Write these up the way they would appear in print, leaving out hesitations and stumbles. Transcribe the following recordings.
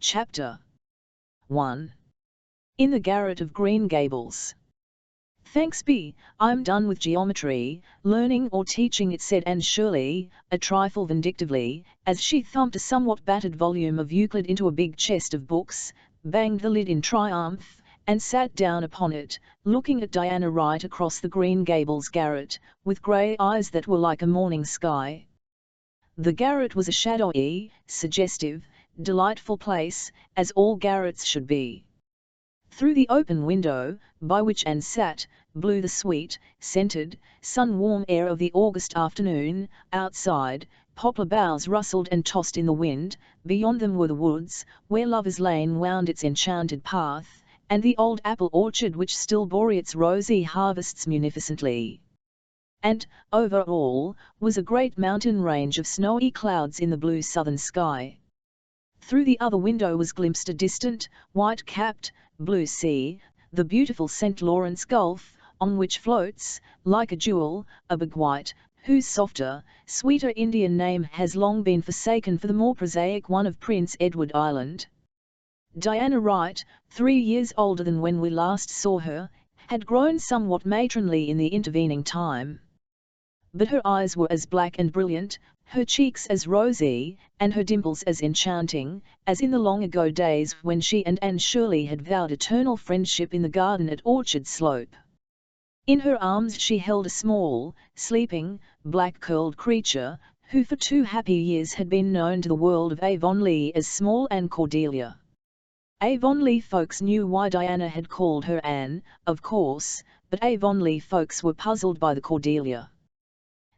Chapter 1. In the Garret of Green Gables. "Thanks be, I'm done with geometry, learning or teaching," it said Anne Shirley, a trifle vindictively, as she thumped a somewhat battered volume of Euclid into a big chest of books, banged the lid in triumph, and sat down upon it, looking at Diana right across the Green Gables garret, with grey eyes that were like a morning sky. The garret was a shadowy, suggestive, delightful place, as all garrets should be. Through the open window, by which Anne sat, blew the sweet, scented, sun-warm air of the August afternoon. Outside, poplar boughs rustled and tossed in the wind, beyond them were the woods, where Lover's Lane wound its enchanted path, and the old apple orchard which still bore its rosy harvests munificently. And, over all, was a great mountain range of snowy clouds in the blue southern sky. Through the other window was glimpsed a distant, white-capped, blue sea, the beautiful St. Lawrence Gulf, on which floats, like a jewel, a big white, whose softer, sweeter Indian name has long been forsaken for the more prosaic one of Prince Edward Island. Diana Wright, 3 years older than when we last saw her, had grown somewhat matronly in the intervening time. But her eyes were as black and brilliant, her cheeks as rosy, and her dimples as enchanting, as in the long-ago days when she and Anne Shirley had vowed eternal friendship in the garden at Orchard Slope. In her arms she held a small, sleeping, black-curled creature, who for 2 happy years had been known to the world of Avonlea as Small Anne Cordelia. Avonlea folks knew why Diana had called her Anne, of course, but Avonlea folks were puzzled by the Cordelia.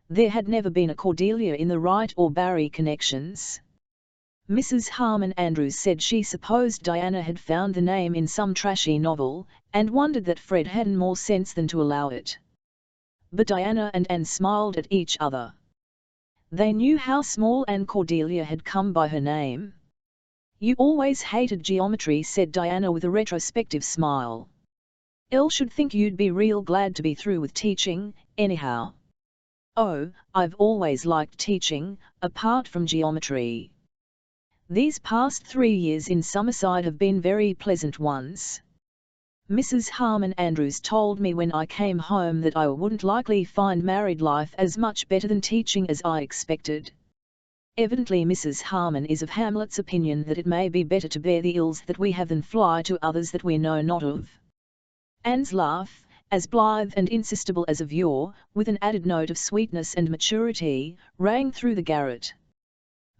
There had never been a Cordelia in the Wright or Barry connections. Mrs. Harmon Andrews said she supposed Diana had found the name in some trashy novel, and wondered that Fred hadn't more sense than to allow it. But Diana and Anne smiled at each other. They knew how Small Anne Cordelia had come by her name. "You always hated geometry," said Diana with a retrospective smile. "Elle should think you'd be real glad to be through with teaching, anyhow." "Oh, I've always liked teaching, apart from geometry. These past 3 years in Summerside have been very pleasant ones. Mrs. Harmon Andrews told me when I came home that I wouldn't likely find married life as much better than teaching as I expected." Evidently Mrs. Harmon is of Hamlet's opinion that it may be better to bear the ills that we have than fly to others that we know not of. Anne's laugh, as blithe and insistible as of yore, with an added note of sweetness and maturity, rang through the garret.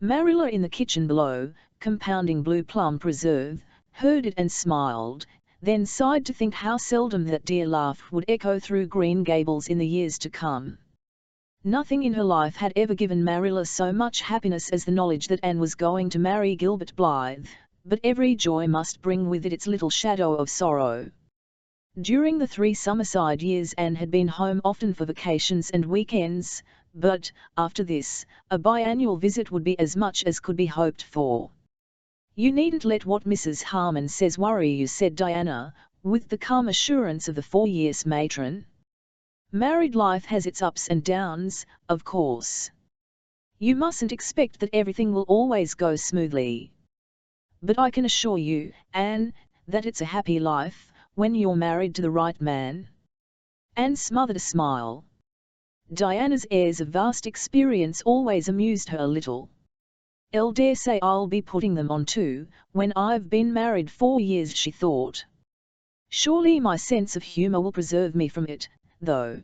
Marilla in the kitchen below, compounding blue plum preserve, heard it and smiled, then sighed to think how seldom that dear laugh would echo through Green Gables in the years to come. Nothing in her life had ever given Marilla so much happiness as the knowledge that Anne was going to marry Gilbert Blythe, but every joy must bring with it its little shadow of sorrow. During the 3 Summerside years Anne had been home often for vacations and weekends, but, after this, a biannual visit would be as much as could be hoped for. "You needn't let what Mrs. Harmon says worry you," said Diana, with the calm assurance of the 4-years matron. "Married life has its ups and downs, of course. You mustn't expect that everything will always go smoothly. But I can assure you, Anne, that it's a happy life, when you're married to the right man." Anne smothered a smile. Diana's airs of vast experience always amused her a little. "Elle dare say I'll be putting them on too, when I've been married 4 years," she thought. "Surely my sense of humour will preserve me from it, though."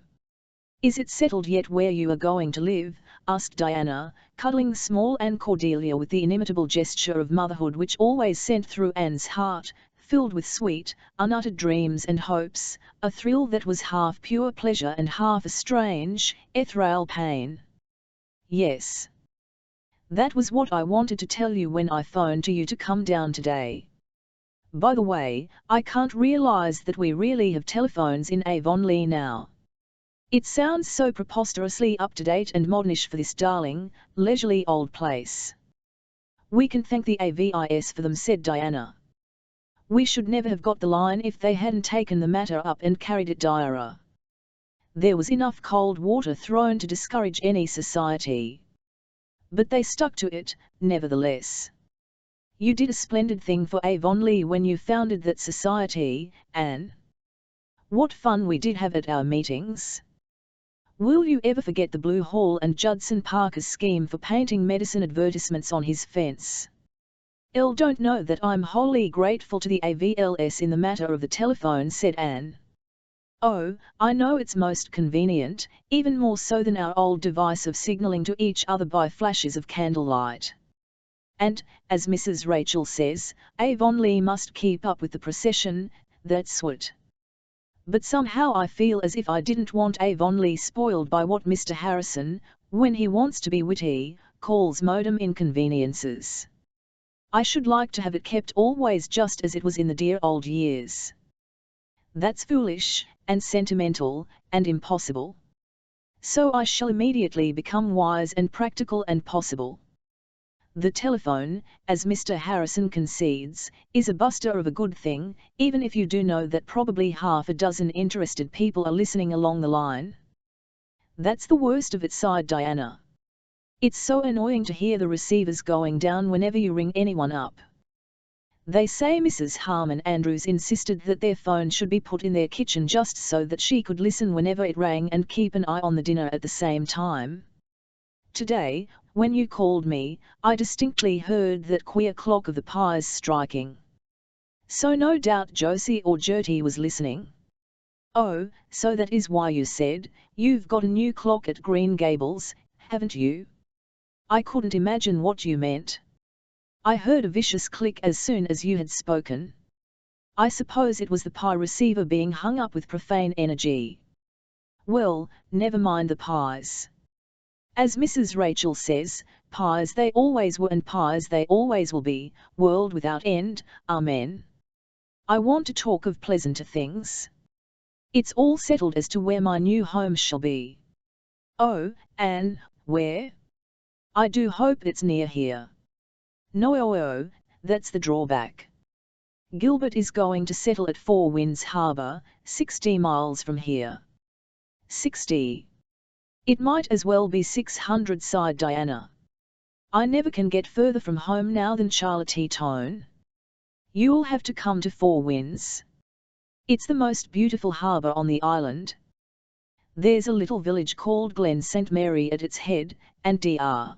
"Is it settled yet where you are going to live?" asked Diana, cuddling Small Anne Cordelia with the inimitable gesture of motherhood which always sent through Anne's heart, filled with sweet, unuttered dreams and hopes, a thrill that was half pure pleasure and half a strange, ethereal pain. "Yes. That was what I wanted to tell you when I phoned to you to come down today. By the way, I can't realize that we really have telephones in Avonlea now. It sounds so preposterously up-to-date and modernish for this darling, leisurely old place." "We can thank the AVIS for them," said Diana. "We should never have got the line if they hadn't taken the matter up and carried it dire. There was enough cold water thrown to discourage any society. But they stuck to it, nevertheless." You did a splendid thing for Avonlea when you founded that society, Anne. What fun we did have at our meetings. Will you ever forget the Blue Hall and Judson Parker's scheme for painting medicine advertisements on his fence? Don't know that I'm wholly grateful to the AVLS in the matter of the telephone, said Anne. Oh, I know it's most convenient, even more so than our old device of signalling to each other by flashes of candlelight. And, as Mrs. Rachel says, Avonlea must keep up with the procession, that's what. But somehow I feel as if I didn't want Avonlea spoiled by what Mr. Harrison, when he wants to be witty, calls modem inconveniences. I should like to have it kept always just as it was in the dear old years. That's foolish, and sentimental, and impossible. So I shall immediately become wise and practical and possible. The telephone, as Mr. Harrison concedes, is a buster of a good thing, even if you do know that probably half a dozen interested people are listening along the line. That's the worst of it, sighed Diana. It's so annoying to hear the receivers going down whenever you ring anyone up. They say Mrs. Harmon Andrews insisted that their phone should be put in their kitchen just so that she could listen whenever it rang and keep an eye on the dinner at the same time. Today, when you called me, I distinctly heard that queer clock of the Pies striking. So no doubt Josie or Gertie was listening. Oh, so that is why you said, you've got a new clock at Green Gables, haven't you? I couldn't imagine what you meant. I heard a vicious click as soon as you had spoken. I suppose it was the pie receiver being hung up with profane energy. Well, never mind the pies. As Mrs. Rachel says, pies they always were and pies they always will be, world without end, amen. I want to talk of pleasanter things. It's all settled as to where my new home shall be. Oh, Anne, where? I do hope it's near here. No, that's the drawback. Gilbert is going to settle at Four Winds Harbour, 60 miles from here. 60. It might as well be 600, sighed Diana. I never can get further from home now than Charlottetown. You'll have to come to Four Winds. It's the most beautiful harbour on the island. There's a little village called Glen St. Mary at its head, and Dr.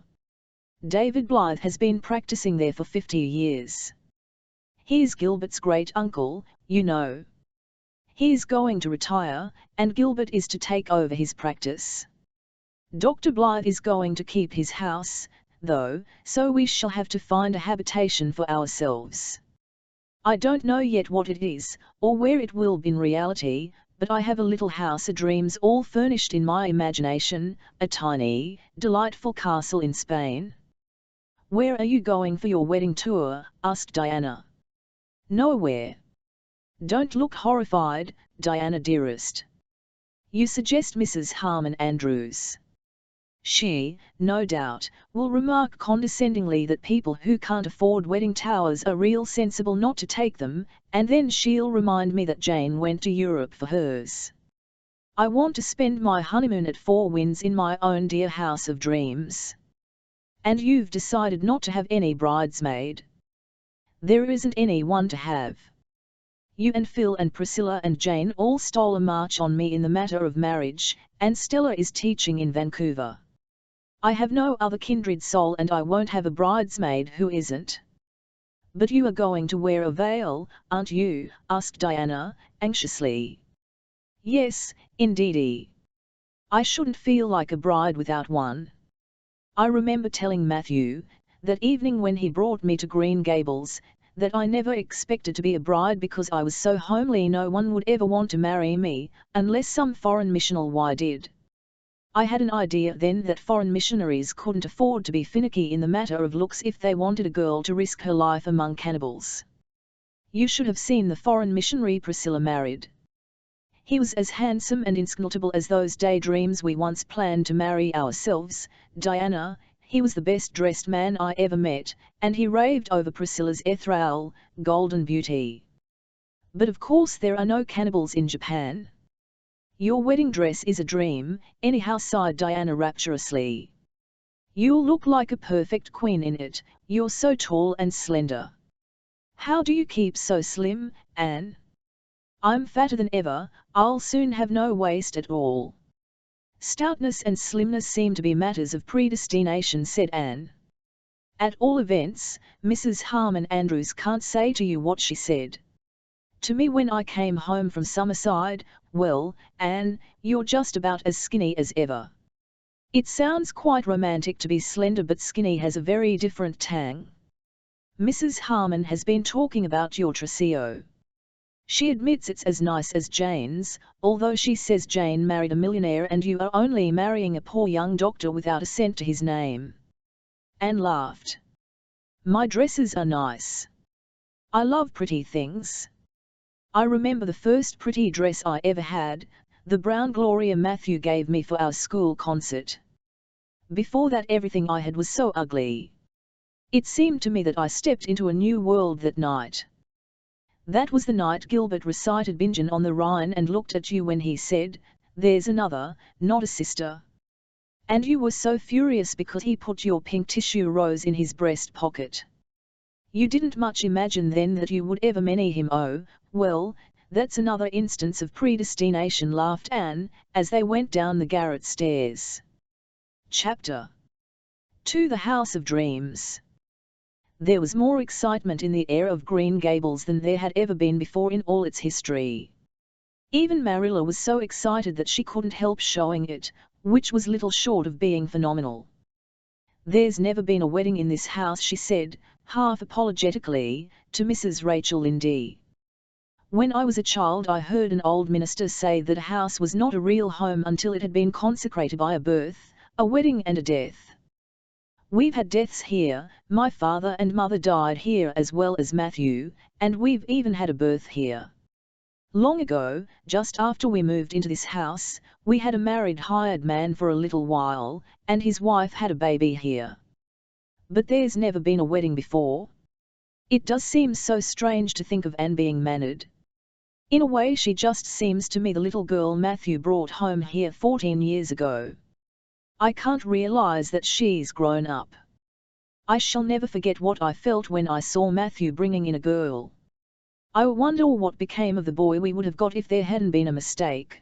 David Blythe has been practicing there for 50 years. He's Gilbert's great-uncle, you know. He's going to retire, and Gilbert is to take over his practice. Dr. Blythe is going to keep his house, though, so we shall have to find a habitation for ourselves. I don't know yet what it is, or where it will be in reality, but I have a little house of dreams all furnished in my imagination, a tiny, delightful castle in Spain. Where are you going for your wedding tour? Asked Diana. Nowhere. Don't look horrified, Diana dearest. You suggest Mrs. Harmon Andrews. She, no doubt, will remark condescendingly that people who can't afford wedding towers are real sensible not to take them, and then she'll remind me that Jane went to Europe for hers. I want to spend my honeymoon at Four Winds in my own dear house of dreams. And you've decided not to have any bridesmaid? There isn't any one to have. You and Phil and Priscilla and Jane all stole a march on me in the matter of marriage, and Stella is teaching in Vancouver. I have no other kindred soul and I won't have a bridesmaid who isn't. But you are going to wear a veil, aren't you? Asked Diana, anxiously. Yes, indeedy. I shouldn't feel like a bride without one. I remember telling Matthew, that evening when he brought me to Green Gables, that I never expected to be a bride because I was so homely no one would ever want to marry me, unless some foreign missionary did. I had an idea then that foreign missionaries couldn't afford to be finicky in the matter of looks if they wanted a girl to risk her life among cannibals. You should have seen the foreign missionary Priscilla married. He was as handsome and inscrutable as those daydreams we once planned to marry ourselves, Diana. He was the best-dressed man I ever met, and he raved over Priscilla's ethereal, golden beauty. But of course there are no cannibals in Japan. Your wedding dress is a dream, anyhow, sighed Diana rapturously. You'll look like a perfect queen in it, you're so tall and slender. How do you keep so slim, Anne? I'm fatter than ever, I'll soon have no waist at all. Stoutness and slimness seem to be matters of predestination, said Anne. At all events, Mrs. Harmon Andrews can't say to you what she said to me when I came home from Summerside. Well, Anne, you're just about as skinny as ever. It sounds quite romantic to be slender, but skinny has a very different tang. Mrs. Harmon has been talking about your trousseau. She admits it's as nice as Jane's, although she says Jane married a millionaire and you are only marrying a poor young doctor without a cent to his name. Anne laughed. My dresses are nice. I love pretty things. I remember the first pretty dress I ever had, the brown Gloria Matthew gave me for our school concert. Before that everything I had was so ugly. It seemed to me that I stepped into a new world that night. That was the night Gilbert recited Bingen on the Rhine and looked at you when he said, "There's another, not a sister." And you were so furious because he put your pink tissue rose in his breast pocket. You didn't much imagine then that you would ever marry him. Oh, well, that's another instance of predestination, laughed Anne, as they went down the garret stairs. Chapter 2: The House of Dreams. There was more excitement in the air of Green Gables than there had ever been before in all its history. Even Marilla was so excited that she couldn't help showing it, which was little short of being phenomenal. There's never been a wedding in this house, she said, half apologetically, to Mrs. Rachel Lynde. When I was a child I heard an old minister say that a house was not a real home until it had been consecrated by a birth, a wedding and a death. We've had deaths here, my father and mother died here as well as Matthew, and we've even had a birth here. Long ago, just after we moved into this house, we had a married hired man for a little while, and his wife had a baby here. But there's never been a wedding before. It does seem so strange to think of Anne being married. In a way she just seems to me the little girl Matthew brought home here 14 years ago. I can't realize that she's grown up. I shall never forget what I felt when I saw Matthew bringing in a girl. I wonder what became of the boy we would have got if there hadn't been a mistake.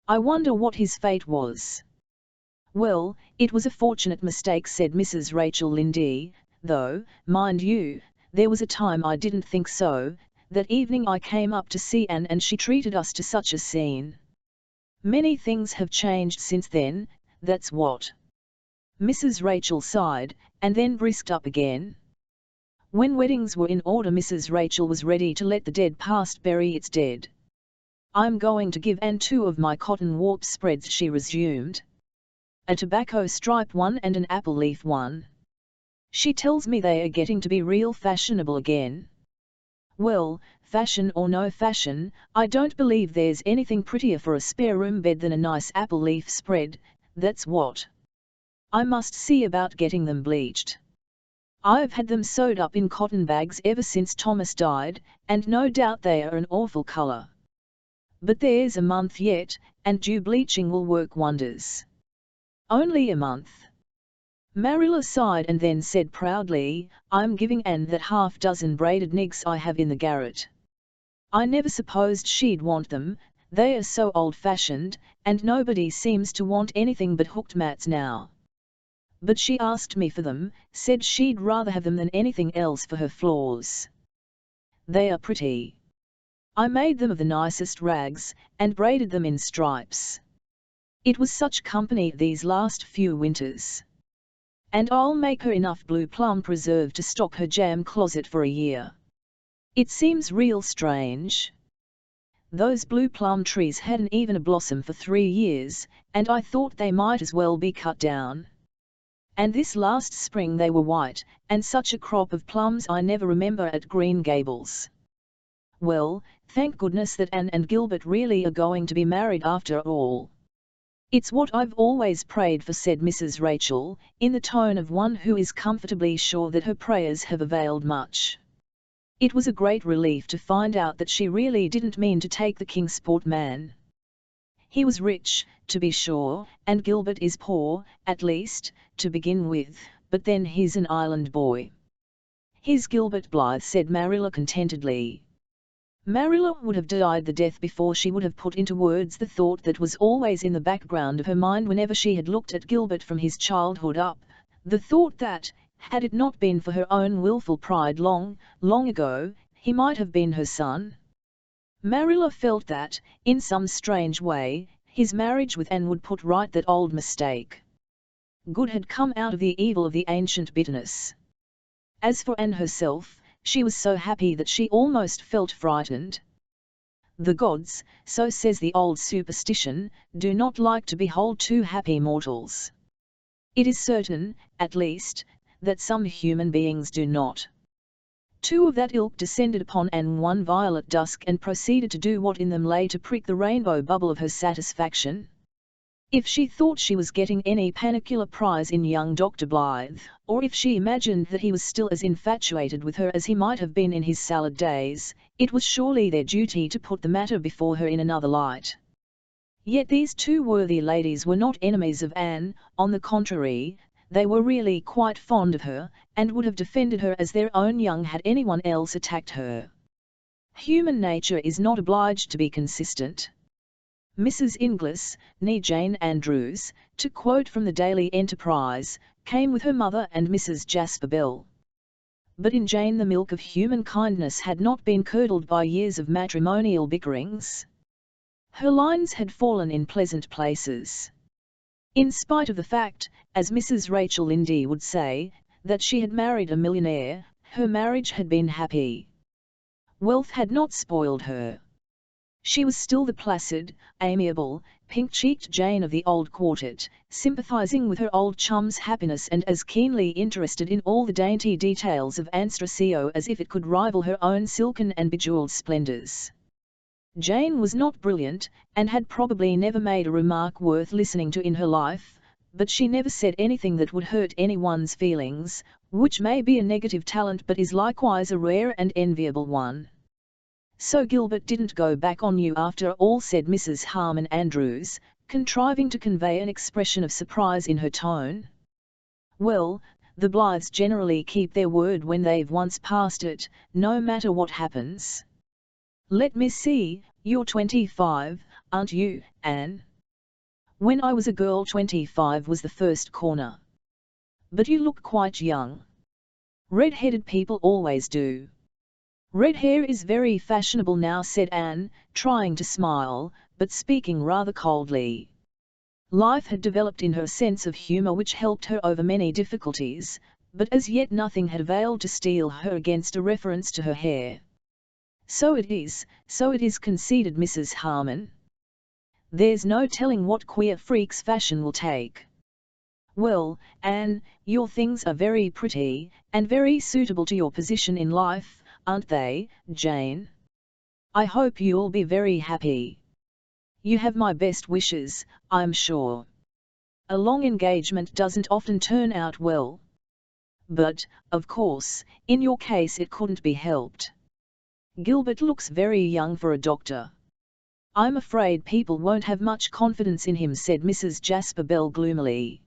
I wonder what his fate was. Well, it was a fortunate mistake, said Mrs. Rachel Lynde, though, mind you, there was a time I didn't think so. That evening I came up to see Anne and she treated us to such a scene. Many things have changed since then, that's what. Mrs. Rachel sighed, and then brisked up again. When weddings were in order Mrs. Rachel was ready to let the dead past bury its dead. I'm going to give Anne 2 of my cotton warp spreads, she resumed. A tobacco stripe one and an apple leaf one. She tells me they are getting to be real fashionable again. Well, fashion or no fashion, I don't believe there's anything prettier for a spare room bed than a nice apple leaf spread, that's what. I must see about getting them bleached. I've had them sewed up in cotton bags ever since Thomas died, and no doubt they are an awful colour. But there's a month yet, and dew bleaching will work wonders. Only a month. Marilla sighed and then said proudly, I'm giving Anne that half-dozen braided nigs I have in the garret. I never supposed she'd want them, they are so old-fashioned, and nobody seems to want anything but hooked mats now. But she asked me for them, said she'd rather have them than anything else for her floors. They are pretty. I made them of the nicest rags, and braided them in stripes. It was such company these last few winters. And I'll make her enough blue plum preserve to stock her jam closet for a year. It seems real strange. Those blue plum trees hadn't even a blossom for 3 years, and I thought they might as well be cut down. And this last spring they were white, and such a crop of plums I never remember at Green Gables. Well, thank goodness that Anne and Gilbert really are going to be married after all. It's what I've always prayed for, said Mrs. Rachel, in the tone of one who is comfortably sure that her prayers have availed much. It was a great relief to find out that she really didn't mean to take the Kingsport man. He was rich, to be sure, and Gilbert is poor, at least, to begin with, but then he's an island boy. He's Gilbert Blythe, said Marilla contentedly. Marilla would have died the death before she would have put into words the thought that was always in the background of her mind whenever she had looked at Gilbert from his childhood up, the thought that, had it not been for her own wilful pride long, long ago, he might have been her son. Marilla felt that, in some strange way, his marriage with Anne would put right that old mistake. Good had come out of the evil of the ancient bitterness. As for Anne herself, she was so happy that she almost felt frightened. The gods, so says the old superstition, do not like to behold two happy mortals. It is certain, at least, that some human beings do not. Two of that ilk descended upon Anne one violet dusk and proceeded to do what in them lay to prick the rainbow bubble of her satisfaction. If she thought she was getting any panicular prize in young Dr. Blythe, or if she imagined that he was still as infatuated with her as he might have been in his salad days, it was surely their duty to put the matter before her in another light. Yet these two worthy ladies were not enemies of Anne, on the contrary, they were really quite fond of her, and would have defended her as their own young had anyone else attacked her. Human nature is not obliged to be consistent. Mrs. Inglis, née Jane Andrews, to quote from the Daily Enterprise, came with her mother and Mrs. Jasper Bell. But in Jane the milk of human kindness had not been curdled by years of matrimonial bickerings. Her lines had fallen in pleasant places. In spite of the fact, as Mrs. Rachel Lynde would say, that she had married a millionaire, her marriage had been happy. Wealth had not spoiled her. She was still the placid, amiable, pink-cheeked Jane of the old quartet, sympathizing with her old chum's happiness and as keenly interested in all the dainty details of Anstrasio as if it could rival her own silken and bejeweled splendors. Jane was not brilliant, and had probably never made a remark worth listening to in her life, but she never said anything that would hurt anyone's feelings, which may be a negative talent but is likewise a rare and enviable one. So Gilbert didn't go back on you after all, said Mrs. Harmon Andrews, contriving to convey an expression of surprise in her tone. Well, the Blythes generally keep their word when they've once passed it, no matter what happens. Let me see, you're 25, aren't you, Anne? When I was a girl 25 was the first corner. But you look quite young. Red-headed people always do. Red hair is very fashionable now, said Anne, trying to smile, but speaking rather coldly. Life had developed in her sense of humour which helped her over many difficulties, but as yet nothing had availed to steel her against a reference to her hair. So it is, conceded Mrs. Harmon. There's no telling what queer freaks fashion will take. Well, Anne, your things are very pretty, and very suitable to your position in life, aren't they, Jane? I hope you'll be very happy. You have my best wishes, I'm sure. A long engagement doesn't often turn out well. But, of course, in your case it couldn't be helped. Gilbert looks very young for a doctor. I'm afraid people won't have much confidence in him, said Mrs. Jasper Bell gloomily.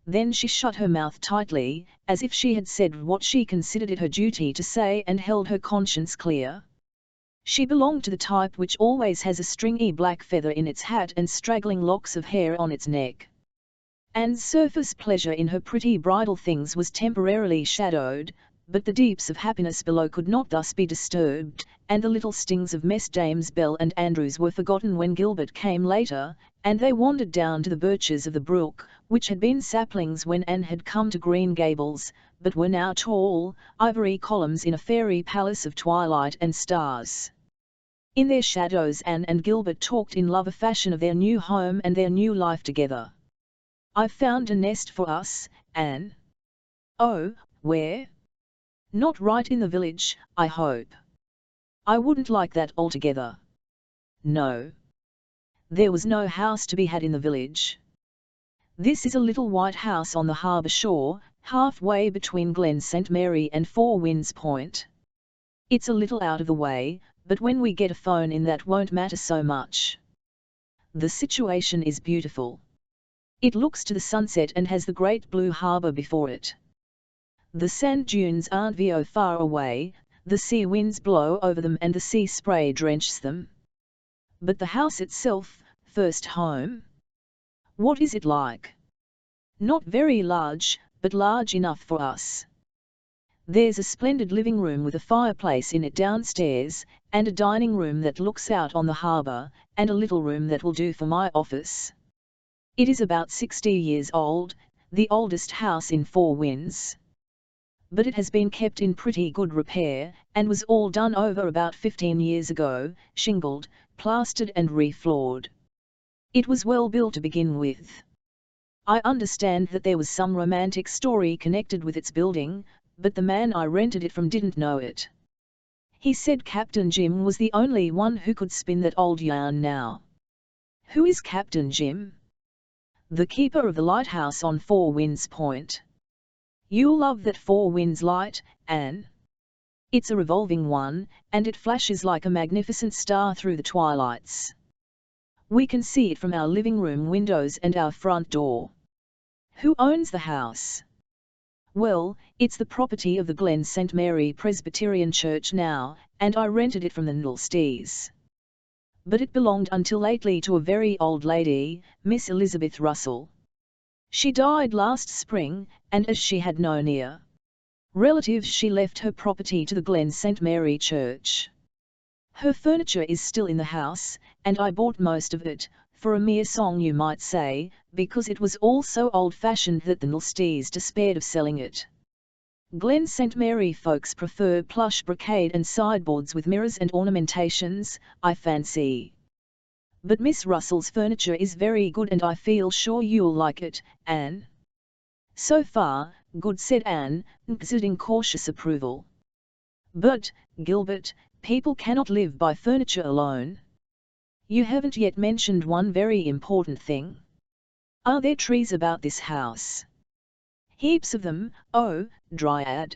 Then she shut her mouth tightly, as if she had said what she considered it her duty to say and held her conscience clear. She belonged to the type which always has a stringy black feather in its hat and straggling locks of hair on its neck. Anne's surface pleasure in her pretty bridal things was temporarily shadowed, but the deeps of happiness below could not thus be disturbed, and the little stings of Mess Dames Bell and Andrews were forgotten when Gilbert came later, and they wandered down to the birches of the brook, which had been saplings when Anne had come to Green Gables, but were now tall, ivory columns in a fairy palace of twilight and stars. In their shadows Anne and Gilbert talked in lover fashion of their new home and their new life together. I've found a nest for us, Anne. Oh, where? Not right in the village, I hope. I wouldn't like that altogether. No. There was no house to be had in the village. This is a little white house on the harbour shore, halfway between Glen St. Mary and Four Winds Point. It's a little out of the way, but when we get a phone in that won't matter so much. The situation is beautiful. It looks to the sunset and has the great blue harbour before it. The sand dunes aren't so far away, the sea winds blow over them and the sea spray drenches them. But the house itself, first home? What is it like? Not very large, but large enough for us. There's a splendid living room with a fireplace in it downstairs, and a dining room that looks out on the harbour, and a little room that will do for my office. It is about 60 years old, the oldest house in Four Winds. But it has been kept in pretty good repair, and was all done over about 15 years ago, shingled, plastered and refloored. It was well built to begin with. I understand that there was some romantic story connected with its building, but the man I rented it from didn't know it. He said Captain Jim was the only one who could spin that old yarn now. Who is Captain Jim? The keeper of the lighthouse on Four Winds Point. You'll love that Four Winds light, Anne. It's a revolving one, and it flashes like a magnificent star through the twilights. We can see it from our living room windows and our front door. Who owns the house? Well, it's the property of the Glen St. Mary Presbyterian Church now, and I rented it from the Nilstees. But it belonged until lately to a very old lady, Miss Elizabeth Russell. She died last spring, and as she had no near relatives, she left her property to the Glen St. Mary Church. Her furniture is still in the house, and I bought most of it, for a mere song you might say, because it was all so old-fashioned that the Nilstees despaired of selling it. Glen St. Mary folks prefer plush brocade and sideboards with mirrors and ornamentations, I fancy. But Miss Russell's furniture is very good and I feel sure you'll like it, Anne. So far, good, said Anne, exuding cautious approval. But, Gilbert, people cannot live by furniture alone. You haven't yet mentioned one very important thing. Are there trees about this house? Heaps of them, oh, Dryad.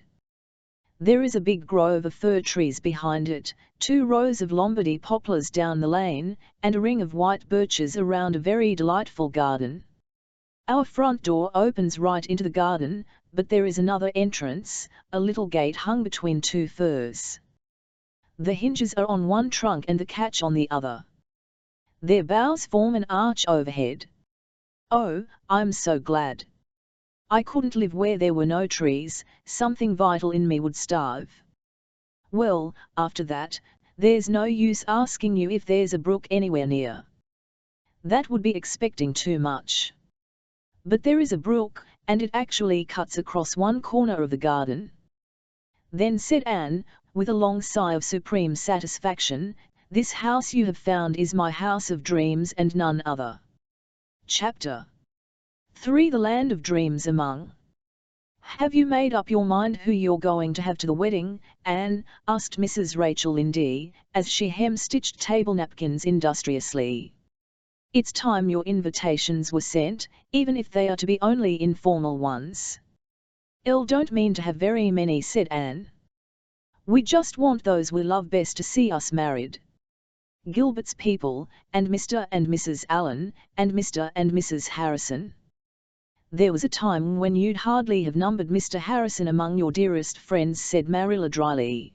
There is a big grove of fir trees behind it, 2 rows of Lombardy poplars down the lane, and a ring of white birches around a very delightful garden. Our front door opens right into the garden, but there is another entrance, a little gate hung between 2 firs. The hinges are on one trunk and the catch on the other. Their boughs form an arch overhead. Oh, I'm so glad. I couldn't live where there were no trees, something vital in me would starve. Well, after that, there's no use asking you if there's a brook anywhere near. That would be expecting too much. But there is a brook, and it actually cuts across one corner of the garden. Then said Anne, with a long sigh of supreme satisfaction, this house you have found is my house of dreams and none other. Chapter 3. The Land of Dreams Among. Have you made up your mind who you're going to have to the wedding, Anne? Asked Mrs. Rachel Lindley, as she hem-stitched table napkins industriously. It's time your invitations were sent, even if they are to be only informal ones. Elle don't mean to have very many, said Anne. We just want those we love best to see us married. Gilbert's people, and Mr. and Mrs. Allen, and Mr. and Mrs. Harrison. There was a time when you'd hardly have numbered Mr. Harrison among your dearest friends, said Marilla dryly.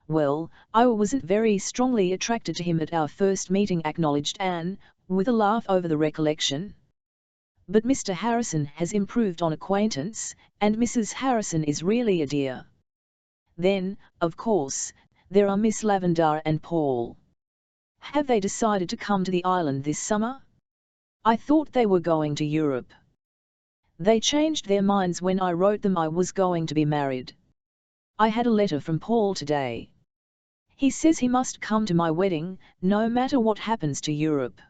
Well, I wasn't very strongly attracted to him at our first meeting, acknowledged Anne, with a laugh over the recollection. But Mr. Harrison has improved on acquaintance, and Mrs. Harrison is really a dear. Then, of course, there are Miss Lavendar and Paul. Have they decided to come to the island this summer? I thought they were going to Europe. They changed their minds when I wrote them I was going to be married. I had a letter from Paul today. He says he must come to my wedding, no matter what happens to Europe.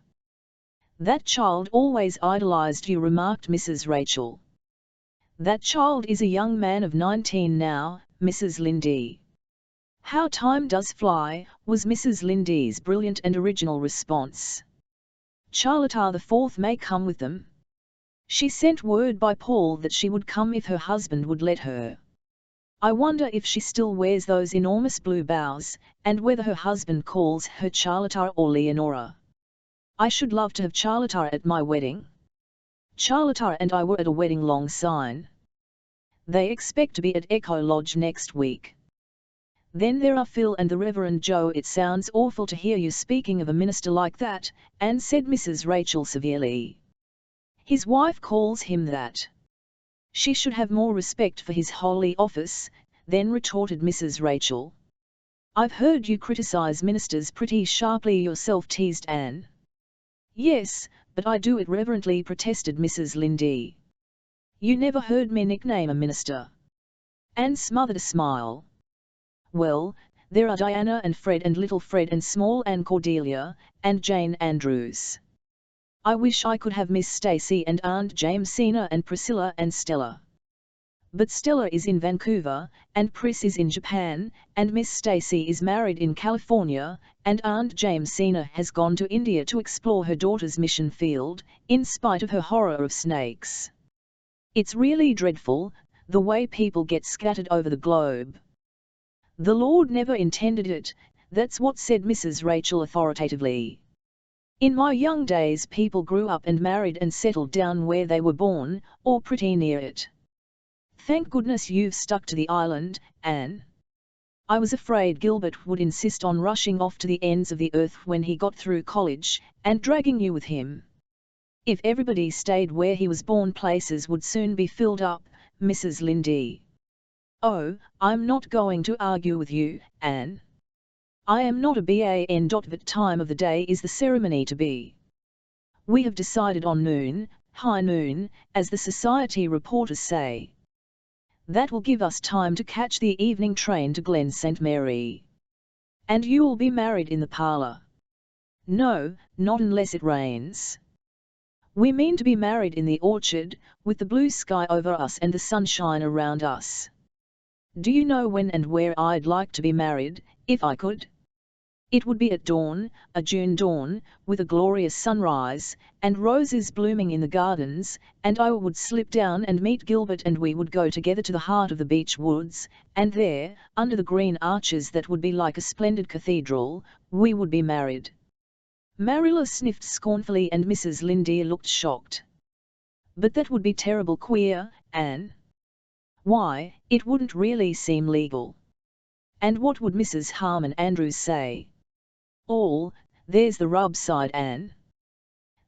That child always idolized you, remarked Mrs. Rachel. That child is a young man of 19 now, Mrs. Lindley. How time does fly, was Mrs. Lindley's brilliant and original response. Charlotta the Fourth may come with them. She sent word by Paul that she would come if her husband would let her. I wonder if she still wears those enormous blue bows, and whether her husband calls her Charlotta or Leonora. I should love to have Charlotta at my wedding. Charlotta and I were at a wedding long sign. They expect to be at Echo Lodge next week. Then there are Phil and the Reverend Joe. It sounds awful to hear you speaking of a minister like that, Anne said Mrs. Rachel severely. His wife calls him that. She should have more respect for his holy office, then retorted Mrs. Rachel. I've heard you criticize ministers pretty sharply yourself, teased Anne. Yes, but I do it reverently, protested Mrs. Lindy. You never heard me nickname a minister. Anne smothered a smile. Well, there are Diana and Fred and little Fred and small Anne Cordelia, and Jane Andrews. I wish I could have Miss Stacy and Aunt Jamesina and Priscilla and Stella. But Stella is in Vancouver, and Pris is in Japan, and Miss Stacy is married in California, and Aunt Jamesina has gone to India to explore her daughter's mission field, in spite of her horror of snakes. It's really dreadful, the way people get scattered over the globe. The Lord never intended it, that's what said Mrs. Rachel authoritatively. In my young days people grew up and married and settled down where they were born, or pretty near it. Thank goodness you've stuck to the island, Anne. I was afraid Gilbert would insist on rushing off to the ends of the earth when he got through college, and dragging you with him. If everybody stayed where he was born, places would soon be filled up, Mrs. Lindy. Oh, I'm not going to argue with you, Anne. I am not a BAN. What time of the day is the ceremony to be? We have decided on noon, high noon, as the society reporters say. That will give us time to catch the evening train to Glen St. Mary. And you'll be married in the parlour? No, not unless it rains. We mean to be married in the orchard, with the blue sky over us and the sunshine around us. Do you know when and where I'd like to be married, if I could? It would be at dawn, a June dawn, with a glorious sunrise, and roses blooming in the gardens, and I would slip down and meet Gilbert and we would go together to the heart of the beech woods, and there, under the green arches that would be like a splendid cathedral, we would be married. Marilla sniffed scornfully and Mrs. Lindy looked shocked. But that would be terrible queer, Anne. Why, it wouldn't really seem legal. And what would Mrs. Harmon Andrews say? There's the rub, sighed Anne.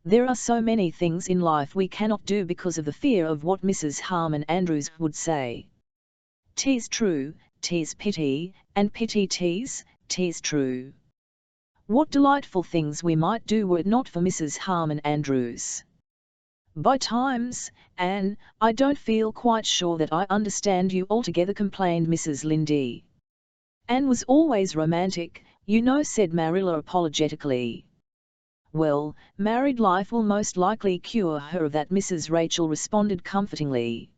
There are so many things in life we cannot do because of the fear of what Mrs. Harmon Andrews would say. 'Tis true, 'tis pity, and pity 'tis true. What delightful things we might do were it not for Mrs. Harmon Andrews. By times, Anne, I don't feel quite sure that I understand you altogether, complained Mrs. Lindy. Anne was always romantic, you know, said Marilla apologetically. Well, married life will most likely cure her of that, Mrs. Rachel responded comfortingly.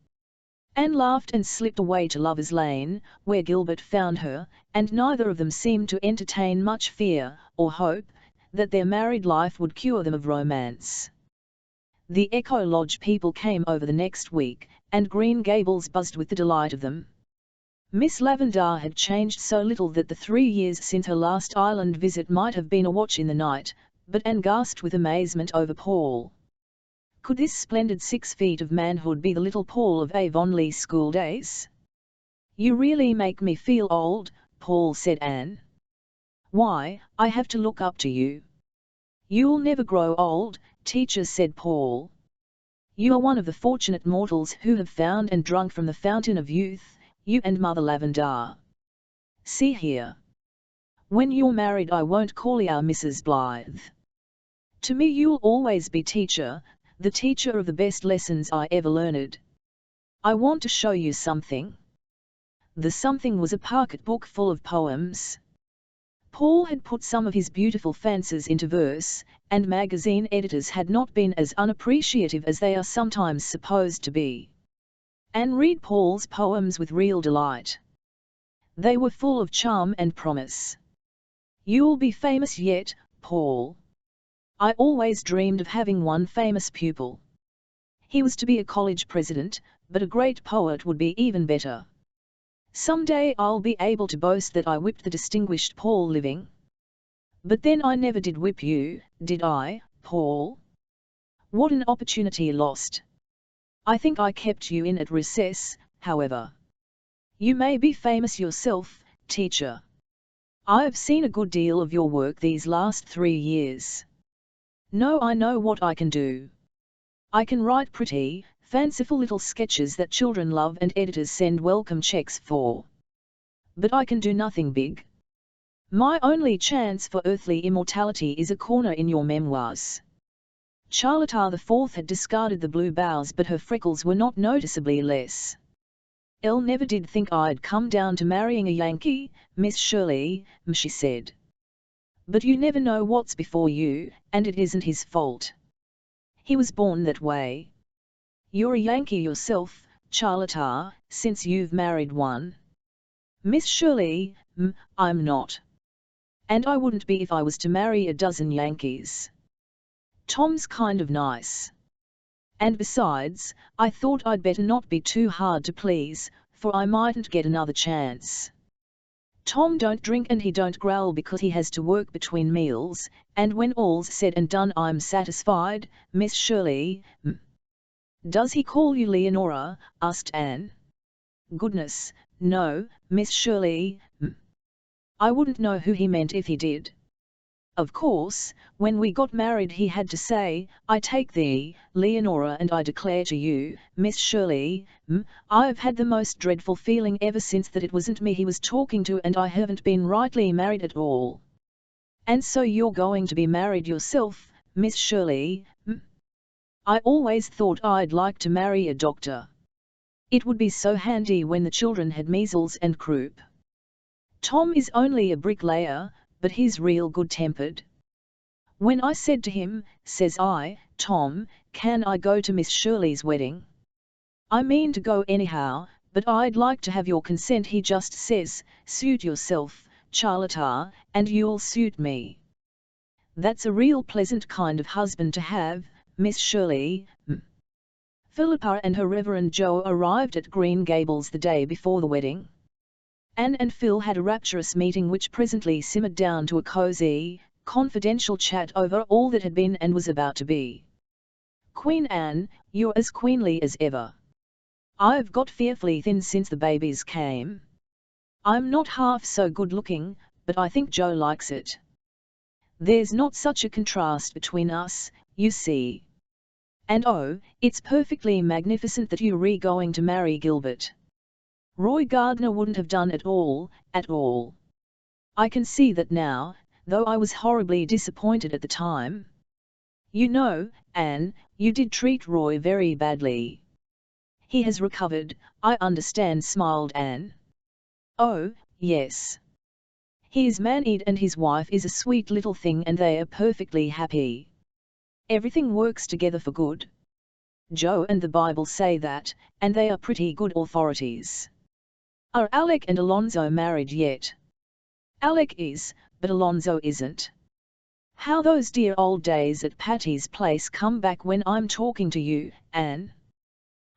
Anne laughed and slipped away to Lover's Lane, where Gilbert found her, and neither of them seemed to entertain much fear, or hope, that their married life would cure them of romance. The Echo Lodge people came over the next week, and Green Gables buzzed with the delight of them. Miss Lavendar had changed so little that the 3 years since her last island visit might have been a watch in the night, but Anne gasped with amazement over Paul. Could this splendid 6 feet of manhood be the little Paul of Avonlea school days? You really make me feel old, Paul, said Anne. Why, I have to look up to you. You'll never grow old, teacher, said Paul. You are one of the fortunate mortals who have found and drunk from the fountain of youth, you and Mother Lavendar. See here. When you're married I won't call ya Mrs. Blythe. To me you'll always be teacher, the teacher of the best lessons I ever learned. I want to show you something. The something was a pocket book full of poems. Paul had put some of his beautiful fancies into verse, and magazine editors had not been as unappreciative as they are sometimes supposed to be. Anne read Paul's poems with real delight. They were full of charm and promise. You'll be famous yet, Paul. I always dreamed of having one famous pupil. He was to be a college president, but a great poet would be even better. Someday I'll be able to boast that I whipped the distinguished Paul living. But then I never did whip you, did I, Paul? What an opportunity lost. I think I kept you in at recess, however. You may be famous yourself, teacher. I've seen a good deal of your work these last 3 years. No, I know what I can do. I can write pretty, fanciful little sketches that children love and editors send welcome checks for. But I can do nothing big. My only chance for earthly immortality is a corner in your memoirs. Charlotta IV had discarded the blue bows, but her freckles were not noticeably less. Elle never did think I'd come down to marrying a Yankee, Miss Shirley, she said. But you never know what's before you, and it isn't his fault. He was born that way. You're a Yankee yourself, Charlotta, since you've married one. Miss Shirley, I'm not. And I wouldn't be if I was to marry a dozen Yankees. Tom's kind of nice. And besides, I thought I'd better not be too hard to please, for I mightn't get another chance. Tom don't drink and he don't growl because he has to work between meals, and when all's said and done I'm satisfied, Miss Shirley. Does he call you Leonora? Asked Anne. Goodness, no, Miss Shirley. I wouldn't know who he meant if he did. Of course, when we got married he had to say, I take thee, Leonora, and I declare to you, Miss Shirley, I've had the most dreadful feeling ever since that it wasn't me he was talking to and I haven't been rightly married at all. And so you're going to be married yourself, Miss Shirley? I always thought I'd like to marry a doctor. It would be so handy when the children had measles and croup. Tom is only a bricklayer, but he's real good-tempered. When I said to him, says I, Tom, can I go to Miss Shirley's wedding? I mean to go anyhow, but I'd like to have your consent. He just says, suit yourself, Charlotta, and you'll suit me. That's a real pleasant kind of husband to have, Miss Shirley. Philippa and her Reverend Joe arrived at Green Gables the day before the wedding. Anne and Phil had a rapturous meeting which presently simmered down to a cosy, confidential chat over all that had been and was about to be. Queen Anne, you're as queenly as ever. I've got fearfully thin since the babies came. I'm not half so good looking, but I think Joe likes it. There's not such a contrast between us, you see. And oh, it's perfectly magnificent that you're going to marry Gilbert. Roy Gardner wouldn't have done at all. I can see that now, though I was horribly disappointed at the time. You know, Anne, you did treat Roy very badly. He has recovered, I understand, smiled Anne. Oh, yes. He is married and his wife is a sweet little thing and they are perfectly happy. Everything works together for good. Joe and the Bible say that, and they are pretty good authorities. Are Alec and Alonzo married yet? Alec is, but Alonzo isn't. How those dear old days at Patty's place come back when I'm talking to you, Anne.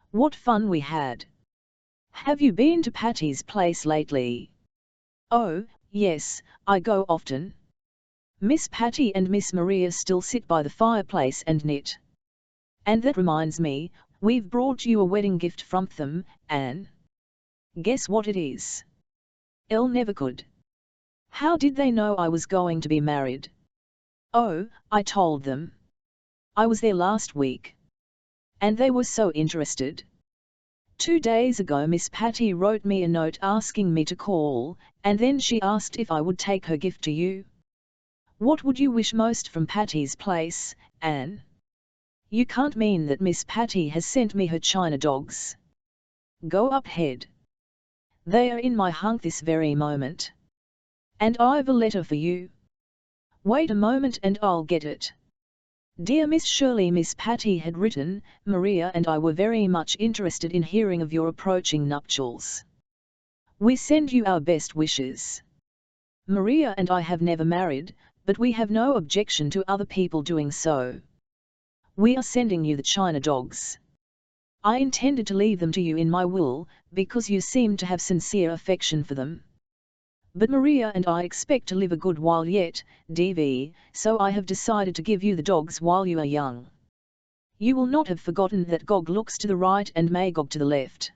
What fun we had. Have you been to Patty's place lately? Oh, yes, I go often. Miss Patty and Miss Maria still sit by the fireplace and knit. And that reminds me, we've brought you a wedding gift from them, Anne. Guess what it is? Elle never could. How did they know I was going to be married? Oh, I told them. I was there last week. And they were so interested. 2 days ago Miss Patty wrote me a note asking me to call, and then she asked if I would take her gift to you. What would you wish most from Patty's place, Anne? You can't mean that Miss Patty has sent me her china dogs. Go up ahead. They are in my hunk this very moment. And I've a letter for you. Wait a moment and I'll get it. Dear Miss Shirley, Miss Patty had written, Maria and I were very much interested in hearing of your approaching nuptials. We send you our best wishes. Maria and I have never married, but we have no objection to other people doing so. We are sending you the china dogs. I intended to leave them to you in my will, because you seem to have sincere affection for them. But Maria and I expect to live a good while yet, DV, so I have decided to give you the dogs while you are young. You will not have forgotten that Gog looks to the right and Magog to the left.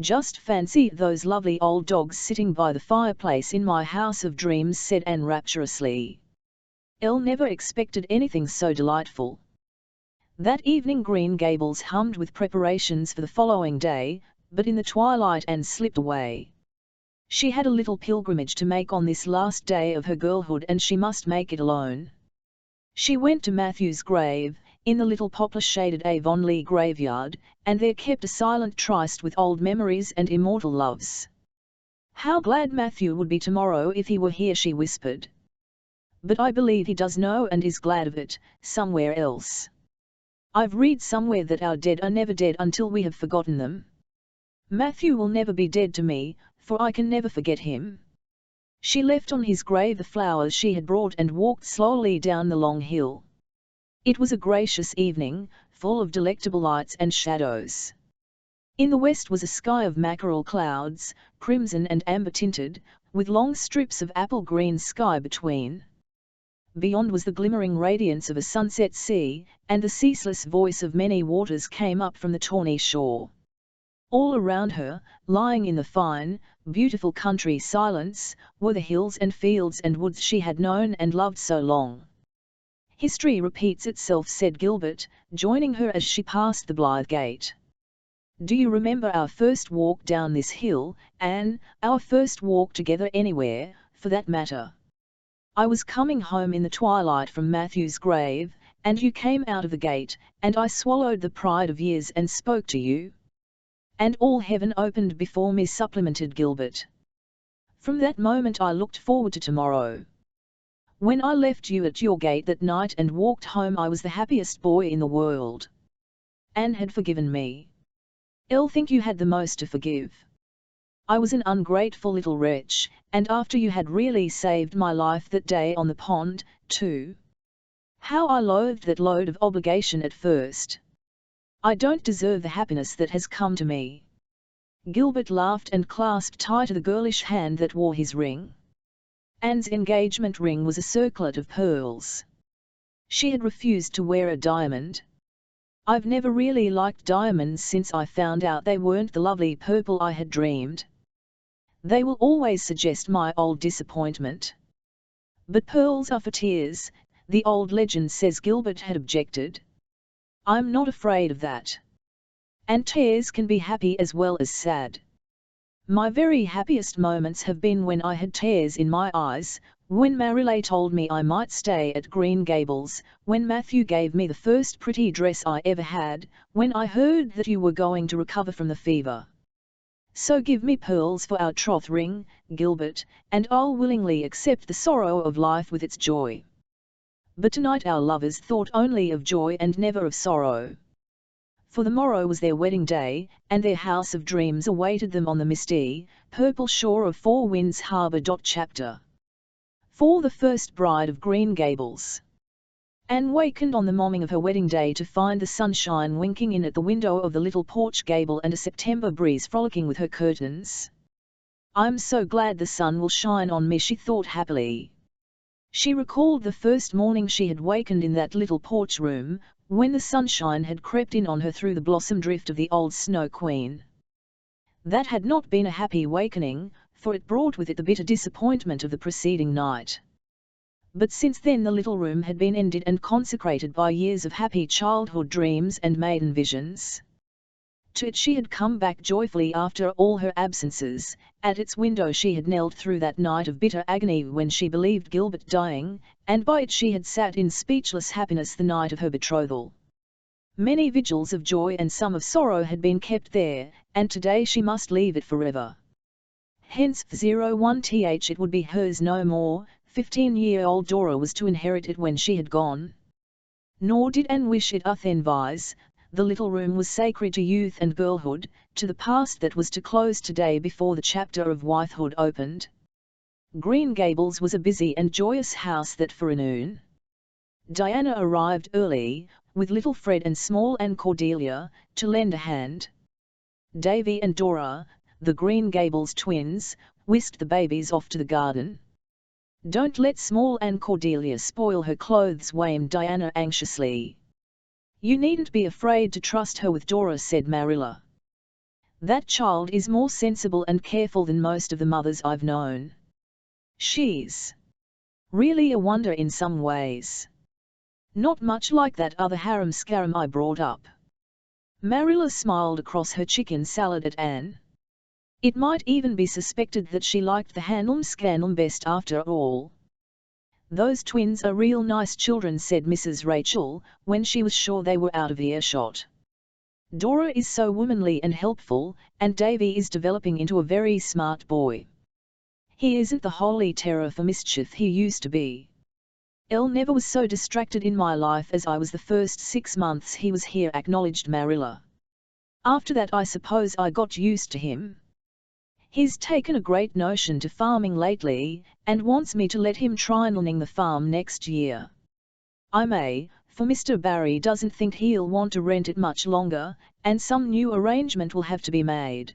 Just fancy those lovely old dogs sitting by the fireplace in my house of dreams, said Anne rapturously. Elle never expected anything so delightful. That evening Green Gables hummed with preparations for the following day, but in the twilight Anne slipped away. She had a little pilgrimage to make on this last day of her girlhood, and she must make it alone. She went to Matthew's grave, in the little poplar-shaded Avonlea graveyard, and there kept a silent tryst with old memories and immortal loves. How glad Matthew would be tomorrow if he were here, she whispered. But I believe he does know and is glad of it, somewhere else. I've read somewhere that our dead are never dead until we have forgotten them. Matthew will never be dead to me, for I can never forget him. She left on his grave the flowers she had brought and walked slowly down the long hill. It was a gracious evening, full of delectable lights and shadows. In the west was a sky of mackerel clouds, crimson and amber tinted, with long strips of apple-green sky between. Beyond was the glimmering radiance of a sunset sea, and the ceaseless voice of many waters came up from the tawny shore. All around her, lying in the fine, beautiful country silence, were the hills and fields and woods she had known and loved so long. History repeats itself, said Gilbert, joining her as she passed the Blythe gate. Do you remember our first walk down this hill, Anne, our first walk together anywhere, for that matter? I was coming home in the twilight from Matthew's grave, and you came out of the gate, and I swallowed the pride of years and spoke to you. And all heaven opened before me, supplemented Gilbert. From that moment I looked forward to tomorrow. When I left you at your gate that night and walked home, I was the happiest boy in the world. Anne had forgiven me. I'll think you had the most to forgive. I was an ungrateful little wretch, and after you had really saved my life that day on the pond, too. How I loathed that load of obligation at first. I don't deserve the happiness that has come to me. Gilbert laughed and clasped tighter the girlish hand that wore his ring. Anne's engagement ring was a circlet of pearls. She had refused to wear a diamond. I've never really liked diamonds since I found out they weren't the lovely purple I had dreamed. They will always suggest my old disappointment. But pearls are for tears, the old legend says, Gilbert had objected. I'm not afraid of that. And tears can be happy as well as sad. My very happiest moments have been when I had tears in my eyes, when Marilyn told me I might stay at Green Gables, when Matthew gave me the first pretty dress I ever had, when I heard that you were going to recover from the fever. So give me pearls for our troth ring, Gilbert, and I'll willingly accept the sorrow of life with its joy. But tonight our lovers thought only of joy and never of sorrow. For the morrow was their wedding day, and their house of dreams awaited them on the misty, purple shore of Four Winds Harbour. Chapter 4. The first bride of Green Gables. Anne wakened on the morning of her wedding day to find the sunshine winking in at the window of the little porch gable and a September breeze frolicking with her curtains. I'm so glad the sun will shine on me, she thought happily. She recalled the first morning she had wakened in that little porch room, when the sunshine had crept in on her through the blossom drift of the old Snow Queen. That had not been a happy wakening, for it brought with it the bitter disappointment of the preceding night. But since then the little room had been ended and consecrated by years of happy childhood dreams and maiden visions. To it she had come back joyfully after all her absences. At its window she had knelt through that night of bitter agony when she believed Gilbert dying, and by it she had sat in speechless happiness the night of her betrothal. Many vigils of joy and some of sorrow had been kept there, and today she must leave it forever. Hence 01th it would be hers no more. 15-year-old Dora was to inherit it when she had gone. Nor did Anne wish it otherwise. The little room was sacred to youth and girlhood, to the past that was to close today before the chapter of wifehood opened. Green Gables was a busy and joyous house that forenoon. Diana arrived early, with little Fred and small Anne Cordelia, to lend a hand. Davy and Dora, the Green Gables twins, whisked the babies off to the garden. "Don't let small Anne Cordelia spoil her clothes," whined Diana anxiously. "You needn't be afraid to trust her with Dora," said Marilla. "That child is more sensible and careful than most of the mothers I've known. She's really a wonder in some ways. Not much like that other harum-scarum I brought up." Marilla smiled across her chicken salad at Anne. It might even be suspected that she liked the Hanlum-Scanlum best after all. "Those twins are real nice children," said Mrs. Rachel, when she was sure they were out of earshot. "Dora is so womanly and helpful, and Davy is developing into a very smart boy. He isn't the holy terror for mischief he used to be. Elle never was so distracted in my life as I was the first 6 months he was here," acknowledged Marilla. "After that I suppose I got used to him. He's taken a great notion to farming lately, and wants me to let him try running the farm next year. I may, for Mr. Barry doesn't think he'll want to rent it much longer, and some new arrangement will have to be made."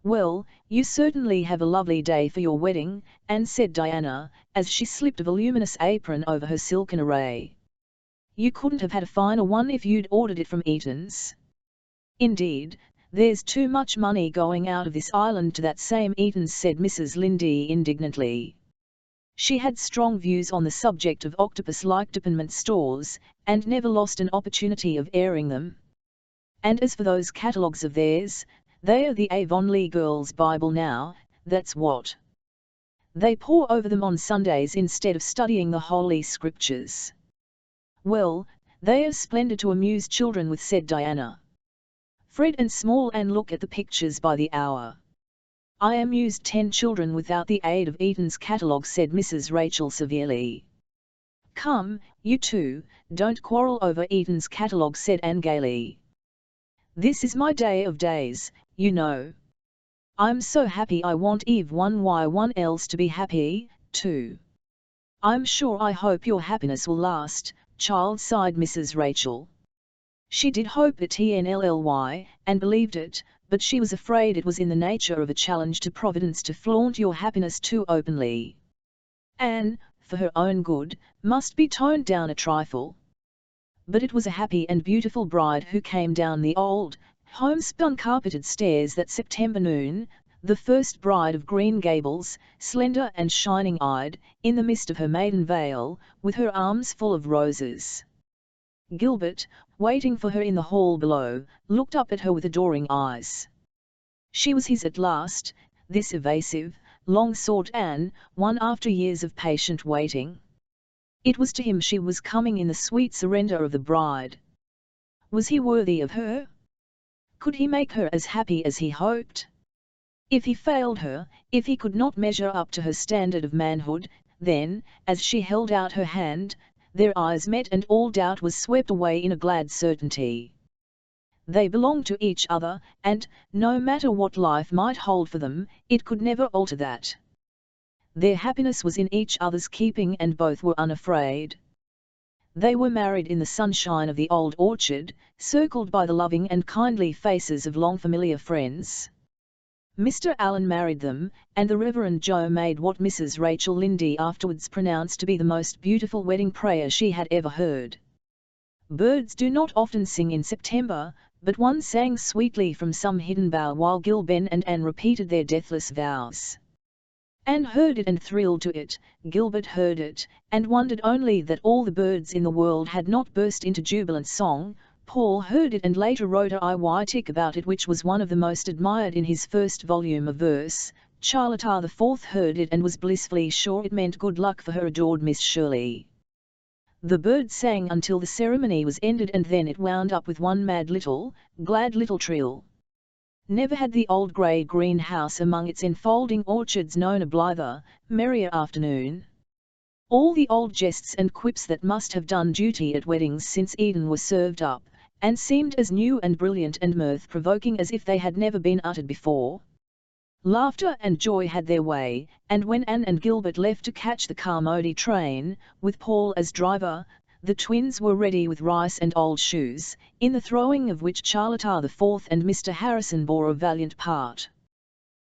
"Well, you certainly have a lovely day for your wedding," Anne said Diana, as she slipped a voluminous apron over her silken array. "You couldn't have had a finer one if you'd ordered it from Eaton's." "Indeed, there's too much money going out of this island to that same Eaton's," said Mrs. Lynde indignantly. She had strong views on the subject of octopus-like department stores, and never lost an opportunity of airing them. "And as for those catalogues of theirs, they are the Avonlea girls' Bible now, that's what. They pore over them on Sundays instead of studying the Holy Scriptures." "Well, they are splendid to amuse children with," said Diana. "Fred and Small Anne look at the pictures by the hour." "I amused 10 children without the aid of Eaton's catalogue," said Mrs. Rachel severely. "Come, you two, don't quarrel over Eaton's catalogue," said Anne gaily. "This is my day of days, you know. I'm so happy I want everyone else to be happy, too." "I'm sure I hope your happiness will last, child," sighed Mrs. Rachel. She did hope it and believed it, but she was afraid it was in the nature of a challenge to Providence to flaunt your happiness too openly. Anne, for her own good, must be toned down a trifle. But it was a happy and beautiful bride who came down the old, homespun carpeted stairs that September noon, the first bride of Green Gables, slender and shining-eyed, in the mist of her maiden veil, with her arms full of roses. Gilbert, waiting for her in the hall below, looked up at her with adoring eyes. She was his at last, this evasive, long-sought Anne, won after years of patient waiting. It was to him she was coming in the sweet surrender of the bride. Was he worthy of her? Could he make her as happy as he hoped? If he failed her, if he could not measure up to her standard of manhood, then, as she held out her hand, their eyes met and all doubt was swept away in a glad certainty. They belonged to each other, and, no matter what life might hold for them, it could never alter that. Their happiness was in each other's keeping and both were unafraid. They were married in the sunshine of the old orchard, circled by the loving and kindly faces of long familiar friends. Mr. Allen married them, and the Reverend Joe made what Mrs. Rachel Lynde afterwards pronounced to be the most beautiful wedding prayer she had ever heard. Birds do not often sing in September, but one sang sweetly from some hidden bough while Gilben and Anne repeated their deathless vows. Anne heard it and thrilled to it, Gilbert heard it, and wondered only that all the birds in the world had not burst into jubilant song. Paul heard it and later wrote a Iy about it, which was one of the most admired in his first volume of verse. Charlotta IV heard it and was blissfully sure it meant good luck for her adored Miss Shirley. The bird sang until the ceremony was ended, and then it wound up with one mad little, glad little trill. Never had the old grey-green house among its enfolding orchards known a blither, merrier afternoon. All the old jests and quips that must have done duty at weddings since Eden were served up, and seemed as new and brilliant and mirth-provoking as if they had never been uttered before. Laughter and joy had their way, and when Anne and Gilbert left to catch the Carmody train, with Paul as driver, the twins were ready with rice and old shoes, in the throwing of which Charlotta IV and Mr. Harrison bore a valiant part.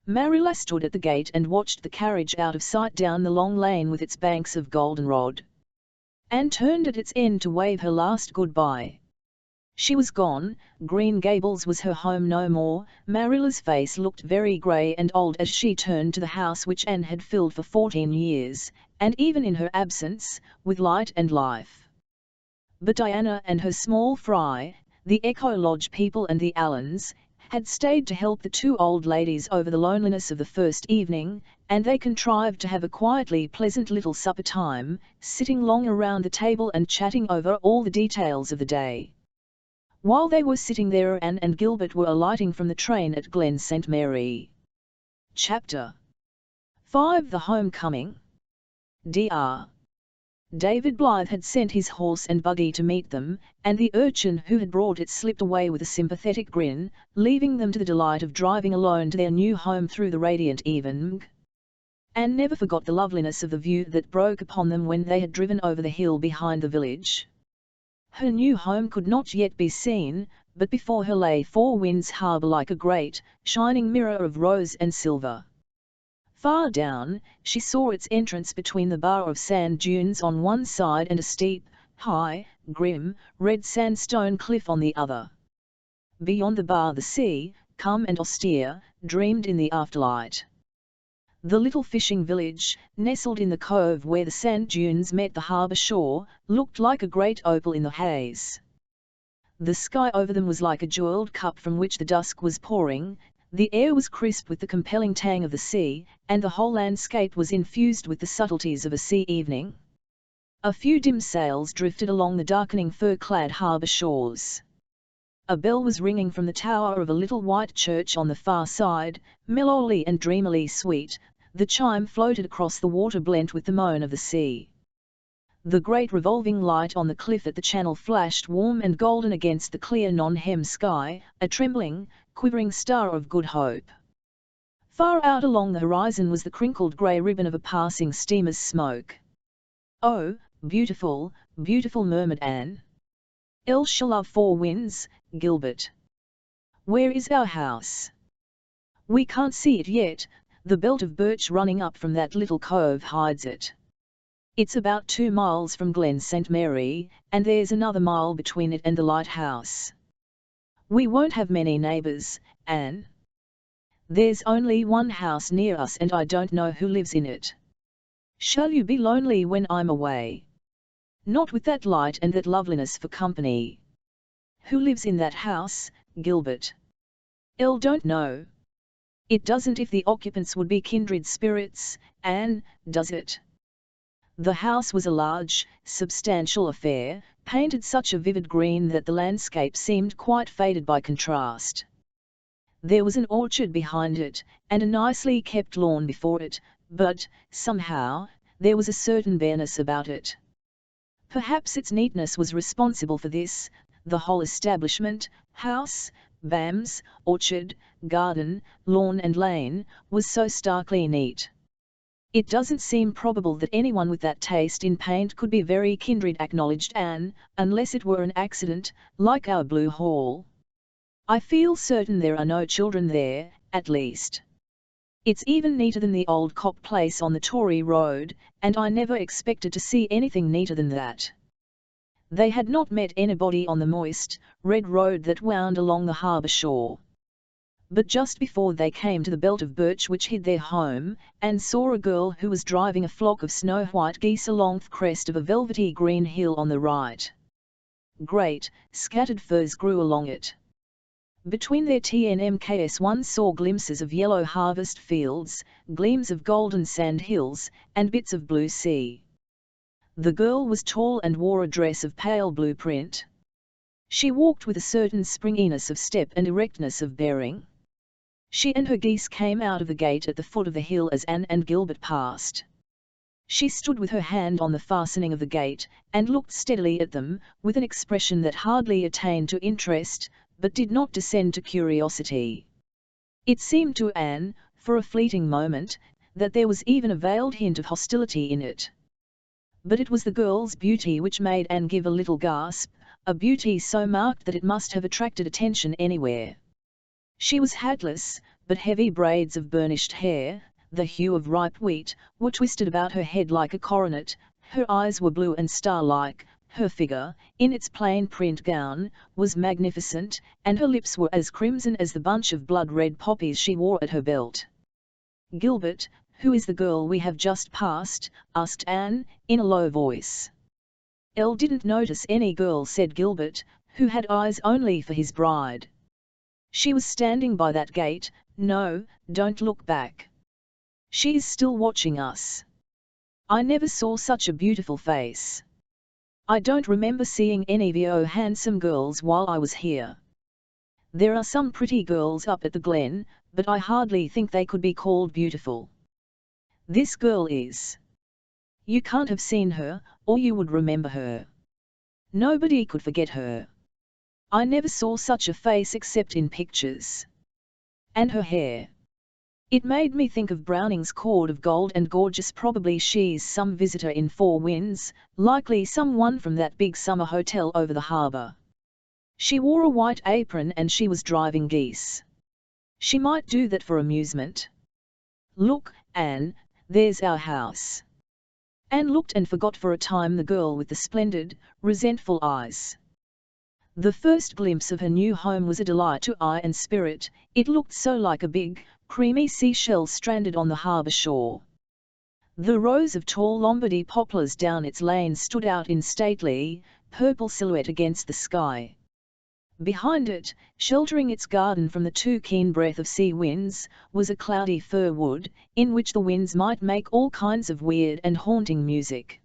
Marilla stood at the gate and watched the carriage out of sight down the long lane with its banks of goldenrod. Anne turned at its end to wave her last goodbye. She was gone. Green Gables was her home no more. Marilla's face looked very grey and old as she turned to the house which Anne had filled for 14 years, and even in her absence, with light and life. But Diana and her small fry, the Echo Lodge people and the Allens, had stayed to help the two old ladies over the loneliness of the first evening, and they contrived to have a quietly pleasant little supper time, sitting long around the table and chatting over all the details of the day. While they were sitting there, Anne and Gilbert were alighting from the train at Glen St. Mary. Chapter 5. The Homecoming. Dr. David Blythe had sent his horse and buggy to meet them, and the urchin who had brought it slipped away with a sympathetic grin, leaving them to the delight of driving alone to their new home through the radiant evening. Anne never forgot the loveliness of the view that broke upon them when they had driven over the hill behind the village. Her new home could not yet be seen, but before her lay Four Winds Harbour like a great, shining mirror of rose and silver. Far down, she saw its entrance between the bar of sand dunes on one side and a steep, high, grim, red sandstone cliff on the other. Beyond the bar the sea, calm and austere, dreamed in the afterlight. The little fishing village, nestled in the cove where the sand dunes met the harbour shore, looked like a great opal in the haze. The sky over them was like a jewelled cup from which the dusk was pouring. The air was crisp with the compelling tang of the sea, and the whole landscape was infused with the subtleties of a sea evening. A few dim sails drifted along the darkening fir-clad harbour shores. A bell was ringing from the tower of a little white church on the far side, mellowly and dreamily sweet. The chime floated across the water blent with the moan of the sea. The great revolving light on the cliff at the channel flashed warm and golden against the clear non-hem sky, a trembling, quivering star of good hope. Far out along the horizon was the crinkled grey ribbon of a passing steamer's smoke. "Oh, beautiful, beautiful," murmured Anne. "Elle shall love Four Winds, Gilbert. Where is our house?" "We can't see it yet. The belt of birch running up from that little cove hides it. It's about 2 miles from Glen St. Mary, and there's another mile between it and the lighthouse. We won't have many neighbours, Anne. There's only one house near us and I don't know who lives in it. Shall you be lonely when I'm away?" "Not with that light and that loveliness for company." "Who lives in that house, Gilbert?" "Elle don't know." "It doesn't if the occupants would be kindred spirits, Anne, does it?" The house was a large, substantial affair, painted such a vivid green that the landscape seemed quite faded by contrast. There was an orchard behind it, and a nicely kept lawn before it, but, somehow, there was a certain bareness about it. Perhaps its neatness was responsible for this. The whole establishment, house, bams, orchard, garden, lawn and lane, was so starkly neat. "It doesn't seem probable that anyone with that taste in paint could be very kindred," acknowledged Anne, "unless it were an accident, like our Blue Hall. I feel certain there are no children there, at least. It's even neater than the old Cock Place on the Tory Road, and I never expected to see anything neater than that." They had not met anybody on the moist, red road that wound along the harbour shore. But just before they came to the belt of birch which hid their home, Anne saw a girl who was driving a flock of snow-white geese along the crest of a velvety green hill on the right. Great, scattered firs grew along it. Between their TNMKs one saw glimpses of yellow harvest fields, gleams of golden sand hills, and bits of blue sea. The girl was tall and wore a dress of pale blue print. She walked with a certain springiness of step and erectness of bearing. She and her geese came out of the gate at the foot of the hill as Anne and Gilbert passed. She stood with her hand on the fastening of the gate, and looked steadily at them, with an expression that hardly attained to interest, but did not descend to curiosity. It seemed to Anne, for a fleeting moment, that there was even a veiled hint of hostility in it. But it was the girl's beauty which made Anne give a little gasp, a beauty so marked that it must have attracted attention anywhere. She was hatless, but heavy braids of burnished hair, the hue of ripe wheat, were twisted about her head like a coronet, her eyes were blue and star-like, her figure, in its plain print gown, was magnificent, and her lips were as crimson as the bunch of blood-red poppies she wore at her belt. "Gilbert, who is the girl we have just passed?" asked Anne, in a low voice. "Elle didn't notice any girl," said Gilbert, who had eyes only for his bride. "She was standing by that gate. No, don't look back. She is still watching us. I never saw such a beautiful face. I don't remember seeing any VO handsome girls while I was here. There are some pretty girls up at the Glen, but I hardly think they could be called beautiful. This girl is. You can't have seen her, or you would remember her. Nobody could forget her. I never saw such a face except in pictures. And her hair. It made me think of Browning's Cord of Gold and Gorgeous. Probably she's some visitor in Four Winds, likely someone from that big summer hotel over the harbour. She wore a white apron and she was driving geese. She might do that for amusement. Look, Anne, there's our house." Anne looked and forgot for a time the girl with the splendid, resentful eyes. The first glimpse of her new home was a delight to eye and spirit. It looked so like a big, creamy seashell stranded on the harbour shore. The rows of tall Lombardy poplars down its lane stood out in stately, purple silhouette against the sky. Behind it, sheltering its garden from the too keen breath of sea winds, was a cloudy fir wood, in which the winds might make all kinds of weird and haunting music.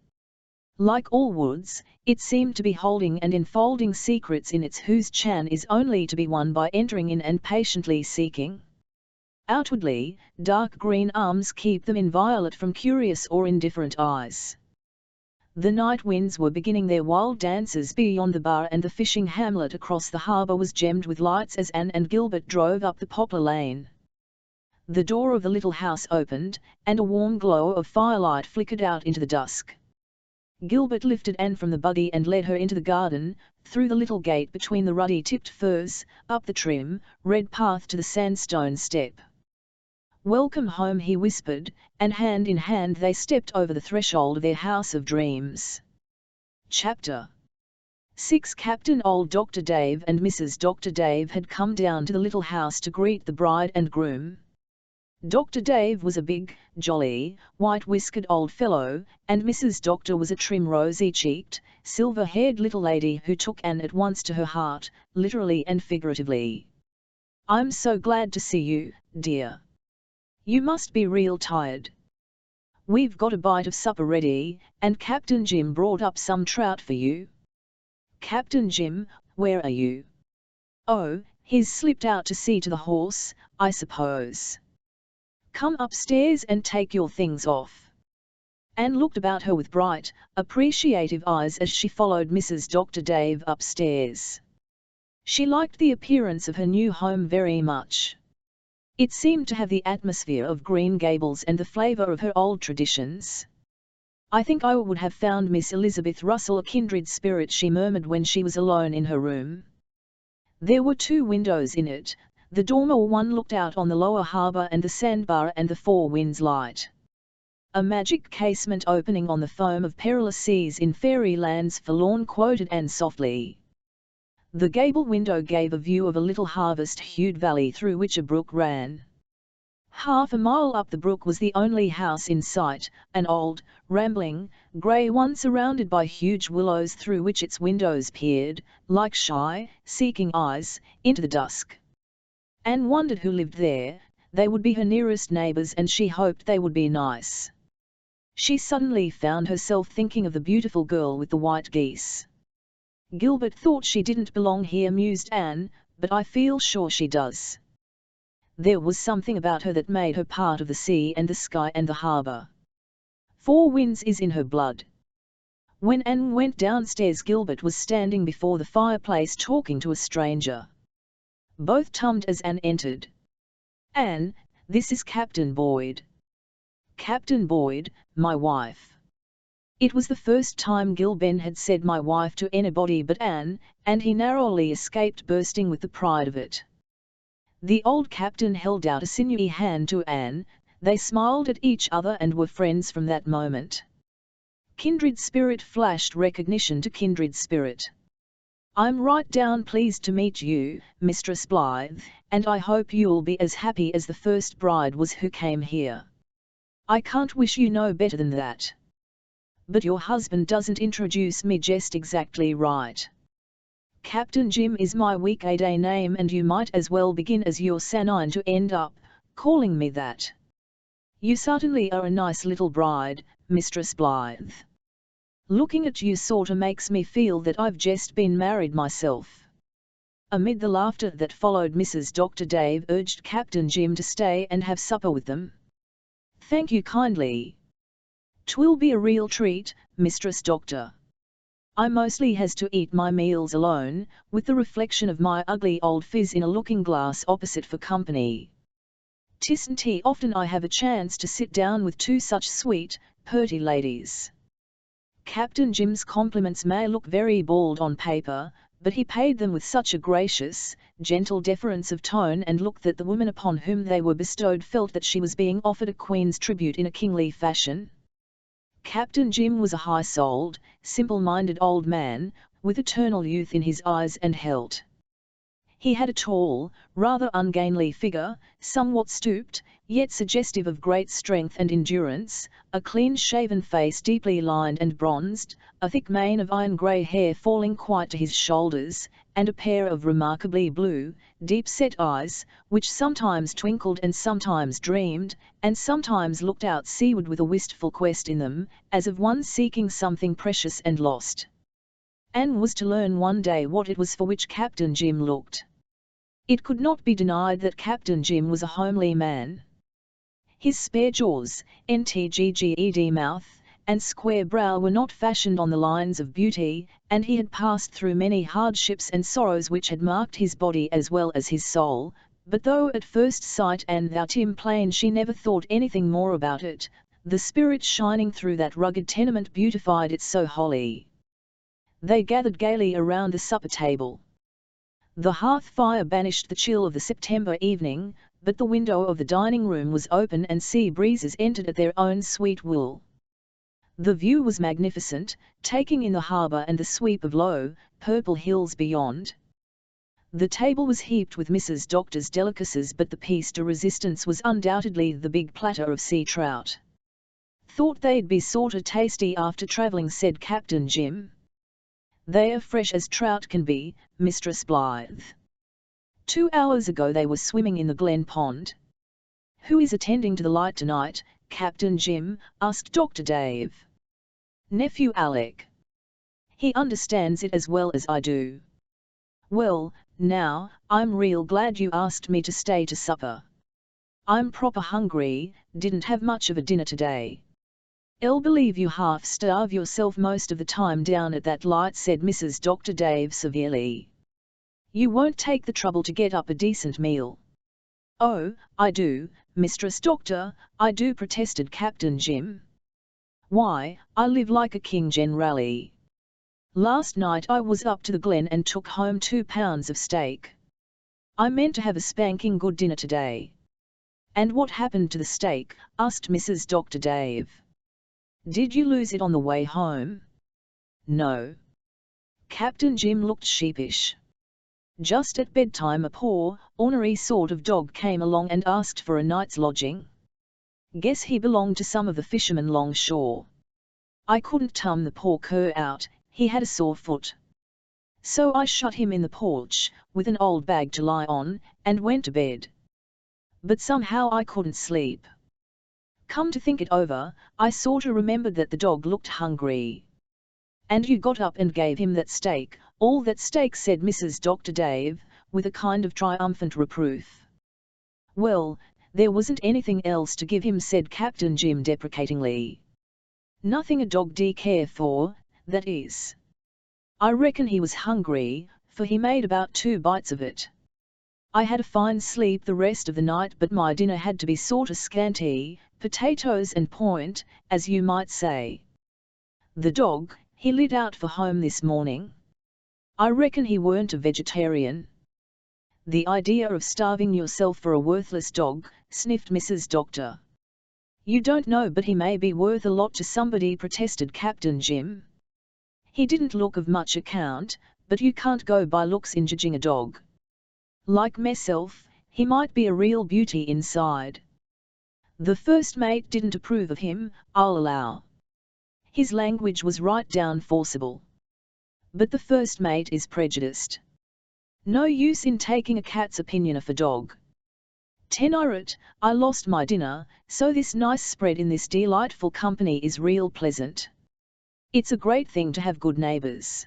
Like all woods, it seemed to be holding and enfolding secrets in its whose chan is only to be won by entering in and patiently seeking. Outwardly, dark green arms keep them inviolate from curious or indifferent eyes. The night winds were beginning their wild dances beyond the bar, and the fishing hamlet across the harbour was gemmed with lights as Anne and Gilbert drove up the poplar lane. The door of the little house opened, and a warm glow of firelight flickered out into the dusk. Gilbert lifted Anne from the buggy and led her into the garden, through the little gate between the ruddy-tipped firs, up the trim, red path to the sandstone step. "Welcome home," he whispered, and hand in hand they stepped over the threshold of their house of dreams. Chapter 6. Captain Old Dr. Dave and Mrs. Dr. Dave had come down to the little house to greet the bride and groom. Dr. Dave was a big, jolly, white-whiskered old fellow, and Mrs. Doctor was a trim, rosy-cheeked, silver-haired little lady who took Anne at once to her heart, literally and figuratively. "I'm so glad to see you, dear. You must be real tired. We've got a bite of supper ready, and Captain Jim brought up some trout for you." "Captain Jim, where are you?" "Oh, he's slipped out to see to the horse, I suppose." "Come upstairs and take your things off." Anne looked about her with bright, appreciative eyes as she followed Mrs. Dr. Dave upstairs. She liked the appearance of her new home very much. It seemed to have the atmosphere of Green Gables and the flavour of her old traditions. "I think I would have found Miss Elizabeth Russell a kindred spirit," she murmured when she was alone in her room. There were 2 windows in it. The dormer one looked out on the lower harbour and the sandbar and the Four Winds light. "A magic casement opening on the foam of perilous seas in fairy lands forlorn," quoted Anne softly. The gable window gave a view of a little harvest-hued valley through which a brook ran. Half a mile up the brook was the only house in sight, an old, rambling, grey one surrounded by huge willows through which its windows peered, like shy, seeking eyes, into the dusk. Anne wondered who lived there. They would be her nearest neighbours, and she hoped they would be nice. She suddenly found herself thinking of the beautiful girl with the white geese. "Gilbert thought she didn't belong here," mused Anne, "but I feel sure she does. There was something about her that made her part of the sea and the sky and the harbour. Four Winds is in her blood." When Anne went downstairs, Gilbert was standing before the fireplace talking to a stranger. Both tummed as Anne entered. "Anne, this is Captain Boyd." "Captain Boyd, my wife." It was the first time Gilben had said "my wife" to anybody but Anne, and he narrowly escaped bursting with the pride of it. The old captain held out a sinewy hand to Anne. They smiled at each other and were friends from that moment. Kindred spirit flashed recognition to kindred spirit. I'm right down pleased to meet you, Mistress Blythe, and I hope you'll be as happy as the first bride was who came here. I can't wish you no better than that. But your husband doesn't introduce me just exactly right. Captain Jim is my weekday name, and you might as well begin as you're sanine to end up calling me that. You certainly are a nice little bride, Mistress Blythe. Looking at you sorta makes me feel that I've just been married myself. Amid the laughter that followed, Mrs. Dr. Dave urged Captain Jim to stay and have supper with them. Thank you kindly. 'Twill be a real treat, Mistress Doctor. I mostly has to eat my meals alone, with the reflection of my ugly old phiz in a looking-glass opposite for company. 'Tisn't often I have a chance to sit down with two such sweet, purty ladies. Captain Jim's compliments may look very bald on paper, but he paid them with such a gracious, gentle deference of tone and look that the woman upon whom they were bestowed felt that she was being offered a queen's tribute in a kingly fashion. Captain Jim was a high-souled, simple-minded old man, with eternal youth in his eyes and health. He had a tall, rather ungainly figure, somewhat stooped, yet suggestive of great strength and endurance, a clean-shaven face deeply lined and bronzed, a thick mane of iron-grey hair falling quite to his shoulders, and a pair of remarkably blue, deep-set eyes, which sometimes twinkled and sometimes dreamed, and sometimes looked out seaward with a wistful quest in them, as of one seeking something precious and lost. Anne was to learn one day what it was for which Captain Jim looked. It could not be denied that Captain Jim was a homely man. His spare jaws, ntgged mouth, and square brow were not fashioned on the lines of beauty, and he had passed through many hardships and sorrows which had marked his body as well as his soul, but though at first sight and thought him plain she never thought anything more about it, the spirit shining through that rugged tenement beautified it so wholly. They gathered gaily around the supper table. The hearth fire banished the chill of the September evening, but the window of the dining room was open and sea breezes entered at their own sweet will. The view was magnificent, taking in the harbour and the sweep of low, purple hills beyond. The table was heaped with Mrs. Doctor's delicacies, but the piece de resistance was undoubtedly the big platter of sea trout. Thought they'd be sorta tasty after travelling, said Captain Jim. They are fresh as trout can be, Mistress Blythe. 2 hours ago they were swimming in the Glen Pond. Who is attending to the light tonight, Captain Jim? Asked Dr. Dave. Nephew Alec. He understands it as well as I do. Well, now, I'm real glad you asked me to stay to supper. I'm proper hungry, didn't have much of a dinner today. I'll believe you half starve yourself most of the time down at that light, said Mrs. Dr. Dave severely. You won't take the trouble to get up a decent meal. Oh, I do, Mistress Doctor, I do, protested Captain Jim. Why, I live like a king generally. Last night I was up to the Glen and took home 2 pounds of steak. I meant to have a spanking good dinner today. And what happened to the steak? Asked Mrs. Dr. Dave. Did you lose it on the way home? No. Captain Jim looked sheepish. Just at bedtime a poor, ornery sort of dog came along and asked for a night's lodging. Guess he belonged to some of the fishermen longshore. I couldn't turn the poor cur out, he had a sore foot. So I shut him in the porch, with an old bag to lie on, and went to bed. But somehow I couldn't sleep. Come to think it over, I sorta remembered that the dog looked hungry. And you got up and gave him that steak, all that steak, said Mrs. Dr. Dave, with a kind of triumphant reproof. Well, there wasn't anything else to give him, said Captain Jim deprecatingly. Nothing a dog d care for, that is. I reckon he was hungry, for he made about 2 bites of it. I had a fine sleep the rest of the night, but my dinner had to be sorta scanty, potatoes and point, as you might say. The dog, he lit out for home this morning. I reckon he weren't a vegetarian. The idea of starving yourself for a worthless dog, sniffed Mrs. Doctor. You don't know, but he may be worth a lot to somebody, protested Captain Jim. He didn't look of much account, but you can't go by looks in judging a dog. Like myself, he might be a real beauty inside. The first mate didn't approve of him, I'll allow. His language was right down forcible. But the first mate is prejudiced. No use in taking a cat's opinion of a dog. Tenirat, I lost my dinner, so this nice spread in this delightful company is real pleasant. It's a great thing to have good neighbours.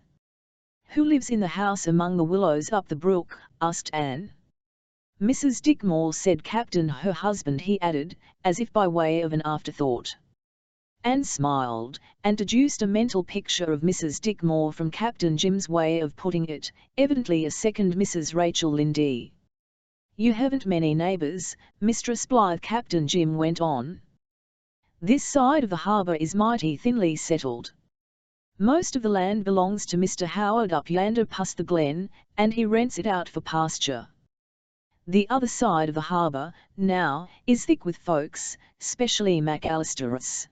Who lives in the house among the willows up the brook? Asked Anne. Mrs. Dickmore, said Captain. Her husband, he added, as if by way of an afterthought. Anne smiled, and deduced a mental picture of Mrs. Dickmore from Captain Jim's way of putting it, evidently a second Mrs. Rachel Lindley. You haven't many neighbours, Mistress Blythe, Captain Jim went on. This side of the harbour is mighty thinly settled. Most of the land belongs to Mr. Howard up yonder past the glen, and he rents it out for pasture. The other side of the harbour, now, is thick with folks, specially McAllisters.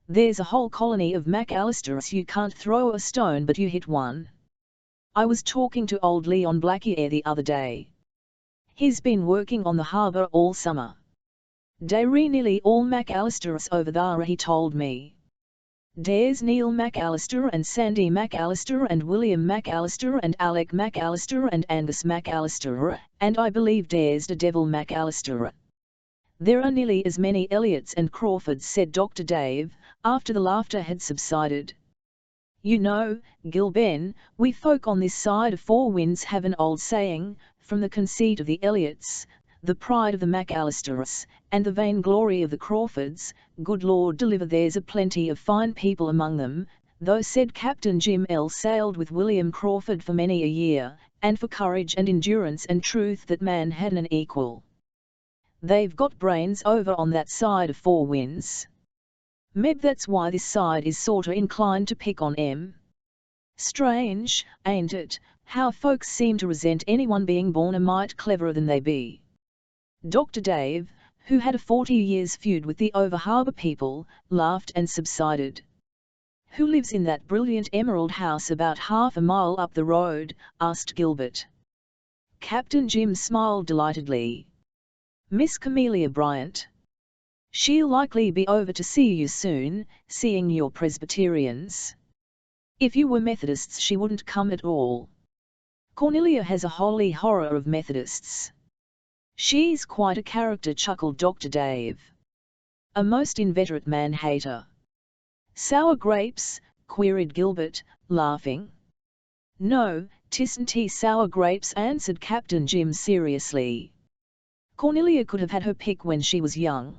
There's a whole colony of McAllisters. You can't throw a stone but you hit one. I was talking to old Leon Blackie the other day. He's been working on the harbour all summer. They're nearly all McAllisters over there, he told me. There's Neil McAllister and Sandy McAllister and William McAllister and Alec McAllister and Angus McAllister, and I believe there's the Devil McAllister. There are nearly as many Elliots and Crawfords, said Dr. Dave, after the laughter had subsided. You know, Gilben, we folk on this side of Four Winds have an old saying, from the conceit of the Elliots, the pride of the McAllisters, and the vainglory of the Crawfords, good Lord deliver, there's a plenty of fine people among them, though, said Captain Jim. Sailed with William Crawford for many a year, and for courage and endurance and truth that man hadn't an equal. They've got brains over on that side of Four Winds. Meb, that's why this side is sorter inclined to pick on 'em. Strange, ain't it, how folks seem to resent anyone being born a mite cleverer than they be. Dr. Dave, who had a 40 years feud with the over-harbour people, laughed and subsided. Who lives in that brilliant emerald house about half a mile up the road? Asked Gilbert. Captain Jim smiled delightedly. Miss Camelia Bryant. She'll likely be over to see you soon, seeing you're Presbyterians. If you were Methodists she wouldn't come at all. Cornelia has a holy horror of Methodists. She's quite a character, chuckled Dr. Dave. A most inveterate man-hater. Sour grapes? Queried Gilbert, laughing. No, 'tisn't sour grapes, answered Captain Jim seriously. Cornelia could have had her pick when she was young.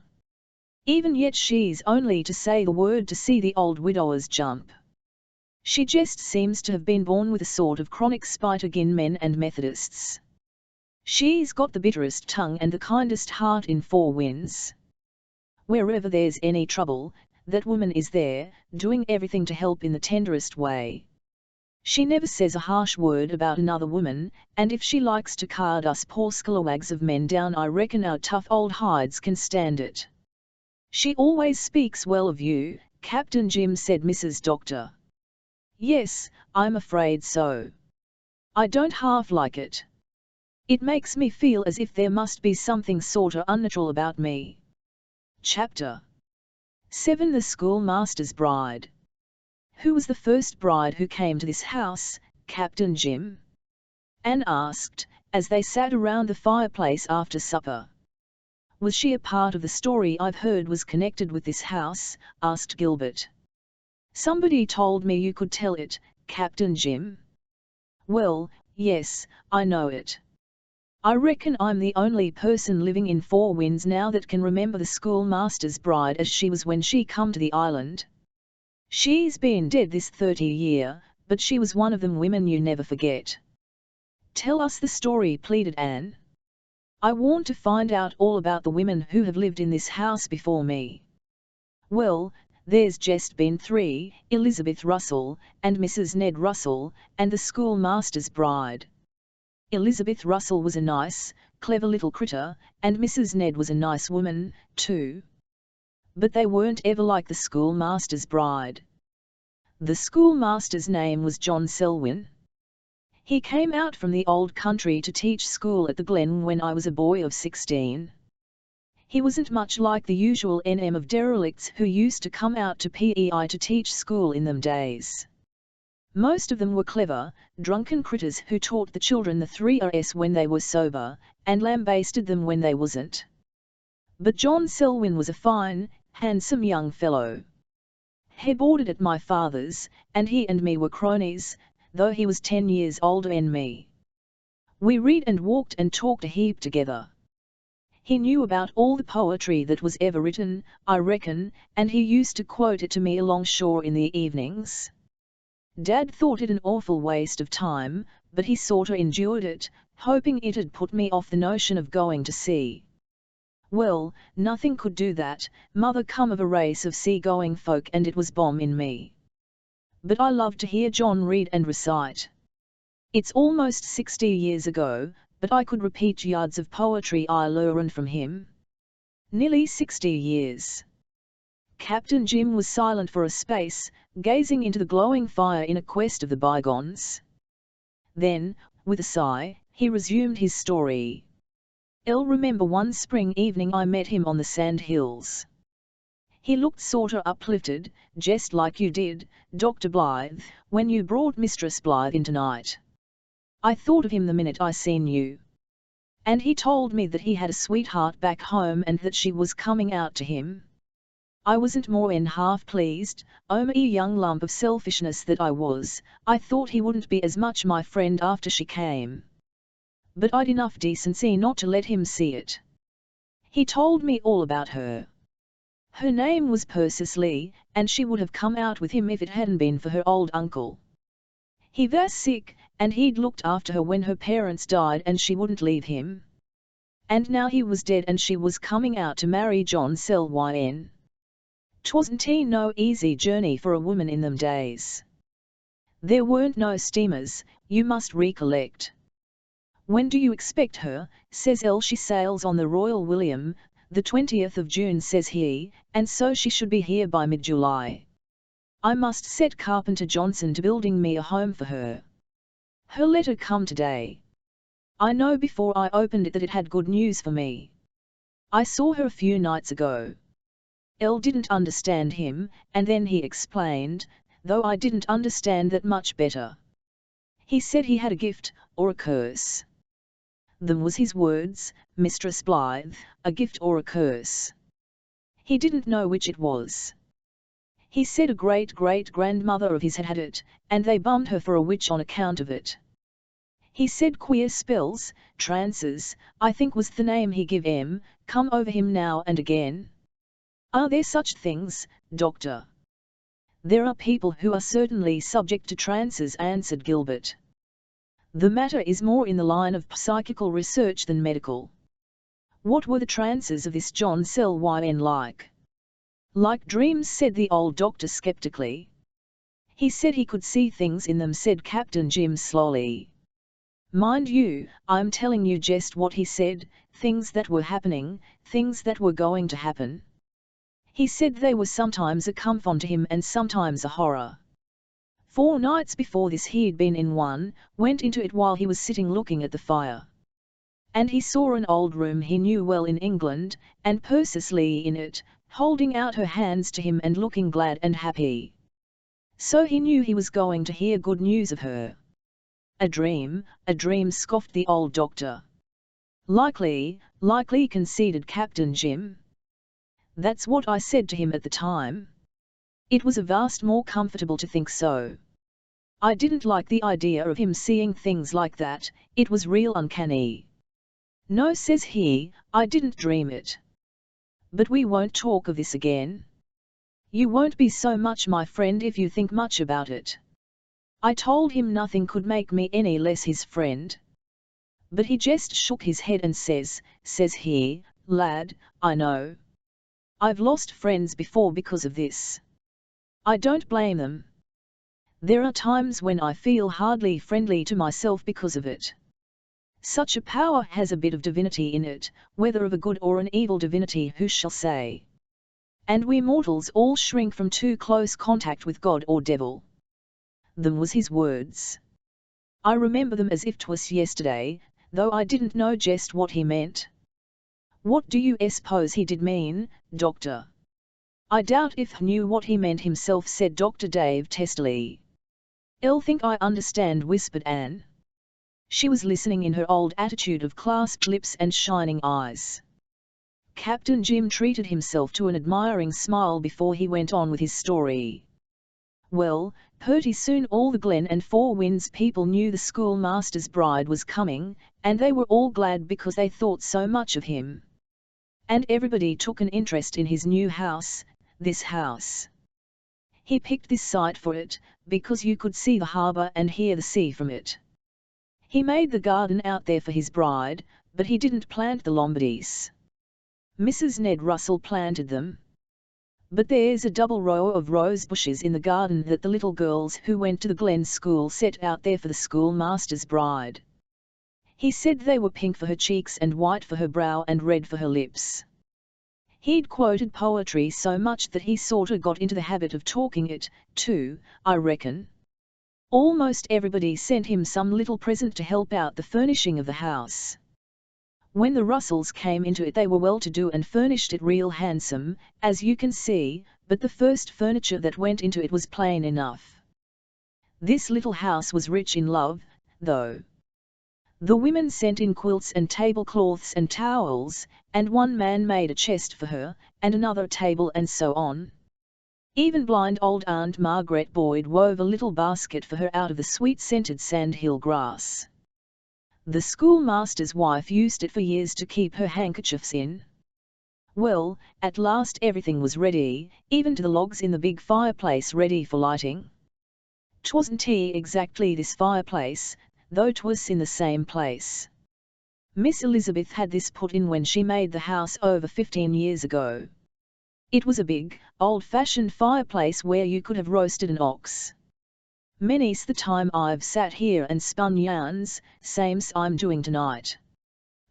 Even yet she's only to say the word to see the old widowers jump. She just seems to have been born with a sort of chronic spite agin men and Methodists. She's got the bitterest tongue and the kindest heart in Four Winds. Wherever there's any trouble, that woman is there, doing everything to help in the tenderest way. She never says a harsh word about another woman, and if she likes to card us poor scalawags of men down, I reckon our tough old hides can stand it. She always speaks well of you, Captain Jim, said Mrs. Doctor. Yes, I'm afraid so. I don't half like it. It makes me feel as if there must be something sorta unnatural about me. Chapter 7. The Schoolmaster's Bride. Who was the first bride who came to this house, Captain Jim? Anne asked, as they sat around the fireplace after supper. Was she a part of the story I've heard was connected with this house? Asked Gilbert. Somebody told me you could tell it, Captain Jim. Well, yes, I know it. I reckon I'm the only person living in Four Winds now that can remember the schoolmaster's bride as she was when she come to the island. She's been dead this 30 year, but she was one of them women you never forget. Tell us the story, pleaded Anne. I want to find out all about the women who have lived in this house before me. Well, there's just been 3, Elizabeth Russell, and Mrs. Ned Russell, and the schoolmaster's bride. Elizabeth Russell was a nice, clever little critter, and Mrs. Ned was a nice woman, too. But they weren't ever like the schoolmaster's bride. The schoolmaster's name was John Selwyn. He came out from the old country to teach school at the Glen when I was a boy of 16. He wasn't much like the usual NM of derelicts who used to come out to PEI to teach school in them days. Most of them were clever, drunken critters who taught the children the 3 Rs when they were sober, and lambasted them when they wasn't. But John Selwyn was a fine, handsome young fellow. He boarded at my father's, and he and me were cronies, though he was 10 years older than me. We read and walked and talked a heap together. He knew about all the poetry that was ever written, I reckon, and he used to quote it to me along shore in the evenings. Dad thought it an awful waste of time, but he sorta endured it, hoping it'd put me off the notion of going to sea. Well, nothing could do that. Mother come of a race of sea-going folk and it was bomb in me. But I loved to hear John read and recite. It's almost 60 years ago, but I could repeat yards of poetry I learned from him. Nearly 60 years. Captain Jim was silent for a space, gazing into the glowing fire in a quest of the bygones. Then, with a sigh, he resumed his story. I'll remember one spring evening I met him on the sand hills. He looked sorta uplifted, just like you did, Dr. Blythe, when you brought Mistress Blythe in tonight. I thought of him the minute I seen you. And he told me that he had a sweetheart back home and that she was coming out to him. I wasn't more 'n half pleased, me young lump of selfishness that I was. I thought he wouldn't be as much my friend after she came. But I'd enough decency not to let him see it. He told me all about her. Her name was Persis Lee, and she would have come out with him if it hadn't been for her old uncle. He was sick, and he'd looked after her when her parents died and she wouldn't leave him. And now he was dead and she was coming out to marry John Selwyn. 'Twasn't no easy journey for a woman in them days. There weren't no steamers, you must recollect. When do you expect her, says Elle. She sails on the Royal William, the 20th of June, says he, and so she should be here by mid-July. I must set Carpenter Johnson to building me a home for her. Her letter come today. I know before I opened it that it had good news for me. I saw her a few nights ago. Elle didn't understand him, and then he explained, though I didn't understand that much better. He said he had a gift, or a curse. Them was his words, Mistress Blythe, a gift or a curse. He didn't know which it was. He said a great-great-grandmother of his had it, and they bummed her for a witch on account of it. He said queer spells, trances, I think was the name he give 'em, come over him now and again. Are there such things, Doctor? There are people who are certainly subject to trances, answered Gilbert. The matter is more in the line of psychical research than medical. What were the trances of this John Selwyn like? Like dreams, said the old doctor skeptically. He said he could see things in them, said Captain Jim slowly. Mind you, I'm telling you just what he said, things that were happening, things that were going to happen. He said they were sometimes a comfort to him and sometimes a horror. 4 nights before this he'd been in one, went into it while he was sitting looking at the fire. And he saw an old room he knew well in England, and Persis Lee in it, holding out her hands to him and looking glad and happy. So he knew he was going to hear good news of her. A dream, scoffed the old doctor. Likely, conceded Captain Jim. That's what I said to him at the time. It was a vast more comfortable to think so. I didn't like the idea of him seeing things like that, it was real uncanny. No, says he, I didn't dream it. But we won't talk of this again. You won't be so much my friend if you think much about it. I told him nothing could make me any less his friend. But he just shook his head and says he, lad, I know. I've lost friends before because of this. I don't blame them. There are times when I feel hardly friendly to myself because of it. Such a power has a bit of divinity in it, whether of a good or an evil divinity who shall say? And we mortals all shrink from too close contact with God or devil. Them was his words. I remember them as if 'twas yesterday, though I didn't know just what he meant. What do you suppose he did mean, Doctor? I doubt if he knew what he meant himself, said Dr. Dave testily. "I'll think I understand," whispered Anne. She was listening in her old attitude of clasped lips and shining eyes. Captain Jim treated himself to an admiring smile before he went on with his story. Well, pretty soon all the Glen and Four Winds people knew the schoolmaster's bride was coming, and they were all glad because they thought so much of him. And everybody took an interest in his new house, this house. He picked this site for it, because you could see the harbour and hear the sea from it. He made the garden out there for his bride, but he didn't plant the Lombardies. Mrs. Ned Russell planted them. But there's a double row of rose bushes in the garden that the little girls who went to the Glen School set out there for the schoolmaster's bride. He said they were pink for her cheeks and white for her brow and red for her lips. He'd quoted poetry so much that he sorta got into the habit of talking it, too, I reckon. Almost everybody sent him some little present to help out the furnishing of the house. When the Russells came into it they were well-to-do and furnished it real handsome, as you can see, but the first furniture that went into it was plain enough. This little house was rich in love, though. The women sent in quilts and tablecloths and towels, and one man made a chest for her, and another a table, and so on. Even blind old Aunt Margaret Boyd wove a little basket for her out of the sweet-scented sandhill grass. The schoolmaster's wife used it for years to keep her handkerchiefs in. Well, at last everything was ready, even to the logs in the big fireplace ready for lighting. 'Twasn't exactly this fireplace, though 'twas in the same place. Miss Elizabeth had this put in when she made the house over 15 years ago. It was a big, old-fashioned fireplace where you could have roasted an ox. Many's the time I've sat here and spun yarns, same's I'm doing tonight.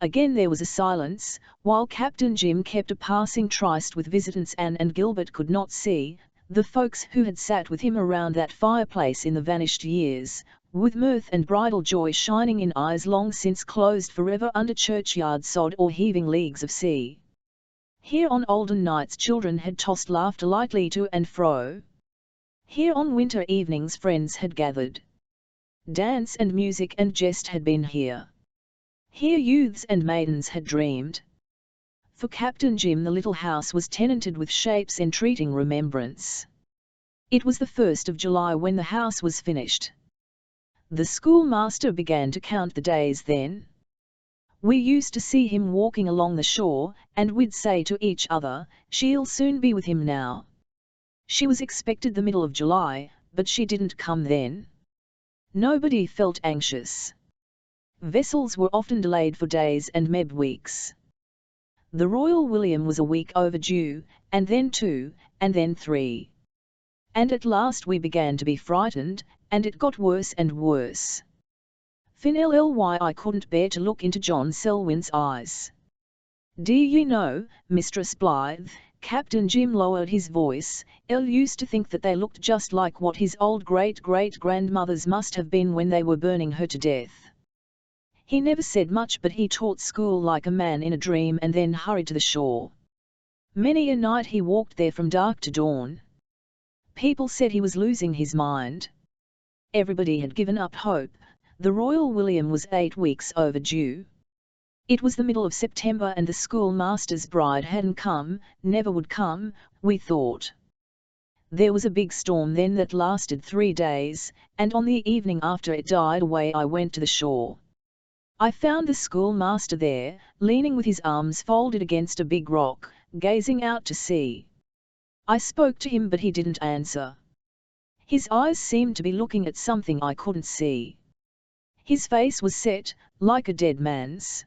Again there was a silence, while Captain Jim kept a passing tryst with visitants Anne and Gilbert could not see, the folks who had sat with him around that fireplace in the vanished years, with mirth and bridal joy shining in eyes long since closed forever under churchyard sod or heaving leagues of sea. Here on olden nights children had tossed laughter lightly to and fro. Here on winter evenings friends had gathered. Dance and music and jest had been here. Here youths and maidens had dreamed. For Captain Jim the little house was tenanted with shapes entreating remembrance. It was the 1st of July when the house was finished. The schoolmaster began to count the days then. We used to see him walking along the shore, and we'd say to each other, "She'll soon be with him now." She was expected the middle of July, but she didn't come then. Nobody felt anxious. Vessels were often delayed for days and maybe weeks. The Royal William was a week overdue, and then 2, and then 3. And at last we began to be frightened, and it got worse and worse. Finally I couldn't bear to look into John Selwyn's eyes. "Do you know, Mistress Blythe," Captain Jim lowered his voice, "El used to think that they looked just like what his old great-great-grandmothers must have been when they were burning her to death." He never said much, but he taught school like a man in a dream and then hurried to the shore. Many a night he walked there from dark to dawn. People said he was losing his mind. Everybody had given up hope. The Royal William was 8 weeks overdue. It was the middle of September and the schoolmaster's bride hadn't come, never would come, we thought. There was a big storm then that lasted 3 days, and on the evening after it died away I went to the shore. I found the schoolmaster there, leaning with his arms folded against a big rock, gazing out to sea. I spoke to him but he didn't answer. His eyes seemed to be looking at something I couldn't see. His face was set, like a dead man's.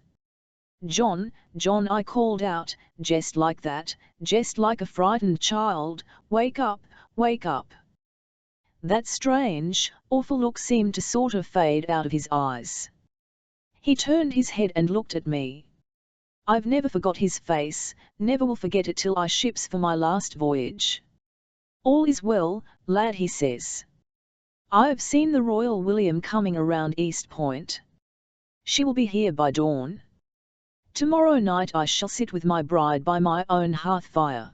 "John, John," I called out, just like that, just like a frightened child, "wake up, wake up." That strange, awful look seemed to sort of fade out of his eyes. He turned his head and looked at me. I've never forgot his face, never will forget it till I ships for my last voyage. All is well, lad, he says. I've seen the Royal William coming around East Point. She will be here by dawn. Tomorrow night I shall sit with my bride by my own hearth fire.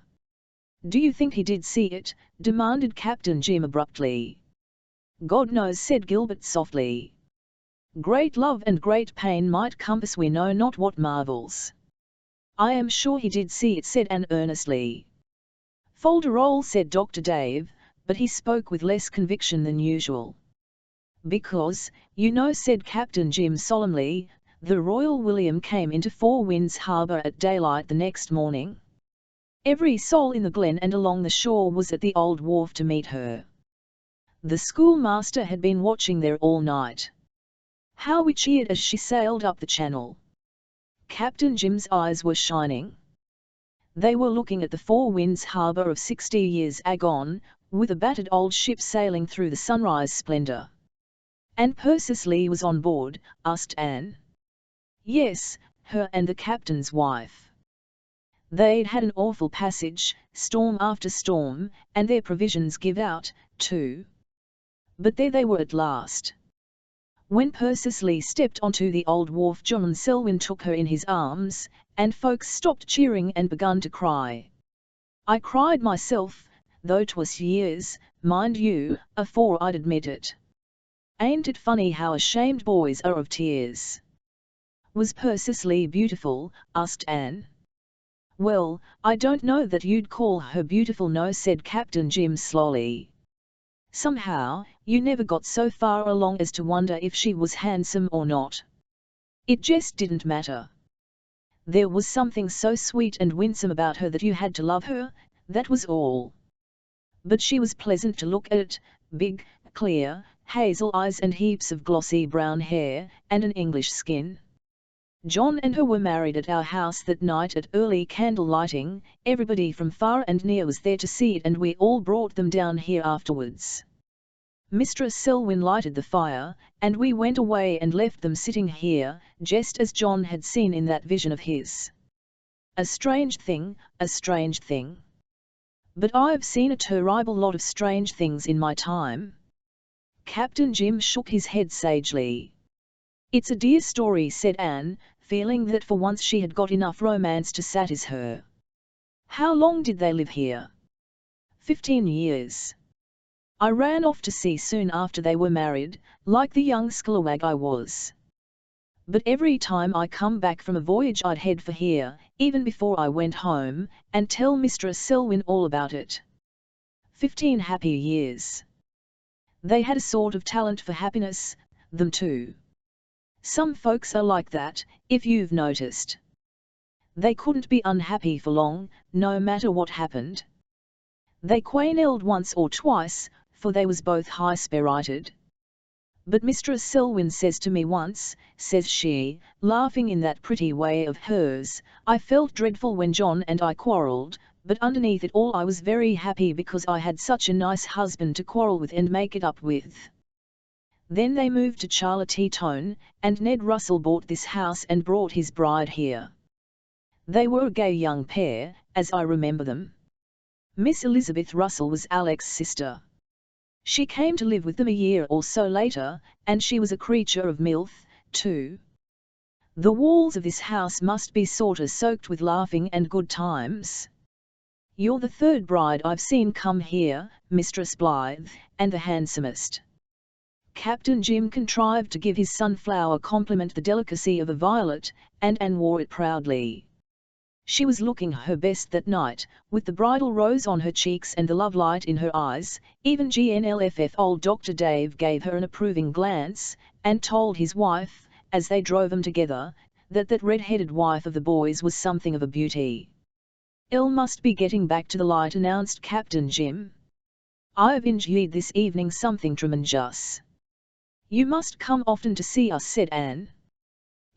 Do you think he did see it? Demanded Captain Jim abruptly. God knows, said Gilbert softly. Great love and great pain might compass we know not what marvels. I am sure he did see it, said Anne earnestly. Folderol, said Dr. Dave, but he spoke with less conviction than usual. Because, you know, said Captain Jim solemnly, the Royal William came into Four Winds Harbour at daylight the next morning. Every soul in the glen and along the shore was at the old wharf to meet her. The schoolmaster had been watching there all night. How we cheered as she sailed up the channel. Captain Jim's eyes were shining. They were looking at the Four Winds Harbour of 60 years agone, with a battered old ship sailing through the sunrise splendour. And Persis Lee was on board, asked Anne. Yes, her and the captain's wife. They'd had an awful passage, storm after storm, and their provisions give out, too. But there they were at last. When Persis Lee stepped onto the old wharf, John Selwyn took her in his arms, and folks stopped cheering and begun to cry. I cried myself, though 'twas years, mind you, afore I'd admit it. Ain't it funny how ashamed boys are of tears? Was Persis Lee beautiful? Asked Anne. Well, I don't know that you'd call her beautiful, no, said Captain Jim slowly. Somehow, you never got so far along as to wonder if she was handsome or not. It just didn't matter. There was something so sweet and winsome about her that you had to love her, that was all. But she was pleasant to look at, big, clear, hazel eyes and heaps of glossy brown hair, and an English skin. John and her were married at our house that night at early candle lighting. Everybody from far and near was there to see it, and we all brought them down here afterwards. Mistress Selwyn lighted the fire, and we went away and left them sitting here, just as John had seen in that vision of his. A strange thing, a strange thing. But I've seen a terrible lot of strange things in my time. Captain Jim shook his head sagely. It's a dear story, said Anne, feeling that for once she had got enough romance to satisfy her. How long did they live here? 15 years. I ran off to sea soon after they were married, like the young scalawag I was. But every time I come back from a voyage I'd head for here, even before I went home, and tell Mistress Selwyn all about it. 15 happy years. They had a sort of talent for happiness, them two. Some folks are like that, if you've noticed. They couldn't be unhappy for long, no matter what happened. They quailed once or twice, for they was both high-spirited. But Mistress Selwyn says to me once, says she, laughing in that pretty way of hers, I felt dreadful when John and I quarrelled, but underneath it all I was very happy because I had such a nice husband to quarrel with and make it up with. Then they moved to Charlottetown, and Ned Russell bought this house and brought his bride here. They were a gay young pair, as I remember them. Miss Elizabeth Russell was Alec's sister. She came to live with them a year or so later, and she was a creature of milth, too. The walls of this house must be sorta soaked with laughing and good times. You're the third bride I've seen come here, Mistress Blythe, and the handsomest. Captain Jim contrived to give his sunflower compliment the delicacy of a violet, and Anne wore it proudly. She was looking her best that night, with the bridal rose on her cheeks and the love light in her eyes. Even GNLFF old Dr. Dave gave her an approving glance, and told his wife, as they drove 'em together, that red-headed wife of the boys was something of a beauty. "Elle must be getting back to the light," announced Captain Jim. "I've enjoyed this evening something tremendous." "You must come often to see us," said Anne.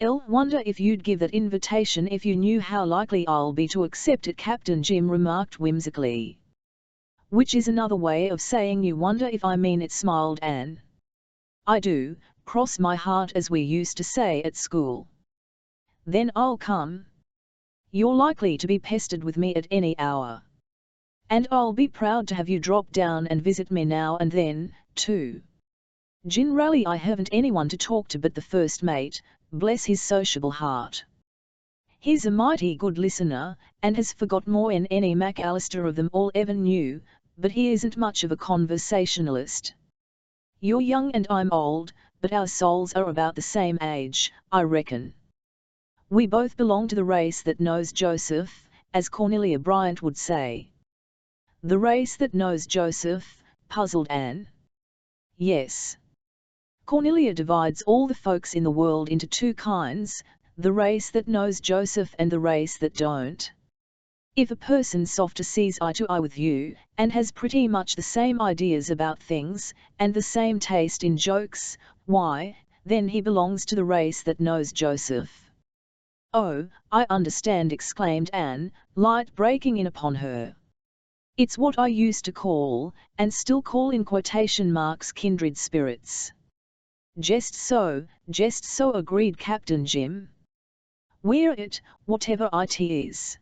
"Elle wonder if you'd give that invitation if you knew how likely I'll be to accept it," Captain Jim remarked whimsically. "Which is another way of saying you wonder if I mean it," smiled Anne. "I do, cross my heart as we used to say at school. Then I'll come. You're likely to be pestered with me at any hour. And I'll be proud to have you drop down and visit me now and then, too. Generally I haven't anyone to talk to but the first mate, bless his sociable heart. He's a mighty good listener, and has forgot more than any McAllister of them all ever knew, but he isn't much of a conversationalist. You're young and I'm old, but our souls are about the same age, I reckon. We both belong to the race that knows Joseph, as Cornelia Bryant would say. The race that knows Joseph, puzzled Anne. Yes. Cornelia divides all the folks in the world into two kinds, the race that knows Joseph and the race that don't. If a person softer sees eye to eye with you, and has pretty much the same ideas about things, and the same taste in jokes, why, then he belongs to the race that knows Joseph. Oh, I understand, exclaimed Anne, light breaking in upon her. It's what I used to call, and still call in quotation marks, kindred spirits. Just so, agreed Captain Jim. We're it, whatever it is.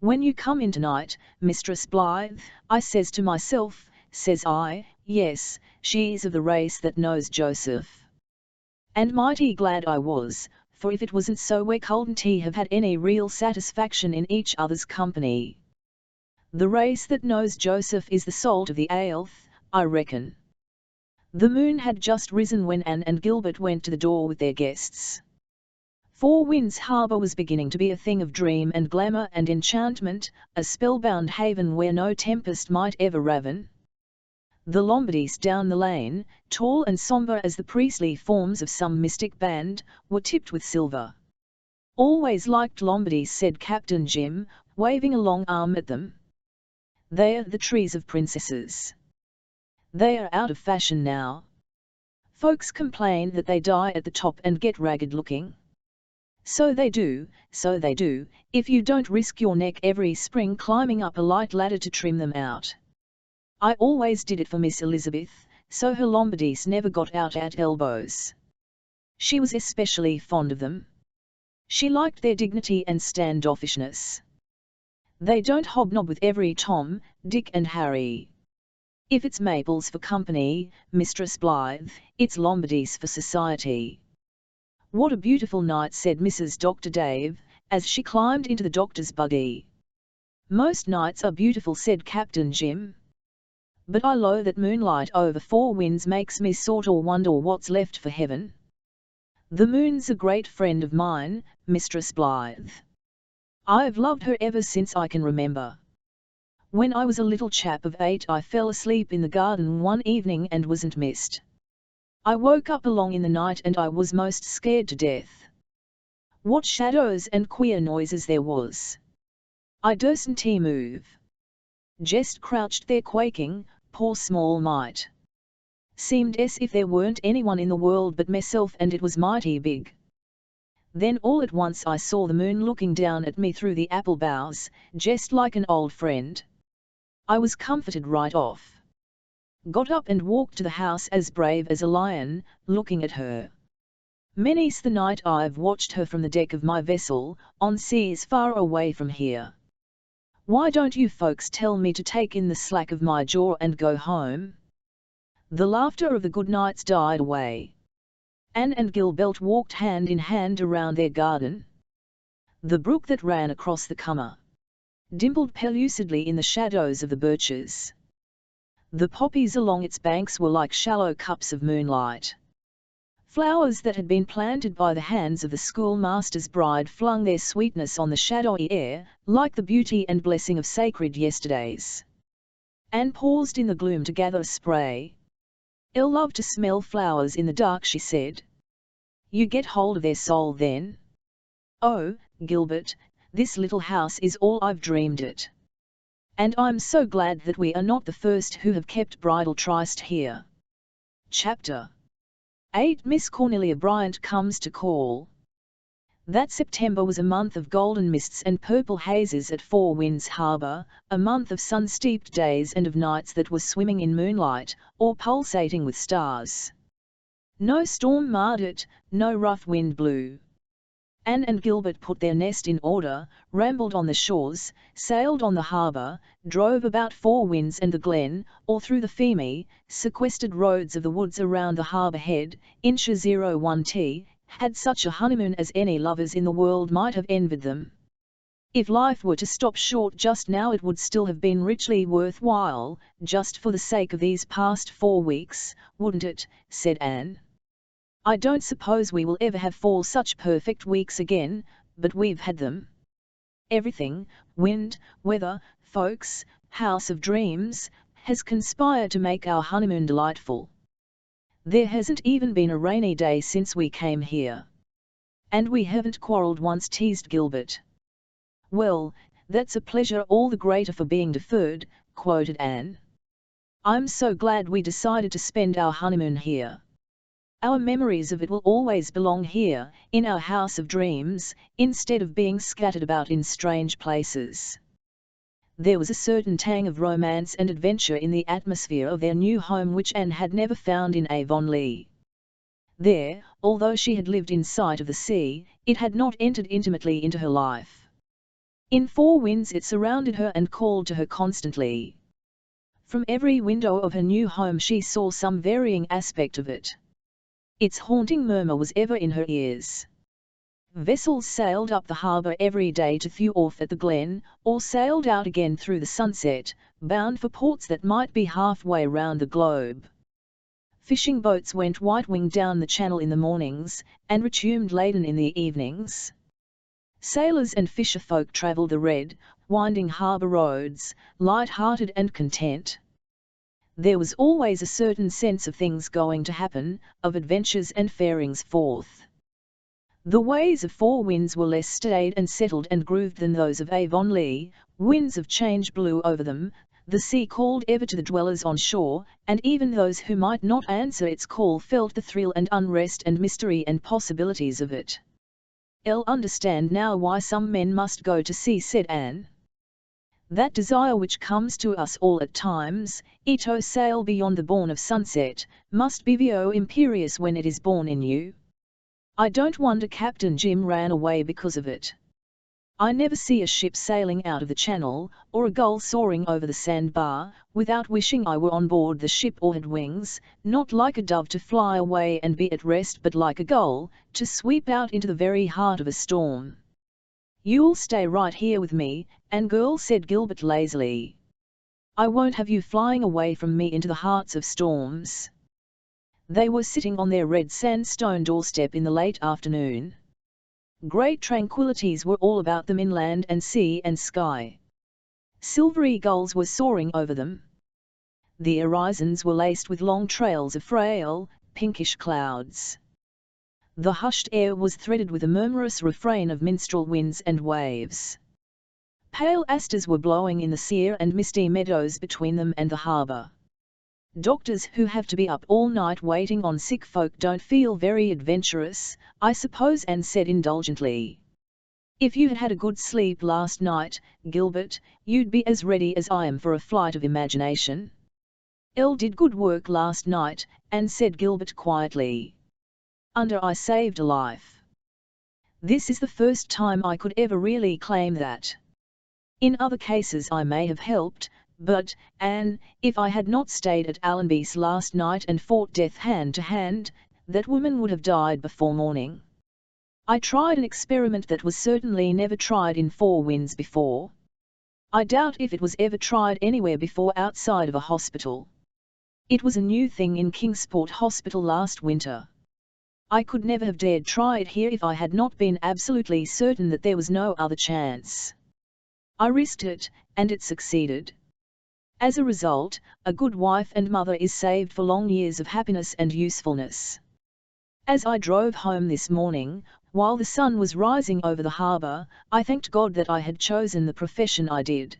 When you come in tonight, Mistress Blythe, I says to myself, says I, yes, she is of the race that knows Joseph. And mighty glad I was, for if it wasn't so we couldn't have had any real satisfaction in each other's company. The race that knows Joseph is the salt of the earth, I reckon. The moon had just risen when Anne and Gilbert went to the door with their guests. Four Winds Harbour was beginning to be a thing of dream and glamour and enchantment, a spellbound haven where no tempest might ever raven. The Lombardies down the lane, tall and sombre as the priestly forms of some mystic band, were tipped with silver. Always liked Lombardies, said Captain Jim, waving a long arm at them. They are the trees of princesses. They are out of fashion now. Folks complain that they die at the top and get ragged looking. So they do, if you don't risk your neck every spring climbing up a light ladder to trim them out. I always did it for Miss Elizabeth, so her Lombardies never got out at elbows. She was especially fond of them. She liked their dignity and standoffishness. They don't hobnob with every Tom, Dick and Harry. If it's Maples for company, Mistress Blythe, it's Lombardies for society. What a beautiful night, said Mrs. Dr. Dave, as she climbed into the doctor's buggy. Most nights are beautiful, said Captain Jim. But I low that moonlight over Four Winds makes me sort o' wonder what's left for heaven. The moon's a great friend of mine, Mistress Blythe. I've loved her ever since I can remember. When I was a little chap of 8 I fell asleep in the garden one evening and wasn't missed. I woke up along in the night and I was most scared to death. What shadows and queer noises there was. I durstn't move. Just crouched there quaking, poor small mite. Seemed as if there weren't anyone in the world but myself, and it was mighty big. Then all at once I saw the moon looking down at me through the apple boughs, just like an old friend. I was comforted right off. Got up and walked to the house as brave as a lion, looking at her. Many's the night I've watched her from the deck of my vessel, on seas far away from here. Why don't you folks tell me to take in the slack of my jaw and go home? The laughter of the Goodnights died away. Anne and Gilbert walked hand in hand around their garden. The brook that ran across the Cummer dimpled pellucidly in the shadows of the birches. The poppies along its banks were like shallow cups of moonlight. Flowers that had been planted by the hands of the schoolmaster's bride flung their sweetness on the shadowy air, like the beauty and blessing of sacred yesterdays. Anne paused in the gloom to gather a spray. "I'll love to smell flowers in the dark," she said. "You get hold of their soul then. Oh, Gilbert, this little house is all I've dreamed it. And I'm so glad that we are not the first who have kept bridal tryst here." Chapter 8. Miss Cornelia Bryant Comes to Call. That September was a month of golden mists and purple hazes at Four Winds Harbour, a month of sun-steeped days and of nights that were swimming in moonlight, or pulsating with stars. No storm marred it, no rough wind blew. Anne and Gilbert put their nest in order, rambled on the shores, sailed on the harbour, drove about Four Winds and the Glen, or through the Feemy, sequestered roads of the woods around the harbour head, inches 01T, had such a honeymoon as any lovers in the world might have envied them. If life were to stop short just now it would still have been richly worthwhile, just for the sake of these past 4 weeks, wouldn't it, said Anne. I don't suppose we will ever have 4 such perfect weeks again, but we've had them. Everything, wind, weather, folks, house of dreams, has conspired to make our honeymoon delightful. There hasn't even been a rainy day since we came here. And we haven't quarrelled once, teased Gilbert. Well, that's a pleasure all the greater for being deferred, quoted Anne. I'm so glad we decided to spend our honeymoon here. Our memories of it will always belong here, in our house of dreams, instead of being scattered about in strange places. There was a certain tang of romance and adventure in the atmosphere of their new home which Anne had never found in Avonlea. There, although she had lived in sight of the sea, it had not entered intimately into her life. In Four Winds it surrounded her and called to her constantly. From every window of her new home she saw some varying aspect of it. Its haunting murmur was ever in her ears. Vessels sailed up the harbour every day to Theworth at the Glen, or sailed out again through the sunset, bound for ports that might be halfway round the globe. Fishing boats went white-winged down the channel in the mornings, and resumed laden in the evenings. Sailors and fisher-folk travelled the red, winding harbour roads, light-hearted and content. There was always a certain sense of things going to happen, of adventures and farings forth. The ways of Four Winds were less staid and settled and grooved than those of Avonlea. Winds of change blew over them, the sea called ever to the dwellers on shore, and even those who might not answer its call felt the thrill and unrest and mystery and possibilities of it. "I'll understand now why some men must go to sea," said Anne. "That desire which comes to us all at times, to sail beyond the bourne of sunset, must be imperious when it is born in you. I don't wonder Captain Jim ran away because of it. I never see a ship sailing out of the channel, or a gull soaring over the sandbar, without wishing I were on board the ship or had wings, not like a dove to fly away and be at rest, but like a gull, to sweep out into the very heart of a storm." "You'll stay right here with me, Anne girl," said Gilbert lazily. "I won't have you flying away from me into the hearts of storms." They were sitting on their red sandstone doorstep in the late afternoon. Great tranquillities were all about them in land and sea and sky. Silvery gulls were soaring over them. The horizons were laced with long trails of frail, pinkish clouds. The hushed air was threaded with a murmurous refrain of minstrel winds and waves. Pale asters were blowing in the sere and misty meadows between them and the harbour. "Doctors who have to be up all night waiting on sick folk don't feel very adventurous, I suppose," Anne said indulgently. "If you had had a good sleep last night, Gilbert, you'd be as ready as I am for a flight of imagination." "Elle did good work last night," Anne said Gilbert quietly. "I saved a life. This is the first time I could ever really claim that. In other cases I may have helped, but, Anne, if I had not stayed at Allenby's last night and fought death hand to hand, that woman would have died before morning. I tried an experiment that was certainly never tried in Four Winds before. I doubt if it was ever tried anywhere before outside of a hospital. It was a new thing in Kingsport Hospital last winter. I could never have dared try it here if I had not been absolutely certain that there was no other chance. I risked it, and it succeeded. As a result, a good wife and mother is saved for long years of happiness and usefulness. As I drove home this morning, while the sun was rising over the harbour, I thanked God that I had chosen the profession I did.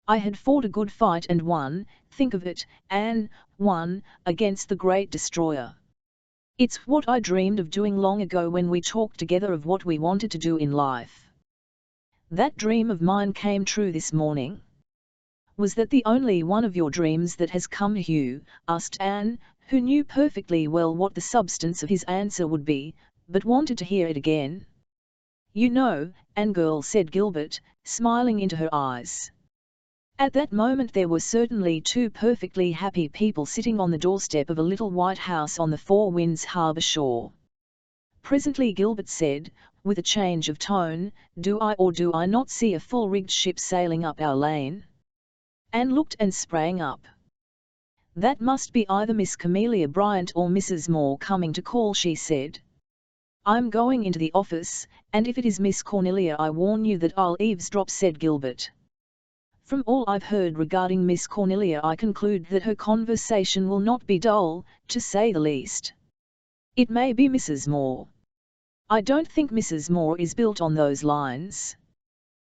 I had fought a good fight and won, think of it, Anne, won, against the great destroyer. It's what I dreamed of doing long ago when we talked together of what we wanted to do in life. That dream of mine came true this morning. Was that the only one of your dreams that has come to you?" asked Anne, who knew perfectly well what the substance of his answer would be, but wanted to hear it again. "You know, Anne girl," said Gilbert, smiling into her eyes. At that moment there were certainly two perfectly happy people sitting on the doorstep of a little white house on the Four Winds harbour shore. Presently Gilbert said, with a change of tone, "Do I or do I not see a full-rigged ship sailing up our lane?" Anne looked and sprang up. "That must be either Miss Cornelia Bryant or Mrs. Moore coming to call," she said. "I'm going into the office, and if it is Miss Cornelia I warn you that I'll eavesdrop," said Gilbert. "From all I've heard regarding Miss Cornelia I conclude that her conversation will not be dull, to say the least. It may be Mrs. Moore. I don't think Mrs. Moore is built on those lines.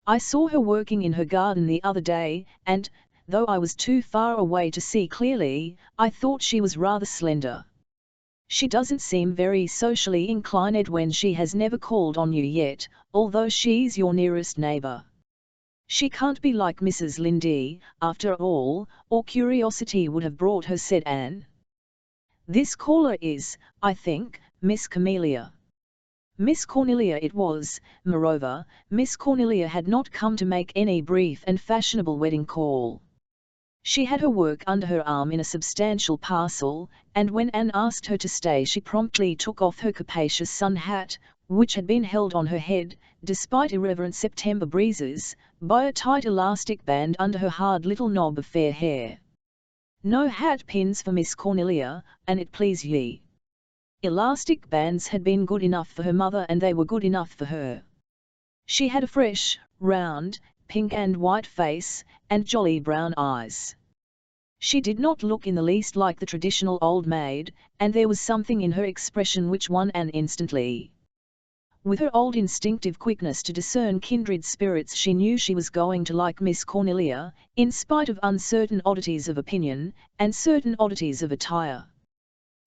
I saw her working in her garden the other day, and, though I was too far away to see clearly, I thought she was rather slender. She doesn't seem very socially inclined when she has never called on you yet, although she's your nearest neighbour. She can't be like Mrs. Lindy, after all, or curiosity would have brought her," said Anne. "This caller is, I think, Miss Cornelia." Miss Cornelia it was. Moreover, Miss Cornelia had not come to make any brief and fashionable wedding call. She had her work under her arm in a substantial parcel, and when Anne asked her to stay she promptly took off her capacious sun hat, which had been held on her head, despite irreverent September breezes, by a tight elastic band under her hard little knob of fair hair. No hat pins for Miss Cornelia, an it please ye. Elastic bands had been good enough for her mother and they were good enough for her. She had a fresh, round, pink and white face, and jolly brown eyes. She did not look in the least like the traditional old maid, and there was something in her expression which won Anne instantly. With her old instinctive quickness to discern kindred spirits she knew she was going to like Miss Cornelia, in spite of uncertain oddities of opinion, and certain oddities of attire.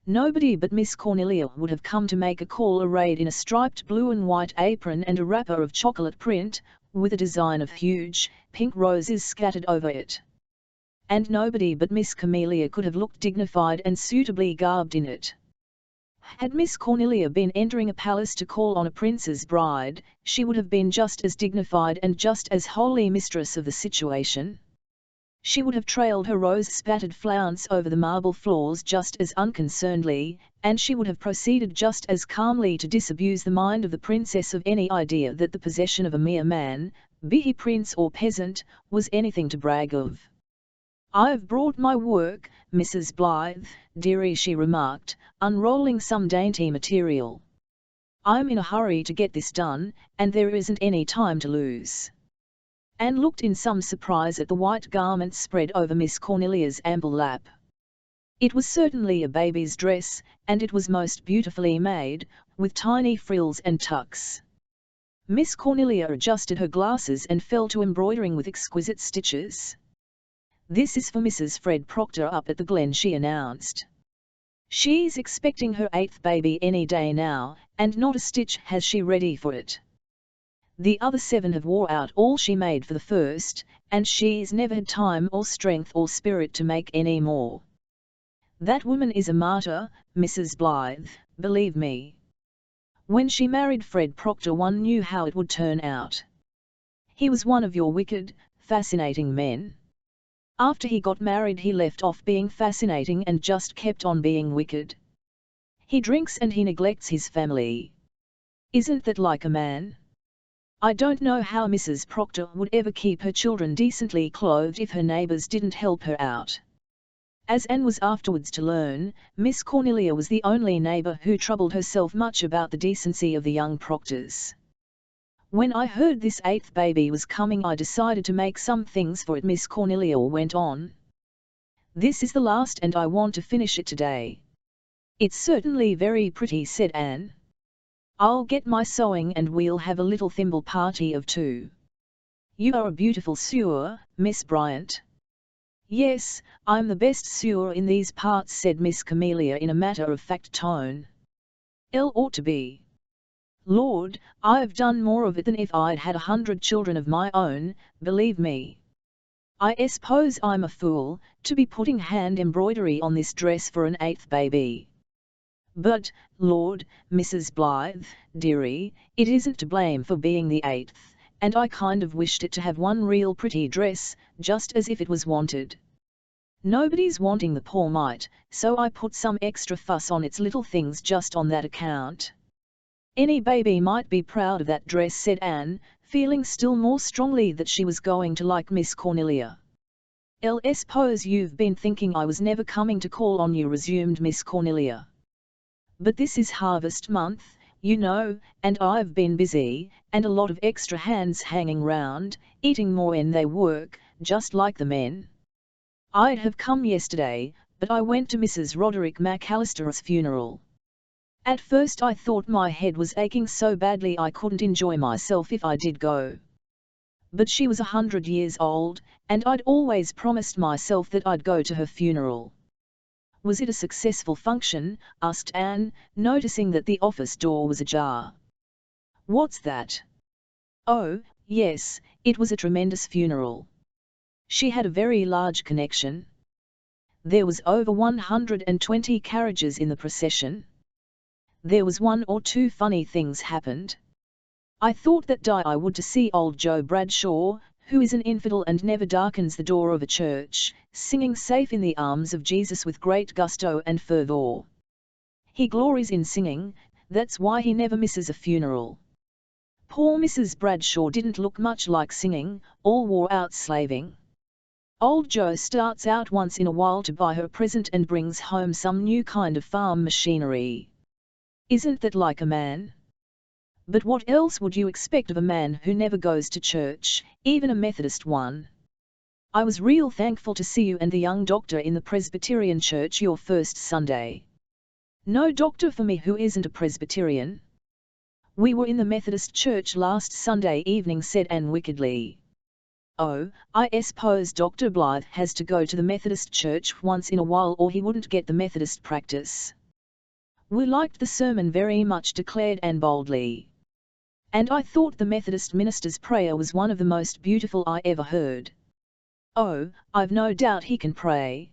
Nobody but Miss Cornelia would have come to make a call arrayed in a striped blue and white apron and a wrapper of chocolate print, with a design of huge, pink roses scattered over it. And nobody but Miss Cornelia could have looked dignified and suitably garbed in it. Had Miss Cornelia been entering a palace to call on a prince's bride, she would have been just as dignified and just as wholly mistress of the situation. She would have trailed her rose-spattered flounce over the marble floors just as unconcernedly, and she would have proceeded just as calmly to disabuse the mind of the princess of any idea that the possession of a mere man, be he prince or peasant, was anything to brag of. "I've brought my work, Mrs. Blythe, dearie," she remarked, unrolling some dainty material. "I'm in a hurry to get this done, and there isn't any time to lose." Anne looked in some surprise at the white garment spread over Miss Cornelia's ample lap. It was certainly a baby's dress, and it was most beautifully made, with tiny frills and tucks. Miss Cornelia adjusted her glasses and fell to embroidering with exquisite stitches. "This is for Mrs. Fred Proctor up at the Glen," she announced. "She's expecting her 8th baby any day now, and not a stitch has she ready for it. The other 7 have wore out all she made for the first, and she's never had time or strength or spirit to make any more. That woman is a martyr, Mrs. Blythe, believe me. When she married Fred Proctor one knew how it would turn out. He was one of your wicked, fascinating men. After he got married he left off being fascinating and just kept on being wicked. He drinks and he neglects his family. Isn't that like a man? I don't know how Mrs. Proctor would ever keep her children decently clothed if her neighbours didn't help her out." As Anne was afterwards to learn, Miss Cornelia was the only neighbour who troubled herself much about the decency of the young Proctors. "When I heard this 8th baby was coming I decided to make some things for it," Miss Cornelia went on. "This is the last and I want to finish it today." "It's certainly very pretty," said Anne. "I'll get my sewing and we'll have a little thimble party of 2. You are a beautiful sewer, Miss Bryant." "Yes, I'm the best sewer in these parts," said Miss Cornelia in a matter-of-fact tone. "Ought to be. Lord, I've done more of it than if I'd had 100 children of my own, believe me. I suppose I'm a fool, to be putting hand embroidery on this dress for an 8th baby. But, Lord, Mrs. Blythe, dearie, it isn't to blame for being the 8th, and I kind of wished it to have one real pretty dress, just as if it was wanted. Nobody's wanting the poor mite, so I put some extra fuss on its little things just on that account. Any baby might be proud of that dress, said Anne, feeling still more strongly that she was going to like Miss Cornelia. Suppose you've been thinking I was never coming to call on you, resumed Miss Cornelia. But this is harvest month, you know, and I've been busy, and a lot of extra hands hanging round, eating more when they work, just like the men. I'd have come yesterday, but I went to Mrs. Roderick McAllister's funeral. At first I thought my head was aching so badly I couldn't enjoy myself if I did go. But she was 100 years old, and I'd always promised myself that I'd go to her funeral. Was it a successful function? Asked Anne, noticing that the office door was ajar. What's that? Oh, yes, it was a tremendous funeral. She had a very large connection. There was over 120 carriages in the procession. There was 1 or 2 funny things happened. I thought that I would to see old Joe Bradshaw, who is an infidel and never darkens the door of a church, singing Safe in the Arms of Jesus with great gusto and fervour. He glories in singing, that's why he never misses a funeral. Poor Mrs. Bradshaw didn't look much like singing, all wore out slaving. Old Joe starts out once in a while to buy her a present and brings home some new kind of farm machinery. Isn't that like a man? But what else would you expect of a man who never goes to church, even a Methodist one? I was real thankful to see you and the young doctor in the Presbyterian church your first Sunday. No doctor for me who isn't a Presbyterian. We were in the Methodist church last Sunday evening, said Anne wickedly. Oh, I suppose Dr. Blythe has to go to the Methodist church once in a while or he wouldn't get the Methodist practice. We liked the sermon very much, declared Anne boldly. And I thought the Methodist minister's prayer was one of the most beautiful I ever heard. Oh, I've no doubt he can pray.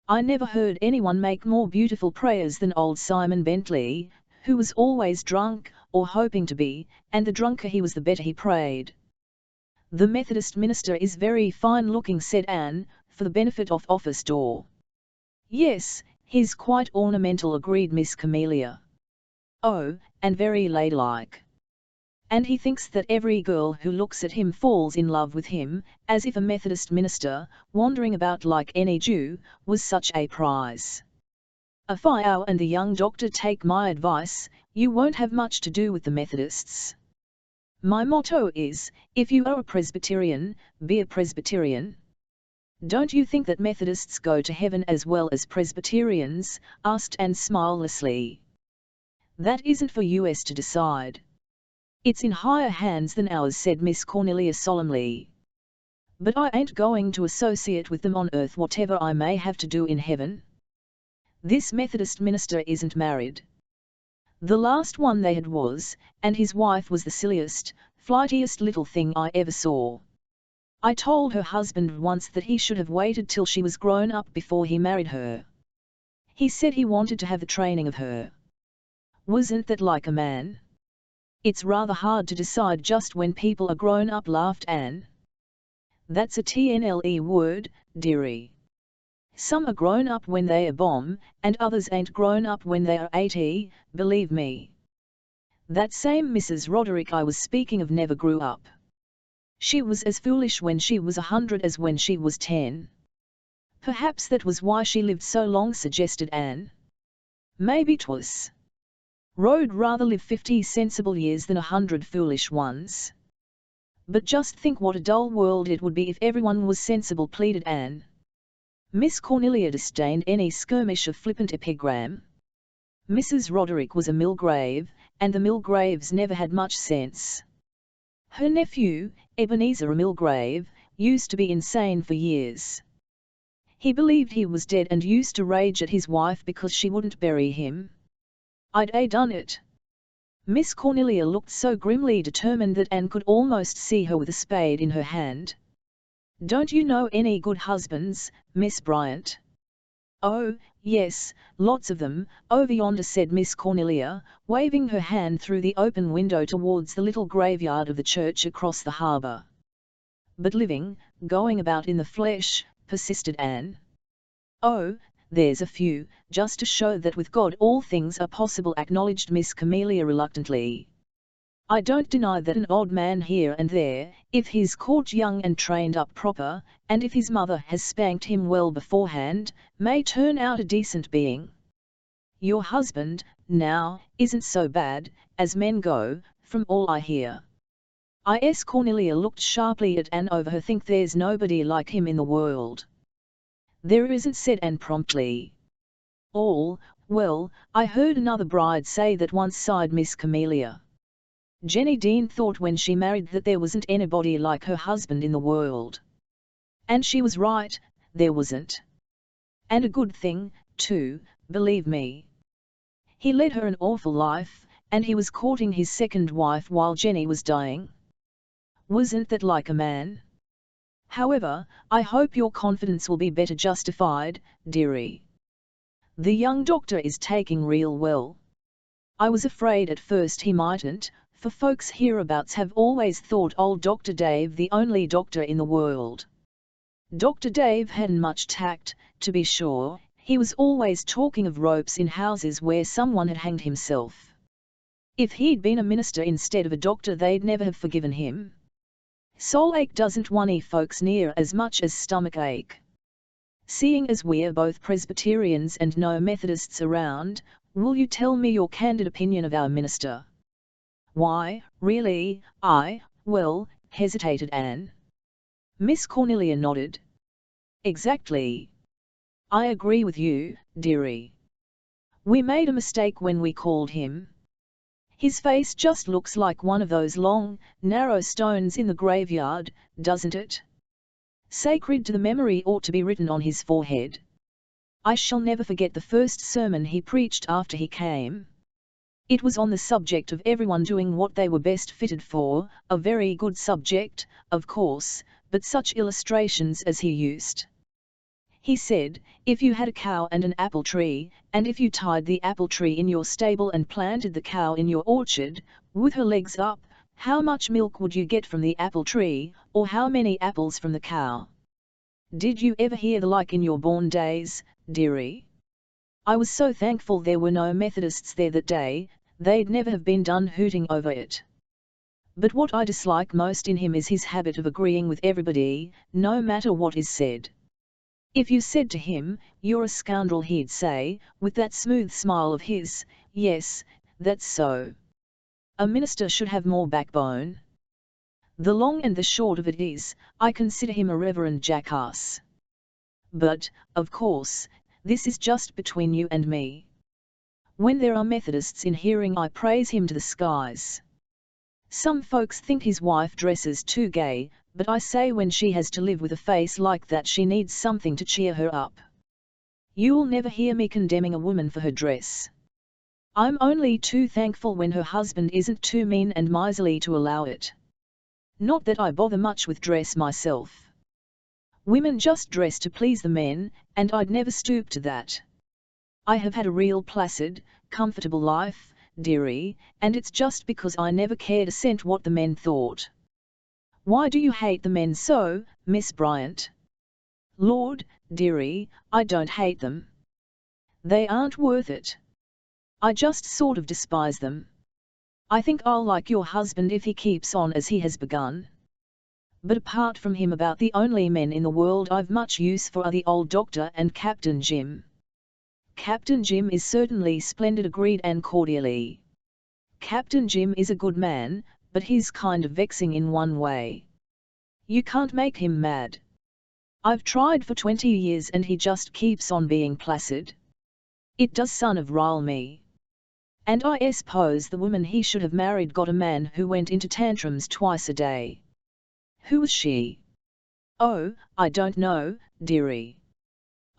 I never heard anyone make more beautiful prayers than old Simon Bentley, who was always drunk, or hoping to be, and the drunker he was the better he prayed. The Methodist minister is very fine-looking, said Anne, for the benefit of office door. Yes, he's quite ornamental, agreed Miss Camelia. Oh, and very ladylike. And he thinks that every girl who looks at him falls in love with him, as if a Methodist minister, wandering about like any Jew, was such a prize. If I and the young doctor take my advice, you won't have much to do with the Methodists. My motto is, if you are a Presbyterian, be a Presbyterian. Don't you think that Methodists go to heaven as well as Presbyterians? Asked Anne smilelessly. That isn't for us to decide. It's in higher hands than ours, said Miss Cornelia solemnly. But I ain't going to associate with them on earth, whatever I may have to do in heaven. This Methodist minister isn't married. The last one they had was, and his wife was the silliest, flightiest little thing I ever saw. I told her husband once that he should have waited till she was grown up before he married her. He said he wanted to have the training of her. Wasn't that like a man? It's rather hard to decide just when people are grown up, laughed Anne. That's a TNLE word, dearie. Some are grown up when they are bomb, and others ain't grown up when they are 80, believe me. That same Mrs. Roderick I was speaking of never grew up. She was as foolish when she was 100 as when she was 10. Perhaps that was why she lived so long, suggested Anne. Maybe 'twas. Ro'd rather live 50 sensible years than 100 foolish ones. But just think what a dull world it would be if everyone was sensible, pleaded Anne. Miss Cornelia disdained any skirmish of flippant epigram. Mrs. Roderick was a Milgrave, and the Milgraves never had much sense. Her nephew, Ebenezer Milgrave, used to be insane for years. He believed he was dead and used to rage at his wife because she wouldn't bury him. I'd done it. Miss Cornelia looked so grimly determined that Anne could almost see her with a spade in her hand. Don't you know any good husbands, Miss Bryant? Oh, yes, lots of them, over yonder, said Miss Cornelia, waving her hand through the open window towards the little graveyard of the church across the harbour. But living, going about in the flesh, persisted Anne. Oh, there's a few, just to show that with God all things are possible, acknowledged Miss Camelia reluctantly. I don't deny that an odd man here and there, if he's caught young and trained up proper, and if his mother has spanked him well beforehand, may turn out a decent being. Your husband, now, isn't so bad, as men go, from all I hear. Is Cornelia looked sharply at Anne over her. Think there's nobody like him in the world. There isn't, said Anne promptly. Well, I heard another bride say that once, sighed Miss Camelia. Jenny Dean thought when she married that there wasn't anybody like her husband in the world. And she was right, there wasn't. And a good thing, too, believe me. He led her an awful life, and he was courting his second wife while Jenny was dying. Wasn't that like a man? However, I hope your confidence will be better justified, dearie. The young doctor is taking real well. I was afraid at first he mightn't, for folks hereabouts have always thought old Dr. Dave the only doctor in the world. Dr. Dave hadn't much tact, to be sure. He was always talking of ropes in houses where someone had hanged himself. If he'd been a minister instead of a doctor, they'd never have forgiven him. Soul ache doesn't worry folks near as much as stomach ache. Seeing as we're both Presbyterians and no Methodists around, will you tell me your candid opinion of our minister? Why, really, well, hesitated Anne. Miss Cornelia nodded. Exactly. I agree with you, dearie. We made a mistake when we called him. His face just looks like one of those long, narrow stones in the graveyard, doesn't it? Sacred to the memory ought to be written on his forehead. I shall never forget the first sermon he preached after he came. It was on the subject of everyone doing what they were best fitted for, a very good subject, of course, but such illustrations as he used. He said, if you had a cow and an apple tree, and if you tied the apple tree in your stable and planted the cow in your orchard, with her legs up, how much milk would you get from the apple tree, or how many apples from the cow? Did you ever hear the like in your born days, dearie? I was so thankful there were no Methodists there that day, they'd never have been done hooting over it. But what I dislike most in him is his habit of agreeing with everybody, no matter what is said. If you said to him, you're a scoundrel, he'd say, with that smooth smile of his, yes, that's so. A minister should have more backbone. The long and the short of it is, I consider him a reverend jackass. But, of course, this is just between you and me. When there are Methodists in hearing, I praise him to the skies. Some folks think his wife dresses too gay, but I say when she has to live with a face like that she needs something to cheer her up. You'll never hear me condemning a woman for her dress. I'm only too thankful when her husband isn't too mean and miserly to allow it. Not that I bother much with dress myself. Women just dress to please the men, and I'd never stoop to that. I have had a real placid, comfortable life, dearie, and it's just because I never cared a cent what the men thought. Why do you hate the men so, Miss Bryant? Lord, dearie, I don't hate them. They aren't worth it. I just sort of despise them. I think I'll like your husband if he keeps on as he has begun. But apart from him, about the only men in the world I've much use for are the old doctor and Captain Jim. Captain Jim is certainly splendid, agreed Anne cordially. Captain Jim is a good man, but he's kind of vexing in one way. You can't make him mad. I've tried for 20 years and he just keeps on being placid. It does son of rile me. And I suppose the woman he should have married got a man who went into tantrums twice a day. Who was she? Oh, I don't know, dearie.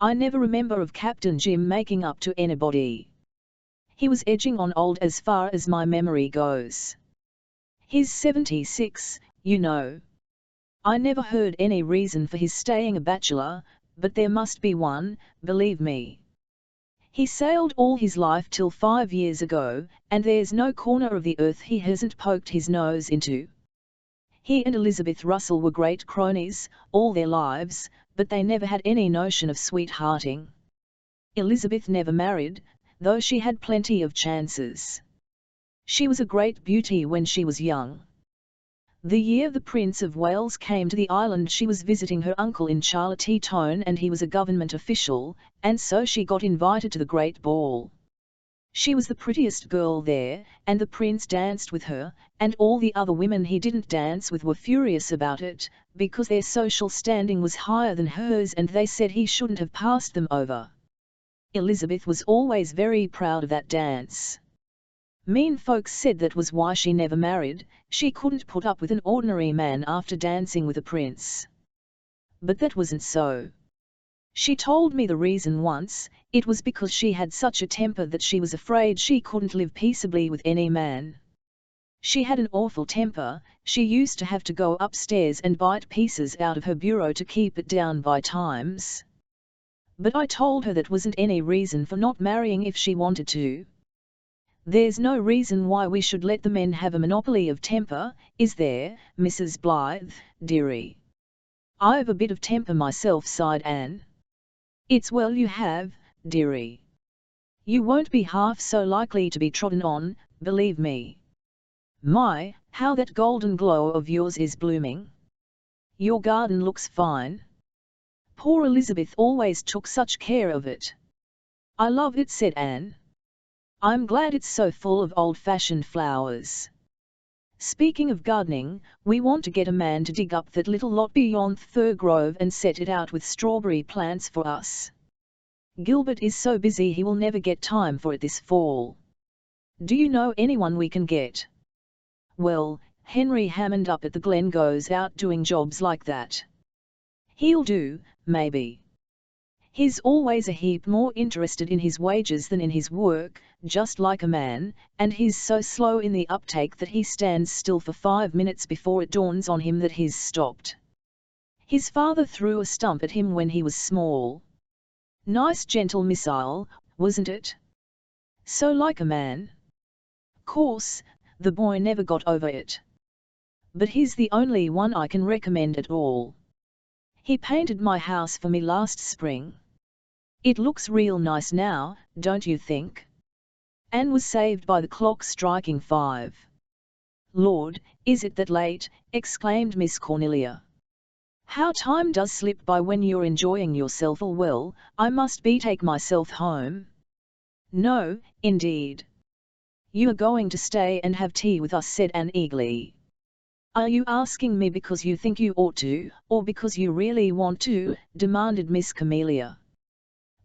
I never remember of Captain Jim making up to anybody. He was edging on old as far as my memory goes. He's 76, you know. I never heard any reason for his staying a bachelor, but there must be one, believe me. He sailed all his life till 5 years ago, and there's no corner of the earth he hasn't poked his nose into. He and Elizabeth Russell were great cronies, all their lives, but they never had any notion of sweethearting. Elizabeth never married, though she had plenty of chances. She was a great beauty when she was young. The year the Prince of Wales came to the island she was visiting her uncle in Charlottetown and he was a government official, and so she got invited to the great ball. She was the prettiest girl there, and the prince danced with her, and all the other women he didn't dance with were furious about it, because their social standing was higher than hers and they said he shouldn't have passed them over. Elizabeth was always very proud of that dance. Mean folks said that was why she never married, she couldn't put up with an ordinary man after dancing with a prince. But that wasn't so. She told me the reason once, it was because she had such a temper that she was afraid she couldn't live peaceably with any man. She had an awful temper, she used to have to go upstairs and bite pieces out of her bureau to keep it down by times. But I told her that wasn't any reason for not marrying if she wanted to. There's no reason why we should let the men have a monopoly of temper, is there, Mrs. Blythe, dearie? I've a bit of temper myself, sighed Anne. It's well you have, dearie. You won't be half so likely to be trodden on, believe me. My, how that golden glow of yours is blooming. Your garden looks fine. Poor Elizabeth always took such care of it. I love it, said Anne. I'm glad it's so full of old-fashioned flowers. Speaking of gardening, we want to get a man to dig up that little lot beyond Thur Grove and set it out with strawberry plants for us. Gilbert is so busy he will never get time for it this fall. Do you know anyone we can get? Well, Henry Hammond up at the Glen goes out doing jobs like that. He'll do, maybe. He's always a heap more interested in his wages than in his work, just like a man, and he's so slow in the uptake that he stands still for 5 minutes before it dawns on him that he's stopped. His father threw a stump at him when he was small. Nice gentle missile, wasn't it? So like a man. Course, the boy never got over it. But he's the only one I can recommend at all. He painted my house for me last spring. It looks real nice now, don't you think? Anne was saved by the clock striking 5. Lord, is it that late? Exclaimed Miss Cornelia. How time does slip by when you're enjoying yourself. Oh well, I must take myself home. No, indeed. You are going to stay and have tea with us, said Anne eagerly. Are you asking me because you think you ought to, or because you really want to? Demanded Miss Camelia.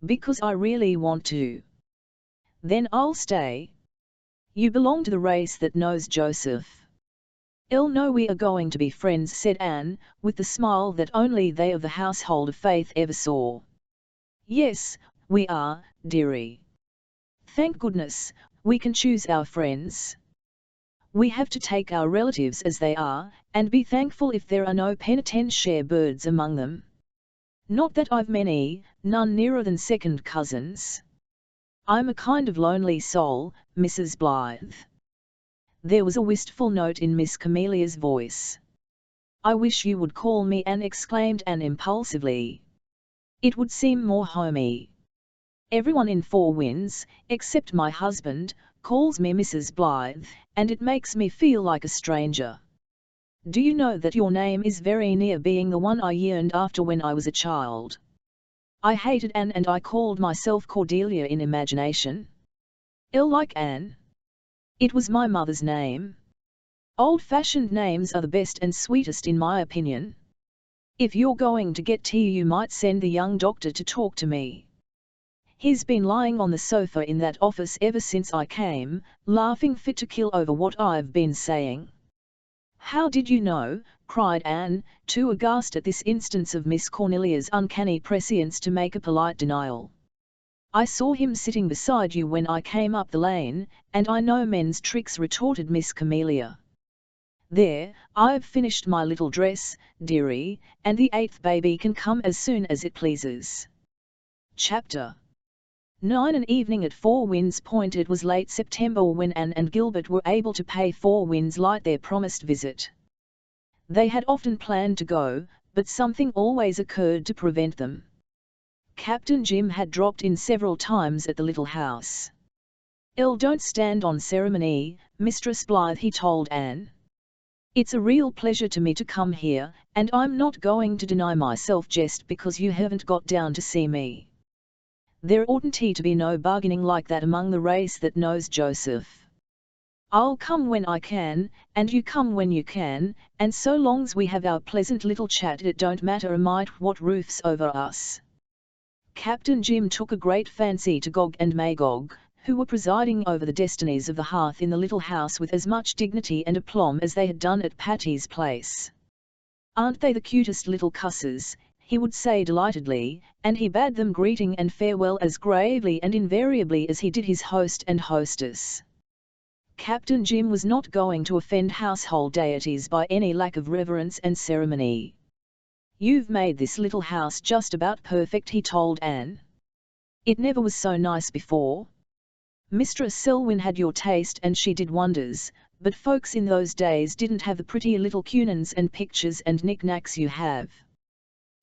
Because I really want to. Then I'll stay. You belong to the race that knows Joseph. No, we are going to be friends, said Anne, with the smile that only they of the household of faith ever saw. Yes, we are, dearie. Thank goodness, we can choose our friends. We have to take our relatives as they are, and be thankful if there are no penitentiaire birds among them. Not that I've many, none nearer than second cousins. I'm a kind of lonely soul, Mrs. Blythe. There was a wistful note in Miss Camelia's voice. I wish you would call me Anne, exclaimed Anne impulsively. It would seem more homey. Everyone in Four Winds, except my husband, calls me Mrs. Blythe, and it makes me feel like a stranger. Do you know that your name is very near being the one I yearned after when I was a child? I hated Anne and I called myself Cordelia in imagination. Like Anne. It was my mother's name. Old-fashioned names are the best and sweetest in my opinion. If you're going to get tea you might send the young doctor to talk to me. He's been lying on the sofa in that office ever since I came, laughing fit to kill over what I've been saying. How did you know? Cried Anne, too aghast at this instance of Miss Cornelia's uncanny prescience to make a polite denial. I saw him sitting beside you when I came up the lane, and I know men's tricks, retorted Miss Camelia. There, I've finished my little dress, dearie, and the 8th baby can come as soon as it pleases. Chapter 9. An evening at Four Winds Point. It was late September when Anne and Gilbert were able to pay Four Winds Light their promised visit. They had often planned to go, but something always occurred to prevent them. Captain Jim had dropped in several times at the little house. Don't stand on ceremony, Mistress Blythe, he told Anne. It's a real pleasure to me to come here, and I'm not going to deny myself just because you haven't got down to see me. There oughtn't to be no bargaining like that among the race that knows Joseph. I'll come when I can, and you come when you can, and so long's we have our pleasant little chat it don't matter a mite what roof's over us. Captain Jim took a great fancy to Gog and Magog, who were presiding over the destinies of the hearth in the little house with as much dignity and aplomb as they had done at Patty's place. "Aren't they the cutest little cusses?" he would say delightedly, and he bade them greeting and farewell as gravely and invariably as he did his host and hostess. Captain Jim was not going to offend household deities by any lack of reverence and ceremony. "You've made this little house just about perfect," he told Anne. "It never was so nice before. Mistress Selwyn had your taste and she did wonders, but folks in those days didn't have the pretty little cunans and pictures and knick-knacks you have.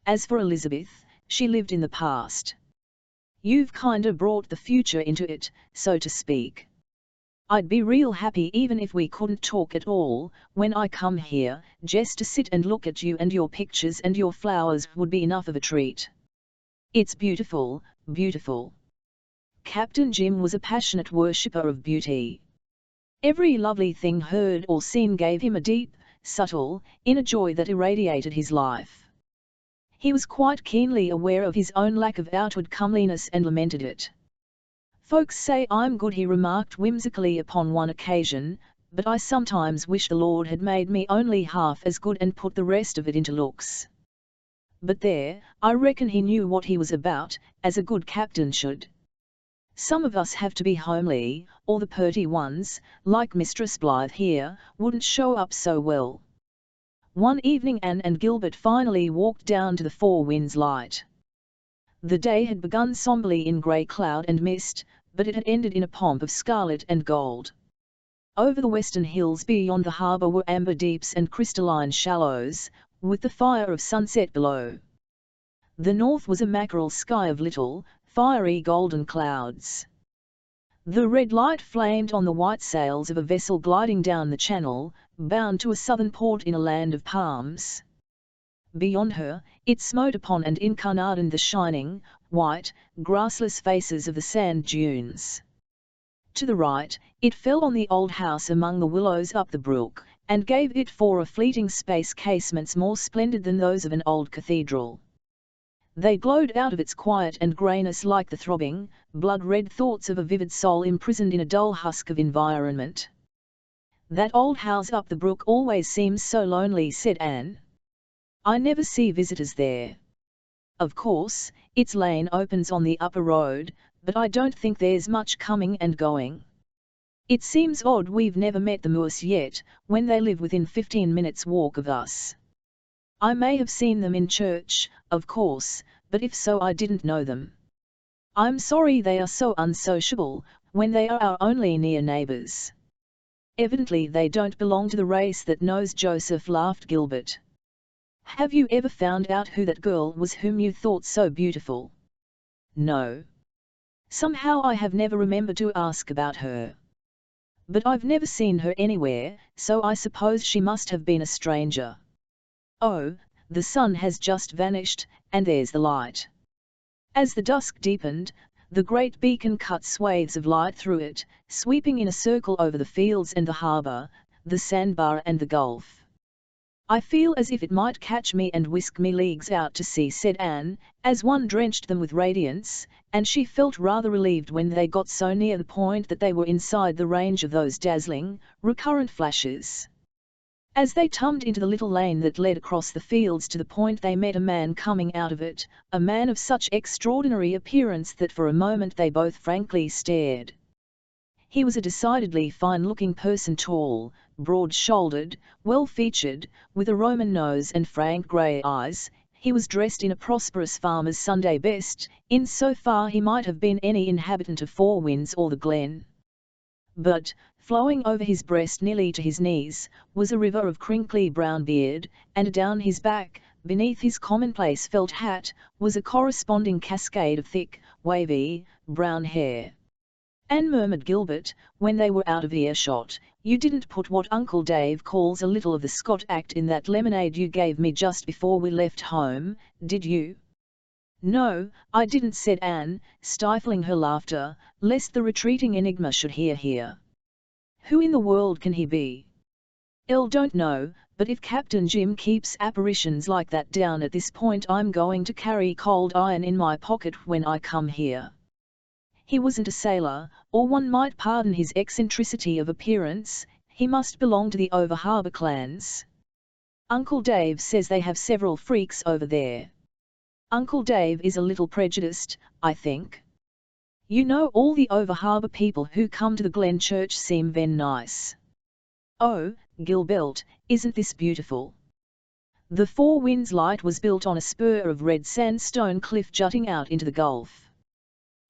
As for Elizabeth, she lived in the past. You've kinda brought the future into it, so to speak. I'd be real happy even if we couldn't talk at all. When I come here, just to sit and look at you and your pictures and your flowers would be enough of a treat. It's beautiful, beautiful." Captain Jim was a passionate worshipper of beauty. Every lovely thing heard or seen gave him a deep, subtle, inner joy that irradiated his life. He was quite keenly aware of his own lack of outward comeliness and lamented it. "Folks say I'm good," he remarked whimsically upon one occasion, "but I sometimes wish the Lord had made me only half as good and put the rest of it into looks." But there, I reckon he knew what he was about, as a good captain should. Some of us have to be homely, or the purty ones, like Mistress Blythe here, wouldn't show up so well. One evening Anne and Gilbert finally walked down to the Four Winds Light. The day had begun somberly in grey cloud and mist, but it had ended in a pomp of scarlet and gold. Over the western hills beyond the harbour were amber deeps and crystalline shallows, with the fire of sunset below. The north was a mackerel sky of little, fiery golden clouds. The red light flamed on the white sails of a vessel gliding down the channel, bound to a southern port in a land of palms. Beyond her, it smote upon and incarnadined the shining, white, grassless faces of the sand dunes. To the right, it fell on the old house among the willows up the brook, and gave it for a fleeting space casements more splendid than those of an old cathedral. They glowed out of its quiet and greyness like the throbbing, blood-red thoughts of a vivid soul imprisoned in a dull husk of environment. "That old house up the brook always seems so lonely," said Anne. "I never see visitors there. Of course, its lane opens on the upper road, but I don't think there's much coming and going. It seems odd we've never met the Moores yet, when they live within 15 minutes' walk of us. I may have seen them in church, of course, but if so I didn't know them. I'm sorry they are so unsociable, when they are our only near neighbours." "Evidently they don't belong to the race that knows Joseph," laughed Gilbert. "Have you ever found out who that girl was whom you thought so beautiful?" "No. Somehow I have never remembered to ask about her. But I've never seen her anywhere, so I suppose she must have been a stranger. Oh, the sun has just vanished, and there's the light." As the dusk deepened, the great beacon cut swathes of light through it, sweeping in a circle over the fields and the harbour, the sandbar and the gulf. "I feel as if it might catch me and whisk me leagues out to sea," said Anne, as one drenched them with radiance, and she felt rather relieved when they got so near the point that they were inside the range of those dazzling, recurrent flashes. As they tumbled into the little lane that led across the fields to the point they met a man coming out of it, a man of such extraordinary appearance that for a moment they both frankly stared. He was a decidedly fine-looking person, tall, broad-shouldered, well-featured, with a Roman nose and frank grey eyes. He was dressed in a prosperous farmer's Sunday best, in so far he might have been any inhabitant of Four Winds or the Glen. But, flowing over his breast nearly to his knees, was a river of crinkly brown beard, and down his back, beneath his commonplace felt hat, was a corresponding cascade of thick, wavy, brown hair. "Anne," murmured Gilbert, when they were out of earshot, "you didn't put what Uncle Dave calls a little of the Scott act in that lemonade you gave me just before we left home, did you?" "No, I didn't," said Anne, stifling her laughter, lest the retreating enigma should hear. "Who in the world can he be?" "Don't know, but if Captain Jim keeps apparitions like that down at this point I'm going to carry cold iron in my pocket when I come here. He wasn't a sailor, or one might pardon his eccentricity of appearance, he must belong to the over-harbour clans. Uncle Dave says they have several freaks over there. Uncle Dave is a little prejudiced, I think. You know, all the over-harbour people who come to the Glen Church seem ven nice. Oh, Gilbert, isn't this beautiful?" The Four Winds Light was built on a spur of red sandstone cliff jutting out into the Gulf.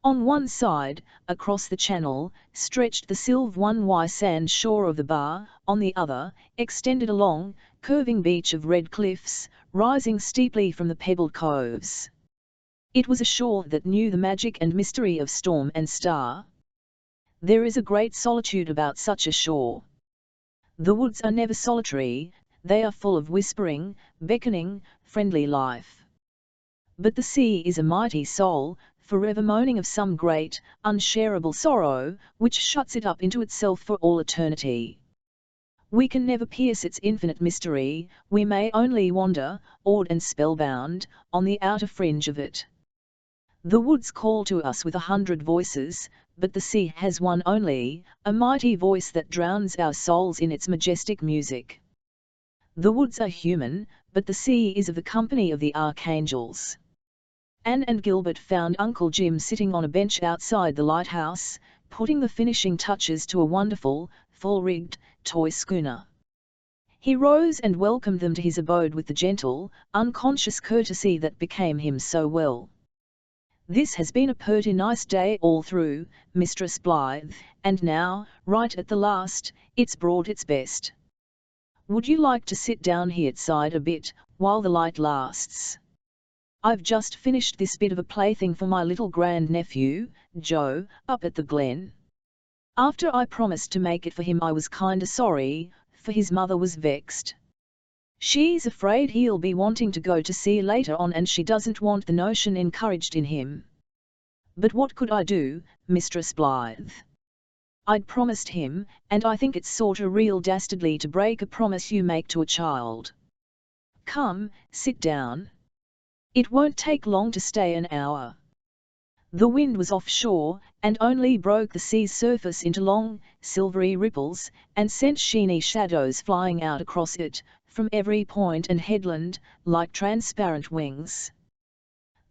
On one side, across the channel, stretched the Silv-1Y sand shore of the bar, on the other, extended a long, curving beach of red cliffs, rising steeply from the pebbled coves. It was a shore that knew the magic and mystery of storm and star. There is a great solitude about such a shore. The woods are never solitary, they are full of whispering, beckoning, friendly life. But the sea is a mighty soul, forever moaning of some great, unshareable sorrow, which shuts it up into itself for all eternity. We can never pierce its infinite mystery, we may only wander, awed and spellbound, on the outer fringe of it. The woods call to us with 100 voices, but the sea has one only, a mighty voice that drowns our souls in its majestic music. The woods are human, but the sea is of the company of the archangels. Anne and Gilbert found Uncle Jim sitting on a bench outside the lighthouse, putting the finishing touches to a wonderful, full-rigged, toy schooner. He rose and welcomed them to his abode with the gentle, unconscious courtesy that became him so well. "This has been a purty nice day all through, Mistress Blythe, and now, right at the last, it's brought its best. Would you like to sit down here side a bit, while the light lasts? I've just finished this bit of a plaything for my little grand-nephew, Joe, up at the Glen. After I promised to make it for him I was kinda sorry, for his mother was vexed. She's afraid he'll be wanting to go to sea later on and she doesn't want the notion encouraged in him. But what could I do, Mistress Blythe? I'd promised him, and I think it's sorta real dastardly to break a promise you make to a child. Come, sit down. It won't take long to stay an hour." The wind was offshore, and only broke the sea's surface into long, silvery ripples, and sent sheeny shadows flying out across it, from every point and headland, like transparent wings.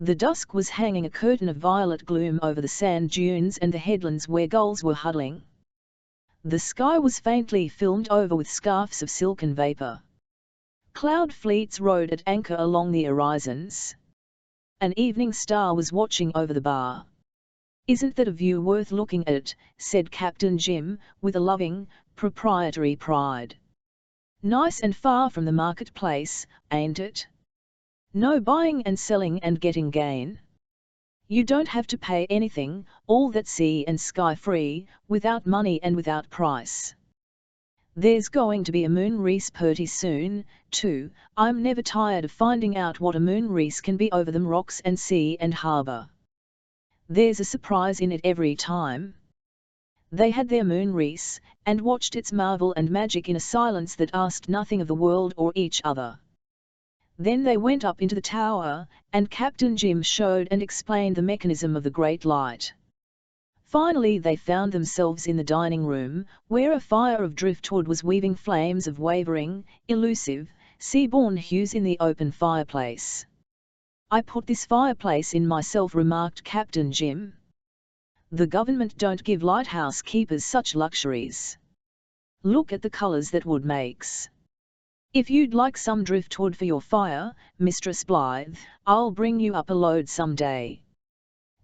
The dusk was hanging a curtain of violet gloom over the sand dunes and the headlands where gulls were huddling. The sky was faintly filmed over with scarfs of silken vapour. Cloud fleets rode at anchor along the horizons. An evening star was watching over the bar. "Isn't that a view worth looking at?" said Captain Jim, with a loving, proprietary pride. "Nice and far from the marketplace, ain't it? No buying and selling and getting gain. You don't have to pay anything, all that sea and sky free, without money and without price. There's going to be a moon race purty soon, too. I'm never tired of finding out what a moon race can be over them rocks and sea and harbour. There's a surprise in it every time." They had their moon race, and watched its marvel and magic in a silence that asked nothing of the world or each other. Then they went up into the tower, and Captain Jim showed and explained the mechanism of the great light. Finally they found themselves in the dining room, where a fire of driftwood was weaving flames of wavering, elusive, sea-born hues in the open fireplace. "I put this fireplace in myself," remarked Captain Jim. "The government don't give lighthouse keepers such luxuries." Look at the colours that wood makes. If you'd like some driftwood for your fire, Mistress Blythe, I'll bring you up a load some day.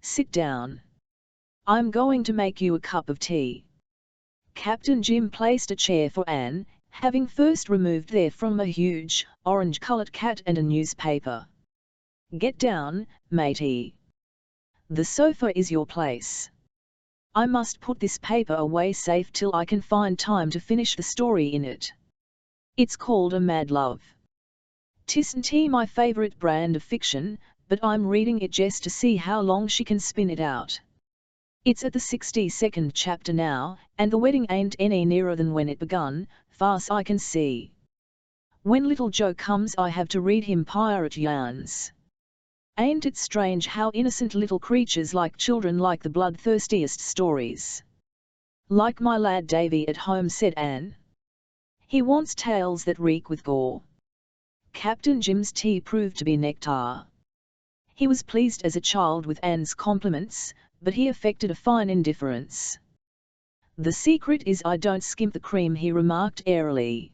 Sit down. I'm going to make you a cup of tea. Captain Jim placed a chair for Anne, having first removed therefrom a huge, orange-coloured cat and a newspaper. Get down, matey. The sofa is your place. I must put this paper away safe till I can find time to finish the story in it. It's called A Mad Love. 'Tisn't my favourite brand of fiction, but I'm reading it just to see how long she can spin it out. It's at the 62nd chapter now, and the wedding ain't any nearer than when it begun, far's I can see. When little Joe comes I have to read him pirate yarns. Ain't it strange how innocent little creatures like children like the bloodthirstiest stories? Like my lad Davy at home, said Anne. He wants tales that reek with gore. Captain Jim's tea proved to be nectar. He was pleased as a child with Anne's compliments, but he affected a fine indifference. The secret is I don't skimp the cream, he remarked airily.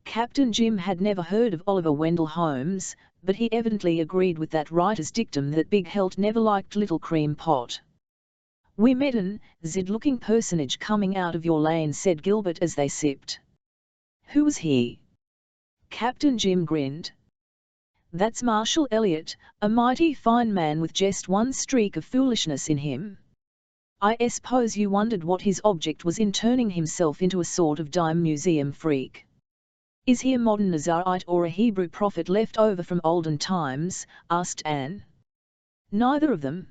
Captain Jim had never heard of Oliver Wendell Holmes, but he evidently agreed with that writer's dictum that Big Helt never liked Little Cream Pot. We met an zid-looking personage coming out of your lane, said Gilbert as they sipped. Who was he? Captain Jim grinned. That's Marshall Elliot, a mighty fine man with just one streak of foolishness in him. I suppose you wondered what his object was in turning himself into a sort of dime museum freak. Is he a modern Nazarite or a Hebrew prophet left over from olden times? Asked Anne. Neither of them.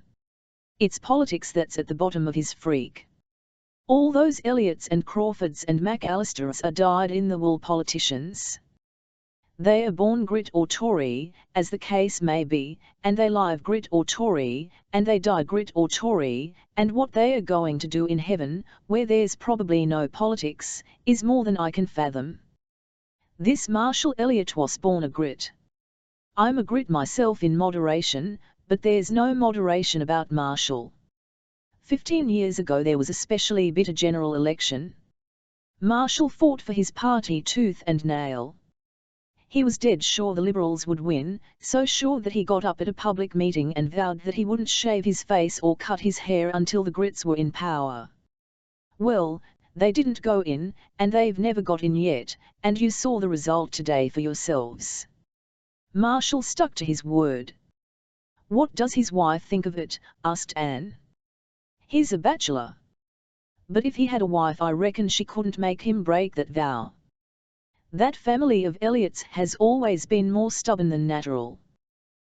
It's politics that's at the bottom of his freak. All those Elliots and Crawfords and McAllisters are dyed-in-the-wool politicians. They are born Grit or Tory, as the case may be, and they live Grit or Tory, and they die Grit or Tory, and what they are going to do in heaven, where there's probably no politics, is more than I can fathom. This Marshall Elliot was born a Grit. I'm a Grit myself in moderation, but there's no moderation about Marshall. 15 years ago there was a specially bitter general election. Marshall fought for his party tooth and nail. He was dead sure the Liberals would win, so sure that he got up at a public meeting and vowed that he wouldn't shave his face or cut his hair until the Grits were in power. Well, they didn't go in, and they've never got in yet, and you saw the result today for yourselves. Marshall stuck to his word. What does his wife think of it? Asked Anne. He's a bachelor. But if he had a wife I reckon she couldn't make him break that vow. That family of Elliots has always been more stubborn than natural.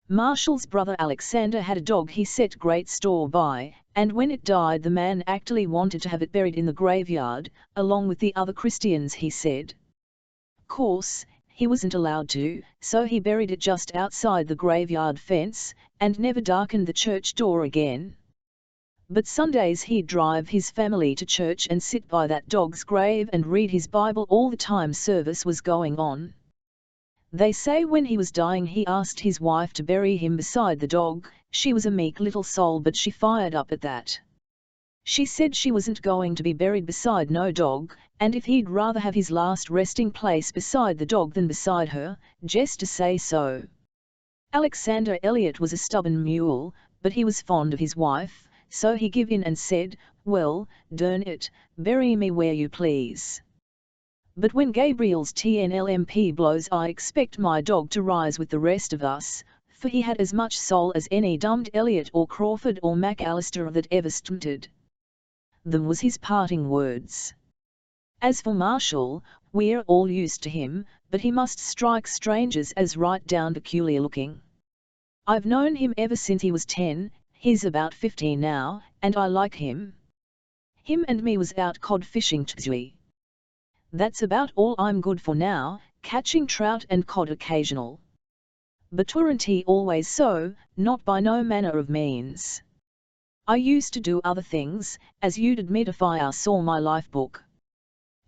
Marshall's brother Alexander had a dog he set great store by, and when it died the man actually wanted to have it buried in the graveyard, along with the other Christians, he said. Course, he wasn't allowed to, so he buried it just outside the graveyard fence, and never darkened the church door again. But Sundays he'd drive his family to church and sit by that dog's grave and read his Bible all the time service was going on. They say when he was dying he asked his wife to bury him beside the dog. She was a meek little soul, but she fired up at that. She said she wasn't going to be buried beside no dog, and if he'd rather have his last resting place beside the dog than beside her, just to say so. Alexander Elliot was a stubborn mule, but he was fond of his wife, so he give in and said, well, durn it, bury me where you please. But when Gabriel's TNLMP blows I expect my dog to rise with the rest of us, for he had as much soul as any dumbed Elliot or Crawford or McAllister that ever stunted. Them was his parting words. As for Marshall, we're all used to him, but he must strike strangers as right down peculiar looking. I've known him ever since he was 10, he's about 15 now, and I like him. Him and me was out cod fishing today. That's about all I'm good for now, catching trout and cod occasional. But weren't he always so? Not by no manner of means. I used to do other things, as you'd admit if I saw my life book.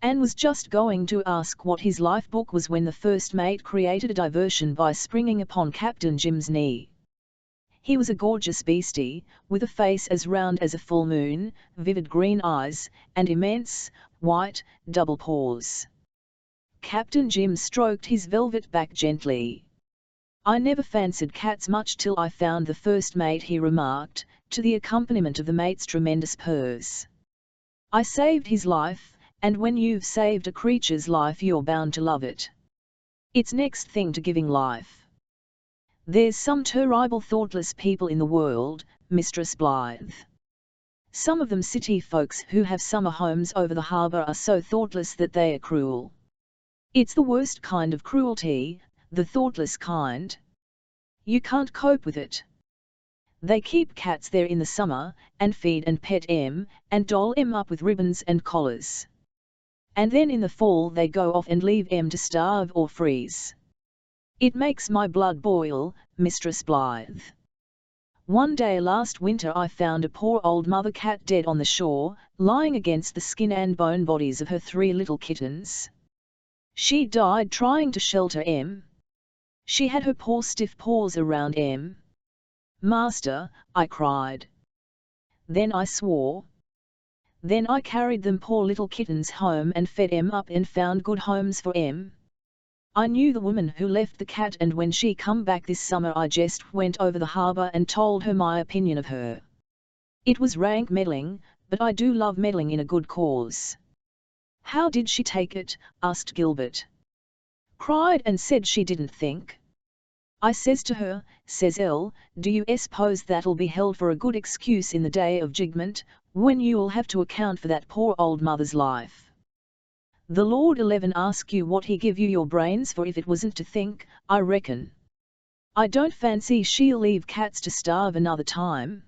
Anne was just going to ask what his life book was when the first mate created a diversion by springing upon Captain Jim's knee. He was a gorgeous beastie, with a face as round as a full moon, vivid green eyes, and immense, white, double paws. Captain Jim stroked his velvet back gently. "I never fancied cats much till I found the first mate," he remarked, to the accompaniment of the mate's tremendous purrs. "I saved his life, and when you've saved a creature's life you're bound to love it. It's next thing to giving life. There's some terrible thoughtless people in the world, Mistress Blythe. Some of them city folks who have summer homes over the harbour are so thoughtless that they are cruel. It's the worst kind of cruelty, the thoughtless kind. You can't cope with it. They keep cats there in the summer, and feed and pet 'em, and doll 'em up with ribbons and collars. And then in the fall they go off and leave 'em to starve or freeze. It makes my blood boil, Mistress Blythe. One day last winter I found a poor old mother cat dead on the shore, lying against the skin and bone bodies of her 3 little kittens. She died trying to shelter 'em. She had her poor stiff paws around 'em. Master," I cried. Then I swore. Then I carried them poor little kittens home and fed 'em up and found good homes for 'em. I knew the woman who left the cat, and when she come back this summer I just went over the harbour and told her my opinion of her. It was rank meddling, but I do love meddling in a good cause." "How did she take it?" asked Gilbert. "Cried and said she didn't think. I says to her," says Elle, "do you suppose that'll be held for a good excuse in the day of judgment, when you'll have to account for that poor old mother's life? The Lord 11 ask you what he give you your brains for if it wasn't to think, I reckon. I don't fancy she'll leave cats to starve another time."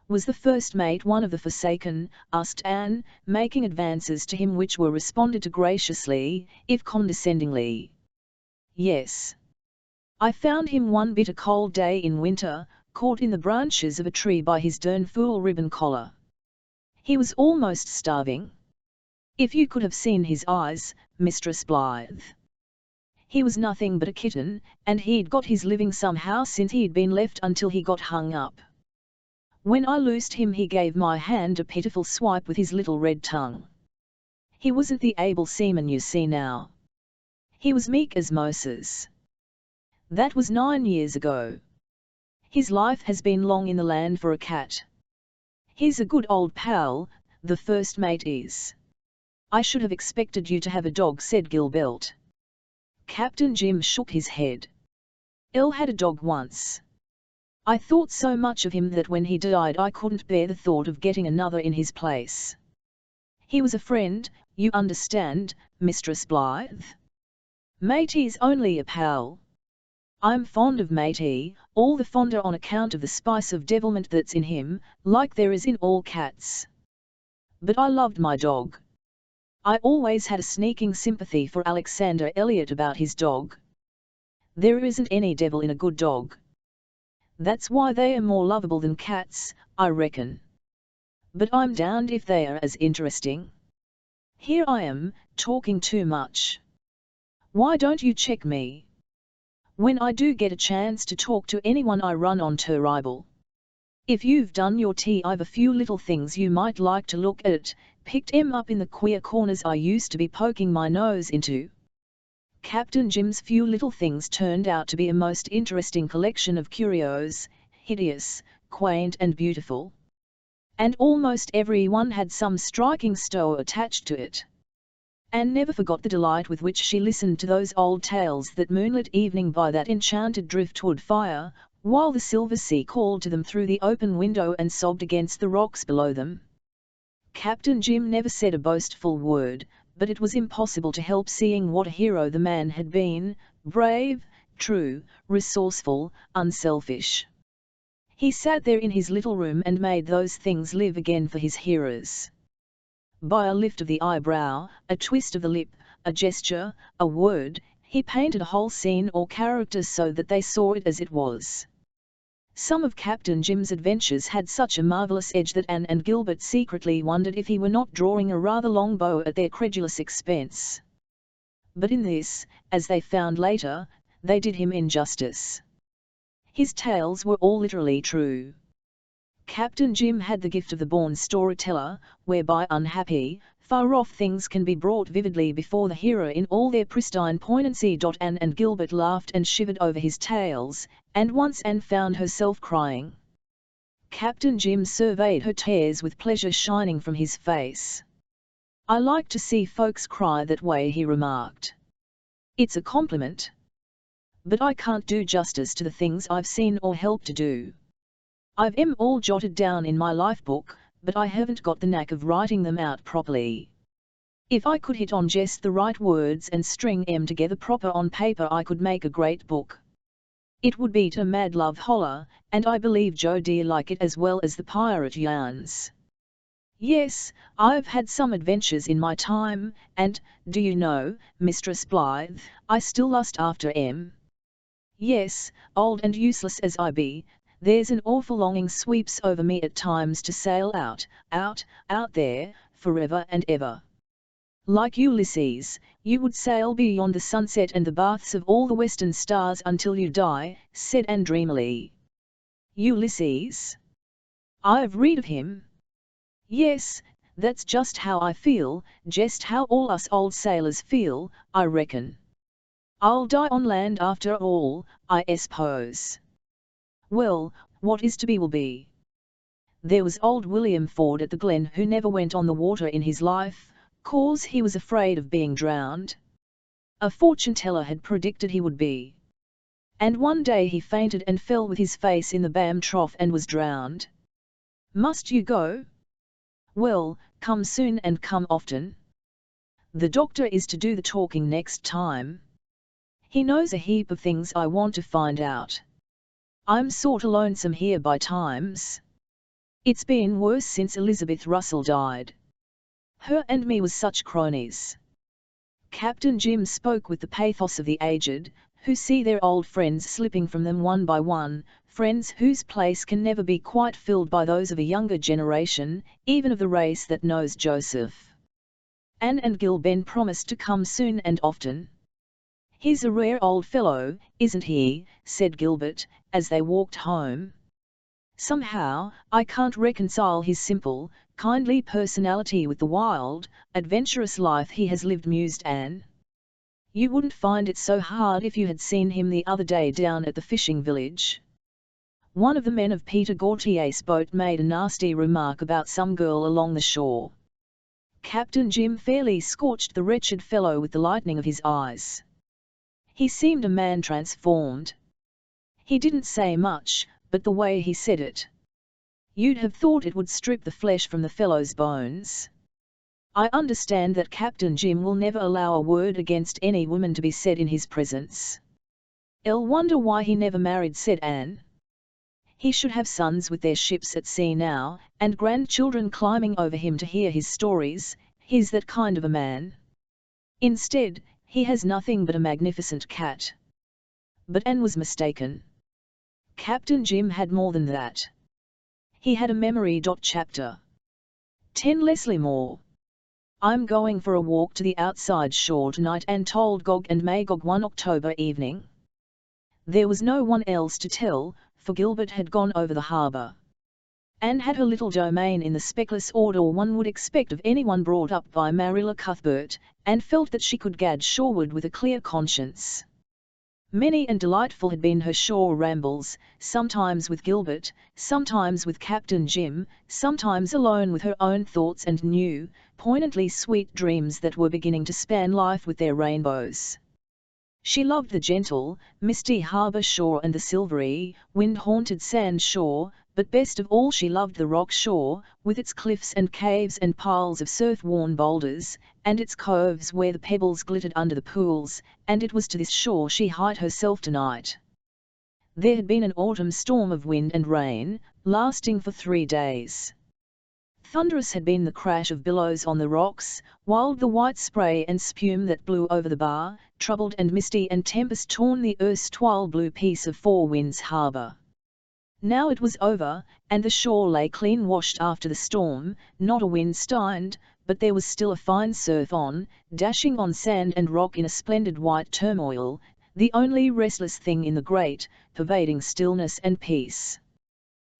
"Was the first mate one of the Forsaken?" asked Anne, making advances to him which were responded to graciously, if condescendingly. "Yes. I found him one bitter cold day in winter, caught in the branches of a tree by his dern fool ribbon collar. He was almost starving. If you could have seen his eyes, Mistress Blythe. He was nothing but a kitten, and he'd got his living somehow since he'd been left until he got hung up. When I loosed him he gave my hand a pitiful swipe with his little red tongue. He wasn't the able seaman you see now. He was meek as Moses. That was 9 years ago. His life has been long in the land for a cat. He's a good old pal, the first mate is." "I should have expected you to have a dog," said Gilbert. Captain Jim shook his head. "Elle had a dog once. I thought so much of him that when he died I couldn't bear the thought of getting another in his place. He was a friend, you understand, Mistress Blythe. Matey's only a pal. I'm fond of Matey, all the fonder on account of the spice of devilment that's in him, like there is in all cats. But I loved my dog. I always had a sneaking sympathy for Alexander Elliot about his dog. There isn't any devil in a good dog. That's why they are more lovable than cats, I reckon. But I'm damned if they are as interesting. Here I am, talking too much. Why don't you check me? When I do get a chance to talk to anyone I run on terrible. If you've done your tea I've a few little things you might like to look at, picked 'em up in the queer corners I used to be poking my nose into." Captain Jim's few little things turned out to be a most interesting collection of curios, hideous, quaint and beautiful. And almost every one had some striking story attached to it. Anne never forgot the delight with which she listened to those old tales that moonlit evening by that enchanted driftwood fire, while the silver sea called to them through the open window and sobbed against the rocks below them. Captain Jim never said a boastful word, but it was impossible to help seeing what a hero the man had been, brave, true, resourceful, unselfish. He sat there in his little room and made those things live again for his hearers. By a lift of the eyebrow, a twist of the lip, a gesture, a word, he painted a whole scene or character so that they saw it as it was. Some of Captain Jim's adventures had such a marvellous edge that Anne and Gilbert secretly wondered if he were not drawing a rather long bow at their credulous expense. But in this, as they found later, they did him injustice. His tales were all literally true. Captain Jim had the gift of the born storyteller, whereby unhappy, far-off things can be brought vividly before the hearer in all their pristine poignancy. Anne and Gilbert laughed and shivered over his tales, and once Anne found herself crying. Captain Jim surveyed her tears with pleasure shining from his face. "I like to see folks cry that way," he remarked. "It's a compliment. But I can't do justice to the things I've seen or helped to do. I've all jotted down in my life book, but I haven't got the knack of writing them out properly. If I could hit on just the right words and string 'em together proper on paper, I could make a great book. It would be to mad love holler, and I believe Joe dear like it as well as the pirate yarns. Yes, I've had some adventures in my time, and, do you know, Mistress Blythe, I still lust after 'em. Yes, old and useless as I be, there's an awful longing sweeps over me at times to sail out there, forever and ever. Like Ulysses, you would sail beyond the sunset and the baths of all the western stars until you die," said Anne dreamily. "Ulysses? I've read of him. Yes, that's just how I feel, just how all us old sailors feel, I reckon. I'll die on land after all, I suppose. Well, what is to be will be." There was old William Ford at the Glen who never went on the water in his life, 'cause he was afraid of being drowned. A fortune-teller had predicted he would be. And one day he fainted and fell with his face in the Bam trough and was drowned. "Must you go? Well, come soon and come often. The doctor is to do the talking next time. He knows a heap of things I want to find out. I'm sorta lonesome here by times. It's been worse since Elizabeth Russell died. Her and me was such cronies." Captain Jim spoke with the pathos of the aged, who see their old friends slipping from them one by one, friends whose place can never be quite filled by those of a younger generation, even of the race that knows Joseph. Anne and Gil Ben promised to come soon and often. "He's a rare old fellow, isn't he?" said Gilbert, as they walked home. "Somehow, I can't reconcile his simple, kindly personality with the wild, adventurous life he has lived," mused Anne. "You wouldn't find it so hard if you had seen him the other day down at the fishing village." One of the men of Peter Gautier's boat made a nasty remark about some girl along the shore. Captain Jim fairly scorched the wretched fellow with the lightning of his eyes. He seemed a man transformed. He didn't say much, but the way he said it, you'd have thought it would strip the flesh from the fellow's bones. "I understand that Captain Jim will never allow a word against any woman to be said in his presence." "I'll wonder why he never married," said Anne. "He should have sons with their ships at sea now, and grandchildren climbing over him to hear his stories. He's that kind of a man. Instead, he has nothing but a magnificent cat." But Anne was mistaken. Captain Jim had more than that. He had a memory. Chapter 10 Leslie Moore. "I'm going for a walk to the outside shore tonight," Anne told Gog and Magog one October evening. There was no one else to tell, for Gilbert had gone over the harbour. Anne had her little domain in the speckless order one would expect of anyone brought up by Marilla Cuthbert, and felt that she could gad shoreward with a clear conscience. Many and delightful had been her shore rambles, sometimes with Gilbert, sometimes with Captain Jim, sometimes alone with her own thoughts and new, poignantly sweet dreams that were beginning to span life with their rainbows. She loved the gentle, misty harbour shore and the silvery, wind-haunted sand shore, but best of all she loved the rock shore, with its cliffs and caves and piles of surf-worn boulders, and its coves where the pebbles glittered under the pools, and it was to this shore she hied herself tonight. There had been an autumn storm of wind and rain, lasting for 3 days. Thunderous had been the crash of billows on the rocks, while the white spray and spume that blew over the bar, troubled and misty and tempest-torn the erstwhile blue peace of Four Winds Harbour. Now it was over, and the shore lay clean washed after the storm, not a wind stined, but there was still a fine surf on, dashing on sand and rock in a splendid white turmoil, the only restless thing in the great, pervading stillness and peace.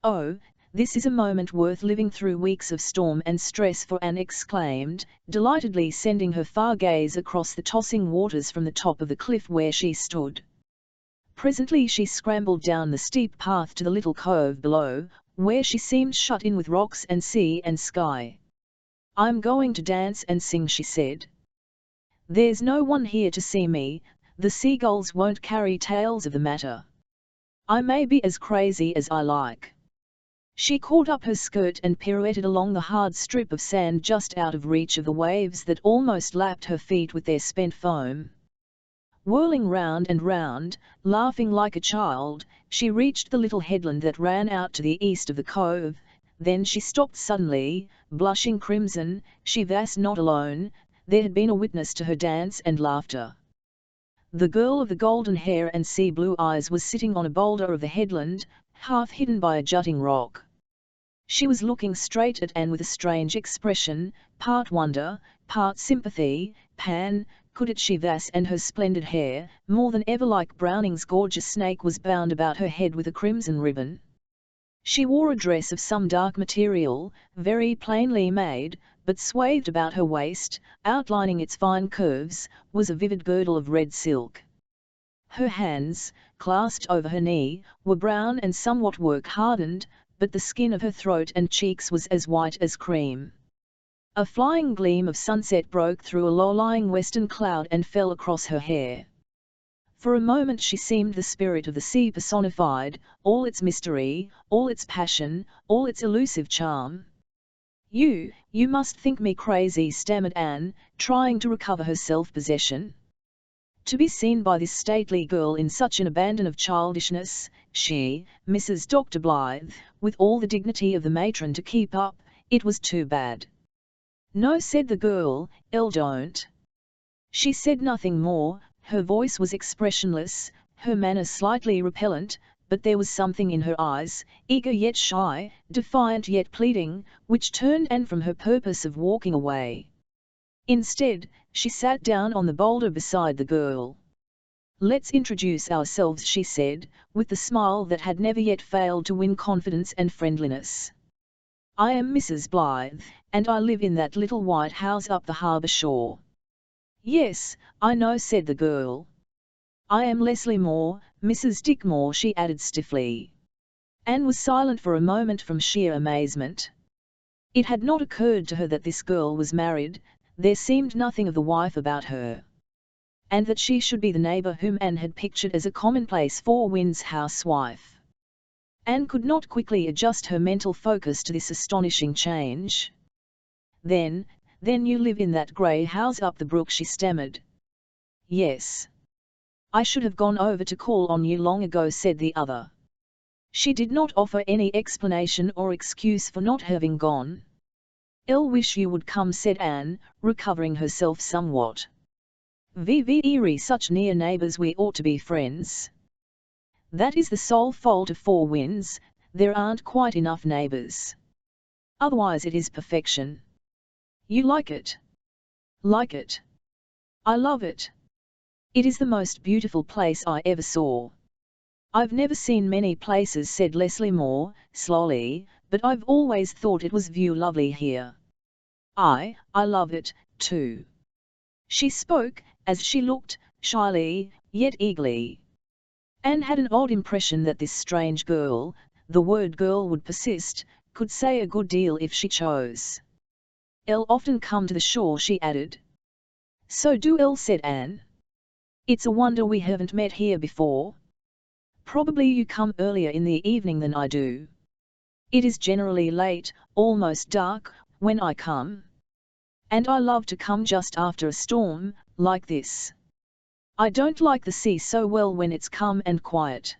Oh, this is a moment worth living through. Weeks of storm and stress for Anne exclaimed, delightedly sending her far gaze across the tossing waters from the top of the cliff where she stood. Presently she scrambled down the steep path to the little cove below, where she seemed shut in with rocks and sea and sky. "I'm going to dance and sing," she said. "There's no one here to see me, the seagulls won't carry tales of the matter. I may be as crazy as I like." She caught up her skirt and pirouetted along the hard strip of sand just out of reach of the waves that almost lapped her feet with their spent foam. Whirling round and round, laughing like a child, she reached the little headland that ran out to the east of the cove. Then she stopped suddenly, blushing crimson. She was not alone, there had been a witness to her dance and laughter. The girl of the golden hair and sea blue eyes was sitting on a boulder of the headland, half hidden by a jutting rock. She was looking straight at Anne with a strange expression, part wonder, part sympathy. Pan, could it she was, and her splendid hair, more than ever like Browning's gorgeous snake, was bound about her head with a crimson ribbon. She wore a dress of some dark material, very plainly made, but swathed about her waist, outlining its fine curves, was a vivid girdle of red silk. Her hands, clasped over her knee, were brown and somewhat work-hardened, but the skin of her throat and cheeks was as white as cream. A flying gleam of sunset broke through a low-lying western cloud and fell across her hair. For a moment she seemed the spirit of the sea personified, all its mystery, all its passion, all its elusive charm. You must think me crazy," stammered Anne, trying to recover her self-possession. To be seen by this stately girl in such an abandon of childishness, she, Mrs. Dr. Blythe, with all the dignity of the matron to keep up, it was too bad. "No," said the girl, "Elle don't." She said nothing more. Her voice was expressionless, her manner slightly repellent, but there was something in her eyes, eager yet shy, defiant yet pleading, which turned Anne from her purpose of walking away. Instead, she sat down on the boulder beside the girl. "Let's introduce ourselves," she said, with the smile that had never yet failed to win confidence and friendliness. "I am Mrs. Blythe, and I live in that little white house up the harbour shore." "Yes, I know," said the girl. "I am Leslie Moore, Mrs. Dick Moore," she added stiffly. Anne was silent for a moment from sheer amazement. It had not occurred to her that this girl was married, there seemed nothing of the wife about her. And that she should be the neighbour whom Anne had pictured as a commonplace Four Winds housewife. Anne could not quickly adjust her mental focus to this astonishing change. Then you live in that grey house up the brook," she stammered. "Yes. I should have gone over to call on you long ago," said the other. She did not offer any explanation or excuse for not having gone. "I'll wish you would come," said Anne, recovering herself somewhat. "Very such near neighbours, we ought to be friends." "That is the sole fault of Four Winds, there aren't quite enough neighbours. Otherwise it is perfection." "You like it?" "Like it? I love it. It is the most beautiful place I ever saw." "I've never seen many places," said Leslie Moore, slowly, "but I've always thought it was view lovely here. I love it, too." She spoke, as she looked, shyly, yet eagerly. Anne had an odd impression that this strange girl, the word girl would persist, could say a good deal if she chose. "I'll often come to the shore," she added. "So do Elle," said Anne. "It's a wonder we haven't met here before. Probably you come earlier in the evening than I do. It is generally late, almost dark, when I come. And I love to come just after a storm, like this. I don't like the sea so well when it's calm and quiet.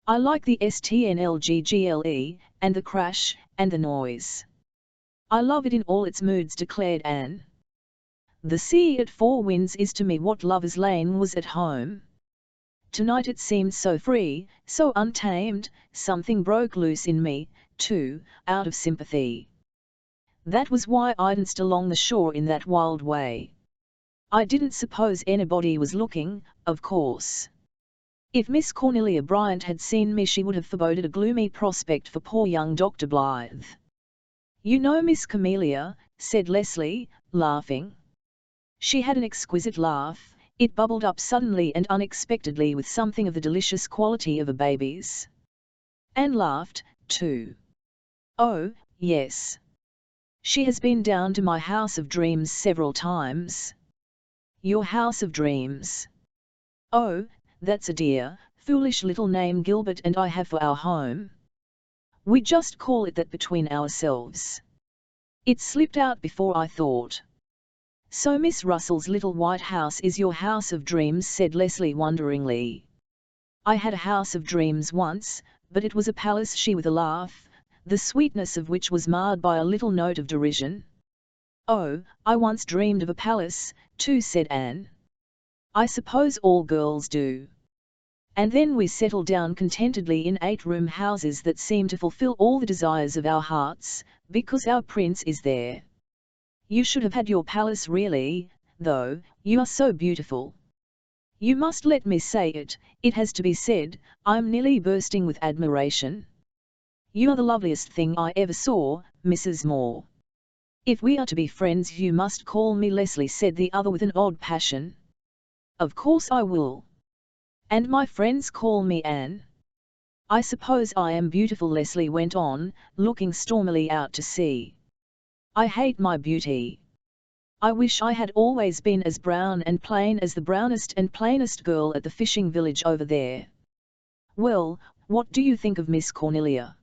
I like the snlggle, and the crash, and the noise. I love it in all its moods," declared Anne. "The sea at Four Winds is to me what Lover's Lane was at home. Tonight it seemed so free, so untamed, something broke loose in me, too, out of sympathy. That was why I danced along the shore in that wild way. I didn't suppose anybody was looking, of course. If Miss Cornelia Bryant had seen me she would have foreboded a gloomy prospect for poor young Dr. Blythe. You know Miss Camelia, said Leslie, laughing. She had an exquisite laugh, it bubbled up suddenly and unexpectedly with something of the delicious quality of a baby's. Anne laughed, too. Oh, yes. She has been down to my house of dreams several times. Your house of dreams. Oh, that's a dear, foolish little name Gilbert and I have for our home. We just call it that between ourselves. It slipped out before I thought. So Miss Russell's little white house is your house of dreams, said Leslie wonderingly. I had a house of dreams once, but it was a palace, she with a laugh, the sweetness of which was marred by a little note of derision. Oh, I once dreamed of a palace, too, said Anne. I suppose all girls do. And then we settled down contentedly in 8-room houses that seem to fulfill all the desires of our hearts, because our prince is there. You should have had your palace really, though, you are so beautiful. You must let me say it, it has to be said, I'm nearly bursting with admiration. You are the loveliest thing I ever saw, Mrs. Moore. If we are to be friends you must call me Leslie, said the other with an odd passion. Of course I will. And my friends call me Anne. I suppose I am beautiful, Leslie went on, looking stormily out to sea. I hate my beauty. I wish I had always been as brown and plain as the brownest and plainest girl at the fishing village over there. Well, what do you think of Miss Cornelia?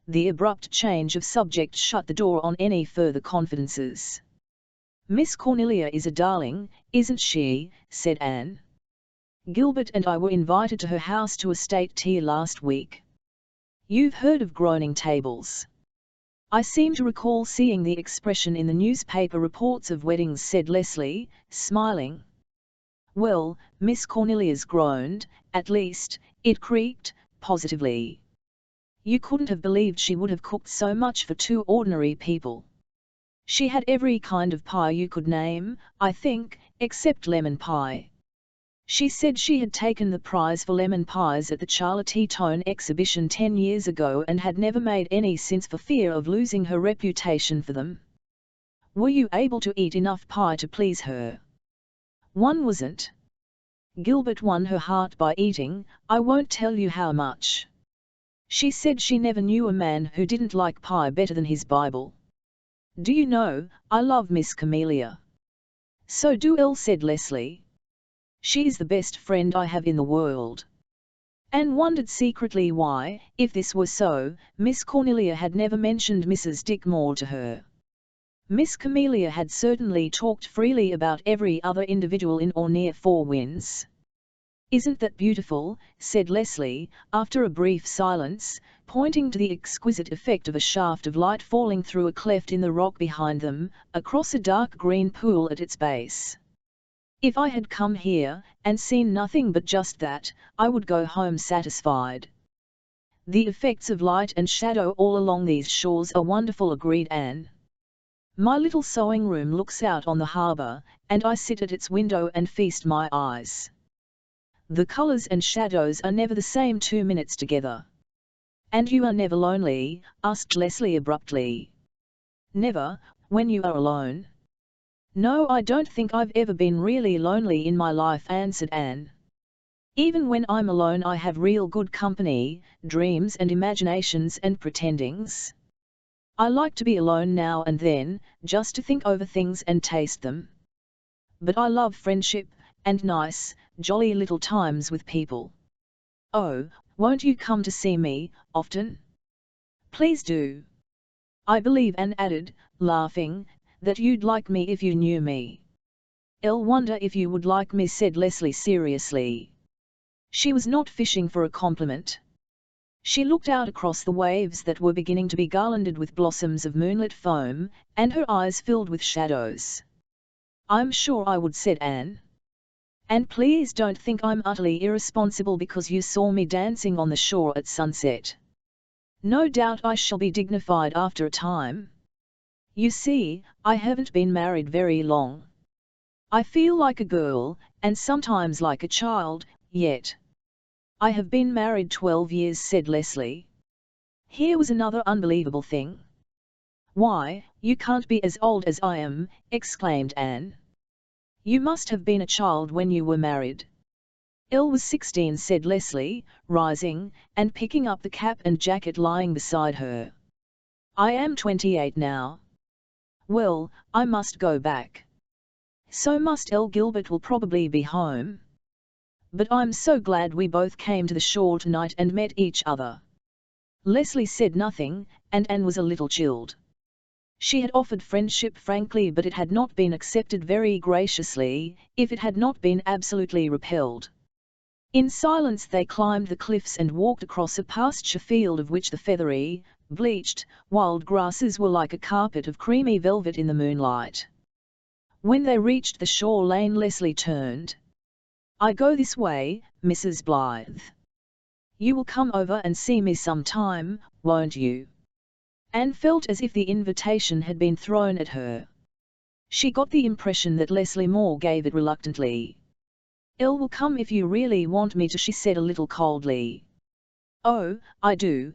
The abrupt change of subject shut the door on any further confidences. Miss Cornelia is a darling, isn't she? Said Anne. Gilbert and I were invited to her house to a state tea last week. You've heard of groaning tables. I seem to recall seeing the expression in the newspaper reports of weddings, said Leslie, smiling. Well, Miss Cornelia's groaned, at least, it creaked, positively. You couldn't have believed she would have cooked so much for 2 ordinary people. She had every kind of pie you could name, I think, except lemon pie. She said she had taken the prize for lemon pies at the Charlottetown exhibition 10 years ago and had never made any since for fear of losing her reputation for them. Were you able to eat enough pie to please her? One wasn't. Gilbert won her heart by eating, I won't tell you how much. She said she never knew a man who didn't like pie better than his Bible. Do you know, I love Miss Camelia. So do Elle, said Leslie. She is the best friend I have in the world. Anne wondered secretly why, if this were so, Miss Cornelia had never mentioned Mrs. Dick Moore to her. Miss Camelia had certainly talked freely about every other individual in or near Four Winds. Isn't that beautiful? Said Leslie, after a brief silence, pointing to the exquisite effect of a shaft of light falling through a cleft in the rock behind them, across a dark green pool at its base. If I had come here, and seen nothing but just that, I would go home satisfied. The effects of light and shadow all along these shores are wonderful, agreed Anne. My little sewing room looks out on the harbour, and I sit at its window and feast my eyes. The colours and shadows are never the same 2 minutes together. And you are never lonely? Asked Leslie abruptly. Never, when you are alone. No, I don't think I've ever been really lonely in my life, answered Anne. Even when I'm alone I have real good company, dreams and imaginations and pretendings. I like to be alone now and then, just to think over things and taste them. But I love friendship, and nice, jolly little times with people. Oh, won't you come to see me, often? Please do. I believe, Anne added, laughing, that you'd like me if you knew me. I'll wonder if you would like me, said Leslie seriously. She was not fishing for a compliment. She looked out across the waves that were beginning to be garlanded with blossoms of moonlit foam, and her eyes filled with shadows. I'm sure I would, said Anne. And please don't think I'm utterly irresponsible because you saw me dancing on the shore at sunset. No doubt I shall be dignified after a time. You see, I haven't been married very long. I feel like a girl, and sometimes like a child, yet. I have been married 12 years, said Leslie. Here was another unbelievable thing. Why, you can't be as old as I am, exclaimed Anne. You must have been a child when you were married. Elle was 16, said Leslie, rising, and picking up the cap and jacket lying beside her. I am 28 now. Well, I must go back. So must Elle. Gilbert will probably be home. But I'm so glad we both came to the shore tonight and met each other. Leslie said nothing, and Anne was a little chilled. She had offered friendship frankly, but it had not been accepted very graciously, if it had not been absolutely repelled. In silence they climbed the cliffs and walked across a pasture field of which the feathery, bleached, wild grasses were like a carpet of creamy velvet in the moonlight. When they reached the shore lane, Leslie turned. I go this way, Mrs. Blythe. You will come over and see me sometime, won't you? Anne felt as if the invitation had been thrown at her. She got the impression that Leslie Moore gave it reluctantly. Elle will come if you really want me to, she said a little coldly. Oh, I do,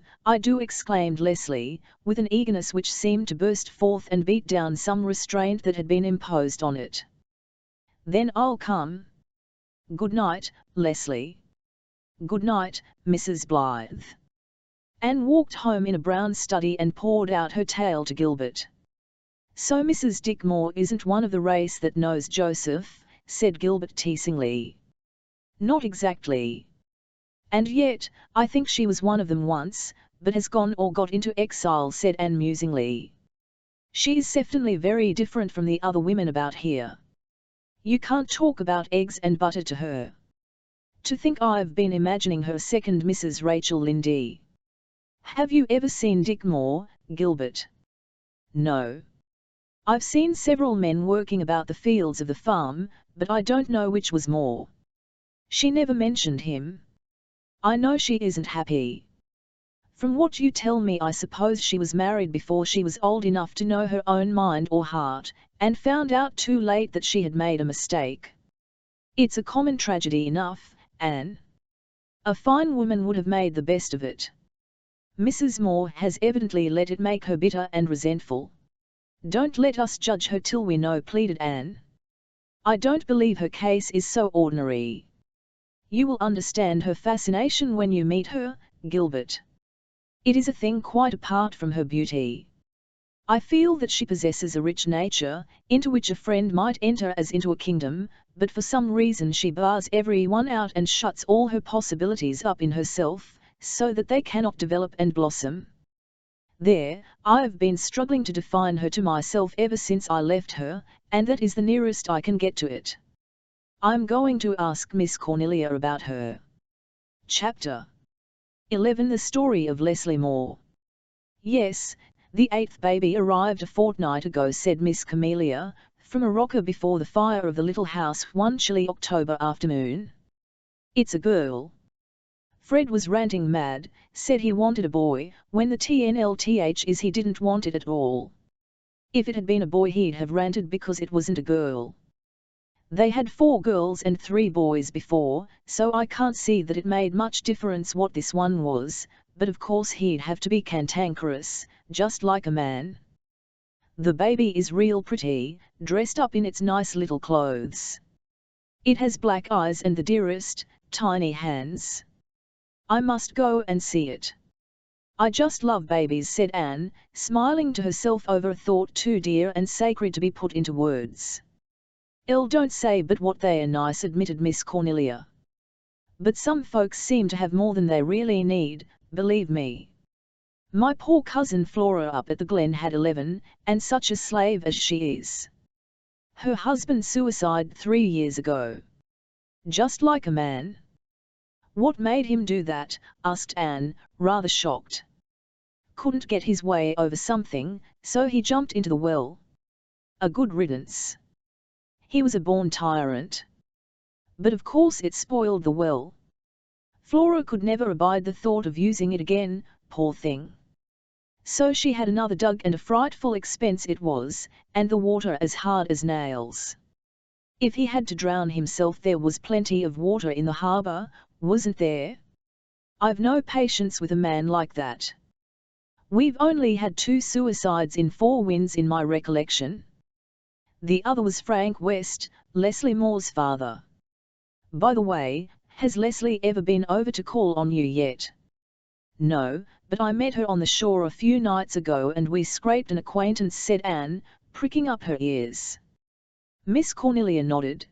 exclaimed Leslie, with an eagerness which seemed to burst forth and beat down some restraint that had been imposed on it. Then I'll come. Good night, Leslie. Good night, Mrs. Blythe. Anne walked home in a brown study and poured out her tale to Gilbert. So Mrs. Dick Moore isn't one of the race that knows Joseph, said Gilbert teasingly. Not exactly. And yet, I think she was one of them once, but has gone or got into exile, said Anne musingly. She is certainly very different from the other women about here. You can't talk about eggs and butter to her. To think I've been imagining her second Mrs. Rachel Lynde. Have you ever seen Dick Moore, Gilbert? No. I've seen several men working about the fields of the farm, but I don't know which was more. She never mentioned him. I know she isn't happy. From what you tell me, I suppose she was married before she was old enough to know her own mind or heart, and found out too late that she had made a mistake. It's a common tragedy enough, Anne. A fine woman would have made the best of it. Mrs. Moore has evidently let it make her bitter and resentful. Don't let us judge her till we know, pleaded Anne. I don't believe her case is so ordinary. You will understand her fascination when you meet her, Gilbert. It is a thing quite apart from her beauty. I feel that she possesses a rich nature, into which a friend might enter as into a kingdom, but for some reason she bars everyone out and shuts all her possibilities up in herself, so that they cannot develop and blossom. There, I've been struggling to define her to myself ever since I left her, and that is the nearest I can get to it. I'm going to ask Miss Cornelia about her. Chapter 11. The Story of Leslie Moore. Yes, the 8th baby arrived a fortnight ago, said Miss Cornelia, from a rocker before the fire of the little house one chilly October afternoon. It's a girl. Fred was ranting mad, said he wanted a boy, when the TNLTH is he didn't want it at all. If it had been a boy he'd have ranted because it wasn't a girl. They had 4 girls and 3 boys before, so I can't see that it made much difference what this one was, but of course he'd have to be cantankerous, just like a man. The baby is real pretty, dressed up in its nice little clothes. It has black eyes and the dearest, tiny hands. I must go and see it. I just love babies, said Anne, smiling to herself over a thought too dear and sacred to be put into words. Don't say but what they are nice, admitted Miss Cornelia. But some folks seem to have more than they really need, believe me. My poor cousin Flora up at the Glen had 11, and such a slave as she is. Her husband suicided 3 years ago. Just like a man. What made him do that? Asked Anne, rather shocked. Couldn't get his way over something, so he jumped into the well. A good riddance. He was a born tyrant. But of course it spoiled the well. Flora could never abide the thought of using it again, poor thing. So she had another dug, and a frightful expense it was, and the water as hard as nails. If he had to drown himself, there was plenty of water in the harbour, wasn't there? I've no patience with a man like that. We've only had 2 suicides in Four Winds in my recollection. The other was Frank West, Leslie Moore's father. By the way, has Leslie ever been over to call on you yet? No, but I met her on the shore a few nights ago and we scraped an acquaintance, said Anne, pricking up her ears. Miss Cornelia nodded.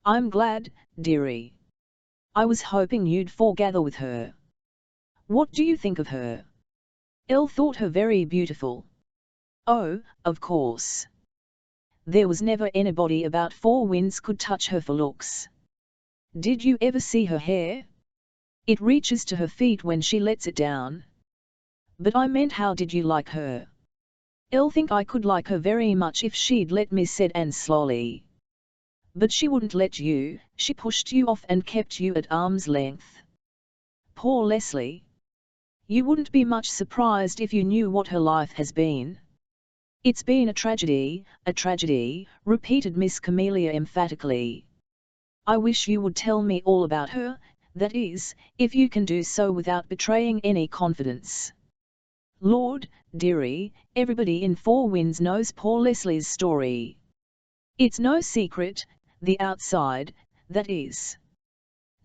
I'm glad, dearie. I was hoping you'd foregather with her. What do you think of her? Elle thought her very beautiful. Oh, of course. There was never anybody about Four Winds could touch her for looks. Did you ever see her hair? It reaches to her feet when she lets it down. But I meant, how did you like her? Elle think I could like her very much if she'd let me, said Anne slowly. But she wouldn't let you, she pushed you off and kept you at arm's length. Poor Leslie. You wouldn't be much surprised if you knew what her life has been. It's been a tragedy, repeated Miss Cornelia emphatically. I wish you would tell me all about her, that is, if you can do so without betraying any confidence. Lord, dearie, everybody in Four Winds knows poor Leslie's story. It's no secret, the outside, that is.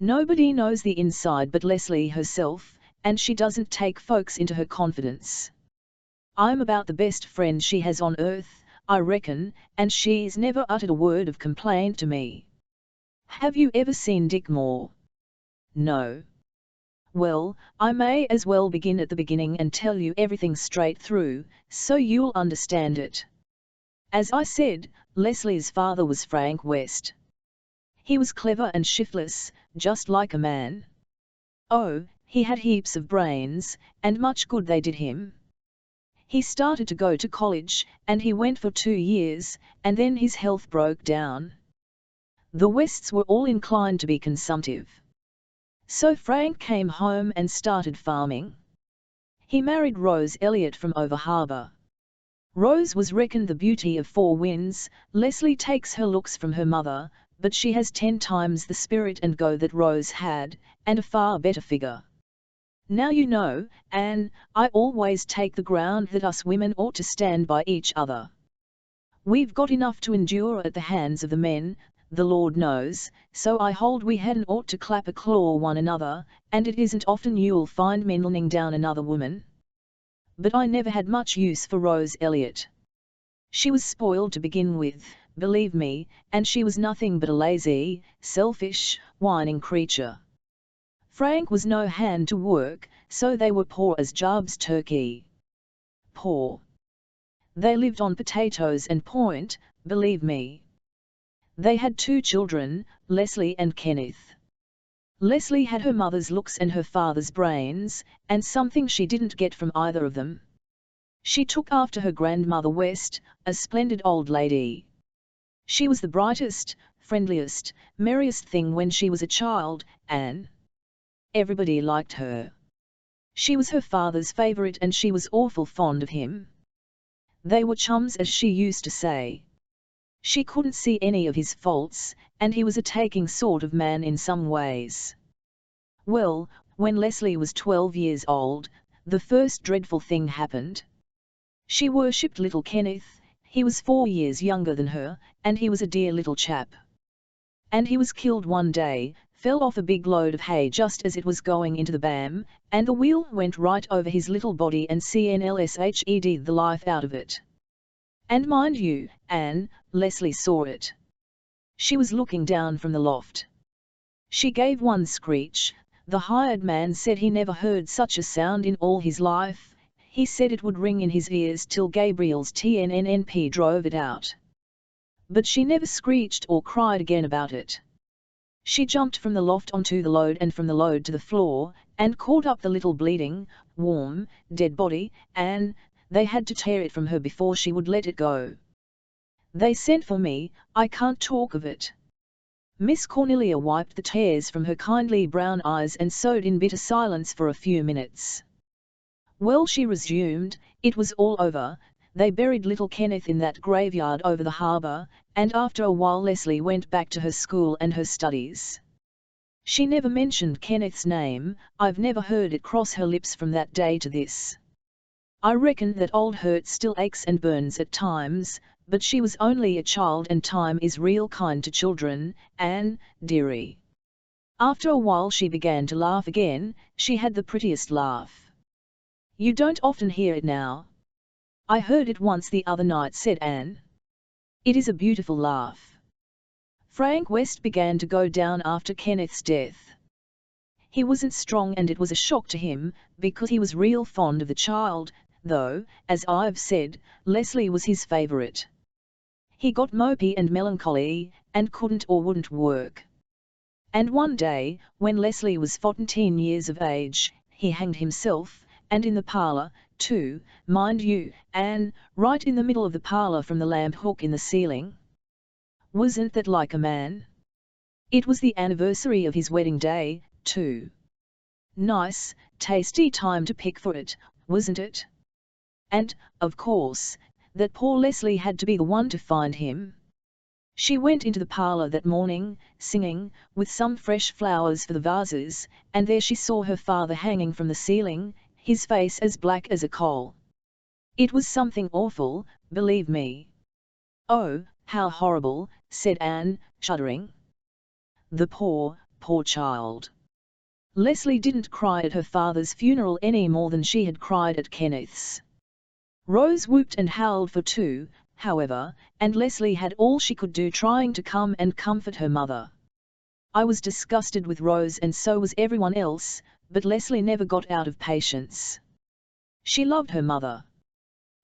Nobody knows the inside but Leslie herself, and she doesn't take folks into her confidence. I'm about the best friend she has on earth, I reckon, and she's never uttered a word of complaint to me. Have you ever seen Dick Moore? No. Well, I may as well begin at the beginning and tell you everything straight through, so you'll understand it. As I said, Leslie's father was Frank West. He was clever and shiftless, just like a man. Oh, he had heaps of brains, and much good they did him. He started to go to college, and he went for 2 years, and then his health broke down. The Wests were all inclined to be consumptive. So Frank came home and started farming. He married Rose Elliott from over harbour. Rose was reckoned the beauty of Four Winds. Leslie takes her looks from her mother, but she has 10 times the spirit and go that Rose had, and a far better figure. Now you know, Anne, I always take the ground that us women ought to stand by each other. We've got enough to endure at the hands of the men, the Lord knows, so I hold we hadn't ought to clap a claw one another, and it isn't often you'll find men running down another woman. But I never had much use for Rose Elliott. She was spoiled to begin with, believe me, and she was nothing but a lazy, selfish, whining creature. Frank was no hand to work, so they were poor as Job's turkey. Poor. They lived on potatoes and point, believe me. They had 2 children, Leslie and Kenneth. Leslie had her mother's looks and her father's brains, and something she didn't get from either of them. She took after her grandmother West, a splendid old lady. She was the brightest, friendliest, merriest thing when she was a child, Anne. Everybody liked her. She was her father's favourite and she was awful fond of him. They were chums, as she used to say. She couldn't see any of his faults, and he was a taking sort of man in some ways. Well, when Leslie was 12 years old, the first dreadful thing happened. She worshipped little Kenneth. He was 4 years younger than her, and he was a dear little chap. And he was killed one day, fell off a big load of hay just as it was going into the BAM, and the wheel went right over his little body and CNLSHED the life out of it. And mind you, Anne, Leslie saw it. She was looking down from the loft. She gave one screech. The hired man said he never heard such a sound in all his life. He said it would ring in his ears till Gabriel's TNNP drove it out. But she never screeched or cried again about it. She jumped from the loft onto the load and from the load to the floor, and caught up the little bleeding, warm, dead body, and they had to tear it from her before she would let it go. They sent for me. I can't talk of it. Miss Cornelia wiped the tears from her kindly brown eyes and sewed in bitter silence for a few minutes. Well, she resumed, it was all over. They buried little Kenneth in that graveyard over the harbour, and after a while Leslie went back to her school and her studies. She never mentioned Kenneth's name. I've never heard it cross her lips from that day to this. I reckon that old hurt still aches and burns at times, but she was only a child and time is real kind to children, Anne, dearie. After a while she began to laugh again. She had the prettiest laugh. You don't often hear it now. I heard it once the other night, said Anne. It is a beautiful laugh. Frank West began to go down after Kenneth's death. He wasn't strong and it was a shock to him, because he was real fond of the child, though, as I've said, Leslie was his favourite. He got mopey and melancholy, and couldn't or wouldn't work. And one day, when Leslie was 14 years of age, he hanged himself, and in the parlour, too, mind you, Anne, right in the middle of the parlour from the lamp hook in the ceiling. Wasn't that like a man? It was the anniversary of his wedding day, too. Nice, tasty time to pick for it, wasn't it? And, of course, that poor Leslie had to be the one to find him. She went into the parlour that morning, singing, with some fresh flowers for the vases, and there she saw her father hanging from the ceiling, his face as black as a coal. It was something awful, believe me. Oh, how horrible, said Anne, shuddering. The poor, poor child. Leslie didn't cry at her father's funeral any more than she had cried at Kenneth's. Rose whooped and howled for two, however, and Leslie had all she could do trying to come and comfort her mother. I was disgusted with Rose and so was everyone else, but Leslie never got out of patience. She loved her mother.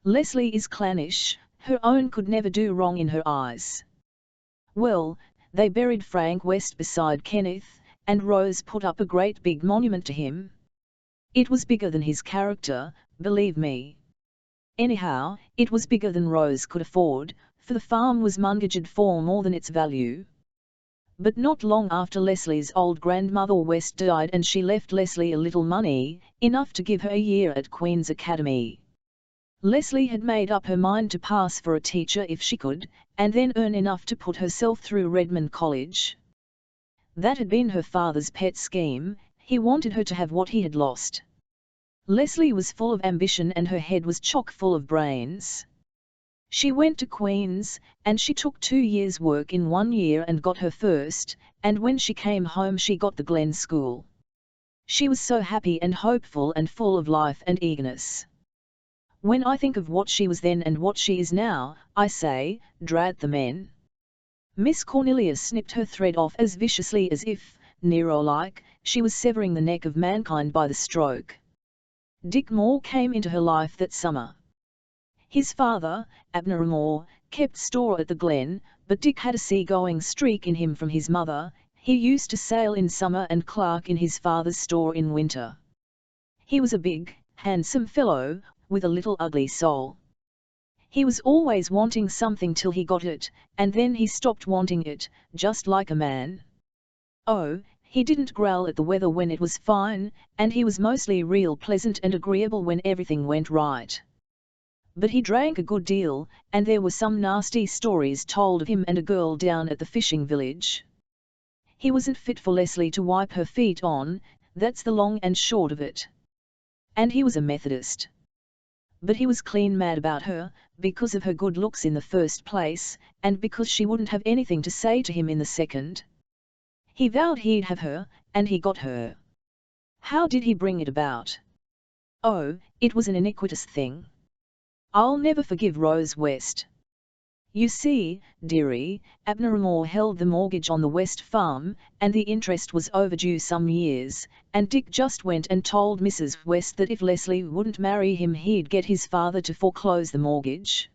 Leslie is clannish, her own could never do wrong in her eyes. Well, they buried Frank West beside Kenneth, and Rose put up a great big monument to him. It was bigger than his character, believe me. Anyhow, it was bigger than Rose could afford, for the farm was mungaged for more than its value. But not long after Leslie's old grandmother West died and she left Leslie a little money, enough to give her a year at Queen's Academy. Leslie had made up her mind to pass for a teacher if she could, and then earn enough to put herself through Redmond College. That had been her father's pet scheme. He wanted her to have what he had lost. Leslie was full of ambition and her head was chock full of brains. She went to Queen's, and she took 2 years' work in 1 year and got her first, and when she came home she got the Glen School. She was so happy and hopeful and full of life and eagerness. When I think of what she was then and what she is now, I say, drat the men. Miss Cornelia snipped her thread off as viciously as if, Nero-like, she was severing the neck of mankind by the stroke. Dick Moore came into her life that summer. His father, Abner Moore, kept store at the Glen, but Dick had a sea-going streak in him from his mother. He used to sail in summer and clerk in his father's store in winter. He was a big, handsome fellow, with a little ugly soul. He was always wanting something till he got it, and then he stopped wanting it, just like a man. Oh, he didn't growl at the weather when it was fine, and he was mostly real pleasant and agreeable when everything went right. But he drank a good deal, and there were some nasty stories told of him and a girl down at the fishing village. He wasn't fit for Leslie to wipe her feet on, that's the long and short of it. And he was a Methodist. But he was clean mad about her, because of her good looks in the first place, and because she wouldn't have anything to say to him in the second. He vowed he'd have her, and he got her. How did he bring it about? Oh, it was an iniquitous thing. I'll never forgive Rose West. You see, dearie, Abner Moore held the mortgage on the West farm, and the interest was overdue some years, and Dick just went and told Mrs. West that if Leslie wouldn't marry him he'd get his father to foreclose the mortgage.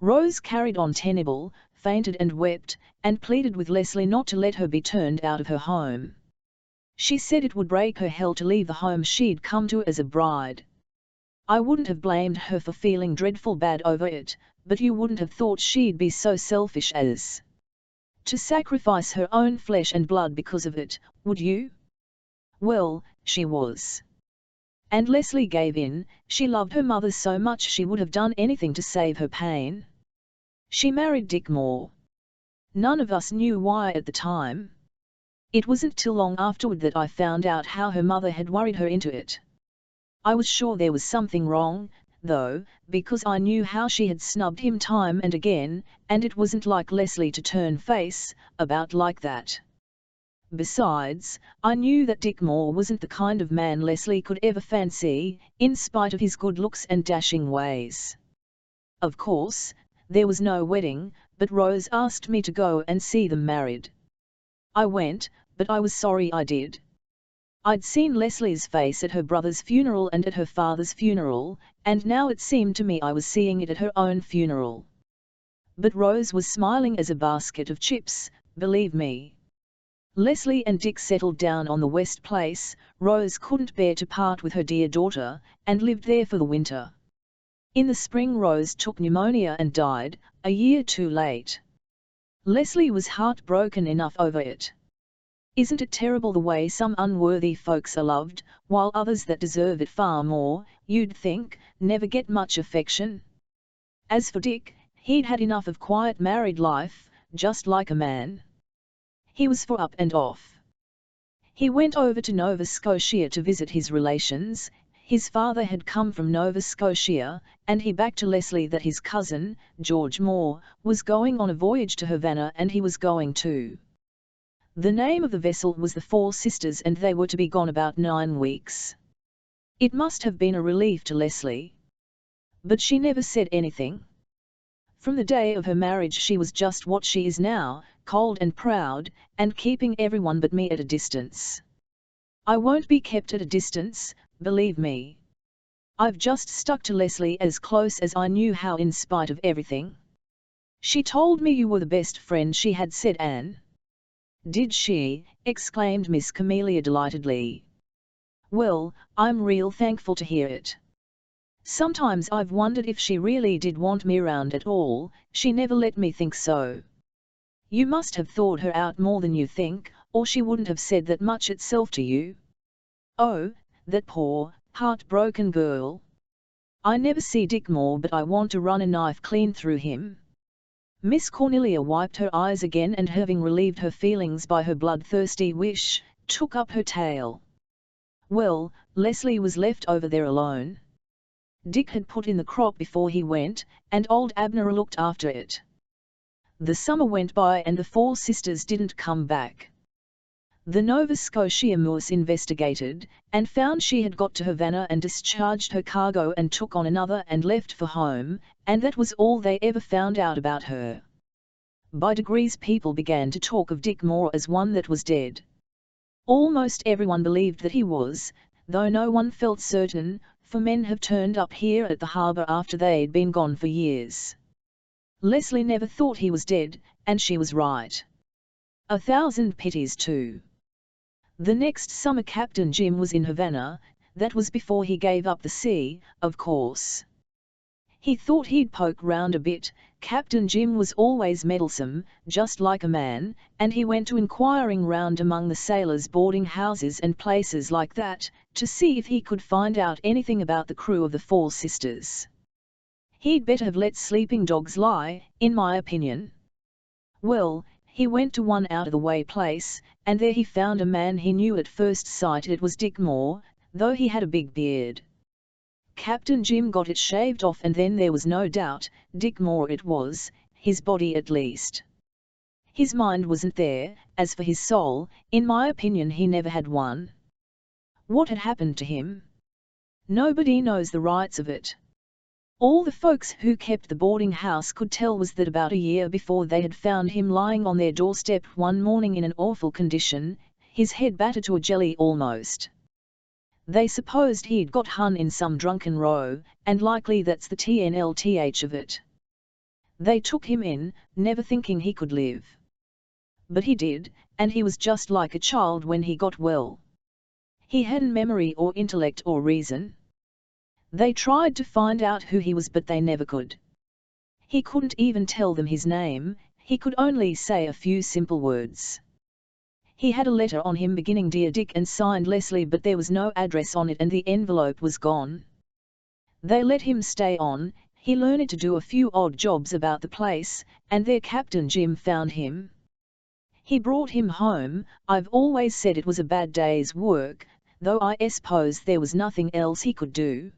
Rose carried on tenable, fainted and wept, and pleaded with Leslie not to let her be turned out of her home. She said it would break her hell to leave the home she'd come to as a bride. I wouldn't have blamed her for feeling dreadful bad over it, but you wouldn't have thought she'd be so selfish as to sacrifice her own flesh and blood because of it, would you? Well, she was. And Leslie gave in. She loved her mother so much she would have done anything to save her pain. She married Dick Moore. None of us knew why at the time. It wasn't till long afterward that I found out how her mother had worried her into it. I was sure there was something wrong, though, because I knew how she had snubbed him time and again, and it wasn't like Leslie to turn face about like that. Besides, I knew that Dick Moore wasn't the kind of man Leslie could ever fancy, in spite of his good looks and dashing ways. Of course, there was no wedding, but Rose asked me to go and see them married. I went, but I was sorry I did. I'd seen Leslie's face at her brother's funeral and at her father's funeral, and now it seemed to me I was seeing it at her own funeral. But Rose was smiling as a basket of chips, believe me. Leslie and Dick settled down on the West Place. Rose couldn't bear to part with her dear daughter, and lived there for the winter. In the spring Rose took pneumonia and died, a year too late. Leslie was heartbroken enough over it. Isn't it terrible the way some unworthy folks are loved, while others that deserve it far more, you'd think, never get much affection? As for Dick, he'd had enough of quiet married life, just like a man. He was for up and off. He went over to Nova Scotia to visit his relations. His father had come from Nova Scotia, and he backed to Leslie that his cousin, George Moore, was going on a voyage to Havana and he was going too. The name of the vessel was the Four Sisters and they were to be gone about 9 weeks. It must have been a relief to Leslie. But she never said anything. From the day of her marriage she was just what she is now, cold and proud, and keeping everyone but me at a distance. I won't be kept at a distance, believe me. I've just stuck to Leslie as close as I knew how in spite of everything. She told me you were the best friend she had, said Anne. Did she? Exclaimed Miss Camelia delightedly. Well, I'm real thankful to hear it. Sometimes I've wondered if she really did want me round at all. She never let me think so. You must have thought her out more than you think, or she wouldn't have said that much itself to you. Oh, that poor, heartbroken girl. I never see Dick Moore but I want to run a knife clean through him. Miss Cornelia wiped her eyes again and, having relieved her feelings by her bloodthirsty wish, took up her tale. Well, Leslie was left over there alone. Dick had put in the crop before he went, and old Abner looked after it. The summer went by and the Four Sisters didn't come back. The Nova Scotia Moose investigated, and found she had got to Havana and discharged her cargo and took on another and left for home, and that was all they ever found out about her. By degrees people began to talk of Dick Moore as one that was dead. Almost everyone believed that he was, though no one felt certain, for men have turned up here at the harbour after they'd been gone for years. Leslie never thought he was dead, and she was right. 1,000 pities too. The next summer Captain Jim was in Havana. That was before he gave up the sea, of course. He thought he'd poke round a bit. Captain Jim was always meddlesome, just like a man, and he went to inquiring round among the sailors' boarding houses and places like that, to see if he could find out anything about the crew of the Four Sisters. He'd better have let sleeping dogs lie, in my opinion. Well, he went to one out-of-the-way place, and there he found a man he knew at first sight. It was Dick Moore, though he had a big beard. Captain Jim got it shaved off and then there was no doubt, Dick Moore it was, his body at least. His mind wasn't there. As for his soul, in my opinion he never had one. What had happened to him? Nobody knows the rights of it. All the folks who kept the boarding house could tell was that about a year before they had found him lying on their doorstep one morning in an awful condition, his head battered to a jelly almost. They supposed he'd got hung in some drunken row, and likely that's the TNLTH of it. They took him in, never thinking he could live. But he did, and he was just like a child when he got well. He hadn't memory or intellect or reason. They tried to find out who he was but they never could. He couldn't even tell them his name, he could only say a few simple words. He had a letter on him beginning Dear Dick and signed Leslie, but there was no address on it and the envelope was gone. They let him stay on. He learned to do a few odd jobs about the place, and their captain Jim found him. He brought him home. I've always said it was a bad day's work, though I suppose there was nothing else he could do.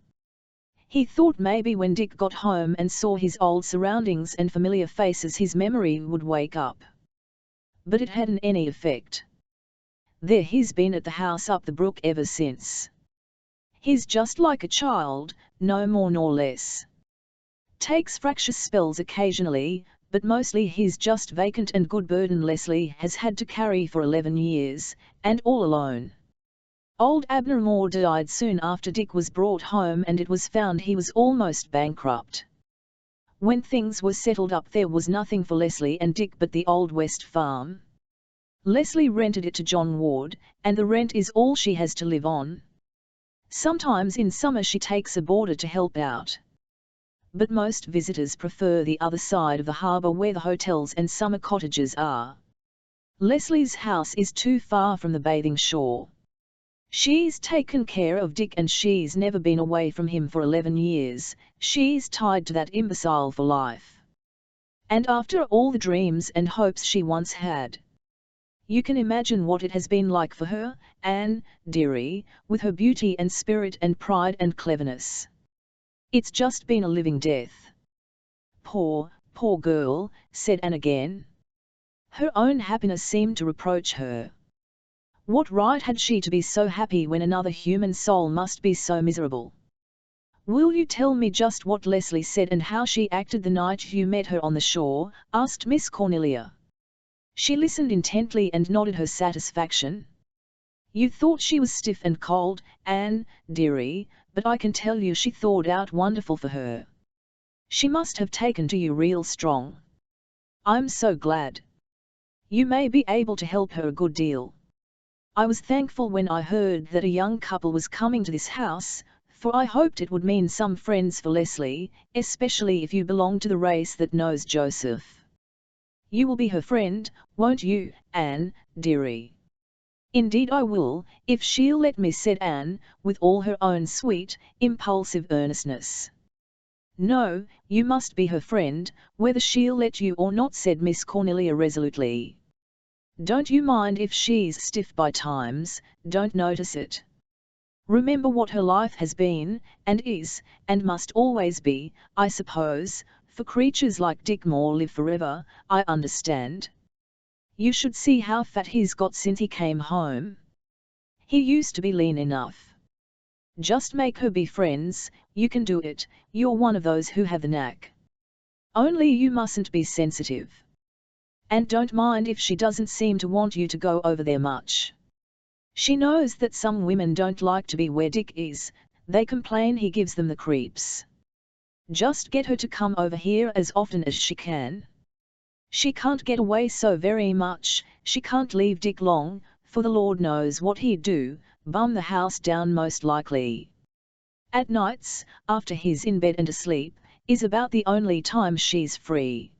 He thought maybe when Dick got home and saw his old surroundings and familiar faces his memory would wake up. But it hadn't any effect. There he's been at the house up the brook ever since. He's just like a child, no more nor less. Takes fractious spells occasionally, but mostly he's just vacant and good burden Leslie has had to carry for 11 years, and all alone. Old Abner Moore died soon after Dick was brought home and it was found he was almost bankrupt. When things were settled up there was nothing for Leslie and Dick but the old West farm. Leslie rented it to John Ward, and the rent is all she has to live on. Sometimes in summer she takes a boarder to help out. But most visitors prefer the other side of the harbour where the hotels and summer cottages are. Leslie's house is too far from the bathing shore. She's taken care of Dick and she's never been away from him for 11 years, she's tied to that imbecile for life. And after all the dreams and hopes she once had. You can imagine what it has been like for her, Anne, dearie, with her beauty and spirit and pride and cleverness. It's just been a living death. Poor, poor girl, said Anne again. Her own happiness seemed to reproach her. What right had she to be so happy when another human soul must be so miserable? Will you tell me just what Leslie said and how she acted the night you met her on the shore? Asked Miss Cornelia. She listened intently and nodded her satisfaction. You thought she was stiff and cold, Anne, dearie, but I can tell you she thawed out wonderful for her. She must have taken to you real strong. I'm so glad. You may be able to help her a good deal. I was thankful when I heard that a young couple was coming to this house, for I hoped it would mean some friends for Leslie, especially if you belong to the race that knows Joseph. You will be her friend, won't you, Anne, dearie? Indeed I will, if she'll let me, said Anne, with all her own sweet, impulsive earnestness. No, you must be her friend, whether she'll let you or not, said Miss Cornelia resolutely. Don't you mind if she's stiff by times, don't notice it. Remember what her life has been, and is, and must always be, I suppose, for creatures like Dick Moore live forever, I understand. You should see how fat he's got since he came home. He used to be lean enough. Just make her be friends, you can do it, you're one of those who have the knack. Only you mustn't be sensitive. And don't mind if she doesn't seem to want you to go over there much. She knows that some women don't like to be where Dick is, they complain he gives them the creeps. Just get her to come over here as often as she can. She can't get away so very much, she can't leave Dick long, for the Lord knows what he'd do, bum the house down most likely. At nights, after he's in bed and asleep, is about the only time she's free.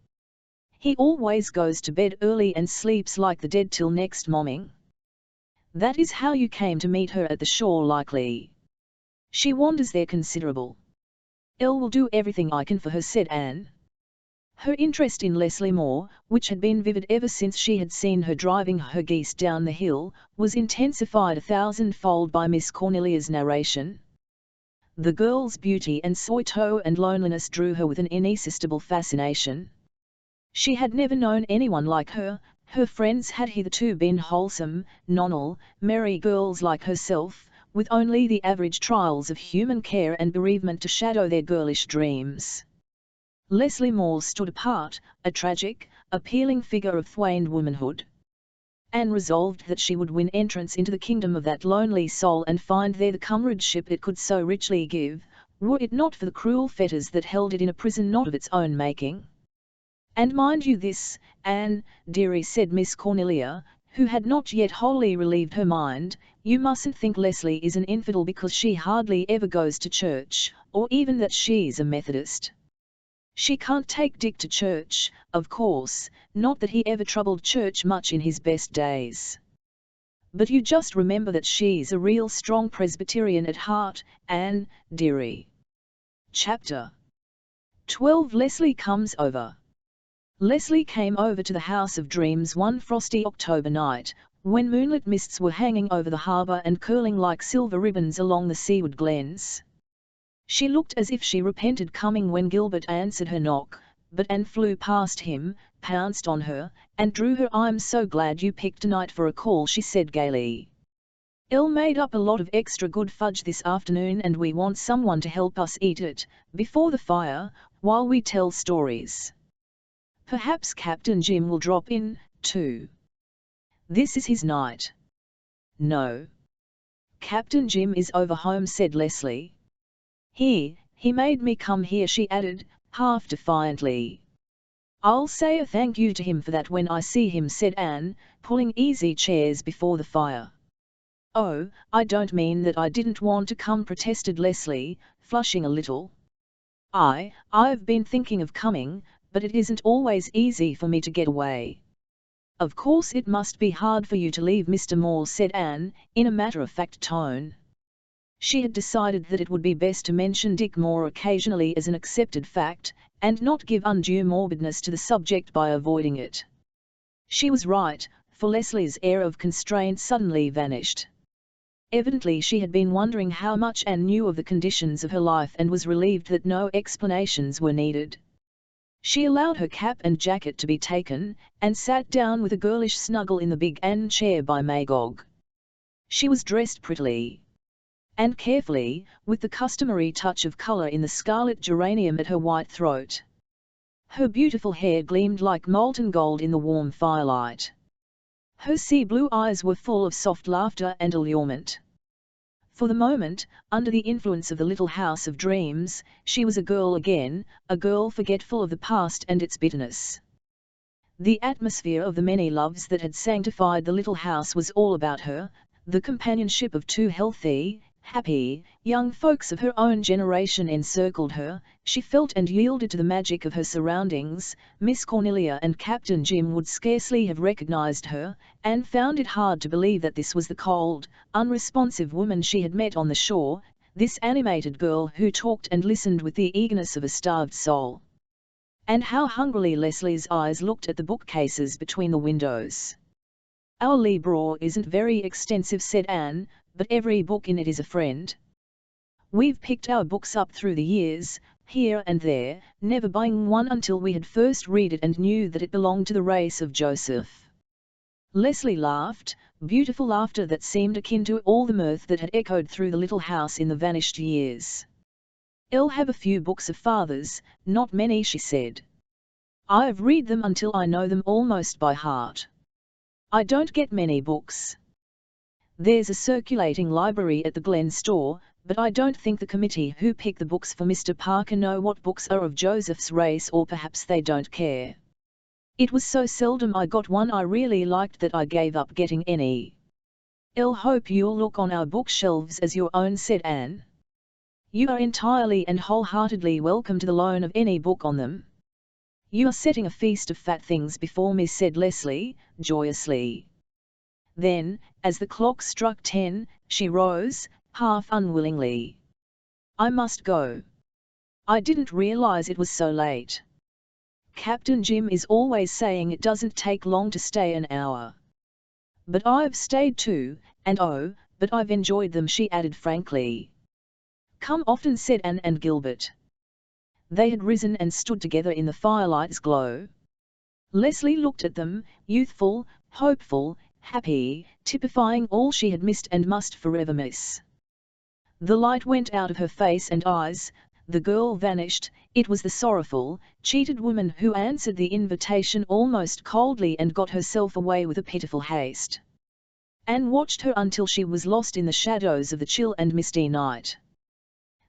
He always goes to bed early and sleeps like the dead till next morning. That is how you came to meet her at the shore likely. She wanders there considerable. Elle will do everything I can for her, said Anne. Her interest in Leslie Moore, which had been vivid ever since she had seen her driving her geese down the hill, was intensified 1,000-fold by Miss Cornelia's narration. The girl's beauty and soito and loneliness drew her with an irresistible fascination. She had never known anyone like her friends had hitherto been wholesome, nonal, merry girls like herself, with only the average trials of human care and bereavement to shadow their girlish dreams. Leslie Moore stood apart, a tragic, appealing figure of thwaned womanhood. Anne resolved that she would win entrance into the kingdom of that lonely soul and find there the comradeship it could so richly give, were it not for the cruel fetters that held it in a prison not of its own making. And mind you this, Anne, dearie, said Miss Cornelia, who had not yet wholly relieved her mind, you mustn't think Leslie is an infidel because she hardly ever goes to church, or even that she's a Methodist. She can't take Dick to church, of course, not that he ever troubled church much in his best days. But you just remember that she's a real strong Presbyterian at heart, Anne, dearie. Chapter 12. Leslie comes over. Leslie came over to the House of Dreams one frosty October night, when moonlit mists were hanging over the harbour and curling like silver ribbons along the seaward glens. She looked as if she repented coming when Gilbert answered her knock, but Anne flew past him, pounced on her, and drew her. "I'm so glad you picked tonight for a call," she said gaily. "Elle made up a lot of extra good fudge this afternoon and we want someone to help us eat it, before the fire, while we tell stories. Perhaps Captain Jim will drop in, too. This is his night." "No. Captain Jim is over home," said Leslie. He made me come here," she added, half defiantly. "I'll say a thank you to him for that when I see him," said Anne, pulling easy chairs before the fire. "Oh, I don't mean that I didn't want to come," protested Leslie, flushing a little. I've been thinking of coming, but it isn't always easy for me to get away." "Of course it must be hard for you to leave Mr. Moore," said Anne, in a matter-of-fact tone. She had decided that it would be best to mention Dick Moore occasionally as an accepted fact, and not give undue morbidness to the subject by avoiding it. She was right, for Leslie's air of constraint suddenly vanished. Evidently she had been wondering how much Anne knew of the conditions of her life and was relieved that no explanations were needed. She allowed her cap and jacket to be taken, and sat down with a girlish snuggle in the big Anne chair by Magog. She was dressed prettily and carefully, with the customary touch of colour in the scarlet geranium at her white throat. Her beautiful hair gleamed like molten gold in the warm firelight. Her sea-blue eyes were full of soft laughter and allurement. For the moment, under the influence of the little House of Dreams, she was a girl again, a girl forgetful of the past and its bitterness. The atmosphere of the many loves that had sanctified the little house was all about her, the companionship of two healthy, happy, young folks of her own generation encircled her. She felt and yielded to the magic of her surroundings. Miss Cornelia and Captain Jim would scarcely have recognized her, and found it hard to believe that this was the cold, unresponsive woman she had met on the shore, this animated girl who talked and listened with the eagerness of a starved soul. And how hungrily Leslie's eyes looked at the bookcases between the windows. "Our library isn't very extensive," said Anne, "but every book in it is a friend. We've picked our books up through the years, here and there, never buying one until we had first read it and knew that it belonged to the race of Joseph." Leslie laughed, beautiful laughter that seemed akin to all the mirth that had echoed through the little house in the vanished years. "I'll have a few books of father's, not many," she said. "I've read them until I know them almost by heart. I don't get many books. There's a circulating library at the Glen store, but I don't think the committee who pick the books for Mr. Parker know what books are of Joseph's race, or perhaps they don't care. It was so seldom I got one I really liked that I gave up getting any." "I'll hope you'll look on our bookshelves as your own," said Anne. "You are entirely and wholeheartedly welcome to the loan of any book on them." "You are setting a feast of fat things before me," said Leslie, joyously. Then, as the clock struck 10, she rose, half unwillingly. "I must go. I didn't realize it was so late. Captain Jim is always saying it doesn't take long to stay an hour. But I've stayed too, and oh, but I've enjoyed them," she added frankly. "Come often," said Anne and Gilbert. They had risen and stood together in the firelight's glow. Leslie looked at them, youthful, hopeful, happy, typifying all she had missed and must forever miss. The light went out of her face and eyes, the girl vanished. It was the sorrowful, cheated woman who answered the invitation almost coldly and got herself away with a pitiful haste. Anne watched her until she was lost in the shadows of the chill and misty night.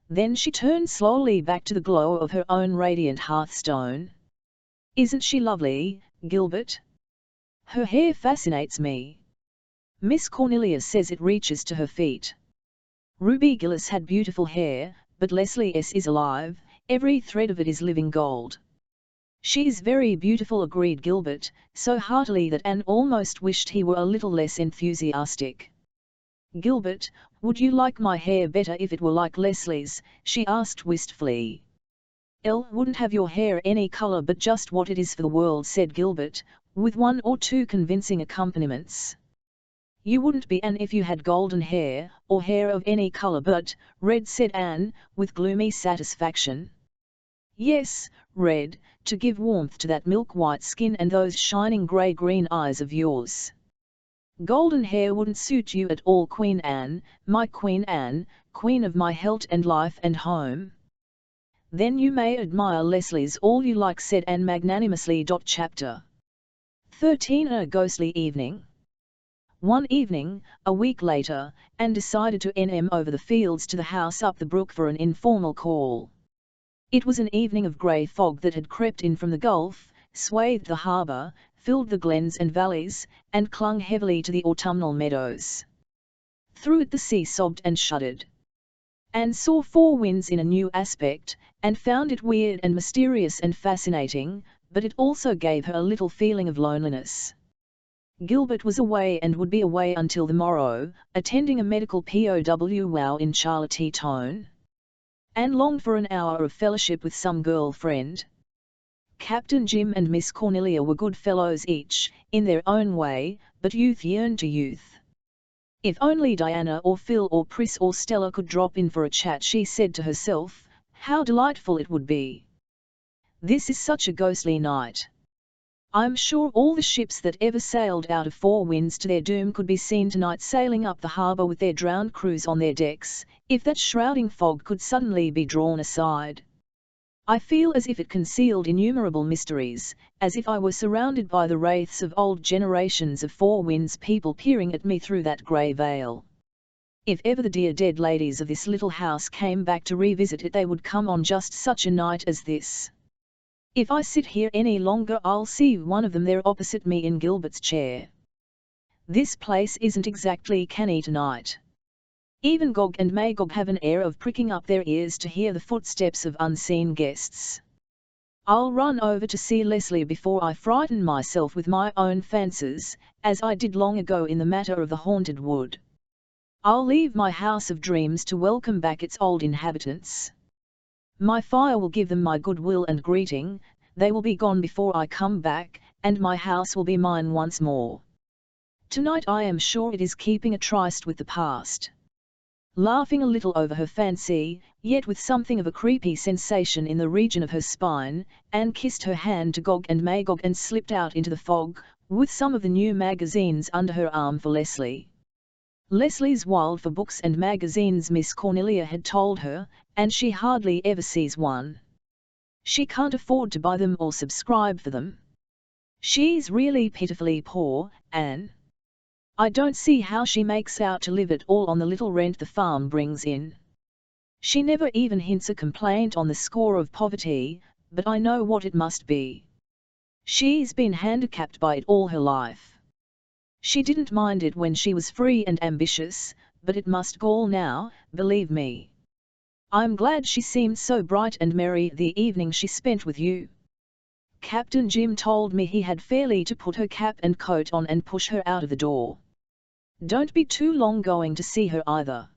Then she turned slowly back to the glow of her own radiant hearthstone. "Isn't she lovely, Gilbert? Her hair fascinates me. Miss Cornelia says it reaches to her feet. Ruby Gillis had beautiful hair, but Leslie S. is alive, every thread of it is living gold. She is very beautiful, agreed Gilbert, so heartily that Anne almost wished he were a little less enthusiastic. Gilbert, would you like my hair better if it were like Leslie's? She asked wistfully. Elle wouldn't have your hair any colour but just what it is for the world, said Gilbert, with one or two convincing accompaniments. You wouldn't be Anne if you had golden hair, or hair of any colour but red, said Anne, with gloomy satisfaction. Yes, red, to give warmth to that milk-white skin and those shining grey-green eyes of yours. Golden hair wouldn't suit you at all, Queen Anne, my Queen Anne, queen of my heart and life and home. Then you may admire Leslie's all you like, said Anne magnanimously. Chapter 13. A ghostly evening. One evening, a week later, Anne decided to NM over the fields to the house up the brook for an informal call. It was an evening of grey fog that had crept in from the Gulf, swathed the harbour, filled the glens and valleys, and clung heavily to the autumnal meadows. Through it the sea sobbed and shuddered. Anne saw Four Winds in a new aspect, and found it weird and mysterious and fascinating, but it also gave her a little feeling of loneliness. Gilbert was away and would be away until the morrow, attending a medical powwow in Charlottetown. Anne longed for an hour of fellowship with some girl friend. Captain Jim and Miss Cornelia were good fellows each, in their own way, but youth yearned to youth. If only Diana or Phil or Pris or Stella could drop in for a chat, she said to herself, how delightful it would be. This is such a ghostly night. I'm sure all the ships that ever sailed out of Four Winds to their doom could be seen tonight sailing up the harbour with their drowned crews on their decks, if that shrouding fog could suddenly be drawn aside. I feel as if it concealed innumerable mysteries, as if I were surrounded by the wraiths of old generations of Four Winds people peering at me through that grey veil. If ever the dear dead ladies of this little house came back to revisit it, they would come on just such a night as this. If I sit here any longer, I'll see one of them there opposite me in Gilbert's chair. This place isn't exactly canny tonight. Even Gog and Magog have an air of pricking up their ears to hear the footsteps of unseen guests. I'll run over to see Leslie before I frighten myself with my own fancies, as I did long ago in the matter of the haunted wood. I'll leave my house of dreams to welcome back its old inhabitants. My fire will give them my goodwill and greeting, they will be gone before I come back, and my house will be mine once more. Tonight I am sure it is keeping a tryst with the past. Laughing a little over her fancy, yet with something of a creepy sensation in the region of her spine, Anne kissed her hand to Gog and Magog and slipped out into the fog, with some of the new magazines under her arm for Leslie. Leslie's wild for books and magazines, Miss Cornelia had told her, and she hardly ever sees one. She can't afford to buy them or subscribe for them. She's really pitifully poor, Anne. I don't see how she makes out to live at all on the little rent the farm brings in. She never even hints a complaint on the score of poverty, but I know what it must be. She's been handicapped by it all her life. She didn't mind it when she was free and ambitious, but it must gall now, believe me. I'm glad she seemed so bright and merry the evening she spent with you. Captain Jim told me he had fairly to put her cap and coat on and push her out of the door. Don't be too long going to see her either.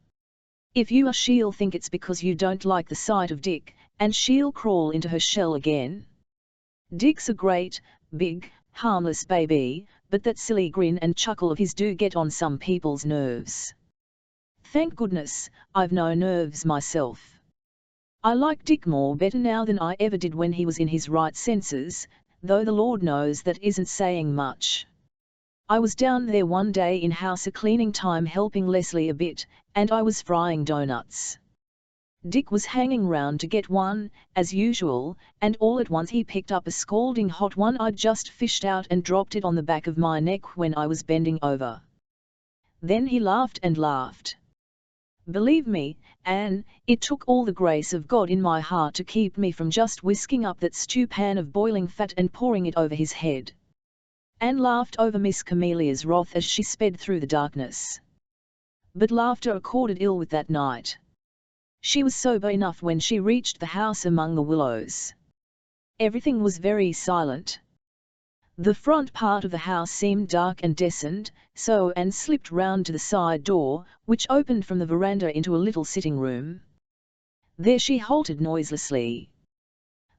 If you are, she'll think it's because you don't like the sight of Dick, and she'll crawl into her shell again. Dick's a great, big, harmless baby, but that silly grin and chuckle of his do get on some people's nerves. Thank goodness, I've no nerves myself. I like Dick more better now than I ever did when he was in his right senses, though the Lord knows that isn't saying much. I was down there one day in house cleaning time helping Leslie a bit, and I was frying doughnuts. Dick was hanging round to get one, as usual, and all at once he picked up a scalding hot one I'd just fished out and dropped it on the back of my neck when I was bending over. Then he laughed and laughed. Believe me, Anne, it took all the grace of God in my heart to keep me from just whisking up that stew pan of boiling fat and pouring it over his head. Anne laughed over Miss Camelia's wrath as she sped through the darkness. But laughter accorded ill with that night. She was sober enough when she reached the house among the willows. Everything was very silent. The front part of the house seemed dark and decent, so Anne slipped round to the side door, which opened from the veranda into a little sitting room. There she halted noiselessly.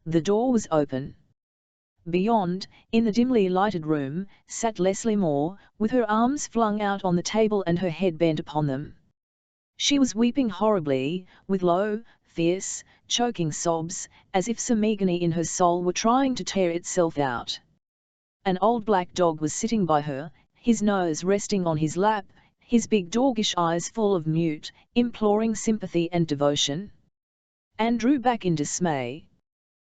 The door was open. Beyond, in the dimly lighted room, sat Leslie Moore, with her arms flung out on the table and her head bent upon them. She was weeping horribly, with low, fierce, choking sobs, as if some agony in her soul were trying to tear itself out. An old black dog was sitting by her, his nose resting on his lap, his big doggish eyes full of mute, imploring sympathy and devotion. Anne drew back in dismay.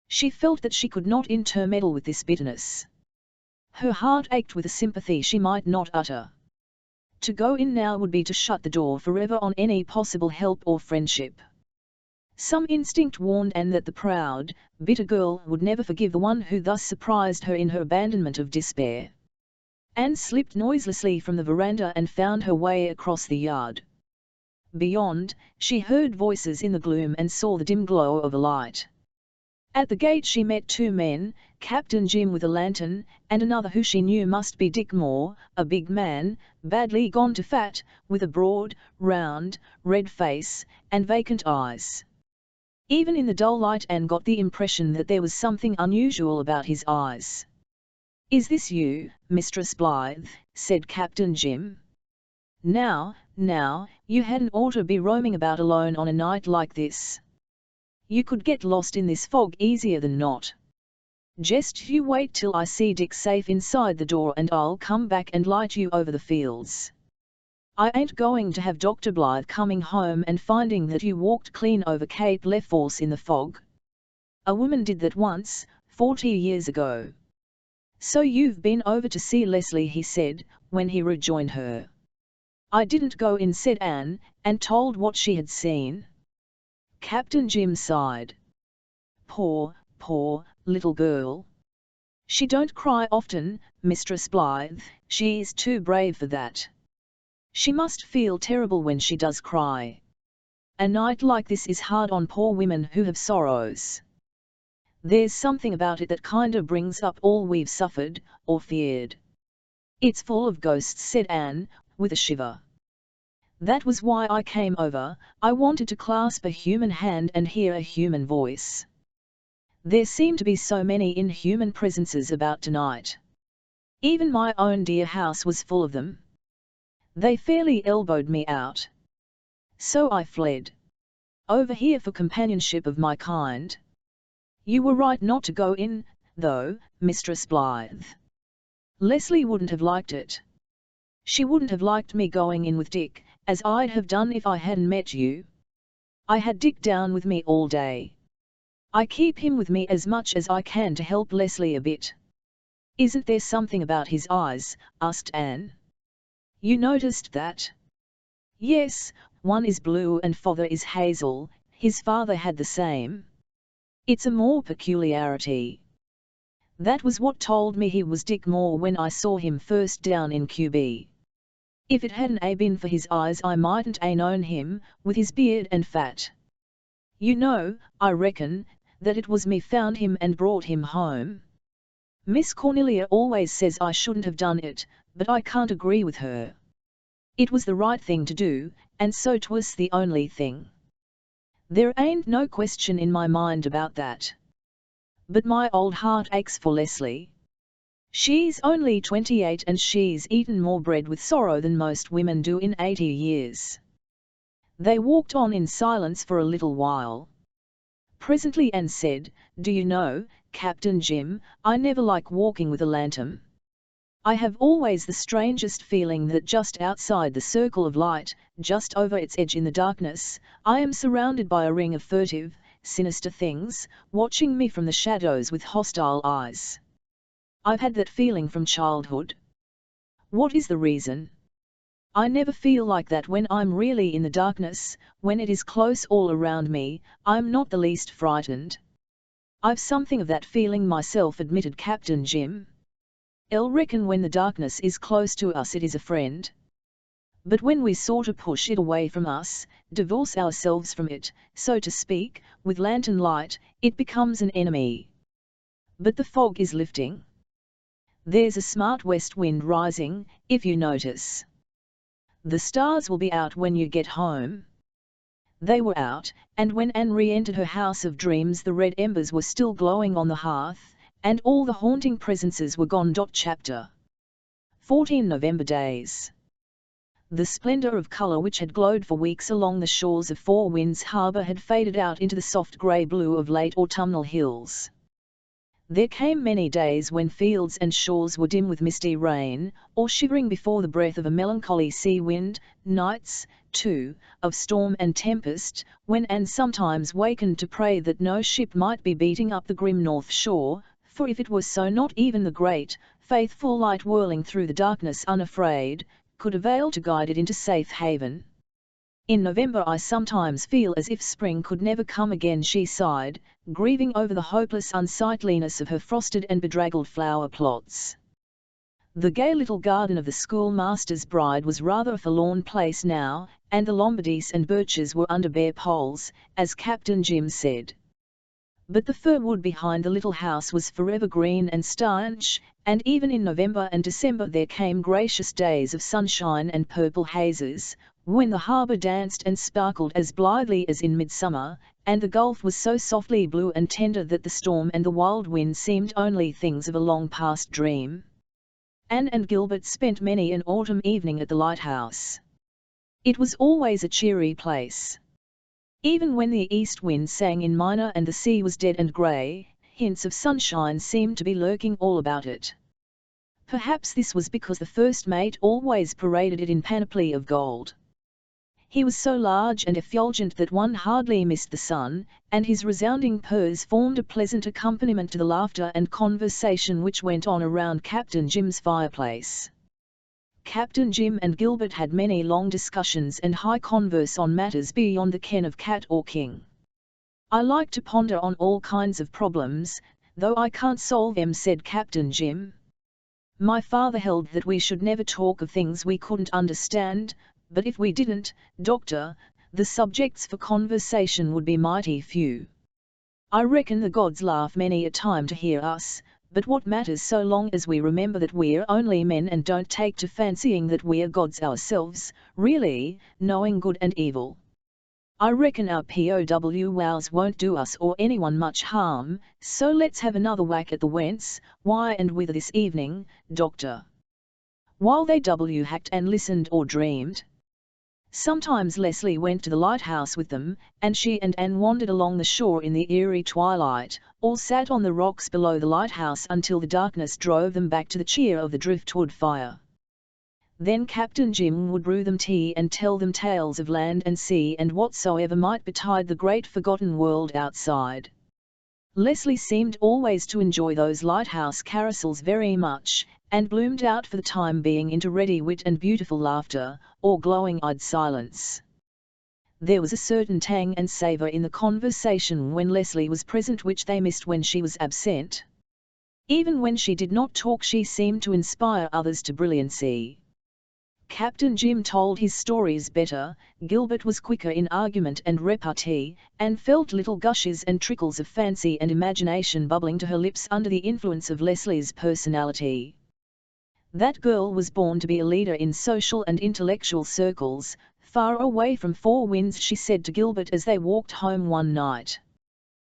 She felt that she could not intermeddle with this bitterness. Her heart ached with a sympathy she might not utter. To go in now would be to shut the door forever on any possible help or friendship. Some instinct warned Anne that the proud, bitter girl would never forgive the one who thus surprised her in her abandonment of despair. Anne slipped noiselessly from the veranda and found her way across the yard. Beyond, she heard voices in the gloom and saw the dim glow of a light. At the gate she met two men, Captain Jim with a lantern, and another who she knew must be Dick Moore, a big man, badly gone to fat, with a broad, round, red face, and vacant eyes. Even in the dull light Anne got the impression that there was something unusual about his eyes. "Is this you, Mistress Blythe?" said Captain Jim. Now, you hadn't ought to be roaming about alone on a night like this. You could get lost in this fog easier than not. Just you wait till I see Dick safe inside the door and I'll come back and light you over the fields. I ain't going to have Dr. Blythe coming home and finding that you walked clean over Cape Leforce in the fog. A woman did that once, 40 years ago. So you've been over to see Leslie," he said, when he rejoined her. "I didn't go in," said Anne, and told what she had seen. Captain Jim sighed. Poor little girl. She don't cry often, Mistress Blythe, she's too brave for that. She must feel terrible when she does cry. A night like this is hard on poor women who have sorrows. There's something about it that kinda brings up all we've suffered, or feared. It's full of ghosts," said Anne, with a shiver. "That was why I came over, I wanted to clasp a human hand and hear a human voice. There seem to be so many inhuman presences about tonight. Even my own dear house was full of them. They fairly elbowed me out. So I fled. Over here for companionship of my kind. You were right not to go in, though, Mistress Blythe. Leslie wouldn't have liked it. She wouldn't have liked me going in with Dick, as I'd have done if I hadn't met you. I had Dick down with me all day. I keep him with me as much as I can to help Leslie a bit." "Isn't there something about his eyes?" asked Anne. "You noticed that?" "Yes, one is blue and father is hazel, his father had the same. It's a more peculiarity. That was what told me he was Dick Moore when I saw him first down in QB. If it hadn't been for his eyes I mightn't known him, with his beard and fat. You know, I reckon, that it was me found him and brought him home. Miss Cornelia always says I shouldn't have done it, but I can't agree with her. It was the right thing to do, and so 'twas the only thing. There ain't no question in my mind about that. But my old heart aches for Leslie. She's only 28 and she's eaten more bread with sorrow than most women do in 80 years. They walked on in silence for a little while. Presently Anne said, "Do you know, Captain Jim, I never like walking with a lantern. I have always the strangest feeling that just outside the circle of light, just over its edge in the darkness, I am surrounded by a ring of furtive, sinister things, watching me from the shadows with hostile eyes. I've had that feeling from childhood. What is the reason? I never feel like that when I'm really in the darkness, when it is close all around me, I'm not the least frightened. I've something of that feeling myself," admitted Captain Jim. "I'll reckon when the darkness is close to us it is a friend. But when we sorta push it away from us, divorce ourselves from it, so to speak, with lantern light, it becomes an enemy. But the fog is lifting. There's a smart west wind rising, if you notice. The stars will be out when you get home. They were out, and when Anne re-entered her house of dreams the red embers were still glowing on the hearth, and all the haunting presences were gone. Chapter 14 November Days. The splendour of colour which had glowed for weeks along the shores of Four Winds Harbour had faded out into the soft grey blue of late autumnal hills. There came many days when fields and shores were dim with misty rain, or shivering before the breath of a melancholy sea wind, nights, too, of storm and tempest, when Anne sometimes wakened to pray that no ship might be beating up the grim north shore, for if it was so not even the great, faithful light whirling through the darkness unafraid, could avail to guide it into safe haven. In November I sometimes feel as if spring could never come again, she sighed, grieving over the hopeless unsightliness of her frosted and bedraggled flower plots. The gay little garden of the schoolmaster's bride was rather a forlorn place now, and the Lombardies and birches were under bare poles, as Captain Jim said. But the fir wood behind the little house was forever green and stanch, and even in November and December there came gracious days of sunshine and purple hazes, when the harbour danced and sparkled as blithely as in midsummer, and the gulf was so softly blue and tender that the storm and the wild wind seemed only things of a long-past dream. Anne and Gilbert spent many an autumn evening at the lighthouse. It was always a cheery place. Even when the east wind sang in minor and the sea was dead and grey, hints of sunshine seemed to be lurking all about it. Perhaps this was because the first mate always paraded it in panoply of gold. He was so large and effulgent that one hardly missed the sun, and his resounding purrs formed a pleasant accompaniment to the laughter and conversation which went on around Captain Jim's fireplace. Captain Jim and Gilbert had many long discussions and high converse on matters beyond the ken of cat or king. "I like to ponder on all kinds of problems, though I can't solve 'em," said Captain Jim. "My father held that we should never talk of things we couldn't understand, but if we didn't, Doctor, the subjects for conversation would be mighty few. I reckon the gods laugh many a time to hear us, but what matters so long as we remember that we're only men and don't take to fancying that we're gods ourselves, really, knowing good and evil. I reckon our POW wows won't do us or anyone much harm, so let's have another whack at the whence, why and whither this evening, Doctor." While they hacked and listened or dreamed. Sometimes Leslie went to the lighthouse with them, and she and Anne wandered along the shore in the eerie twilight, or sat on the rocks below the lighthouse until the darkness drove them back to the cheer of the driftwood fire. Then Captain Jim would brew them tea and tell them tales of land and sea and whatsoever might betide the great forgotten world outside. Leslie seemed always to enjoy those lighthouse carousels very much, and bloomed out for the time being into ready wit and beautiful laughter, or glowing-eyed silence. There was a certain tang and savour in the conversation when Leslie was present which they missed when she was absent. Even when she did not talk she seemed to inspire others to brilliancy. Captain Jim told his stories better, Gilbert was quicker in argument and repartee, and felt little gushes and trickles of fancy and imagination bubbling to her lips under the influence of Leslie's personality. That girl was born to be a leader in social and intellectual circles, far away from Four Winds, she said to Gilbert as they walked home one night.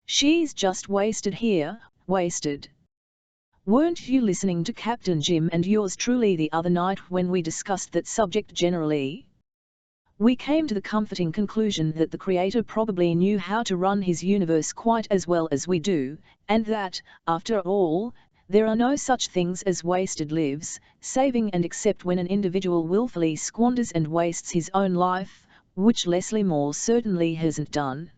"She's just wasted here, wasted. Weren't you listening to Captain Jim and yours truly the other night when we discussed that subject generally? We came to the comforting conclusion that the Creator probably knew how to run his universe quite as well as we do, and that, after all, there are no such things as wasted lives, saving and except when an individual willfully squanders and wastes his own life, which Leslie Moore certainly hasn't done.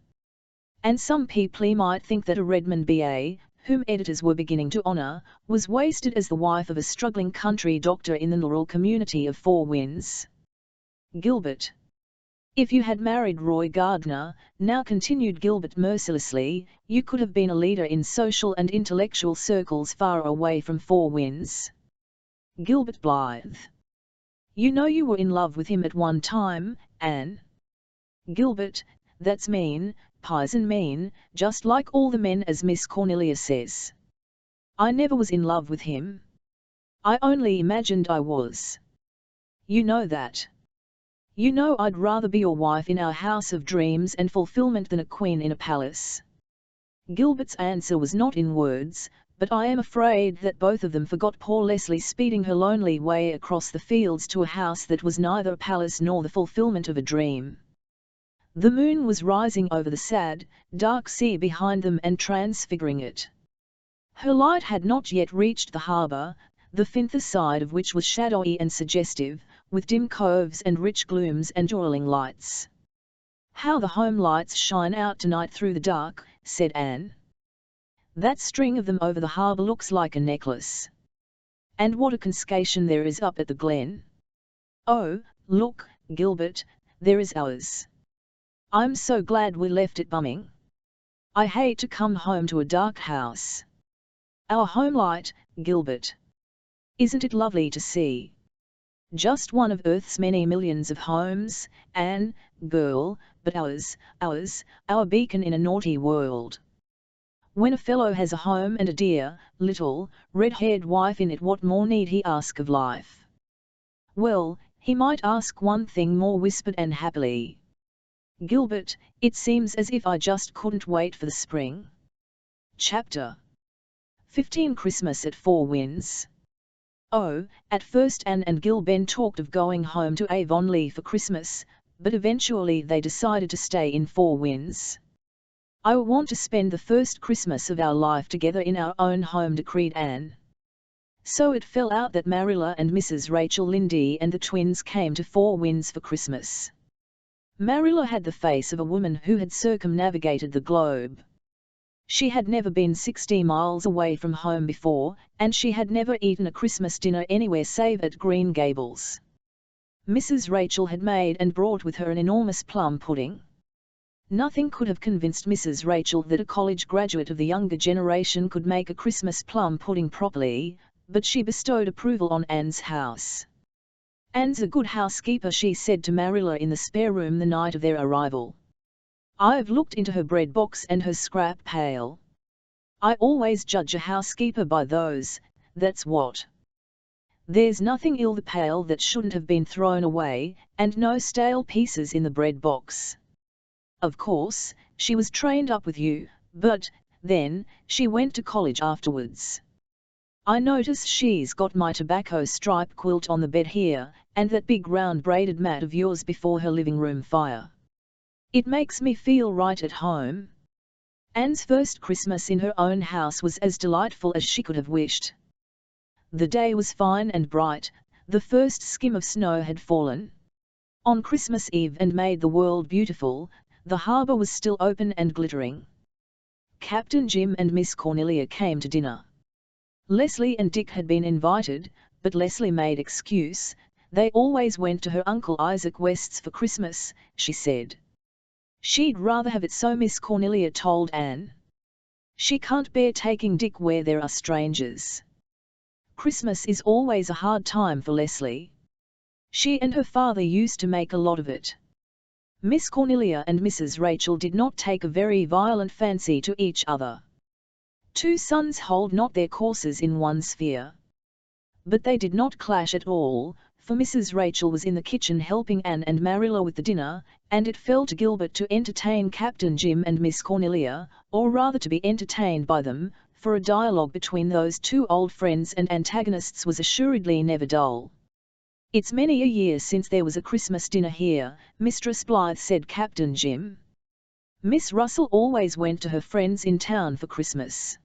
And some people might think that a Redmond B.A., whom editors were beginning to honour, was wasted as the wife of a struggling country doctor in the rural community of Four Winds. Gilbert. If you had married Roy Gardner, now continued Gilbert mercilessly, you could have been a leader in social and intellectual circles far away from Four Winds. Gilbert Blythe. You know you were in love with him at one time, Anne. Gilbert, that's mean, pizen mean, just like all the men as Miss Cornelia says. I never was in love with him. I only imagined I was. You know that. You know I'd rather be your wife in our house of dreams and fulfillment than a queen in a palace. Gilbert's answer was not in words, but I am afraid that both of them forgot poor Leslie speeding her lonely way across the fields to a house that was neither a palace nor the fulfillment of a dream. The moon was rising over the sad, dark sea behind them and transfiguring it. Her light had not yet reached the harbour, the Finther side of which was shadowy and suggestive, with dim coves and rich glooms and whirling lights. "How the home lights shine out tonight through the dark," said Anne. "That string of them over the harbour looks like a necklace. And what a cascade there is up at the glen. Oh, look, Gilbert, there is ours. I'm so glad we left it bumming. I hate to come home to a dark house. Our home light, Gilbert. Isn't it lovely to see? Just one of Earth's many millions of homes, Anne, girl, but ours, our beacon in a naughty world. When a fellow has a home and a dear, little, red-haired wife in it, what more need he ask of life?" "Well, he might ask one thing more," whispered Anne happily. "Gilbert, it seems as if I just couldn't wait for the spring." Chapter 15 Christmas at Four Winds. Oh, at first Anne and Gil Ben talked of going home to Avonlea for Christmas, but eventually they decided to stay in Four Winds. "I want to spend the first Christmas of our life together in our own home," decreed Anne. So it fell out that Marilla and Mrs. Rachel Lynde and the twins came to Four Winds for Christmas. Marilla had the face of a woman who had circumnavigated the globe. She had never been 60 miles away from home before, and she had never eaten a Christmas dinner anywhere save at Green Gables. Mrs. Rachel had made and brought with her an enormous plum pudding. Nothing could have convinced Mrs. Rachel that a college graduate of the younger generation could make a Christmas plum pudding properly, but she bestowed approval on Anne's house. "Anne's a good housekeeper," she said to Marilla in the spare room the night of their arrival. "I've looked into her bread box and her scrap pail. I always judge a housekeeper by those, that's what. There's nothing in the pail that shouldn't have been thrown away, and no stale pieces in the bread box. Of course, she was trained up with you, but, then, she went to college afterwards. I notice she's got my tobacco stripe quilt on the bed here, and that big round braided mat of yours before her living room fire. It makes me feel right at home." Anne's first Christmas in her own house was as delightful as she could have wished. The day was fine and bright, the first skim of snow had fallen. On Christmas Eve and made the world beautiful, the harbour was still open and glittering. Captain Jim and Miss Cornelia came to dinner. Leslie and Dick had been invited, but Leslie made excuse. They always went to her Uncle Isaac West's for Christmas, she said. She'd rather have it so, Miss Cornelia told Anne. She can't bear taking Dick where there are strangers. Christmas is always a hard time for Leslie. She and her father used to make a lot of it. Miss Cornelia and Mrs. Rachel did not take a very violent fancy to each other. Two sons hold not their courses in one sphere. But they did not clash at all, for Mrs. Rachel was in the kitchen helping Anne and Marilla with the dinner, and it fell to Gilbert to entertain Captain Jim and Miss Cornelia, or rather to be entertained by them, for a dialogue between those two old friends and antagonists was assuredly never dull. "It's many a year since there was a Christmas dinner here, Mistress Blythe," said Captain Jim. "Miss Russell always went to her friends in town for Christmas.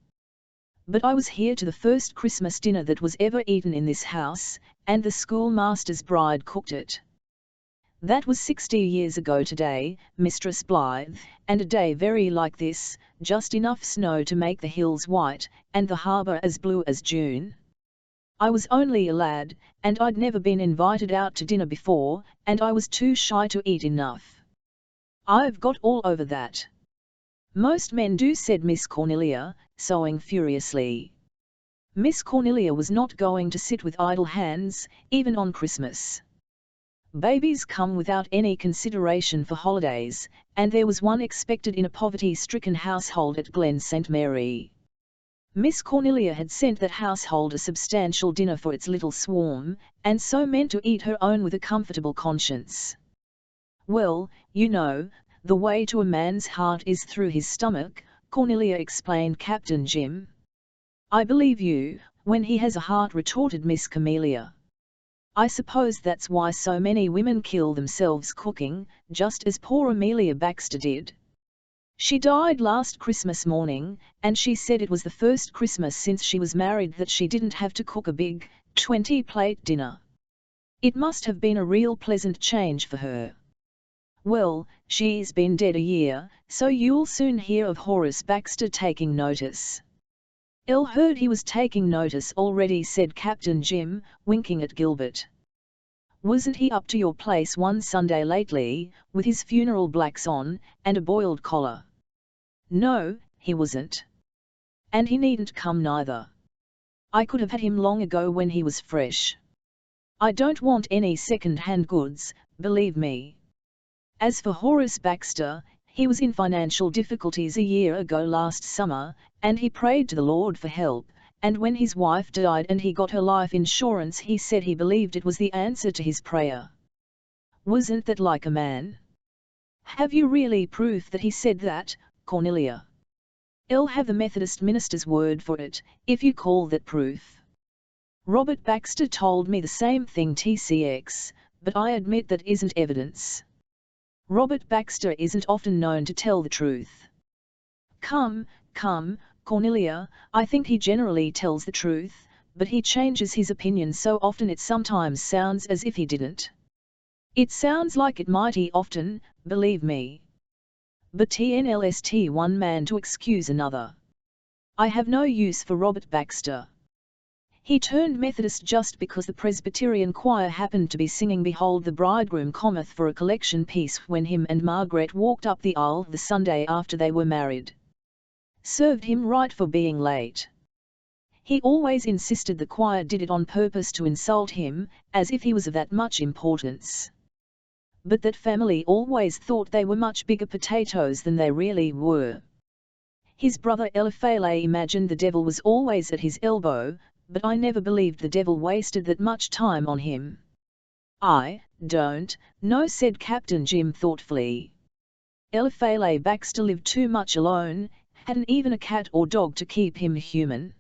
But I was here to the first Christmas dinner that was ever eaten in this house, and the schoolmaster's bride cooked it. That was 60 years ago today, Mistress Blythe, and a day very like this, just enough snow to make the hills white, and the harbour as blue as June. I was only a lad, and I'd never been invited out to dinner before, and I was too shy to eat enough. I've got all over that." "Most men do," said Miss Cornelia, sewing furiously. Miss Cornelia was not going to sit with idle hands, even on Christmas. Babies come without any consideration for holidays, and there was one expected in a poverty-stricken household at Glen St. Mary. Miss Cornelia had sent that household a substantial dinner for its little swarm, and so meant to eat her own with a comfortable conscience. "Well, you know, the way to a man's heart is through his stomach," Cornelia explained Captain Jim. "I believe you, when he has a heart," retorted Miss Camelia. "I suppose that's why so many women kill themselves cooking, just as poor Amelia Baxter did. She died last Christmas morning, and she said it was the first Christmas since she was married that she didn't have to cook a big, 20-plate dinner. It must have been a real pleasant change for her. Well, she's been dead a year, so you'll soon hear of Horace Baxter taking notice." "El heard he was taking notice already," said Captain Jim, winking at Gilbert. "Wasn't he up to your place one Sunday lately, with his funeral blacks on, and a boiled collar?" "No, he wasn't. And he needn't come neither. I could have had him long ago when he was fresh. I don't want any second-hand goods, believe me. As for Horace Baxter, he was in financial difficulties a year ago last summer, and he prayed to the Lord for help, and when his wife died and he got her life insurance, he said he believed it was the answer to his prayer." "Wasn't that like a man?" "Have you really proof that he said that, Cornelia?" "I'll have the Methodist minister's word for it, if you call that proof. Robert Baxter told me the same thing, TCX, but I admit that isn't evidence. Robert Baxter isn't often known to tell the truth." Come, Cornelia, I think he generally tells the truth, but he changes his opinion so often it sometimes sounds as if he didn't." "It sounds like it mighty often, believe me. But TNLST one man to excuse another. I have no use for Robert Baxter. He turned Methodist just because the Presbyterian choir happened to be singing 'Behold the Bridegroom Cometh' for a collection piece when him and Margaret walked up the aisle the Sunday after they were married. Served him right for being late. He always insisted the choir did it on purpose to insult him, as if he was of that much importance. But that family always thought they were much bigger potatoes than they really were. His brother Eliphale imagined the devil was always at his elbow, but I never believed the devil wasted that much time on him." "I don't know," said Captain Jim thoughtfully. "Eliphale Baxter lived too much alone, hadn't even a cat or dog to keep him human.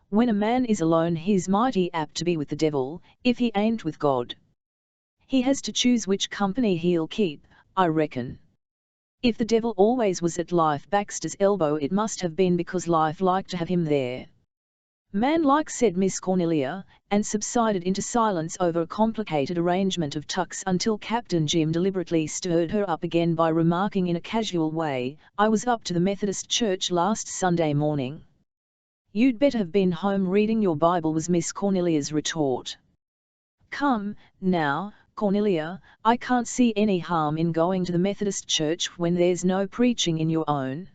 When a man is alone he's mighty apt to be with the devil, if he ain't with God. He has to choose which company he'll keep, I reckon. If the devil always was at Life Baxter's elbow it must have been because Life liked to have him there." "Man-like," said Miss Cornelia, and subsided into silence over a complicated arrangement of tucks until Captain Jim deliberately stirred her up again by remarking in a casual way, "I was up to the Methodist church last Sunday morning." "You'd better have been home reading your Bible," was Miss Cornelia's retort. "Come, now, Cornelia, I can't see any harm in going to the Methodist church when there's no preaching in your own.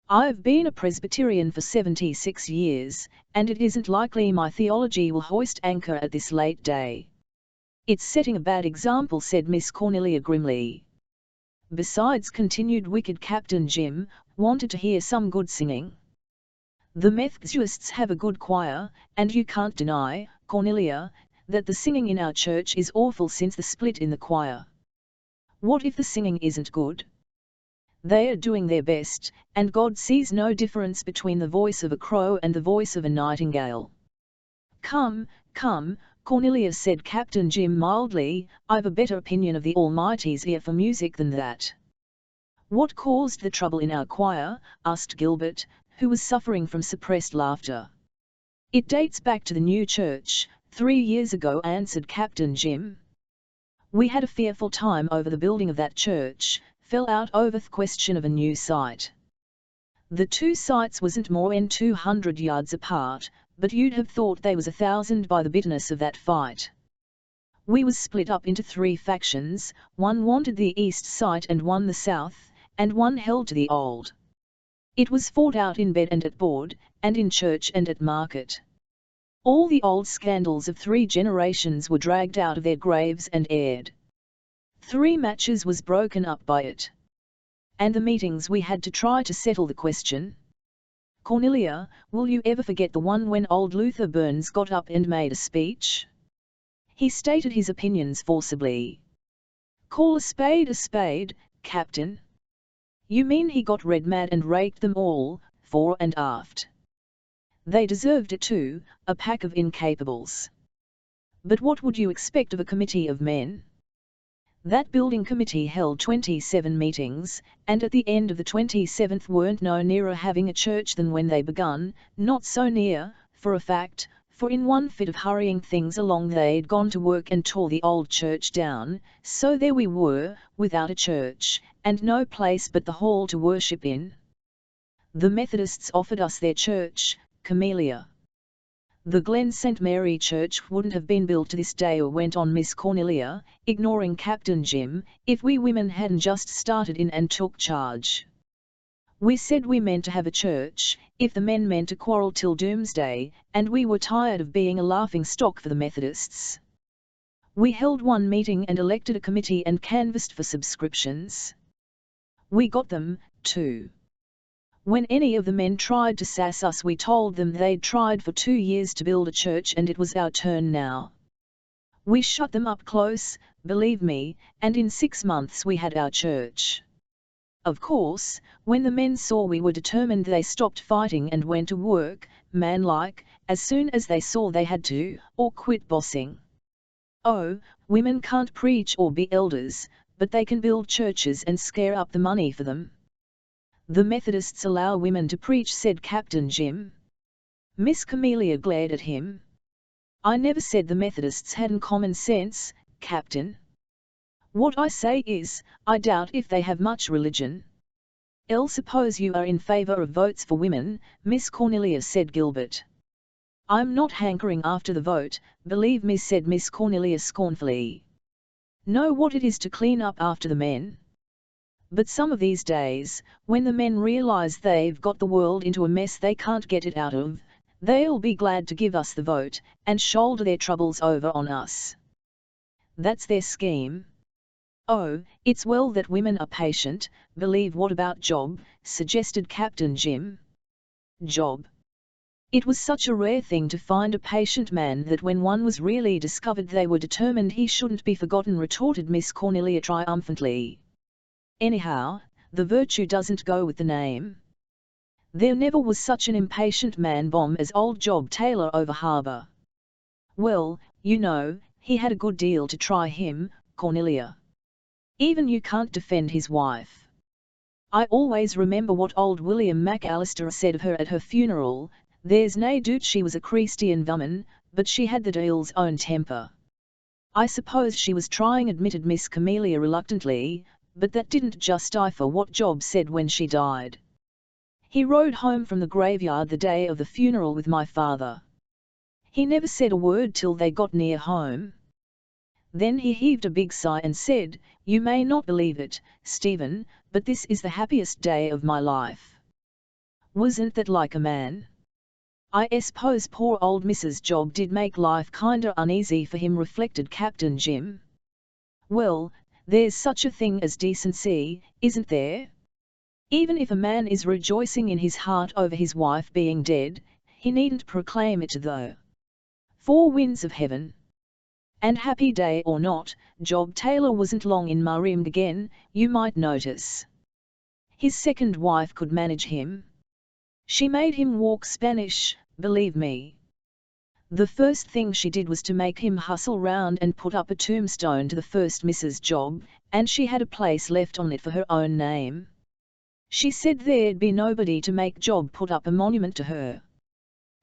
I've been a Presbyterian for 76 years, and it isn't likely my theology will hoist anchor at this late day." "It's setting a bad example," said Miss Cornelia grimly. "Besides," continued wicked Captain Jim, "wanted to hear some good singing. The Methodists have a good choir, and you can't deny, Cornelia, that the singing in our church is awful since the split in the choir. What if the singing isn't good? They are doing their best, and God sees no difference between the voice of a crow and the voice of a nightingale." Come, Cornelia," said Captain Jim mildly, "I've a better opinion of the Almighty's ear for music than that." "What caused the trouble in our choir?" asked Gilbert, who was suffering from suppressed laughter. "It dates back to the new church, 3 years ago," answered Captain Jim. "We had a fearful time over the building of that church, fell out over the question of a new site. The two sites wasn't more than 200 yards apart, but you'd have thought they was 1,000 by the bitterness of that fight. We was split up into 3 factions, one wanted the east site and one the south, and one held to the old. It was fought out in bed and at board, and in church and at market. All the old scandals of 3 generations were dragged out of their graves and aired. 3 matches was broken up by it. And the meetings we had to try to settle the question. Cornelia, will you ever forget the one when old Luther Burns got up and made a speech? He stated his opinions forcibly. Call a spade, Captain. You mean he got red mad and raked them all, fore and aft. They deserved it too, a pack of incapables. But what would you expect of a committee of men? That building committee held 27 meetings, and at the end of the 27th weren't no nearer having a church than when they begun, not so near, for a fact, for in one fit of hurrying things along they'd gone to work and tore the old church down, so there we were, without a church, and no place but the hall to worship in. The Methodists offered us their church, Camellia. The Glen St. Mary Church wouldn't have been built to this day, or went on Miss Cornelia, ignoring Captain Jim, if we women hadn't just started in and took charge. We said we meant to have a church, if the men meant to quarrel till doomsday, and we were tired of being a laughing stock for the Methodists. We held one meeting and elected a committee and canvassed for subscriptions. We got them, too. When any of the men tried to sass us, we told them they'd tried for 2 years to build a church and it was our turn now. We shut them up close, believe me, and in 6 months we had our church. Of course, when the men saw we were determined, they stopped fighting and went to work, manlike, as soon as they saw they had to, or quit bossing. Oh, women can't preach or be elders, but they can build churches and scare up the money for them. The Methodists allow women to preach, said Captain Jim. Miss Camellia glared at him. I never said the Methodists hadn't common sense, Captain. What I say is, I doubt if they have much religion. Suppose you are in favour of votes for women, Miss Cornelia, said Gilbert. I'm not hankering after the vote, believe me, said Miss Cornelia scornfully. Know what it is to clean up after the men? But some of these days, when the men realise they've got the world into a mess they can't get it out of, they'll be glad to give us the vote, and shoulder their troubles over on us. That's their scheme. Oh, it's well that women are patient, believe. What about Job, suggested Captain Jim. Job. It was such a rare thing to find a patient man that when one was really discovered they were determined he shouldn't be forgotten, retorted Miss Cornelia triumphantly. Anyhow, the virtue doesn't go with the name. There never was such an impatient man-bomb as old Job Taylor over harbour. Well, you know, he had a good deal to try him, Cornelia. Even you can't defend his wife. I always remember what old William McAllister said of her at her funeral, there's nae doot she was a Christian woman, but she had the deil's own temper. I suppose she was trying, admitted Miss Camellia reluctantly, but that didn't justify what Job said when she died. He rode home from the graveyard the day of the funeral with my father. He never said a word till they got near home. Then he heaved a big sigh and said, You may not believe it, Stephen, but this is the happiest day of my life. Wasn't that like a man? I suppose poor old Mrs. Job did make life kinder uneasy for him, reflected Captain Jim. Well, there's such a thing as decency, isn't there? Even if a man is rejoicing in his heart over his wife being dead, he needn't proclaim it to the four winds of heaven. And happy day or not, Job Taylor wasn't long in Marim again, you might notice. His second wife could manage him. She made him walk Spanish, believe me. The first thing she did was to make him hustle round and put up a tombstone to the first Mrs. Job, and she had a place left on it for her own name. She said there'd be nobody to make Job put up a monument to her.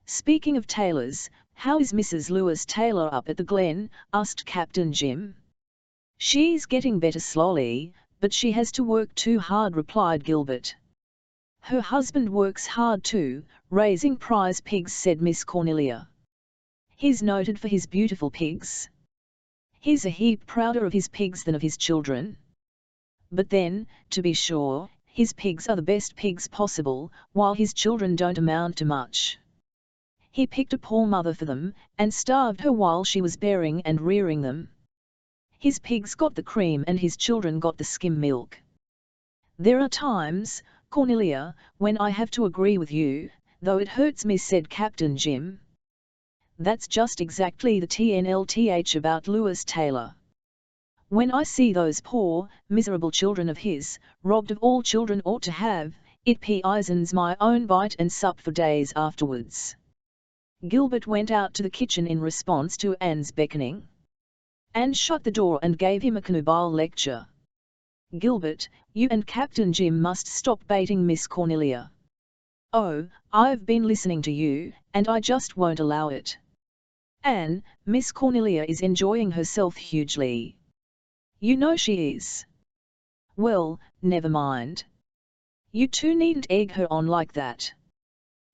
Speaking of Taylors, how is Mrs. Lewis Taylor up at the Glen? Asked Captain Jim. She's getting better slowly, but she has to work too hard, replied Gilbert. Her husband works hard too, raising prize pigs, said Miss Cornelia. He's noted for his beautiful pigs. He's a heap prouder of his pigs than of his children. But then, to be sure, his pigs are the best pigs possible, while his children don't amount to much. He picked a poor mother for them, and starved her while she was bearing and rearing them. His pigs got the cream and his children got the skim milk. There are times, Cornelia, when I have to agree with you, though it hurts me," said Captain Jim. "That's just exactly the TNLTH about Lewis Taylor. When I see those poor, miserable children of his, robbed of all children ought to have, it poisons my own bite and sup for days afterwards." Gilbert went out to the kitchen in response to Anne's beckoning. Anne shut the door and gave him a cannibal lecture. "Gilbert, you and Captain Jim must stop baiting Miss Cornelia." "Oh, I've been listening to you, and I just won't allow it." "Anne, Miss Cornelia is enjoying herself hugely." "You know she is." "Well, never mind. You two needn't egg her on like that.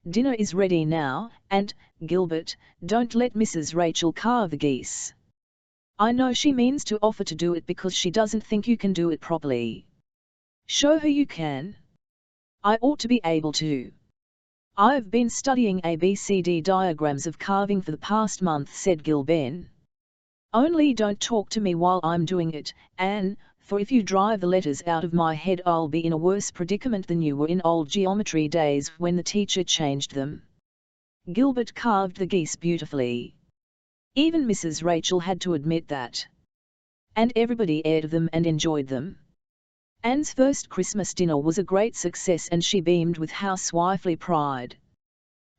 Dinner is ready now, and, Gilbert, don't let Mrs. Rachel carve the geese. I know she means to offer to do it because she doesn't think you can do it properly. Show her you can." "I ought to be able to. I've been studying ABCD diagrams of carving for the past month," said Gilben. "Only don't talk to me while I'm doing it, Anne, for if you drive the letters out of my head I'll be in a worse predicament than you were in old geometry days when the teacher changed them." Gilbert carved the geese beautifully. Even Mrs. Rachel had to admit that. And everybody ate of them and enjoyed them. Anne's first Christmas dinner was a great success and she beamed with housewifely pride.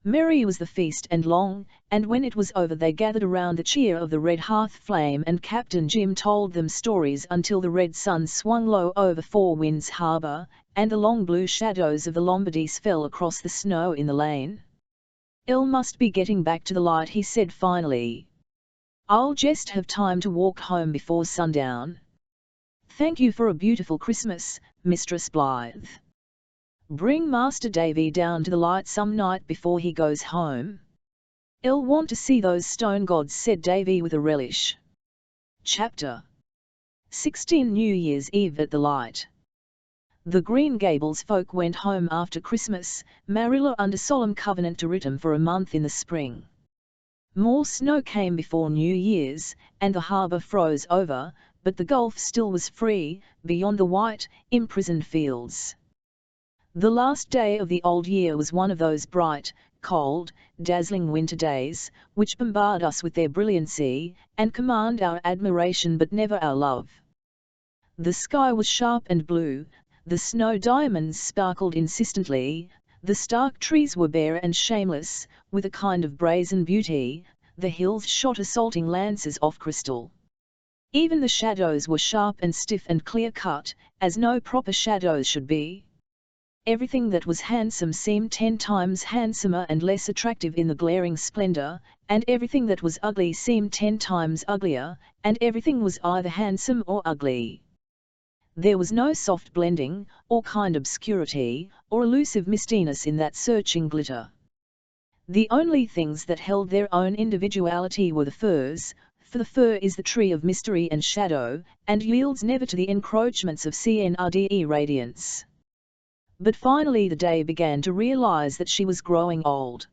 Merry was the feast and long, and when it was over they gathered around the cheer of the red hearth flame and Captain Jim told them stories until the red sun swung low over Four Winds Harbour, and the long blue shadows of the Lombardies fell across the snow in the lane. "Elle must be getting back to the light," he said finally. "I'll just have time to walk home before sundown. Thank you for a beautiful Christmas, Mistress Blythe. Bring Master Davy down to the light some night before he goes home. I'll want to see those stone gods," said Davy with a relish. Chapter 16 New Year's Eve at the Light. The Green Gables folk went home after Christmas, Marilla under solemn covenant to return for a month in the spring. More snow came before New Year's, and the harbour froze over, but the Gulf still was free, beyond the white, imprisoned fields. The last day of the old year was one of those bright, cold, dazzling winter days, which bombard us with their brilliancy, and command our admiration but never our love. The sky was sharp and blue, the snow diamonds sparkled insistently, the stark trees were bare and shameless, with a kind of brazen beauty, the hills shot assaulting lances of crystal. Even the shadows were sharp and stiff and clear-cut, as no proper shadows should be. Everything that was handsome seemed 10 times handsomer and less attractive in the glaring splendor, and everything that was ugly seemed 10 times uglier, and everything was either handsome or ugly. There was no soft blending, or kind obscurity, or elusive mistiness in that searching glitter. The only things that held their own individuality were the firs, for the fir is the tree of mystery and shadow, and yields never to the encroachments of CNRDE radiance. But finally the day began to realize that she was growing old.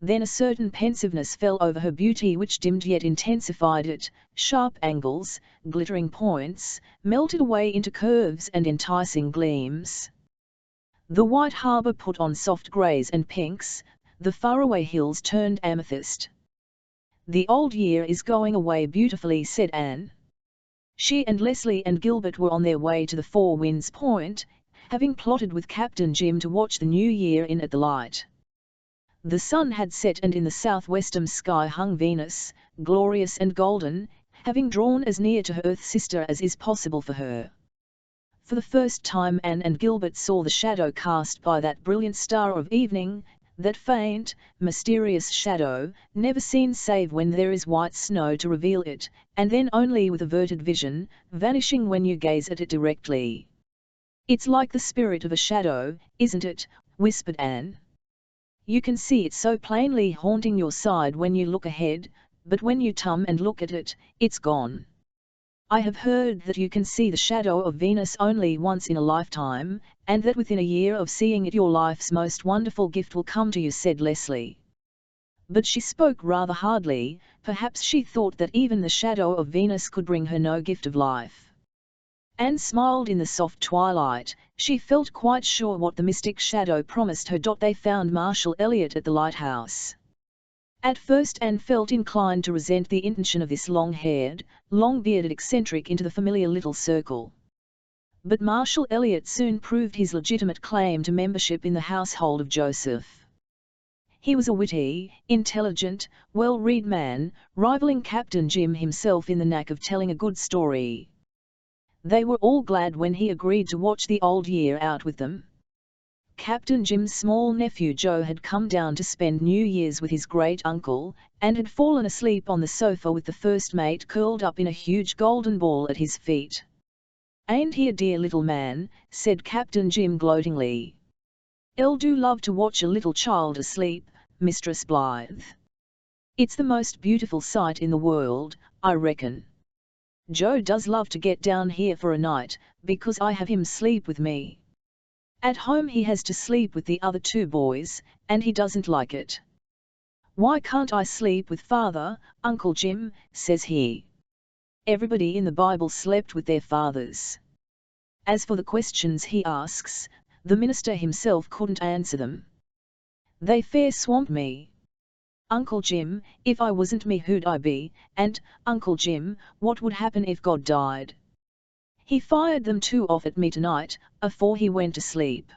Then a certain pensiveness fell over her beauty which dimmed yet intensified it, sharp angles, glittering points, melted away into curves and enticing gleams. The white harbour put on soft greys and pinks, the faraway hills turned amethyst. "The old year is going away beautifully," said Anne. She and Leslie and Gilbert were on their way to the Four Winds Point, having plotted with Captain Jim to watch the new year in at the light. The sun had set and in the southwestern sky hung Venus, glorious and golden, having drawn as near to her Earth sister as is possible for her. For the first time Anne and Gilbert saw the shadow cast by that brilliant star of evening, that faint, mysterious shadow, never seen save when there is white snow to reveal it, and then only with averted vision, vanishing when you gaze at it directly. "It's like the spirit of a shadow, isn't it?" whispered Anne. "You can see it so plainly haunting your side when you look ahead, but when you turn and look at it, it's gone. I have heard that you can see the shadow of Venus only once in a lifetime, and that within a year of seeing it your life's most wonderful gift will come to you," said Leslie. But she spoke rather hardly, perhaps she thought that even the shadow of Venus could bring her no gift of life. Anne smiled in the soft twilight. She felt quite sure what the mystic shadow promised her. They found Marshall Elliot at the lighthouse. At first Anne felt inclined to resent the intention of this long-haired, long-bearded eccentric into the familiar little circle. But Marshall Elliot soon proved his legitimate claim to membership in the household of Joseph. He was a witty, intelligent, well-read man, rivaling Captain Jim himself in the knack of telling a good story. They were all glad when he agreed to watch the old year out with them. Captain Jim's small nephew Joe had come down to spend New Year's with his great-uncle, and had fallen asleep on the sofa with the first mate curled up in a huge golden ball at his feet. "Ain't he a dear little man?" said Captain Jim gloatingly. "'Ell do love to watch a little child asleep, Mistress Blythe. It's the most beautiful sight in the world, I reckon. Joe does love to get down here for a night, because I have him sleep with me. At home he has to sleep with the other two boys, and he doesn't like it. 'Why can't I sleep with father, Uncle Jim?' says he. Everybody in the Bible slept with their fathers. As for the questions he asks, the minister himself couldn't answer them. They fair swamp me. Uncle Jim, if I wasn't me who'd I be, and, Uncle Jim, what would happen if God died? He fired them two off at me tonight, afore he went to sleep.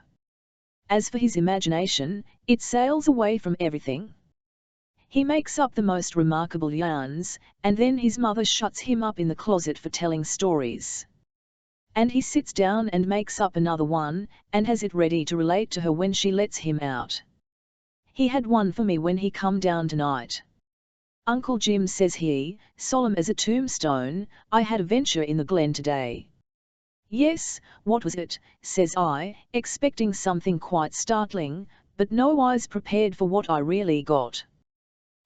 As for his imagination, it sails away from everything. He makes up the most remarkable yarns, and then his mother shuts him up in the closet for telling stories. And he sits down and makes up another one, and has it ready to relate to her when she lets him out. He had one for me when he come down tonight. Uncle Jim, says he, solemn as a tombstone, I had a venture in the glen today. Yes, what was it, says I, expecting something quite startling, but nowise prepared for what I really got.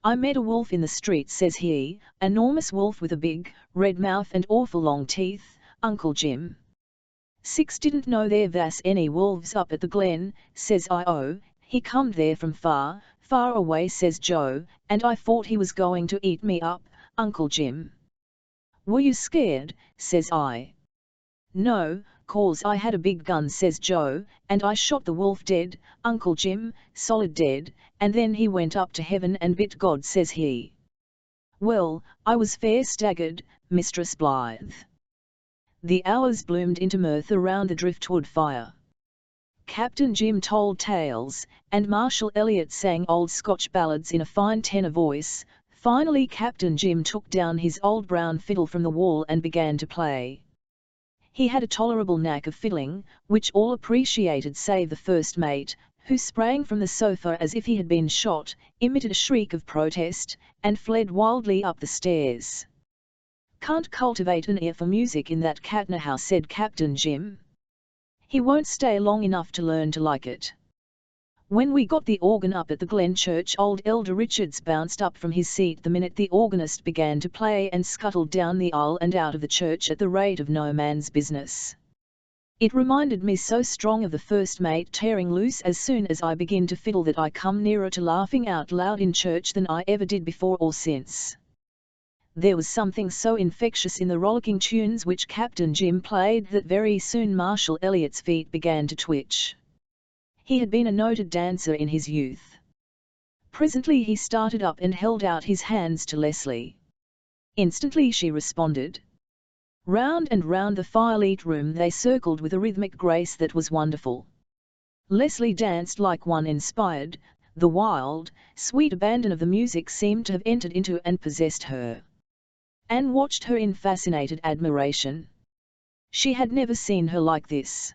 I met a wolf in the street, says he, enormous wolf with a big, red mouth and awful long teeth, Uncle Jim. Six didn't know there was any wolves up at the glen, says I. Oh, he comed there from far, far away, says Joe, and I thought he was going to eat me up, Uncle Jim. Were you scared, says I. No, 'cause I had a big gun, says Joe, and I shot the wolf dead, Uncle Jim, solid dead, and then he went up to heaven and bit God, says he. Well, I was fair staggered, Mistress Blythe. The hours bloomed into mirth around the driftwood fire. Captain Jim told tales, and Marshall Elliot sang old Scotch ballads in a fine tenor voice. Finally Captain Jim took down his old brown fiddle from the wall and began to play. He had a tolerable knack of fiddling, which all appreciated save the first mate, who sprang from the sofa as if he had been shot, emitted a shriek of protest, and fled wildly up the stairs. "Can't cultivate an ear for music in that Catna house," said Captain Jim. "He won't stay long enough to learn to like it." When we got the organ up at the Glen Church, old Elder Richards bounced up from his seat the minute the organist began to play and scuttled down the aisle and out of the church at the rate of no man's business. It reminded me so strong of the first mate tearing loose as soon as I begin to fiddle that I come nearer to laughing out loud in church than I ever did before or since. There was something so infectious in the rollicking tunes which Captain Jim played that very soon Marshall Elliot's feet began to twitch. He had been a noted dancer in his youth. Presently he started up and held out his hands to Leslie. Instantly she responded. Round and round the firelit room they circled with a rhythmic grace that was wonderful. Leslie danced like one inspired. The wild, sweet abandon of the music seemed to have entered into and possessed her. Anne watched her in fascinated admiration. She had never seen her like this.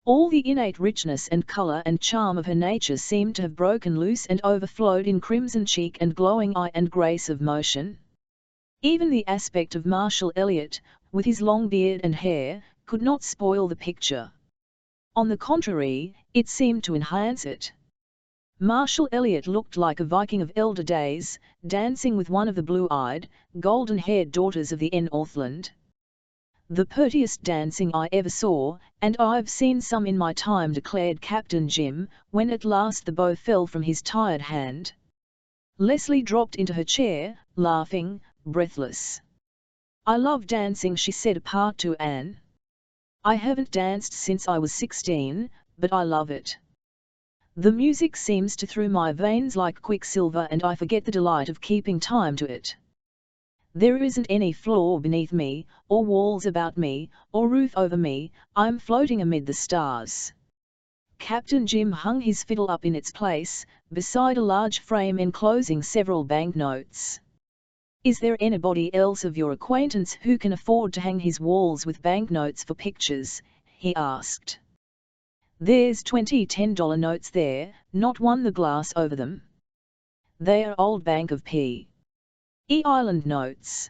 All the innate richness and colour and charm of her nature seemed to have broken loose and overflowed in crimson cheek and glowing eye and grace of motion. Even the aspect of Marshall Elliot, with his long beard and hair, could not spoil the picture. On the contrary, it seemed to enhance it. Marshall Elliot looked like a Viking of elder days, dancing with one of the blue-eyed, golden-haired daughters of the Northland. "The purtiest dancing I ever saw, and I've seen some in my time," declared Captain Jim, when at last the bow fell from his tired hand. Leslie dropped into her chair, laughing, breathless. "I love dancing," she said apart to Anne. I haven't danced since I was 16, but I love it. The music seems to through my veins like quicksilver and I forget the delight of keeping time to it. There isn't any floor beneath me, or walls about me, or roof over me, I'm floating amid the stars. Captain Jim hung his fiddle up in its place, beside a large frame enclosing several banknotes. Is there anybody else of your acquaintance who can afford to hang his walls with banknotes for pictures? He asked. There's 20 $10 notes there, not one the glass over them. They are old Bank of P. E. Island notes.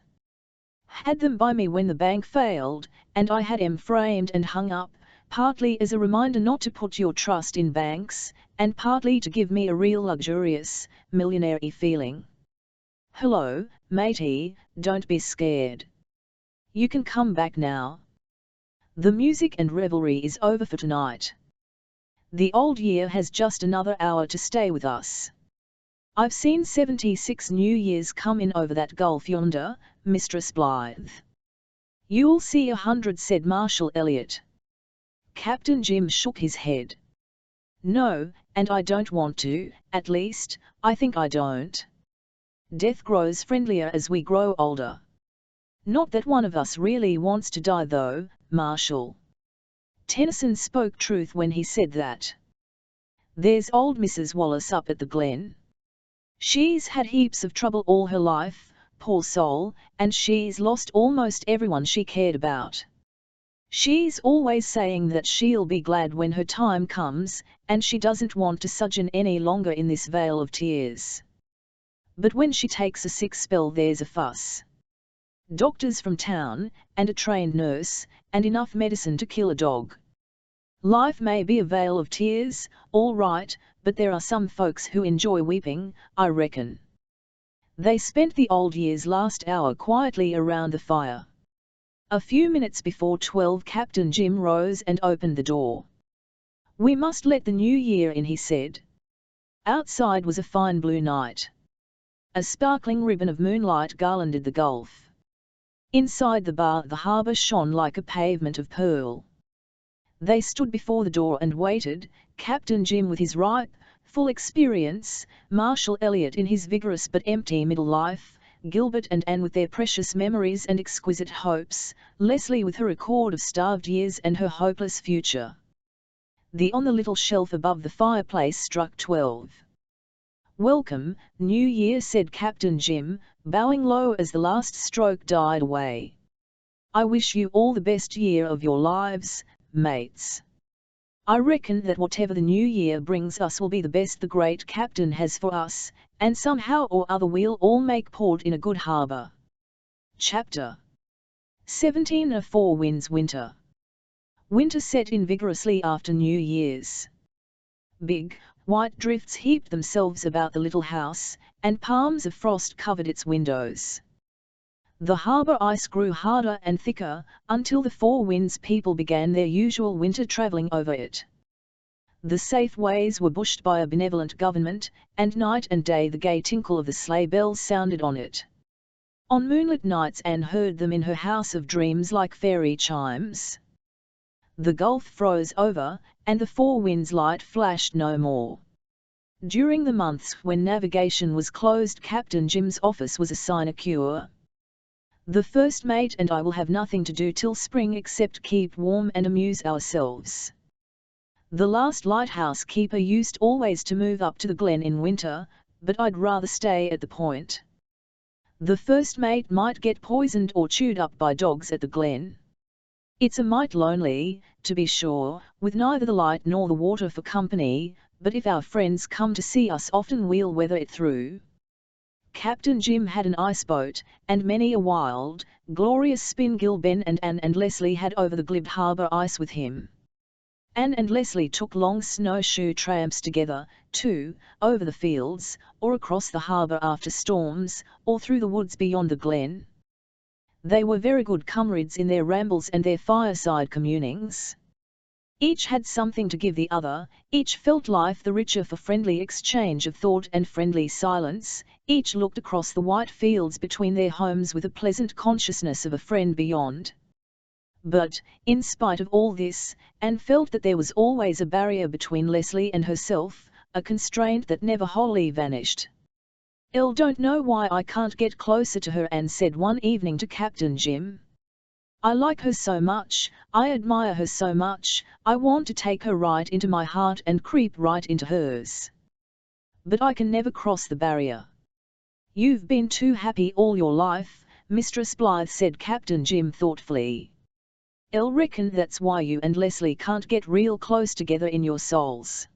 Had them by me when the bank failed, and I had 'em framed and hung up, partly as a reminder not to put your trust in banks, and partly to give me a real luxurious, millionaire-y feeling. Hello, matey, don't be scared. You can come back now. The music and revelry is over for tonight. The old year has just another hour to stay with us. I've seen 76 New Years come in over that gulf yonder, Mistress Blythe. You'll see 100, said Marshall Elliot. Captain Jim shook his head. No, and I don't want to, at least, I think I don't. Death grows friendlier as we grow older. Not that one of us really wants to die though, Marshall. Tennyson spoke truth when he said that. There's old Mrs. Wallace up at the Glen. She's had heaps of trouble all her life, poor soul, and she's lost almost everyone she cared about. She's always saying that she'll be glad when her time comes, and she doesn't want to sojourn any longer in this vale of tears. But when she takes a sick spell there's a fuss. Doctors from town, and a trained nurse, and enough medicine to kill a dog. Life may be a vale of tears, all right, but there are some folks who enjoy weeping, I reckon. They spent the old year's last hour quietly around the fire. A few minutes before 12 Captain Jim rose and opened the door. We must let the new year in, he said. Outside was a fine blue night. A sparkling ribbon of moonlight garlanded the gulf. Inside the bar the harbour shone like a pavement of pearl. They stood before the door and waited, Captain Jim with his ripe, full experience, Marshall Elliot in his vigorous but empty middle life, Gilbert and Anne with their precious memories and exquisite hopes, Leslie with her record of starved years and her hopeless future. On the little shelf above the fireplace struck 12. Welcome, New Year, said Captain Jim, bowing low as the last stroke died away. I wish you all the best year of your lives, mates. I reckon that whatever the new year brings us will be the best the great captain has for us, and somehow or other we'll all make port in a good harbour. Chapter 17. A Four Winds Winter. Winter set in vigorously after New Year's. Big, white drifts heaped themselves about the little house, and palms of frost covered its windows. The harbour ice grew harder and thicker, until the Four Winds people began their usual winter travelling over it. The safe ways were bushed by a benevolent government, and night and day the gay tinkle of the sleigh bells sounded on it. On moonlit nights Anne heard them in her house of dreams like fairy chimes. The gulf froze over, and the Four Winds light flashed no more. During the months when navigation was closed, Captain Jim's office was a sinecure. The first mate and I will have nothing to do till spring except keep warm and amuse ourselves. The last lighthouse keeper used always to move up to the Glen in winter, but I'd rather stay at the Point. The first mate might get poisoned or chewed up by dogs at the Glen. It's a mite lonely, to be sure, with neither the light nor the water for company, but if our friends come to see us often we'll weather it through. Captain Jim had an iceboat, and many a wild, glorious spin Ben and Anne and Leslie had over the glib harbour ice with him. Anne and Leslie took long snowshoe tramps together, too, over the fields, or across the harbour after storms, or through the woods beyond the Glen. They were very good comrades in their rambles and their fireside communings. Each had something to give the other, each felt life the richer for friendly exchange of thought and friendly silence, each looked across the white fields between their homes with a pleasant consciousness of a friend beyond. But, in spite of all this, Anne felt that there was always a barrier between Leslie and herself, a constraint that never wholly vanished. "I don't know why I can't get closer to her," Anne said one evening to Captain Jim. "I like her so much, I admire her so much, I want to take her right into my heart and creep right into hers. But I can never cross the barrier." "You've been too happy all your life, Mistress Blythe," said Captain Jim thoughtfully. "I reckon that's why you and Leslie can't get real close together in your souls.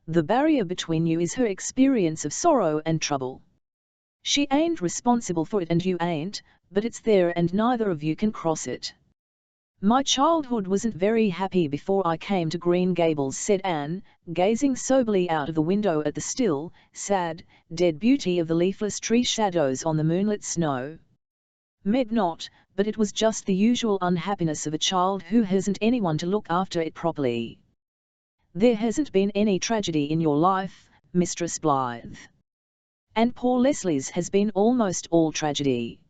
The barrier between you is her experience of sorrow and trouble. She ain't responsible for it and you ain't, but it's there and neither of you can cross it." "My childhood wasn't very happy before I came to Green Gables," said Anne, gazing soberly out of the window at the still, sad, dead beauty of the leafless tree shadows on the moonlit snow. "Maybe not, but it was just the usual unhappiness of a child who hasn't anyone to look after it properly." "There hasn't been any tragedy in your life, Mistress Blythe." "And poor Leslie's has been almost all tragedy.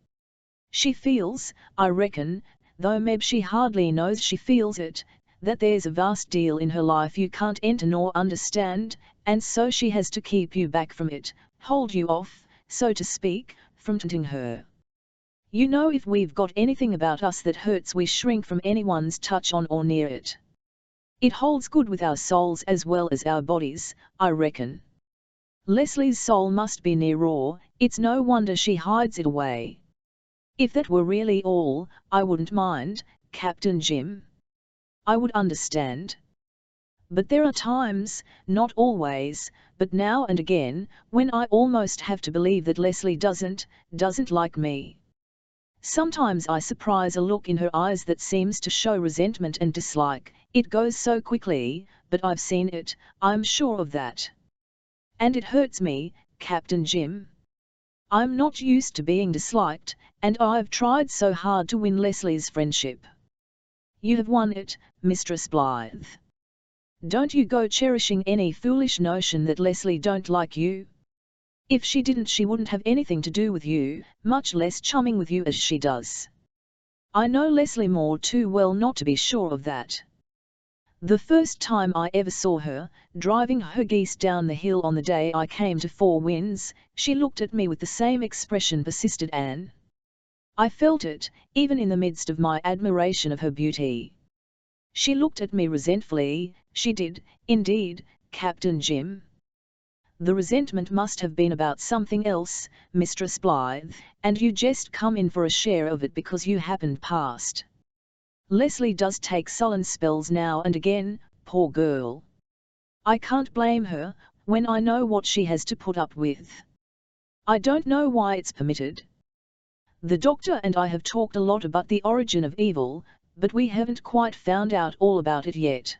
She feels, I reckon, though maybe she hardly knows she feels it, that there's a vast deal in her life you can't enter nor understand, and so she has to keep you back from it, hold you off, so to speak, from tempting her. You know, if we've got anything about us that hurts we shrink from anyone's touch on or near it. It holds good with our souls as well as our bodies, I reckon. Leslie's soul must be near raw, it's no wonder she hides it away. If that were really all, I wouldn't mind, Captain Jim. I would understand. But there are times, not always, but now and again, when I almost have to believe that Leslie doesn't like me. Sometimes I surprise a look in her eyes that seems to show resentment and dislike. It goes so quickly, but I've seen it, I'm sure of that. And it hurts me, Captain Jim. I'm not used to being disliked, and I've tried so hard to win Leslie's friendship." "You have won it, Mistress Blythe. Don't you go cherishing any foolish notion that Leslie don't like you. If she didn't she wouldn't have anything to do with you, much less chumming with you as she does. I know Leslie Moore too well not to be sure of that. The first time I ever saw her, driving her geese down the hill on the day I came to Four Winds, she looked at me with the same expression," persisted Anne. "I felt it, even in the midst of my admiration of her beauty. She looked at me resentfully, she did, indeed, Captain Jim. The resentment must have been about something else, Mistress Blythe, and you just come in for a share of it because you happened past. Leslie does take sullen spells now and again, poor girl. I can't blame her, when I know what she has to put up with. I don't know why it's permitted. The doctor and I have talked a lot about the origin of evil, but we haven't quite found out all about it yet.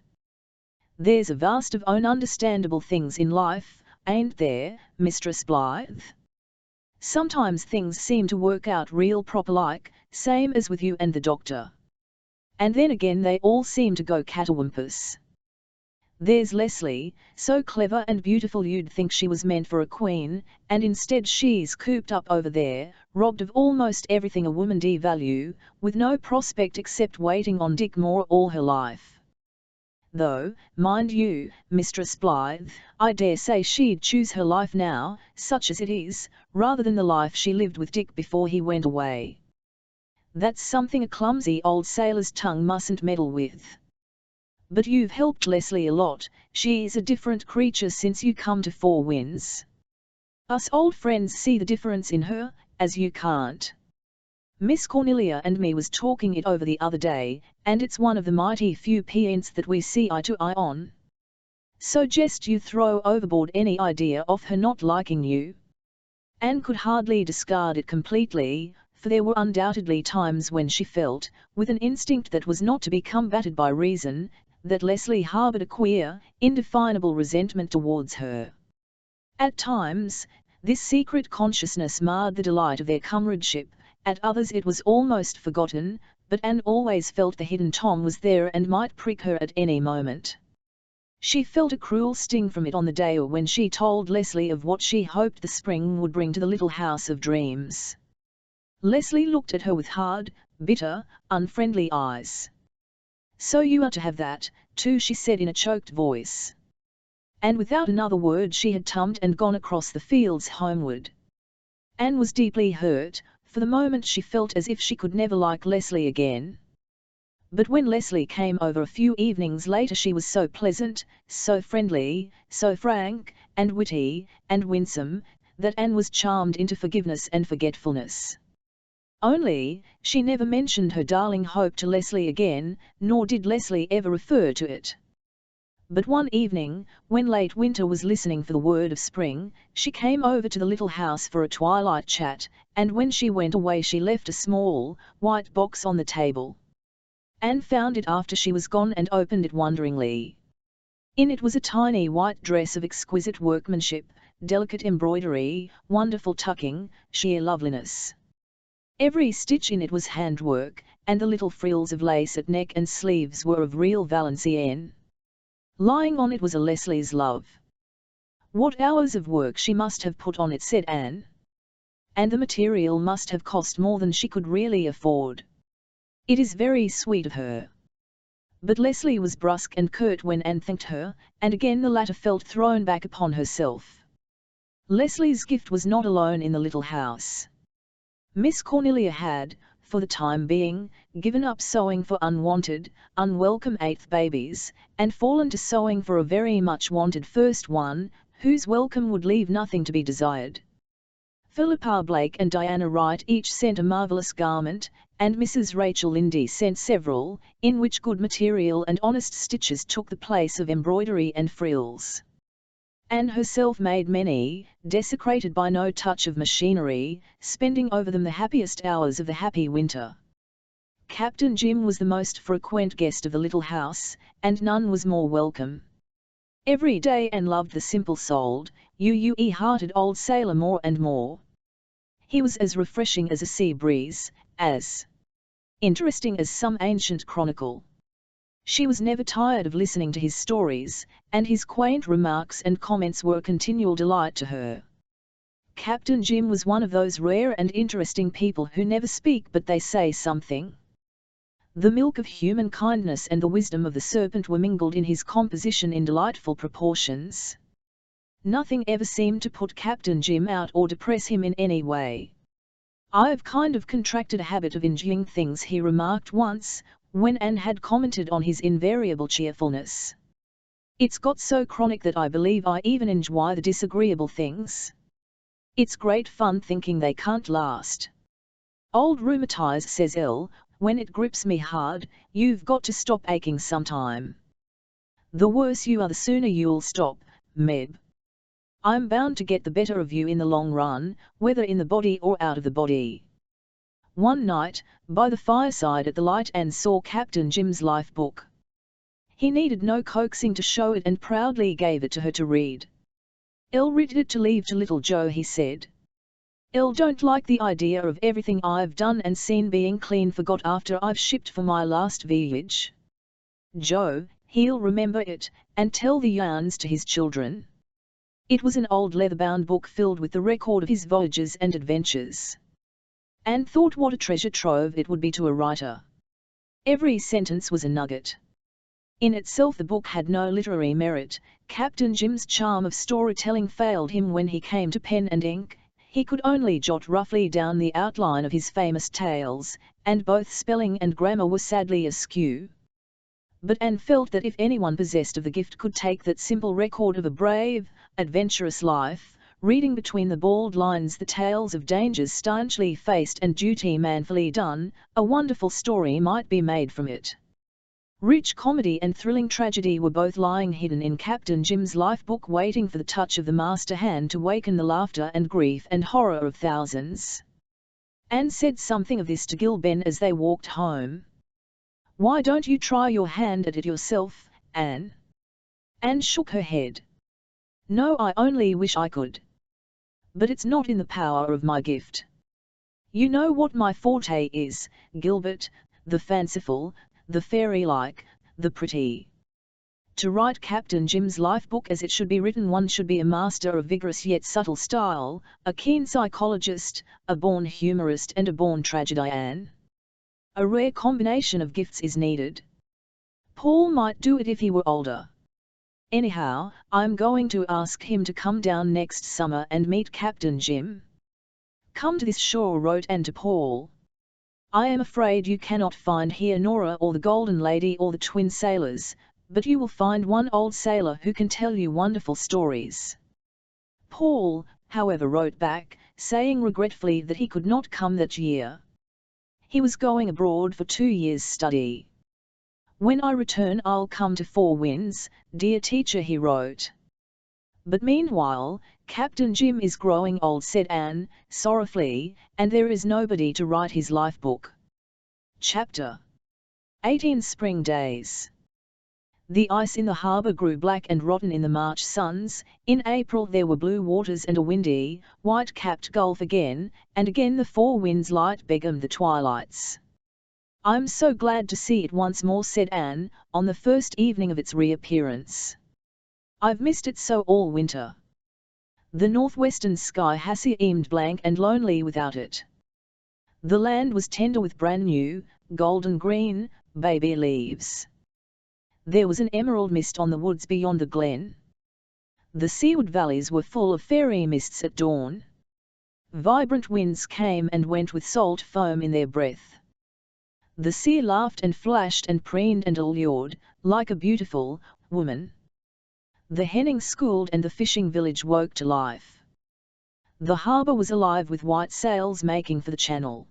There's a vast of ununderstandable things in life, ain't there, Mistress Blythe? Sometimes things seem to work out real proper like, same as with you and the doctor. And then again they all seem to go catawampus. There's Leslie, so clever and beautiful you'd think she was meant for a queen, and instead she's cooped up over there, robbed of almost everything a woman devalue, with no prospect except waiting on Dick Moore all her life. Though, mind you, Mistress Blythe, I dare say she'd choose her life now, such as it is, rather than the life she lived with Dick before he went away. That's something a clumsy old sailor's tongue mustn't meddle with. But you've helped Leslie a lot, she's a different creature since you come to Four Winds. Us old friends see the difference in her, as you can't. Miss Cornelia and me was talking it over the other day, and it's one of the mighty few points that we see eye to eye on. So just you throw overboard any idea of her not liking you." Anne could hardly discard it completely, for there were undoubtedly times when she felt, with an instinct that was not to be combated by reason, that Leslie harboured a queer, indefinable resentment towards her. At times, this secret consciousness marred the delight of their comradeship, at others it was almost forgotten, but Anne always felt the hidden Tom was there and might prick her at any moment. She felt a cruel sting from it on the day when she told Leslie of what she hoped the spring would bring to the little house of dreams. Leslie looked at her with hard, bitter, unfriendly eyes. "So you are to have that, too," she said in a choked voice. And without another word she had turned and gone across the fields homeward. Anne was deeply hurt. For the moment she felt as if she could never like Leslie again. But when Leslie came over a few evenings later she was so pleasant, so friendly, so frank, and witty, and winsome, that Anne was charmed into forgiveness and forgetfulness. Only, she never mentioned her darling Hope to Leslie again, nor did Leslie ever refer to it. But one evening, when late winter was listening for the word of spring, she came over to the little house for a twilight chat, and when she went away she left a small, white box on the table. Anne found it after she was gone and opened it wonderingly. In it was a tiny white dress of exquisite workmanship, delicate embroidery, wonderful tucking, sheer loveliness. Every stitch in it was handwork, and the little frills of lace at neck and sleeves were of real Valenciennes. Lying on it was a Leslie's love. "What hours of work she must have put on it," said Anne. "And the material must have cost more than she could really afford. It is very sweet of her." But Leslie was brusque and curt when Anne thanked her, and again the latter felt thrown back upon herself. Leslie's gift was not alone in the little house. Miss Cornelia had, for the time being, given up sewing for unwanted, unwelcome eighth babies, and fallen to sewing for a very much wanted first one, whose welcome would leave nothing to be desired. Philippa Blake and Diana Wright each sent a marvellous garment, and Mrs. Rachel Lindy sent several, in which good material and honest stitches took the place of embroidery and frills. Anne herself made many, desecrated by no touch of machinery, spending over them the happiest hours of the happy winter. Captain Jim was the most frequent guest of the little house, and none was more welcome. Every day Anne loved the simple-souled, hearted old sailor more and more. He was as refreshing as a sea breeze, as interesting as some ancient chronicle. She was never tired of listening to his stories, and his quaint remarks and comments were a continual delight to her. Captain Jim was one of those rare and interesting people who never speak but they say something. The milk of human kindness and the wisdom of the serpent were mingled in his composition in delightful proportions. Nothing ever seemed to put Captain Jim out or depress him in any way. "I've kind of contracted a habit of enjoying things," he remarked once, when Anne had commented on his invariable cheerfulness. "It's got so chronic that I believe I even enjoy the disagreeable things. It's great fun thinking they can't last. Old rheumatize says when it grips me hard, you've got to stop aching sometime. The worse you are the sooner you'll stop, Meb. I'm bound to get the better of you in the long run, whether in the body or out of the body." One night, by the fireside at the light, Anne saw Captain Jim's life book. He needed no coaxing to show it and proudly gave it to her to read. "I'll read it to leave to little Joe," he said. "I don't like the idea of everything I've done and seen being clean forgot after I've shipped for my last voyage. Joe, he'll remember it, and tell the yarns to his children." It was an old leather-bound book filled with the record of his voyages and adventures. Anne thought what a treasure trove it would be to a writer. Every sentence was a nugget. In itself the book had no literary merit. Captain Jim's charm of storytelling failed him when he came to pen and ink. He could only jot roughly down the outline of his famous tales, and both spelling and grammar were sadly askew. But Anne felt that if anyone possessed of the gift could take that simple record of a brave, adventurous life, reading between the bald lines the tales of dangers staunchly faced and duty manfully done, a wonderful story might be made from it. Rich comedy and thrilling tragedy were both lying hidden in Captain Jim's life book, waiting for the touch of the master hand to waken the laughter and grief and horror of thousands. Anne said something of this to Gilben as they walked home. "Why don't you try your hand at it yourself, Anne?" Anne shook her head. "No, I only wish I could. But it's not in the power of my gift. You know what my forte is, Gilbert, the fanciful, the fairy-like, the pretty. To write Captain Jim's life book as it should be written, one should be a master of vigorous yet subtle style, a keen psychologist, a born humorist and a born tragedian." A rare combination of gifts is needed. Paul might do it if he were older. Anyhow, I'm going to ask him to come down next summer and meet Captain Jim. Come to this shore, wrote Anne to Paul. I am afraid you cannot find here Nora or the Golden Lady or the twin sailors, but you will find one old sailor who can tell you wonderful stories. Paul, however, wrote back, saying regretfully that he could not come that year. He was going abroad for 2 years' study. When I return I'll come to Four Winds, dear teacher, he wrote. But meanwhile, Captain Jim is growing old, said Anne, sorrowfully, and there is nobody to write his life book. Chapter 18 Spring Days. The ice in the harbour grew black and rotten in the March suns. In April there were blue waters and a windy, white-capped gulf again, and again the Four Winds light beguiled the twilights. I'm so glad to see it once more, said Anne, on the first evening of its reappearance. I've missed it so all winter. The northwestern sky has seemed blank and lonely without it. The land was tender with brand new, golden green, baby leaves. There was an emerald mist on the woods beyond the glen. The seaward valleys were full of fairy mists at dawn. Vibrant winds came and went with salt foam in their breath. The sea laughed and flashed and preened and allured, like a beautiful woman. The henning schooled and the fishing village woke to life. The harbour was alive with white sails making for the channel.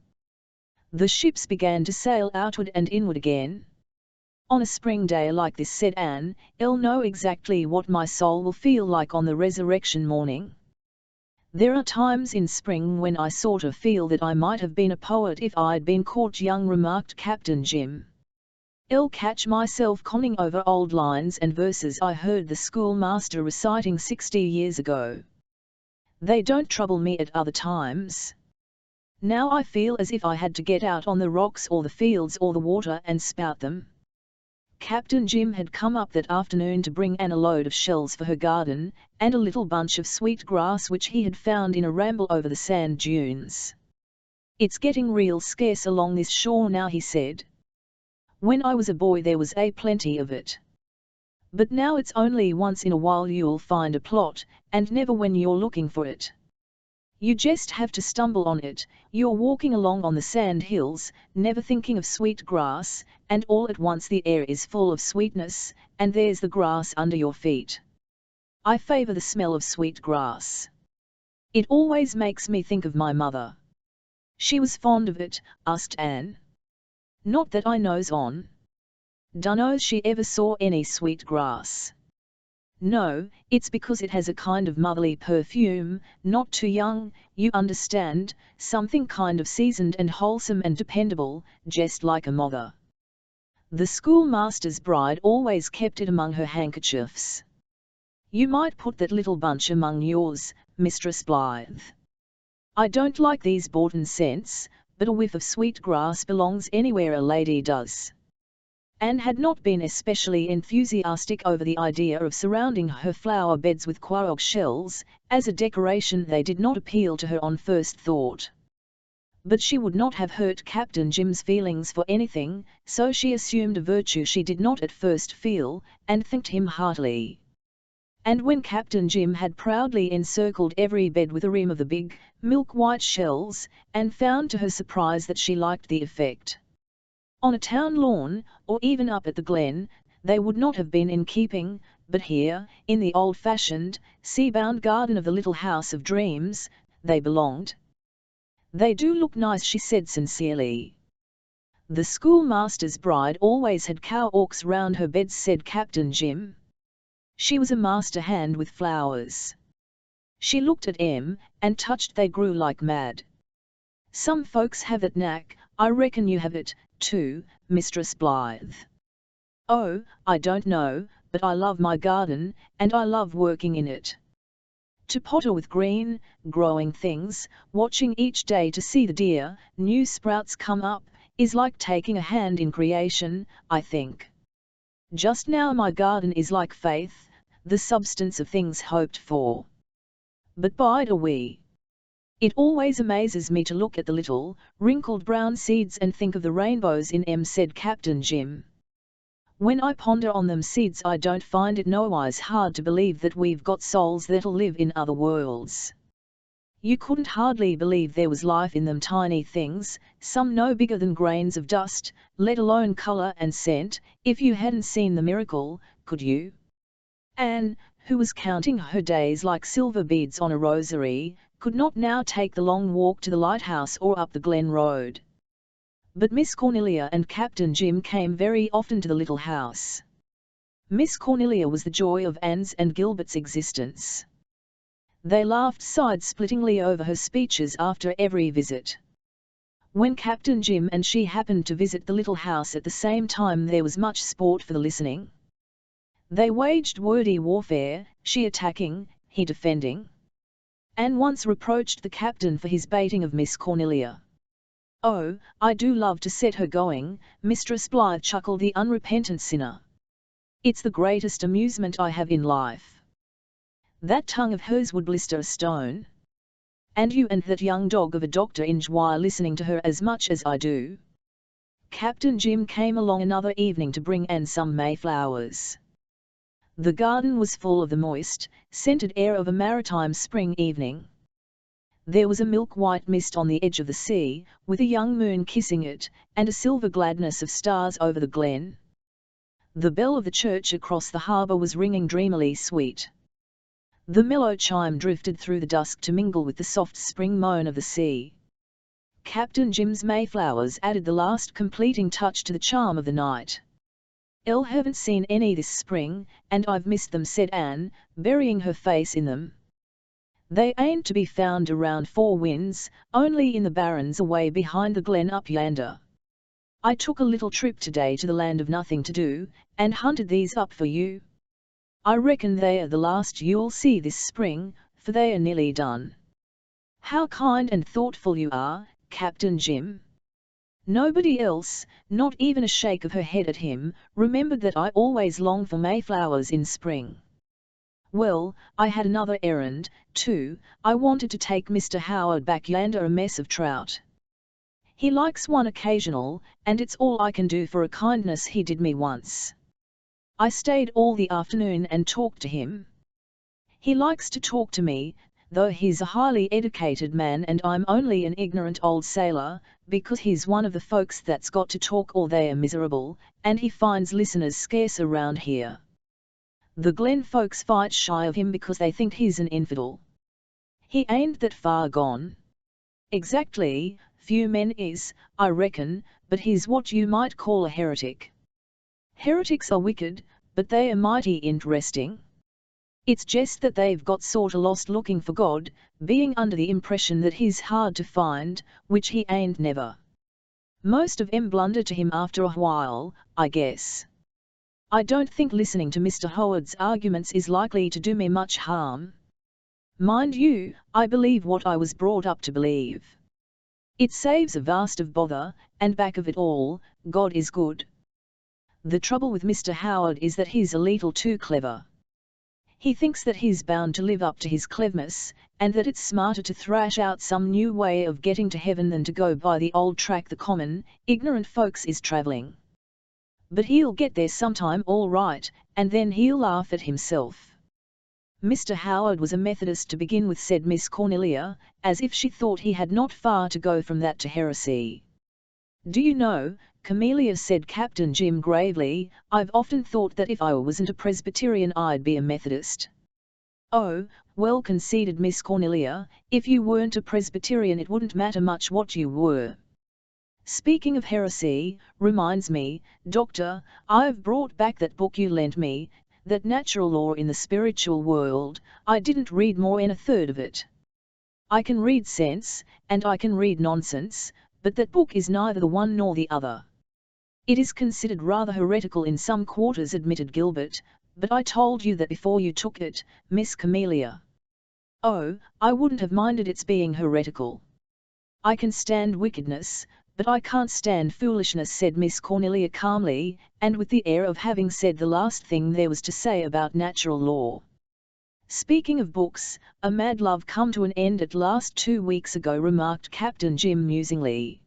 The ships began to sail outward and inward again. On a spring day like this, said Anne, I'll know exactly what my soul will feel like on the resurrection morning. There are times in spring when I sort of feel that I might have been a poet if I'd been caught young, remarked Captain Jim. I'll catch myself conning over old lines and verses I heard the schoolmaster reciting 60 years ago. They don't trouble me at other times. Now I feel as if I had to get out on the rocks or the fields or the water and spout them. Captain Jim had come up that afternoon to bring Anne a load of shells for her garden, and a little bunch of sweet grass which he had found in a ramble over the sand dunes. It's getting real scarce along this shore now, he said. When I was a boy there was plenty of it. But now it's only once in a while you'll find a plot, and never when you're looking for it. You just have to stumble on it. You're walking along on the sand hills, never thinking of sweet grass, and all at once the air is full of sweetness, and there's the grass under your feet. I favour the smell of sweet grass. It always makes me think of my mother. She was fond of it, asked Anne. Not that I knows on. Dunno's she ever saw any sweet grass. No, it's because it has a kind of motherly perfume, not too young, you understand, something kind of seasoned and wholesome and dependable, just like a mother. The schoolmaster's bride always kept it among her handkerchiefs. You might put that little bunch among yours, Mistress Blythe. I don't like these boughten scents, but a whiff of sweet grass belongs anywhere a lady does. Anne had not been especially enthusiastic over the idea of surrounding her flower beds with quaoag shells. As a decoration they did not appeal to her on first thought. But she would not have hurt Captain Jim's feelings for anything, so she assumed a virtue she did not at first feel, and thanked him heartily. And when Captain Jim had proudly encircled every bed with a rim of the big, milk-white shells, Anne found to her surprise that she liked the effect. On a town lawn, or even up at the glen, they would not have been in keeping, but here, in the old-fashioned, sea-bound garden of the little house of dreams, they belonged. They do look nice, she said sincerely. The schoolmaster's bride always had cow-orks round her beds, said Captain Jim. She was a master hand with flowers. She looked at 'em, and touched they grew like mad. Some folks have that knack, I reckon you have it, too, Mistress Blythe. Oh, I don't know, but I love my garden, and I love working in it. To potter with green, growing things, watching each day to see the dear, new sprouts come up, is like taking a hand in creation, I think. Just now my garden is like faith, the substance of things hoped for. But bide a wee. It always amazes me to look at the little, wrinkled brown seeds and think of the rainbows in 'em, said Captain Jim. When I ponder on them seeds, I don't find it nowise hard to believe that we've got souls that'll live in other worlds. You couldn't hardly believe there was life in them tiny things, some no bigger than grains of dust, let alone colour and scent, if you hadn't seen the miracle, could you? Anne, who was counting her days like silver beads on a rosary, could not now take the long walk to the lighthouse or up the Glen Road. But Miss Cornelia and Captain Jim came very often to the little house. Miss Cornelia was the joy of Anne's and Gilbert's existence. They laughed side-splittingly over her speeches after every visit. When Captain Jim and she happened to visit the little house at the same time, there was much sport for the listening. They waged wordy warfare, she attacking, he defending. Anne once reproached the captain for his baiting of Miss Cornelia. "Oh, I do love to set her going," Mistress Blythe chuckled, the unrepentant sinner. "It's the greatest amusement I have in life. That tongue of hers would blister a stone. And you and that young dog of a doctor enjoy listening to her as much as I do." Captain Jim came along another evening to bring Anne some Mayflowers. The garden was full of the moist, scented air of a maritime spring evening. There was a milk-white mist on the edge of the sea, with a young moon kissing it, and a silver gladness of stars over the glen. The bell of the church across the harbour was ringing dreamily sweet. The mellow chime drifted through the dusk to mingle with the soft spring moan of the sea. Captain Jim's Mayflowers added the last completing touch to the charm of the night. "Elle haven't seen any this spring, and I've missed them," said Anne, burying her face in them. "They ain't to be found around Four Winds, only in the barrens away behind the glen up yonder. I took a little trip today to the land of nothing to do, and hunted these up for you. I reckon they are the last you'll see this spring, for they are nearly done." "How kind and thoughtful you are, Captain Jim." Nobody else, not even a shake of her head at him, remembered that I always long for Mayflowers in spring. "Well, I had another errand, too. I wanted to take Mr. Howard back yonder a mess of trout. He likes one occasional, and it's all I can do for a kindness he did me once. I stayed all the afternoon and talked to him. He likes to talk to me, though he's a highly educated man and I'm only an ignorant old sailor, because he's one of the folks that's got to talk or they are miserable, and he finds listeners scarce around here. The Glen folks fight shy of him because they think he's an infidel. He ain't that far gone. Exactly, few men is, I reckon, but he's what you might call a heretic. Heretics are wicked, but they are mighty interesting. It's just that they've got sorta lost looking for God, being under the impression that he's hard to find, which he ain't never. Most of 'em blunder to him after a while, I guess. I don't think listening to Mr. Howard's arguments is likely to do me much harm. Mind you, I believe what I was brought up to believe. It saves a vast of bother, and back of it all, God is good. The trouble with Mr. Howard is that he's a little too clever. He thinks that he's bound to live up to his cleverness, and that it's smarter to thrash out some new way of getting to heaven than to go by the old track the common, ignorant folks is travelling. But he'll get there sometime all right, and then he'll laugh at himself." "Mr. Howard was a Methodist to begin with," said Miss Cornelia, as if she thought he had not far to go from that to heresy. "Do you know, Camelia," said Captain Jim gravely, "I've often thought that if I wasn't a Presbyterian I'd be a Methodist." "Oh, well," conceded Miss Cornelia, "if you weren't a Presbyterian it wouldn't matter much what you were. Speaking of heresy, reminds me, Doctor, I've brought back that book you lent me, that Natural Law in the Spiritual World. I didn't read more than a third of it. I can read sense, and I can read nonsense, but that book is neither the one nor the other." "It is considered rather heretical in some quarters," admitted Gilbert, "but I told you that before you took it, Miss Camelia." "Oh, I wouldn't have minded its being heretical. I can stand wickedness, but I can't stand foolishness," said Miss Cornelia calmly, and with the air of having said the last thing there was to say about natural law. Speaking of books, a mad love come to an end at last 2 weeks ago, remarked Captain Jim musingly.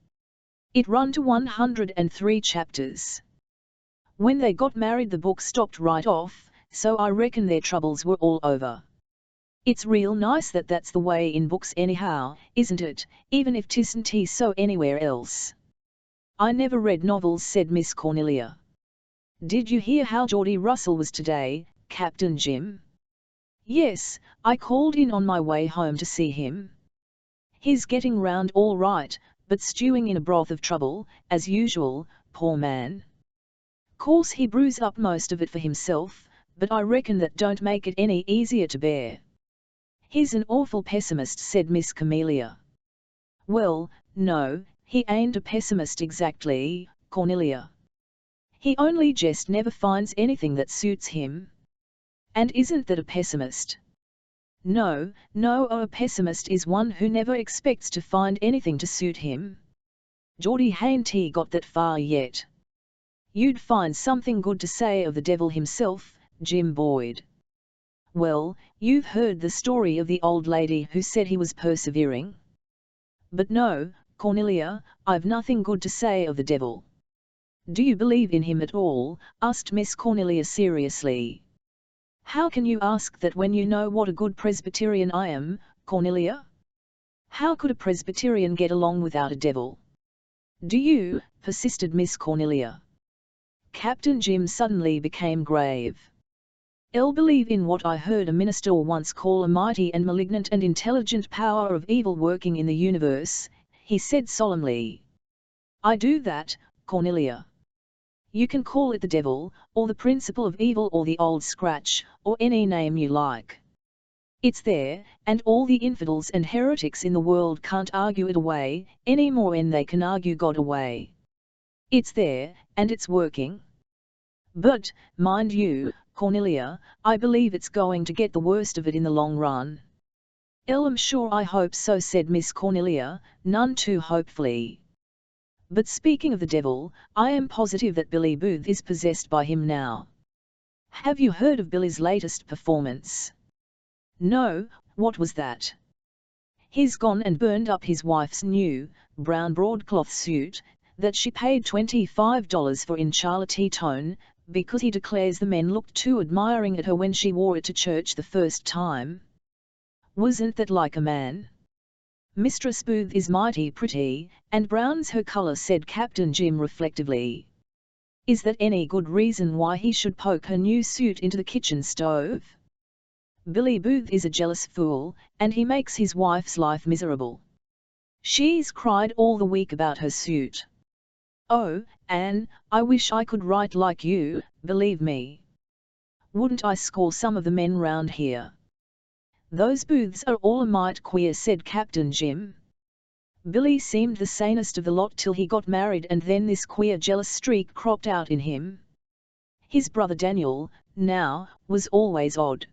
It run to 103 chapters. When they got married the book stopped right off, so I reckon their troubles were all over. It's real nice that that's the way in books anyhow, isn't it, even if 'tisn't so anywhere else. I never read novels, said Miss Cornelia. Did you hear how Geordie Russell was today, Captain Jim? Yes, I called in on my way home to see him. He's getting round all right, but stewing in a broth of trouble, as usual, poor man. Course he brews up most of it for himself, but I reckon that don't make it any easier to bear. He's an awful pessimist, said Miss Camelia. Well, no, he ain't a pessimist exactly, Cornelia. He only just never finds anything that suits him. And isn't that a pessimist? No, a pessimist is one who never expects to find anything to suit him. Geordie hain't he got that far yet. You'd find something good to say of the devil himself, Jim Boyd. Well, you've heard the story of the old lady who said he was persevering. But no, Cornelia, I've nothing good to say of the devil. Do you believe in him at all? Asked Miss Cornelia seriously. How can you ask that when you know what a good Presbyterian I am, Cornelia? How could a Presbyterian get along without a devil? Do you? Persisted Miss Cornelia. Captain Jim suddenly became grave. I'll believe in what I heard a minister once call a mighty and malignant and intelligent power of evil working in the universe, he said solemnly. I do that, Cornelia. You can call it the devil, or the principle of evil, or the old scratch, or any name you like. It's there, and all the infidels and heretics in the world can't argue it away, any more than they can argue God away. It's there, and it's working. But, mind you, Cornelia, I believe it's going to get the worst of it in the long run. I'm sure I hope so, said Miss Cornelia, none too hopefully. But speaking of the devil, I am positive that Billy Booth is possessed by him now. Have you heard of Billy's latest performance? No, what was that? He's gone and burned up his wife's new, brown broadcloth suit, that she paid $25 for in Charlotte Tone, because he declares the men looked too admiring at her when she wore it to church the first time. Wasn't that like a man? Mistress Booth is mighty pretty, and brown's her colour, said Captain Jim reflectively. Is that any good reason why he should poke her new suit into the kitchen stove? Billy Booth is a jealous fool, and he makes his wife's life miserable. She's cried all the week about her suit. Oh, Anne, I wish I could write like you, believe me. Wouldn't I score some of the men round here? Those Booths are all a mite queer, said Captain Jim. Billy seemed the sanest of the lot till he got married, and then this queer jealous streak cropped out in him. His brother Daniel, now, was always odd.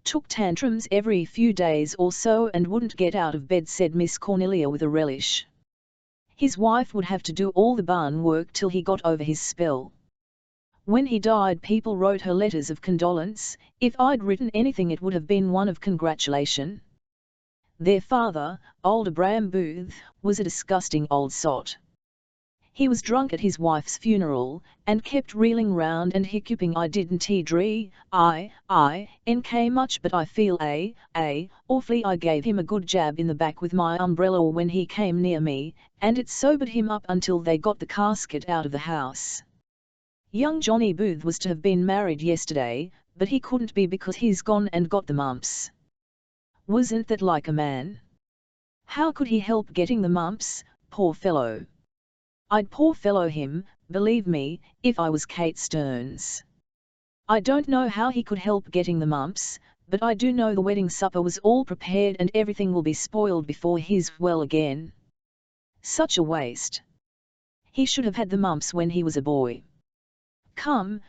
Took tantrums every few days or so and wouldn't get out of bed, said Miss Cornelia with a relish. His wife would have to do all the barn work till he got over his spell. When he died people wrote her letters of condolence. If I'd written anything it would have been one of congratulation. Their father, old Abraham Booth, was a disgusting old sot. He was drunk at his wife's funeral, and kept reeling round and hiccuping, I didn't drink much, but I feel awfully. I gave him a good jab in the back with my umbrella when he came near me, and it sobered him up until they got the casket out of the house. Young Johnny Booth was to have been married yesterday, but he couldn't be because he's gone and got the mumps. Wasn't that like a man? How could he help getting the mumps, poor fellow? I'd poor fellow him, believe me, if I was Kate Stearns. I don't know how he could help getting the mumps, but I do know the wedding supper was all prepared and everything will be spoiled before he's well again. Such a waste. He should have had the mumps when he was a boy. Come,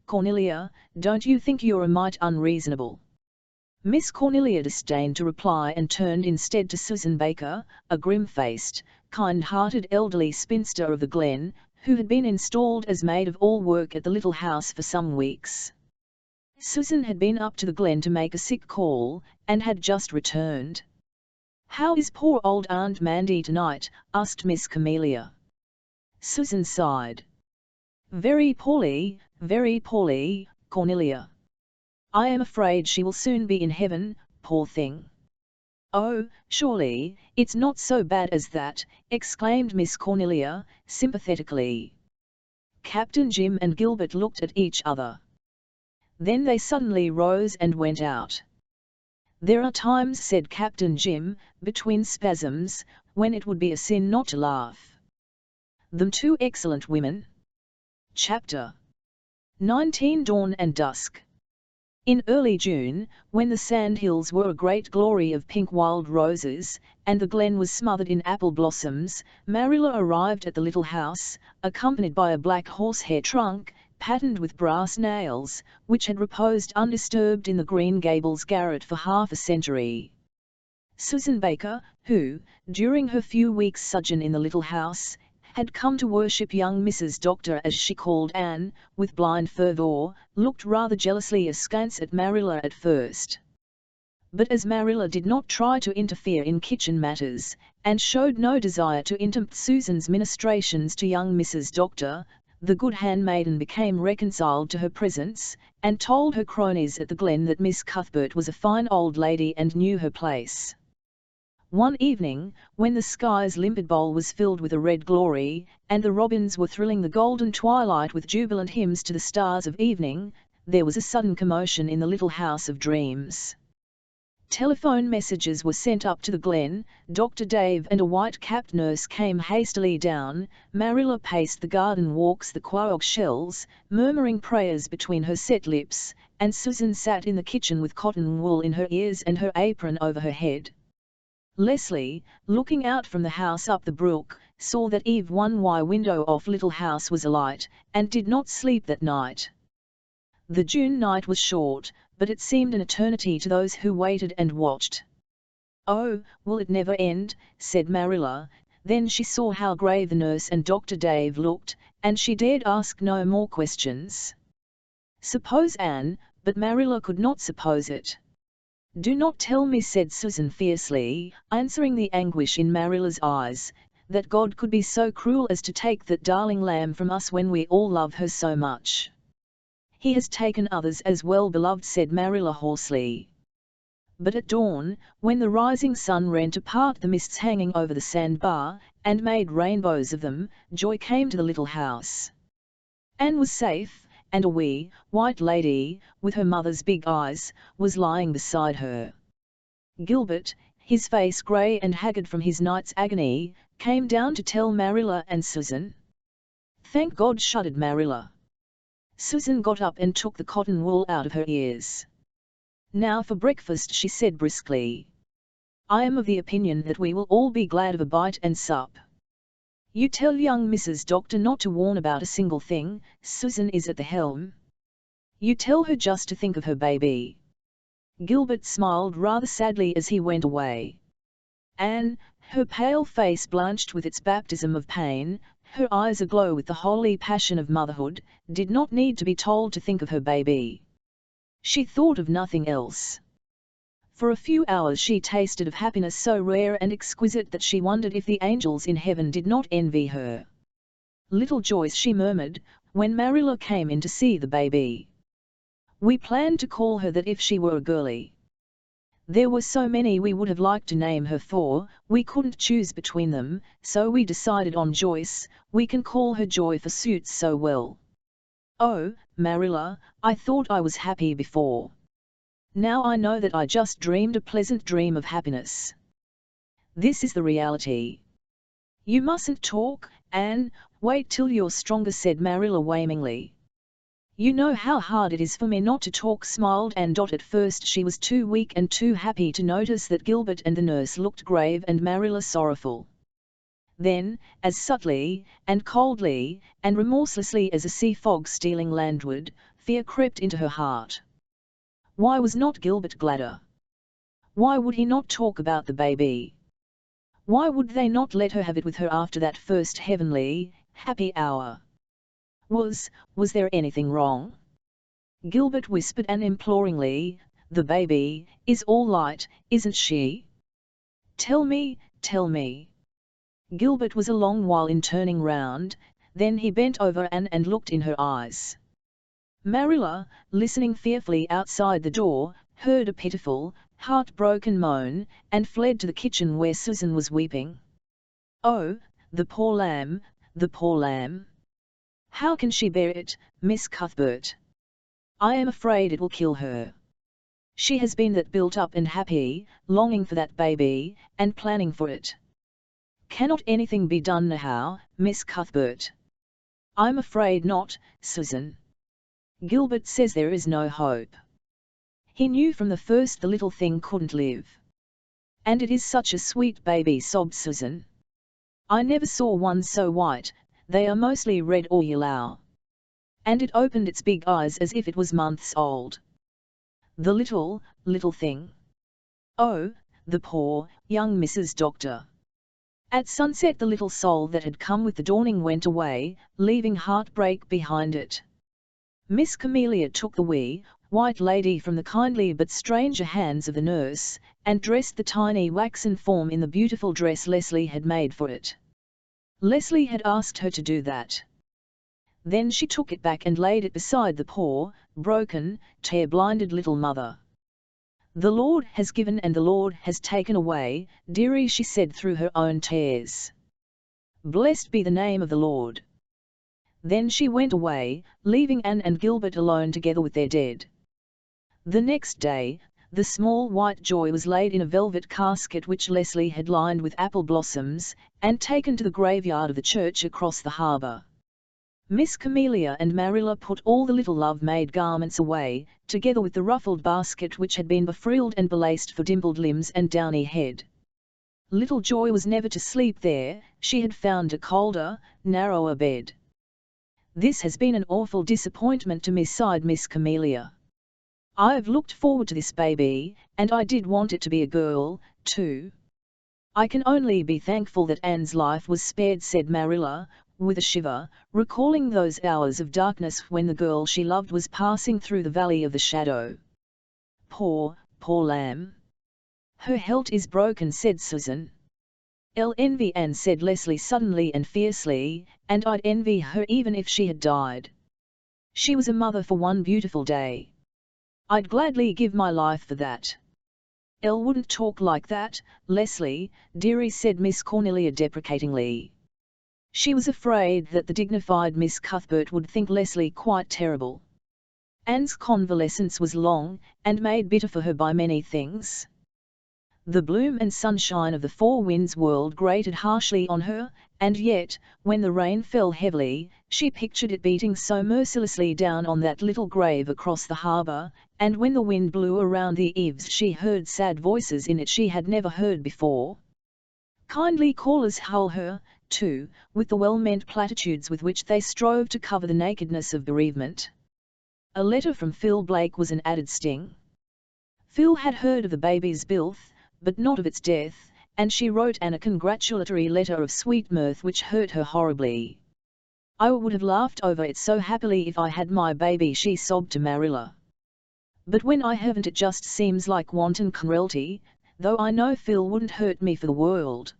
Cornelia, don't you think you're a mite unreasonable? Miss Cornelia disdained to reply and turned instead to Susan Baker, a grim-faced, kind-hearted elderly spinster of the Glen, who had been installed as maid of all work at the little house for some weeks. Susan had been up to the glen to make a sick call, and had just returned. "How is poor old Aunt Mandy tonight?" asked Miss Camelia. Susan sighed. Very poorly, Cornelia. I am afraid she will soon be in heaven, poor thing." "Oh, surely, it's not so bad as that," exclaimed Miss Cornelia, sympathetically. Captain Jim and Gilbert looked at each other. Then they suddenly rose and went out. "There are times," said Captain Jim, between spasms, "when it would be a sin not to laugh." Them two excellent women. Chapter 19. Dawn and Dusk. In early June, when the sandhills were a great glory of pink wild roses, and the glen was smothered in apple blossoms, Marilla arrived at the little house, accompanied by a black horsehair trunk, patterned with brass nails, which had reposed undisturbed in the Green Gables garret for half a century. Susan Baker, who, during her few weeks' sojourn in the little house, had come to worship young Mrs. Doctor as she called Anne, with blind fervour, looked rather jealously askance at Marilla at first. But as Marilla did not try to interfere in kitchen matters, and showed no desire to interrupt Susan's ministrations to young Mrs. Doctor, the good handmaiden became reconciled to her presence, and told her cronies at the Glen that Miss Cuthbert was a fine old lady and knew her place. One evening, when the sky's limpid bowl was filled with a red glory, and the robins were thrilling the golden twilight with jubilant hymns to the stars of evening, there was a sudden commotion in the little house of dreams. Telephone messages were sent up to the Glen, Dr. Dave and a white-capped nurse came hastily down, Marilla paced the garden walks the quaog shells, murmuring prayers between her set lips, and Susan sat in the kitchen with cotton wool in her ears and her apron over her head. Leslie, looking out from the house up the brook, saw that Eve 1Y window off Little House was alight, and did not sleep that night. The June night was short, but it seemed an eternity to those who waited and watched. "Oh, will it never end?" said Marilla. Then she saw how grave the nurse and Dr. Dave looked, and she dared ask no more questions. Suppose Anne, but Marilla could not suppose it. "Do not tell me," said Susan fiercely, answering the anguish in Marilla's eyes, "that God could be so cruel as to take that darling lamb from us when we all love her so much." "He has taken others as well, beloved," said Marilla hoarsely. But at dawn, when the rising sun rent apart the mists hanging over the sandbar, and made rainbows of them, joy came to the little house. Anne was safe, and a wee, white lady, with her mother's big eyes, was lying beside her. Gilbert, his face grey and haggard from his night's agony, came down to tell Marilla and Susan. "Thank God," shuddered Marilla. Susan got up and took the cotton wool out of her ears. "Now for breakfast," she said briskly. "I am of the opinion that we will all be glad of a bite and sup. You tell young Mrs. Doctor not to warn about a single thing, Susan is at the helm. You tell her just to think of her baby." Gilbert smiled rather sadly as he went away. Anne, her pale face blanched with its baptism of pain, her eyes aglow with the holy passion of motherhood, did not need to be told to think of her baby. She thought of nothing else. For a few hours she tasted of happiness so rare and exquisite that she wondered if the angels in heaven did not envy her. "Little Joyce," she murmured, when Marilla came in to see the baby. "We planned to call her that if she were a girlie. There were so many we would have liked to name her for, we couldn't choose between them, so we decided on Joyce. We can call her Joy for suits so well." "Oh, Marilla, I thought I was happy before. Now I know that I just dreamed a pleasant dream of happiness. This is the reality." "You mustn't talk, Anne, wait till you're stronger," said Marilla waningly. "You know how hard it is for me not to talk," smiled Anne. At first she was too weak and too happy to notice that Gilbert and the nurse looked grave and Marilla sorrowful. Then, as subtly, and coldly, and remorselessly as a sea fog stealing landward, fear crept into her heart. Why was not Gilbert gladder? Why would he not talk about the baby? Why would they not let her have it with her after that first heavenly, happy hour? Was there anything wrong? Gilbert whispered and imploringly, "The baby is all right, isn't she? Tell me, tell me." Gilbert was a long while in turning round, then he bent over and looked in her eyes. Marilla, listening fearfully outside the door, heard a pitiful, heartbroken moan, and fled to the kitchen where Susan was weeping. "Oh, the poor lamb, the poor lamb! How can she bear it, Miss Cuthbert? I am afraid it will kill her. She has been that built up and happy, longing for that baby, and planning for it. Cannot anything be done now, Miss Cuthbert?" "I'm afraid not, Susan. Gilbert says there is no hope. He knew from the first the little thing couldn't live. And it is such a sweet baby," sobbed Susan. "I never saw one so white, they are mostly red or yellow. And it opened its big eyes as if it was months old. The little thing. Oh, the poor, young Mrs. Doctor." At sunset the little soul that had come with the dawning went away, leaving heartbreak behind it. Miss Camelia took the wee, white lady from the kindly but stranger hands of the nurse, and dressed the tiny waxen form in the beautiful dress Leslie had made for it. Leslie had asked her to do that. Then she took it back and laid it beside the poor, broken, tear-blinded little mother. "The Lord has given and the Lord has taken away, dearie," she said through her own tears. "Blessed be the name of the Lord." Then she went away, leaving Anne and Gilbert alone together with their dead. The next day, the small white joy was laid in a velvet casket which Leslie had lined with apple blossoms, and taken to the graveyard of the church across the harbour. Miss Camelia and Marilla put all the little love-made garments away, together with the ruffled basket which had been befrilled and belaced for dimpled limbs and downy head. Little Joy was never to sleep there, she had found a colder, narrower bed. "This has been an awful disappointment to me," sighed Miss Camelia. "I've looked forward to this baby, and I did want it to be a girl, too." "I can only be thankful that Anne's life was spared," said Marilla, with a shiver, recalling those hours of darkness when the girl she loved was passing through the valley of the shadow. Poor lamb. "Her health is broken," said Susan. "I'll envy Anne," said Leslie suddenly and fiercely, "and I'd envy her even if she had died. She was a mother for one beautiful day. I'd gladly give my life for that." "Elle wouldn't talk like that, Leslie, dearie," said Miss Cornelia deprecatingly. She was afraid that the dignified Miss Cuthbert would think Leslie quite terrible. Anne's convalescence was long, and made bitter for her by many things. The bloom and sunshine of the Four Winds world grated harshly on her, and yet, when the rain fell heavily, she pictured it beating so mercilessly down on that little grave across the harbour, and when the wind blew around the eaves she heard sad voices in it she had never heard before. Kindly callers howl her, too, with the well-meant platitudes with which they strove to cover the nakedness of bereavement. A letter from Phil Blake was an added sting. Phil had heard of the baby's birth, but not of its death, and she wrote Anne a congratulatory letter of sweet mirth which hurt her horribly. "I would have laughed over it so happily if I had my baby," she sobbed to Marilla. "But when I haven't it just seems like wanton cruelty, though I know Phil wouldn't hurt me for the world.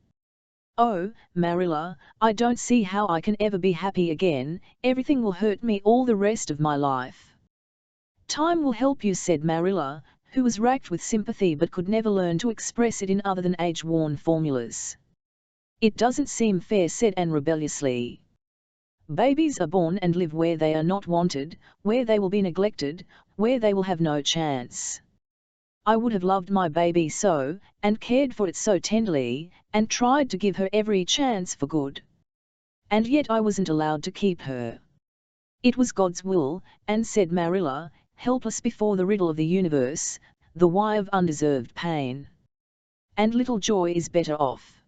Oh, Marilla, I don't see how I can ever be happy again, everything will hurt me all the rest of my life." "Time will help you," said Marilla, who was racked with sympathy but could never learn to express it in other than age-worn formulas. "It doesn't seem fair," said Anne rebelliously. "Babies are born and live where they are not wanted, where they will be neglected, where they will have no chance. I would have loved my baby so, and cared for it so tenderly, and tried to give her every chance for good. And yet I wasn't allowed to keep her. It was God's will," and said Marilla, helpless before the riddle of the universe, the why of undeserved pain. "And little Joy is better off."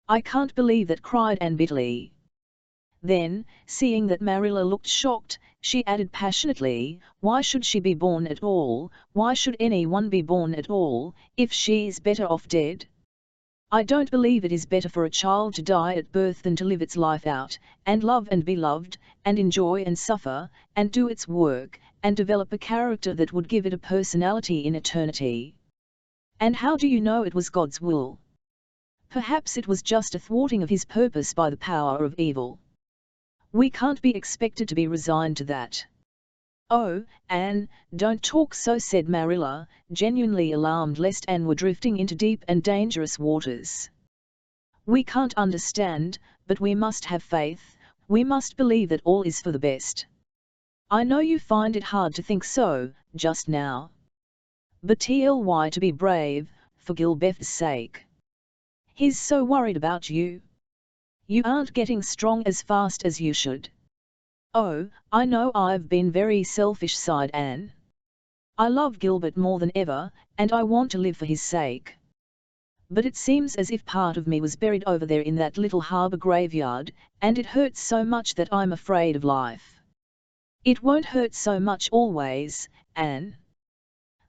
"I can't believe that," cried Anne bitterly. Then, seeing that Marilla looked shocked, she added passionately, "Why should she be born at all, why should anyone be born at all, if she is better off dead? I don't believe it is better for a child to die at birth than to live its life out, and love and be loved, and enjoy and suffer, and do its work, and develop a character that would give it a personality in eternity. And how do you know it was God's will? Perhaps it was just a thwarting of his purpose by the power of evil. We can't be expected to be resigned to that. Oh, Anne, don't talk so, said Marilla, genuinely alarmed lest Anne were drifting into deep and dangerous waters. We can't understand, but we must have faith, we must believe that all is for the best. I know you find it hard to think so, just now. But try to be brave, for Gilbeth's sake. He's so worried about you. You aren't getting strong as fast as you should. Oh, I know I've been very selfish, sighed Anne. I love Gilbert more than ever, and I want to live for his sake. But it seems as if part of me was buried over there in that little harbour graveyard, and it hurts so much that I'm afraid of life. It won't hurt so much always, Anne.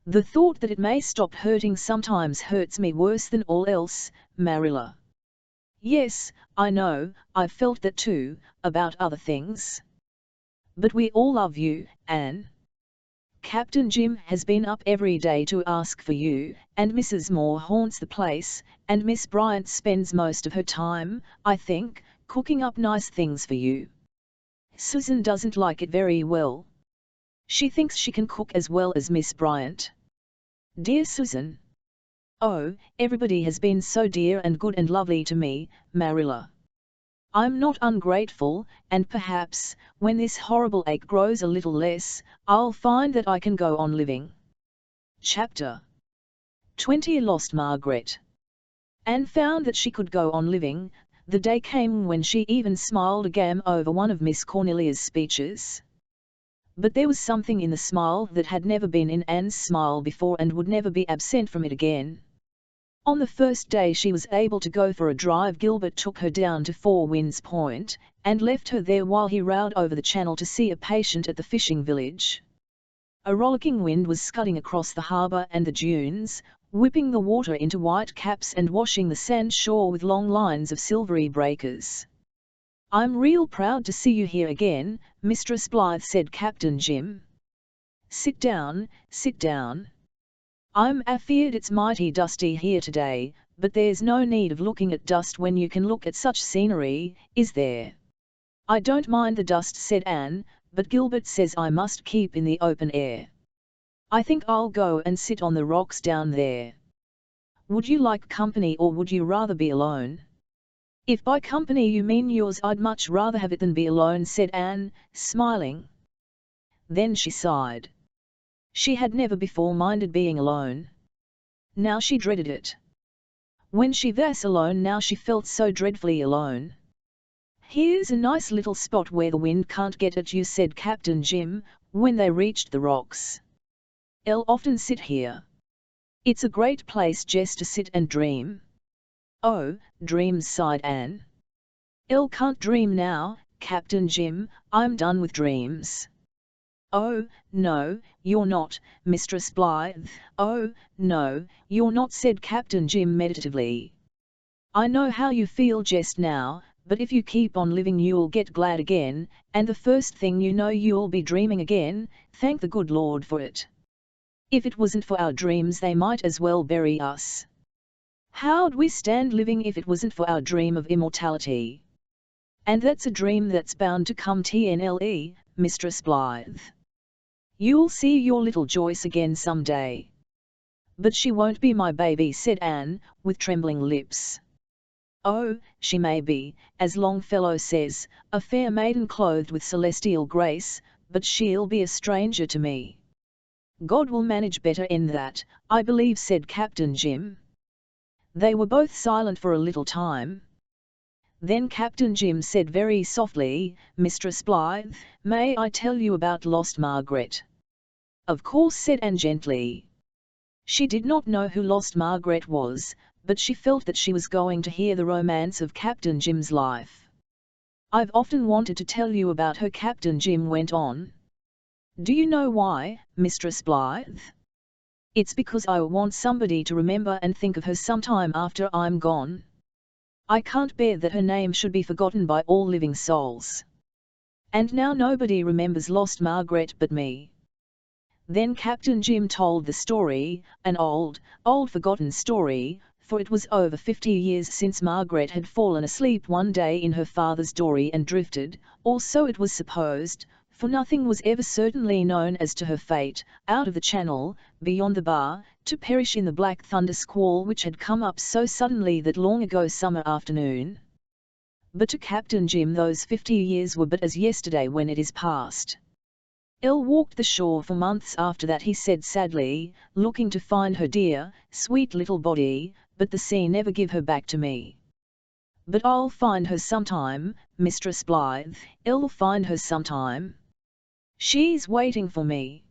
The thought that it may stop hurting sometimes hurts me worse than all else, Marilla. Yes, I know, I've felt that too, about other things. But we all love you, Anne. Captain Jim has been up every day to ask for you, and Mrs. Moore haunts the place, and Miss Bryant spends most of her time, I think, cooking up nice things for you. Susan doesn't like it very well. She thinks she can cook as well as Miss Bryant. Dear Susan. Oh, everybody has been so dear and good and lovely to me, Marilla. I'm not ungrateful, and perhaps, when this horrible ache grows a little less, I'll find that I can go on living. Chapter 20. Lost Margaret. Anne found that she could go on living. The day came when she even smiled again over one of Miss Cornelia's speeches. But there was something in the smile that had never been in Anne's smile before and would never be absent from it again. On the first day she was able to go for a drive, Gilbert took her down to Four Winds Point, and left her there while he rowed over the channel to see a patient at the fishing village. A rollicking wind was scudding across the harbour and the dunes, whipping the water into white caps and washing the sand shore with long lines of silvery breakers. I'm real proud to see you here again, Mistress Blythe, said Captain Jim. Sit down, sit down. I'm afeard it's mighty dusty here today, but there's no need of looking at dust when you can look at such scenery, is there? I don't mind the dust, said Anne, but Gilbert says I must keep in the open air. I think I'll go and sit on the rocks down there. Would you like company or would you rather be alone? If by company you mean yours, I'd much rather have it than be alone, said Anne, smiling. Then she sighed. She had never before minded being alone. Now she dreaded it. When she was alone now she felt so dreadfully alone. Here's a nice little spot where the wind can't get at you, said Captain Jim, when they reached the rocks. I'll often sit here. It's a great place just to sit and dream. Oh, dreams, sighed Anne. I can't dream now, Captain Jim, I'm done with dreams. Oh, no, you're not, Mistress Blythe, oh, no, you're not, said Captain Jim meditatively. I know how you feel just now, but if you keep on living you'll get glad again, and the first thing you know you'll be dreaming again, thank the good Lord for it. If it wasn't for our dreams they might as well bury us. How'd we stand living if it wasn't for our dream of immortality? And that's a dream that's bound to come, TNLE, Mistress Blythe. You'll see your little Joyce again some day. But she won't be my baby, said Anne, with trembling lips. Oh, she may be, as Longfellow says, a fair maiden clothed with celestial grace, but she'll be a stranger to me. God will manage better in that, I believe, said Captain Jim. They were both silent for a little time. Then Captain Jim said very softly, Mistress Blythe, may I tell you about lost Margaret? Of course, said Anne gently. She did not know who lost Margaret was, but she felt that she was going to hear the romance of Captain Jim's life. I've often wanted to tell you about her, Captain Jim went on. Do you know why, Mistress Blythe? It's because I want somebody to remember and think of her sometime after I'm gone. I can't bear that her name should be forgotten by all living souls. And now nobody remembers lost Margaret but me. Then Captain Jim told the story, an old forgotten story, for it was over 50 years since Margaret had fallen asleep one day in her father's dory and drifted, or so it was supposed, for nothing was ever certainly known as to her fate, out of the channel, beyond the bar, to perish in the black thunder squall which had come up so suddenly that long ago summer afternoon. But to Captain Jim those 50 years were but as yesterday when it is past. Elle walked the shore for months after that, he said sadly, looking to find her dear, sweet little body, but the sea never give her back to me. But I'll find her sometime, Mistress Blythe, I'll find her sometime. She's waiting for me.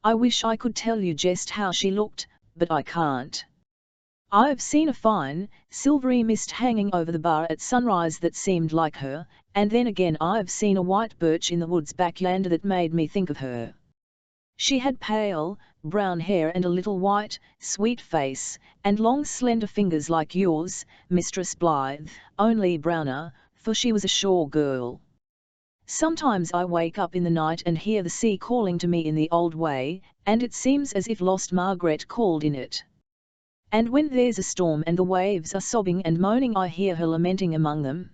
I wish I could tell you just how she looked, but I can't. I've seen a fine, silvery mist hanging over the bar at sunrise that seemed like her, and then again I've seen a white birch in the woods back yonder that made me think of her. She had pale, brown hair and a little white, sweet face, and long slender fingers like yours, Mistress Blythe, only browner, for she was a shore girl. Sometimes I wake up in the night and hear the sea calling to me in the old way, and it seems as if lost Margaret called in it. And when there's a storm and the waves are sobbing and moaning, I hear her lamenting among them.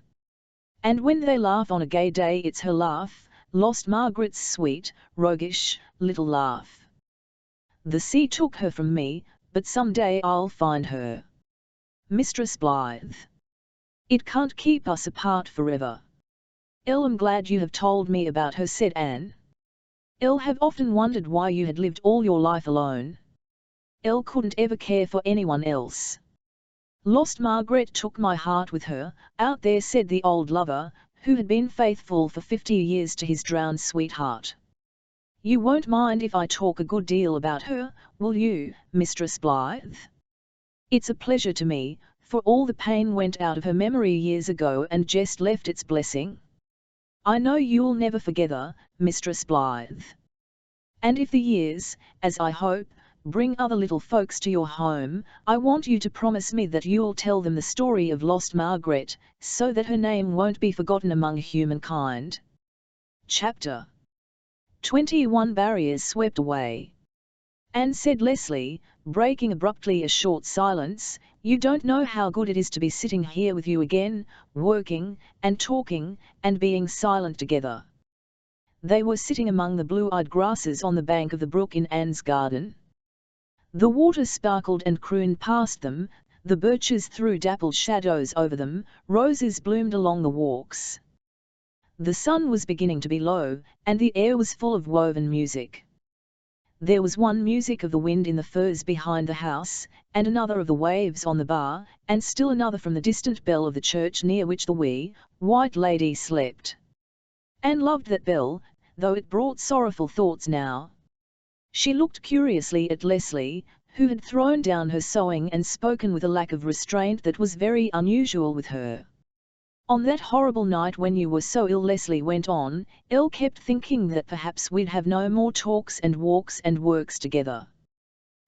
And when they laugh on a gay day, it's her laugh, lost Margaret's sweet, roguish, little laugh. The sea took her from me, but some day I'll find her. Mistress Blythe. It can't keep us apart forever. I'm glad you have told me about her, said Anne. I'll have often wondered why you had lived all your life alone. Elle couldn't ever care for anyone else. Lost Margaret took my heart with her, out there, said the old lover, who had been faithful for 50 years to his drowned sweetheart. You won't mind if I talk a good deal about her, will you, Mistress Blythe? It's a pleasure to me, for all the pain went out of her memory years ago and just left its blessing. I know you'll never forget her, Mistress Blythe. And if the years, as I hope, bring other little folks to your home, I want you to promise me that you'll tell them the story of lost Margaret, so that her name won't be forgotten among humankind. Chapter 21 Barriers Swept Away. Anne, said Leslie, breaking abruptly a short silence, you don't know how good it is to be sitting here with you again, working, and talking, and being silent together. They were sitting among the blue-eyed grasses on the bank of the brook in Anne's garden. The water sparkled and crooned past them, the birches threw dappled shadows over them, roses bloomed along the walks. The sun was beginning to be low, and the air was full of woven music. There was one music of the wind in the firs behind the house, and another of the waves on the bar, and still another from the distant bell of the church near which the wee, white lady slept. Anne loved that bell, though it brought sorrowful thoughts now. She looked curiously at Leslie, who had thrown down her sewing and spoken with a lack of restraint that was very unusual with her. On that horrible night when you were so ill, Leslie went on, Elle kept thinking that perhaps we'd have no more talks and walks and works together.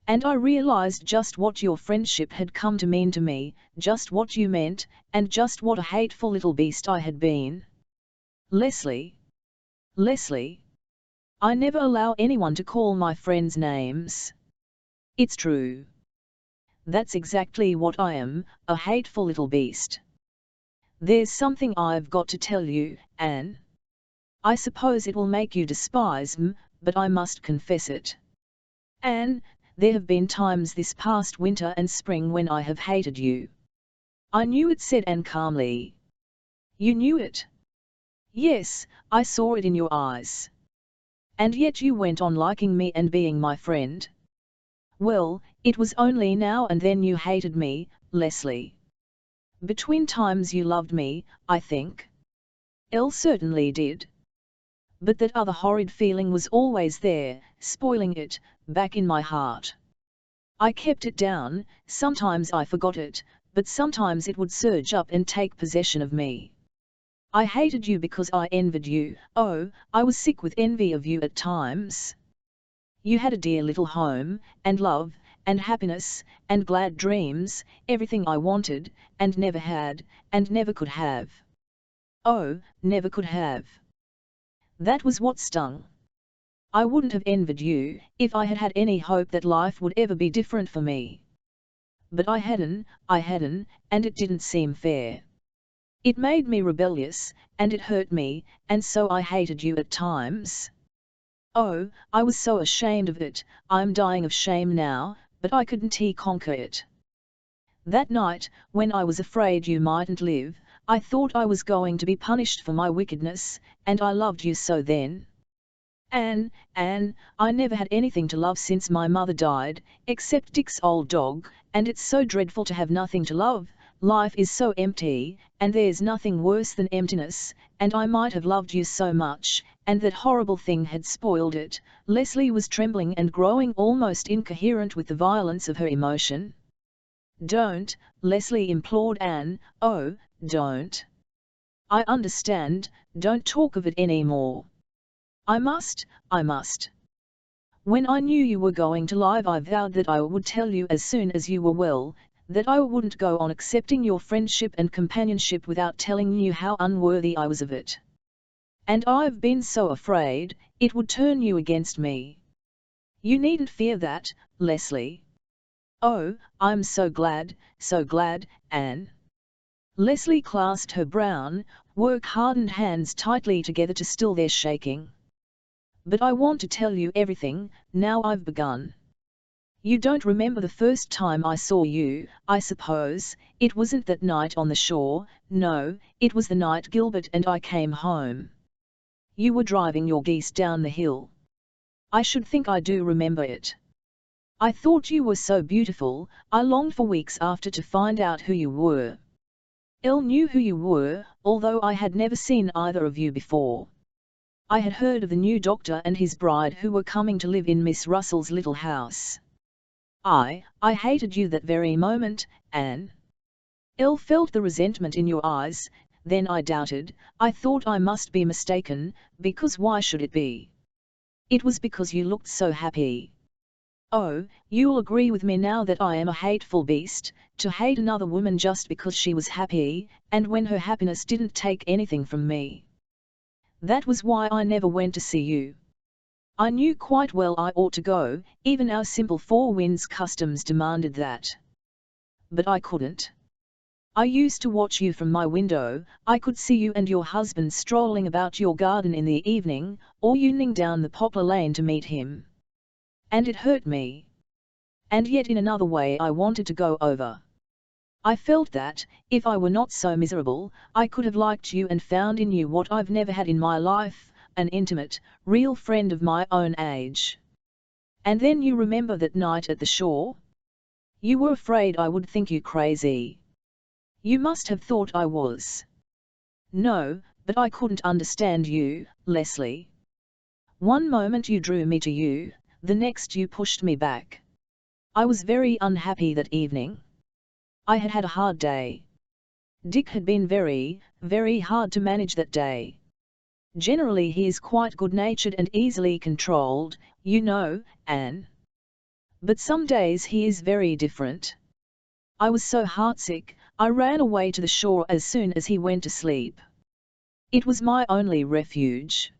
And I realized just what your friendship had come to mean to me, just what you meant, and just what a hateful little beast I had been. Leslie. Leslie. I never allow anyone to call my friends names. It's true. That's exactly what I am, a hateful little beast. There's something I've got to tell you, Anne. I suppose it will make you despise me, but I must confess it. Anne, there have been times this past winter and spring when I have hated you. I knew it, said Anne calmly. You knew it? Yes, I saw it in your eyes. And yet you went on liking me and being my friend. Well, it was only now and then you hated me, Leslie. Between times you loved me, I think. Elle certainly did. But that other horrid feeling was always there, spoiling it, back in my heart. I kept it down, sometimes I forgot it, but sometimes it would surge up and take possession of me. I hated you because I envied you, oh, I was sick with envy of you at times. You had a dear little home, and love, and happiness, and glad dreams, everything I wanted, and never had, and never could have. Oh, never could have. That was what stung. I wouldn't have envied you if I had had any hope that life would ever be different for me. But I hadn't, and it didn't seem fair. It made me rebellious, and it hurt me, and so I hated you at times. Oh, I was so ashamed of it, I'm dying of shame now, but I couldn't conquer it. That night, when I was afraid you mightn't live, I thought I was going to be punished for my wickedness, and I loved you so then. Anne, I never had anything to love since my mother died, except Dick's old dog, and it's so dreadful to have nothing to love. Life is so empty, and there's nothing worse than emptiness, and I might have loved you so much, and that horrible thing had spoiled it. Leslie was trembling and growing almost incoherent with the violence of her emotion. Don't, Leslie implored Anne, oh, don't. I understand, don't talk of it any more. I must. When I knew you were going to live, I vowed that I would tell you as soon as you were well, that I wouldn't go on accepting your friendship and companionship without telling you how unworthy I was of it. And I've been so afraid it would turn you against me. You needn't fear that, Leslie. Oh, I'm so glad, Anne. Leslie clasped her brown, work-hardened hands tightly together to still their shaking. But I want to tell you everything, now I've begun. You don't remember the first time I saw you, I suppose. It wasn't that night on the shore, no, it was the night Gilbert and I came home. You were driving your geese down the hill. I should think I do remember it. I thought you were so beautiful, I longed for weeks after to find out who you were. Elle knew who you were, although I had never seen either of you before. I had heard of the new doctor and his bride who were coming to live in Miss Russell's little house. I hated you that very moment, Anne. Elle felt the resentment in your eyes. Then I doubted, I thought I must be mistaken, because why should it be? It was because you looked so happy. Oh, you'll agree with me now that I am a hateful beast, to hate another woman just because she was happy, and when her happiness didn't take anything from me. That was why I never went to see you. I knew quite well I ought to go, even our simple Four Winds customs demanded that. But I couldn't. I used to watch you from my window. I could see you and your husband strolling about your garden in the evening, or you down the poplar lane to meet him. And it hurt me. And yet in another way I wanted to go over. I felt that, if I were not so miserable, I could have liked you and found in you what I've never had in my life, an intimate, real friend of my own age. And then you remember that night at the shore? You were afraid I would think you crazy. You must have thought I was. No, but I couldn't understand you, Leslie. One moment you drew me to you, the next you pushed me back. I was very unhappy that evening. I had had a hard day. Dick had been very, very hard to manage that day. Generally he is quite good-natured and easily controlled, you know, Anne. But some days he is very different. I was so heartsick, I ran away to the shore as soon as he went to sleep. It was my only refuge.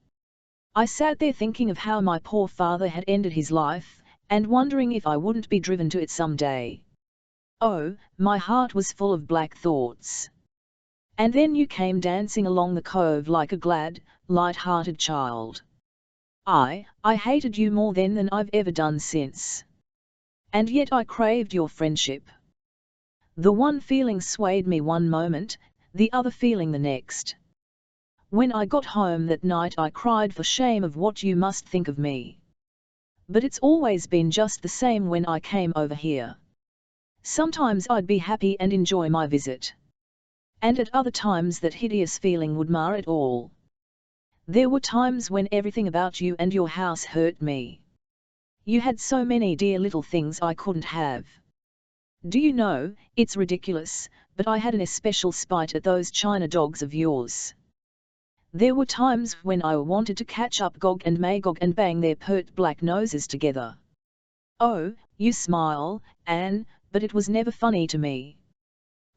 I sat there thinking of how my poor father had ended his life, and wondering if I wouldn't be driven to it some day. Oh, my heart was full of black thoughts. And then you came dancing along the cove like a glad, light-hearted child. I hated you more then than I've ever done since. And yet I craved your friendship. The one feeling swayed me one moment, the other feeling the next. When I got home that night I cried for shame of what you must think of me. But it's always been just the same when I came over here. Sometimes I'd be happy and enjoy my visit. And at other times that hideous feeling would mar it all. There were times when everything about you and your house hurt me. You had so many dear little things I couldn't have. Do you know, it's ridiculous, but I had an especial spite at those China dogs of yours. There were times when I wanted to catch up Gog and Magog and bang their pert black noses together. Oh, you smile, Anne, but it was never funny to me.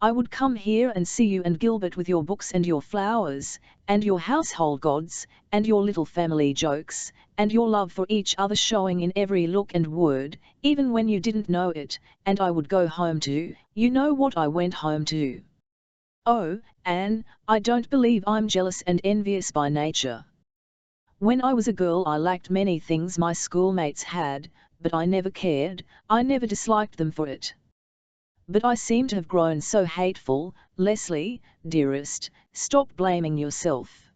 I would come here and see you and Gilbert with your books and your flowers, and your household gods, and your little family jokes, and your love for each other showing in every look and word, even when you didn't know it, and I would go home to, you know what I went home to. Oh, Anne, I don't believe I'm jealous and envious by nature. When I was a girl I lacked many things my schoolmates had, but I never cared, I never disliked them for it. But I seem to have grown so hateful. Leslie, dearest, stop blaming yourself.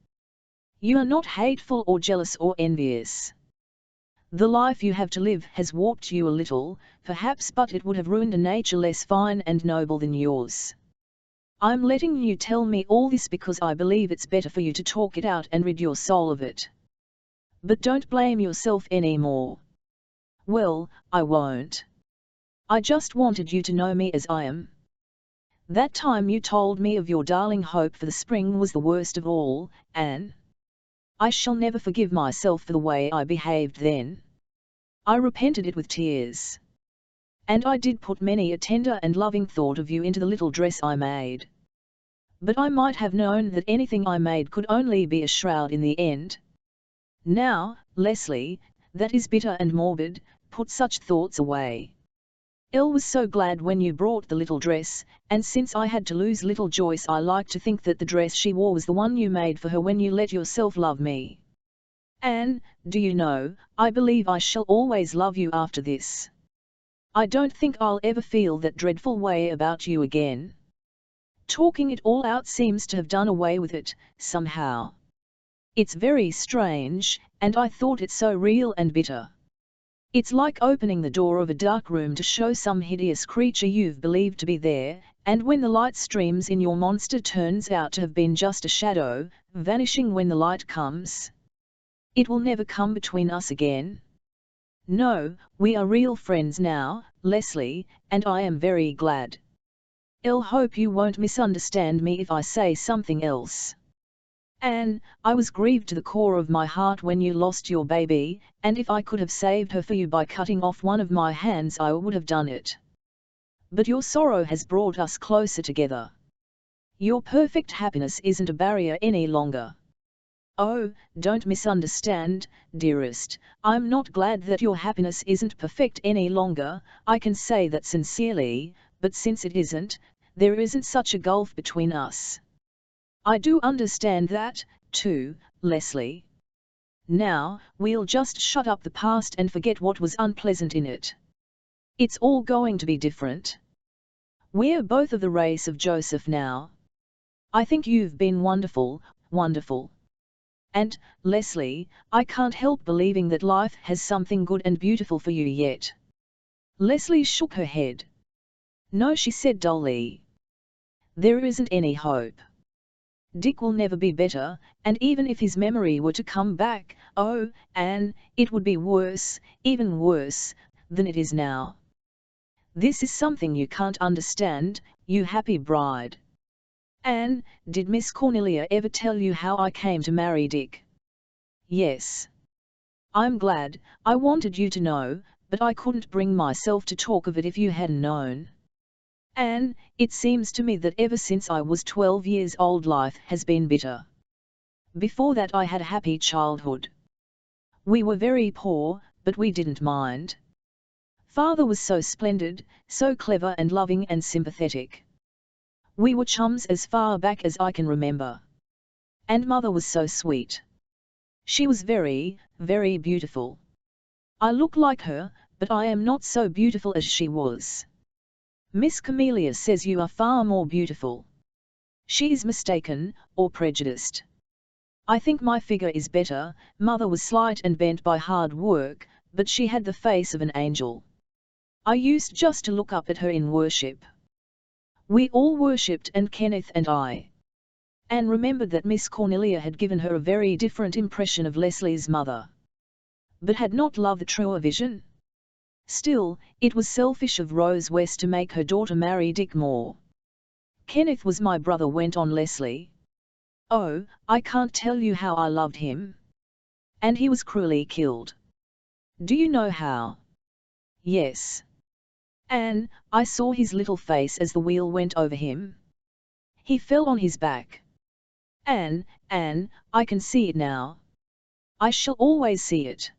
You are not hateful or jealous or envious. The life you have to live has warped you a little, perhaps, but it would have ruined a nature less fine and noble than yours. I'm letting you tell me all this because I believe it's better for you to talk it out and rid your soul of it. But don't blame yourself anymore. Well, I won't. I just wanted you to know me as I am. That time you told me of your darling hope for the spring was the worst of all, Anne. I shall never forgive myself for the way I behaved then. I repented it with tears. And I did put many a tender and loving thought of you into the little dress I made. But I might have known that anything I made could only be a shroud in the end. Now, Leslie, that is bitter and morbid, put such thoughts away. Elle was so glad when you brought the little dress, and since I had to lose little Joyce I like to think that the dress she wore was the one you made for her when you let yourself love me. Anne, do you know, I believe I shall always love you after this. I don't think I'll ever feel that dreadful way about you again. Talking it all out seems to have done away with it, somehow. It's very strange, and I thought it so real and bitter. It's like opening the door of a dark room to show some hideous creature you've believed to be there, and when the light streams in your monster turns out to have been just a shadow, vanishing when the light comes. It will never come between us again. No, we are real friends now, Leslie, and I am very glad. I'll hope you won't misunderstand me if I say something else. Anne, I was grieved to the core of my heart when you lost your baby, and if I could have saved her for you by cutting off one of my hands I would have done it. But your sorrow has brought us closer together. Your perfect happiness isn't a barrier any longer. Oh, don't misunderstand, dearest, I'm not glad that your happiness isn't perfect any longer, I can say that sincerely, but since it isn't, there isn't such a gulf between us. I do understand that, too, Leslie. Now, we'll just shut up the past and forget what was unpleasant in it. It's all going to be different. We're both of the race of Joseph now. I think you've been wonderful, wonderful. And, Leslie, I can't help believing that life has something good and beautiful for you yet. Leslie shook her head. No, she said dully. There isn't any hope. Dick will never be better, and even if his memory were to come back, oh, Anne, it would be worse, even worse, than it is now. This is something you can't understand, you happy bride. Anne, did Miss Cornelia ever tell you how I came to marry Dick? Yes. I'm glad, I wanted you to know, but I couldn't bring myself to talk of it if you hadn't known. Anne, it seems to me that ever since I was 12 years old life has been bitter. Before that I had a happy childhood. We were very poor, but we didn't mind. Father was so splendid, so clever and loving and sympathetic. We were chums as far back as I can remember. And Mother was so sweet. She was very, very beautiful. I look like her, but I am not so beautiful as she was. Miss Cornelia says you are far more beautiful. She is mistaken, or prejudiced. I think my figure is better. Mother was slight and bent by hard work, but she had the face of an angel. I used just to look up at her in worship. We all worshipped, and Kenneth and I. Anne remembered that Miss Cornelia had given her a very different impression of Leslie's mother. But had not love the truer vision? Still, it was selfish of Rose West to make her daughter marry Dick Moore. Kenneth was my brother, went on Leslie. Oh, I can't tell you how I loved him. And he was cruelly killed. Do you know how? Yes. Anne, I saw his little face as the wheel went over him. He fell on his back. Anne, I can see it now. I shall always see it.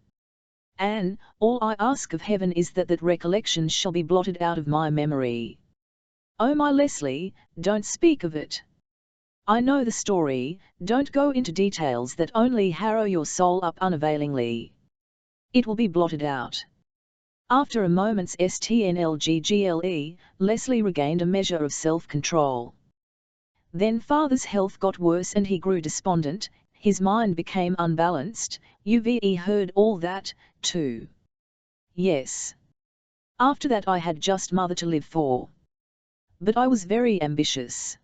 Anne, all I ask of heaven is that that recollection shall be blotted out of my memory. Oh my Leslie, don't speak of it. I know the story, don't go into details that only harrow your soul up unavailingly. It will be blotted out. After a moment's stnlggle, Leslie regained a measure of self-control. Then father's health got worse and he grew despondent, his mind became unbalanced. You've heard all that, too. Yes. After that I had just mother to live for. But I was very ambitious.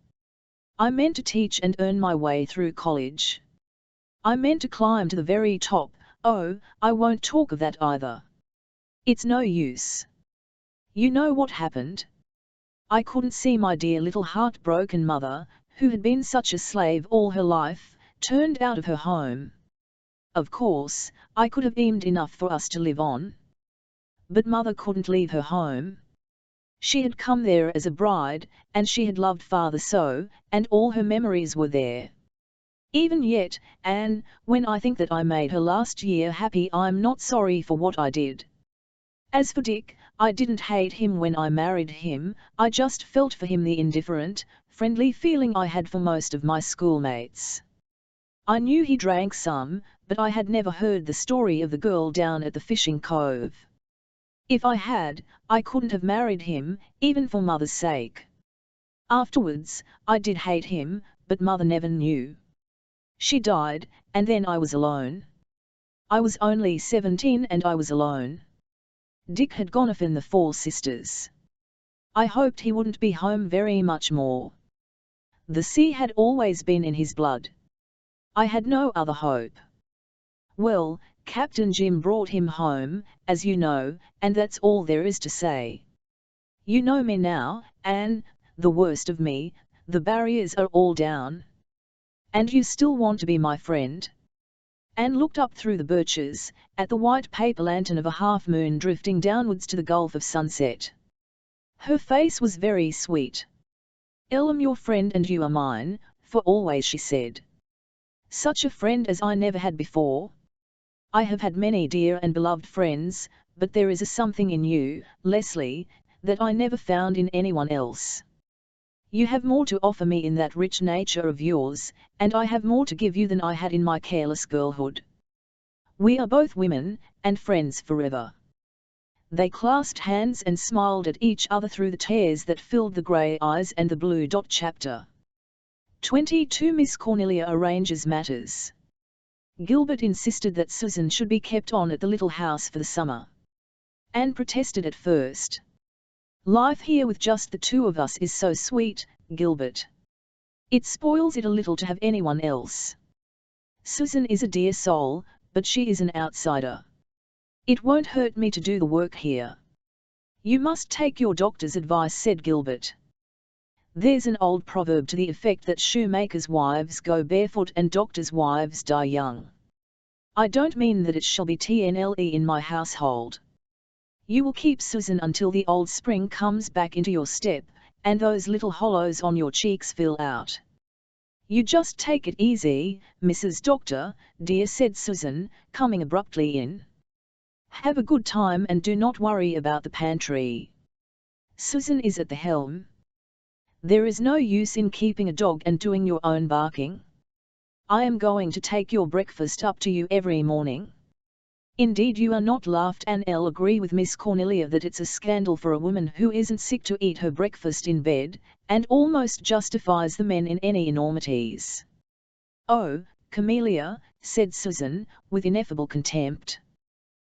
I meant to teach and earn my way through college. I meant to climb to the very top. Oh, I won't talk of that either. It's no use. You know what happened? I couldn't see my dear little heartbroken mother, who had been such a slave all her life, turned out of her home. Of course, I could have earned enough for us to live on. But mother couldn't leave her home. She had come there as a bride, and she had loved father so, and all her memories were there. Even yet, Anne, when I think that I made her last year happy, I'm not sorry for what I did. As for Dick, I didn't hate him when I married him, I just felt for him the indifferent, friendly feeling I had for most of my schoolmates. I knew he drank some, but I had never heard the story of the girl down at the fishing cove. If I had, I couldn't have married him, even for mother's sake. Afterwards, I did hate him, but mother never knew. She died, and then I was alone. I was only 17 and I was alone. Dick had gone off in the Four Sisters. I hoped he wouldn't be home very much more. The sea had always been in his blood. I had no other hope. Well, Captain Jim brought him home, as you know, and that's all there is to say. You know me now, Anne, the worst of me, the barriers are all down. And you still want to be my friend? Anne looked up through the birches, at the white paper lantern of a half-moon drifting downwards to the gulf of sunset. Her face was very sweet. I'm your friend and you are mine, for always, she said. Such a friend as I never had before. I have had many dear and beloved friends, but there is a something in you, Leslie, that I never found in anyone else. You have more to offer me in that rich nature of yours, and I have more to give you than I had in my careless girlhood. We are both women, and friends forever. They clasped hands and smiled at each other through the tears that filled the grey eyes and the blue dot. Chapter 22 Miss Cornelia arranges matters. Gilbert insisted that Susan should be kept on at the little house for the summer. Anne protested at first. Life here with just the two of us is so sweet, Gilbert. It spoils it a little to have anyone else. Susan is a dear soul, but she is an outsider. It won't hurt me to do the work here. You must take your doctor's advice, said Gilbert. There's an old proverb to the effect that shoemakers' wives go barefoot and doctors' wives die young. I don't mean that it shall be TNLE in my household. You will keep Susan until the old spring comes back into your step, and those little hollows on your cheeks fill out. You just take it easy, Mrs. Doctor, dear, said Susan, coming abruptly in. Have a good time and do not worry about the pantry. Susan is at the helm. There is no use in keeping a dog and doing your own barking. I am going to take your breakfast up to you every morning. Indeed you are not, laughed Anne. I'll agree with Miss Cornelia that it's a scandal for a woman who isn't sick to eat her breakfast in bed, and almost justifies the men in any enormities. Oh, Camelia, said Susan, with ineffable contempt.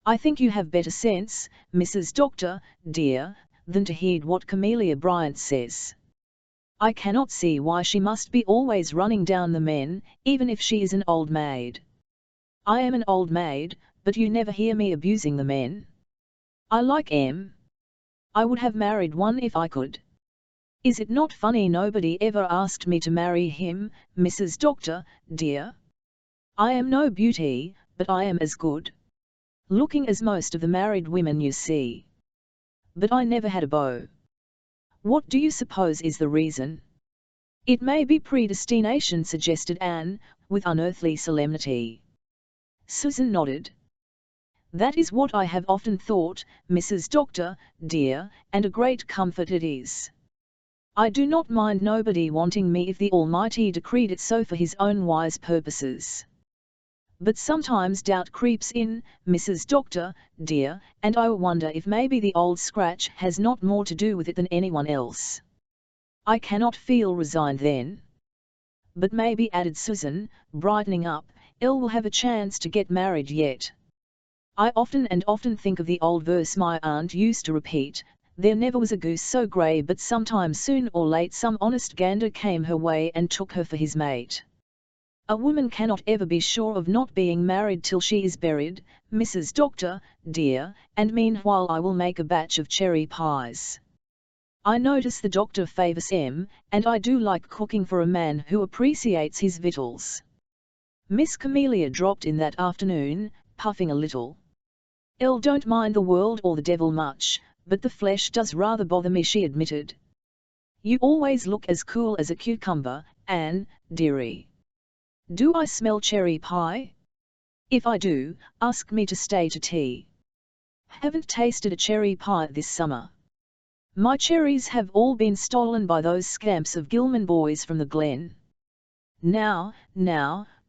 I think you have better sense, Mrs. Doctor, dear, than to heed what Camelia Bryant says. I cannot see why she must be always running down the men, even if she is an old maid. I am an old maid, but you never hear me abusing the men. I like 'em. I would have married one if I could. Is it not funny nobody ever asked me to marry him, Mrs. Doctor, dear? I am no beauty, but I am as good looking as most of the married women you see. But I never had a beau. What do you suppose is the reason? It may be predestination, suggested Anne, with unearthly solemnity. Susan nodded. That is what I have often thought, Mrs. Doctor, dear, and a great comfort it is. I do not mind nobody wanting me if the Almighty decreed it so for his own wise purposes. But sometimes doubt creeps in, Mrs. Doctor, dear, and I wonder if maybe the old scratch has not more to do with it than anyone else. I cannot feel resigned then. But maybe, added Susan, brightening up, Elle will have a chance to get married yet. I often and often think of the old verse my aunt used to repeat, there never was a goose so grey but sometime soon or late some honest gander came her way and took her for his mate. A woman cannot ever be sure of not being married till she is buried, Mrs. Doctor, dear, and meanwhile I will make a batch of cherry pies. I notice the doctor favours em, and I do like cooking for a man who appreciates his victuals. Miss Camelia dropped in that afternoon, puffing a little. Elle don't mind the world or the devil much, but the flesh does rather bother me, she admitted. You always look as cool as a cucumber, Anne, dearie. Do I smell cherry pie? If I do, ask me to stay to tea. Haven't tasted a cherry pie this summer. My cherries have all been stolen by those scamps of Gilman boys from the Glen. Now,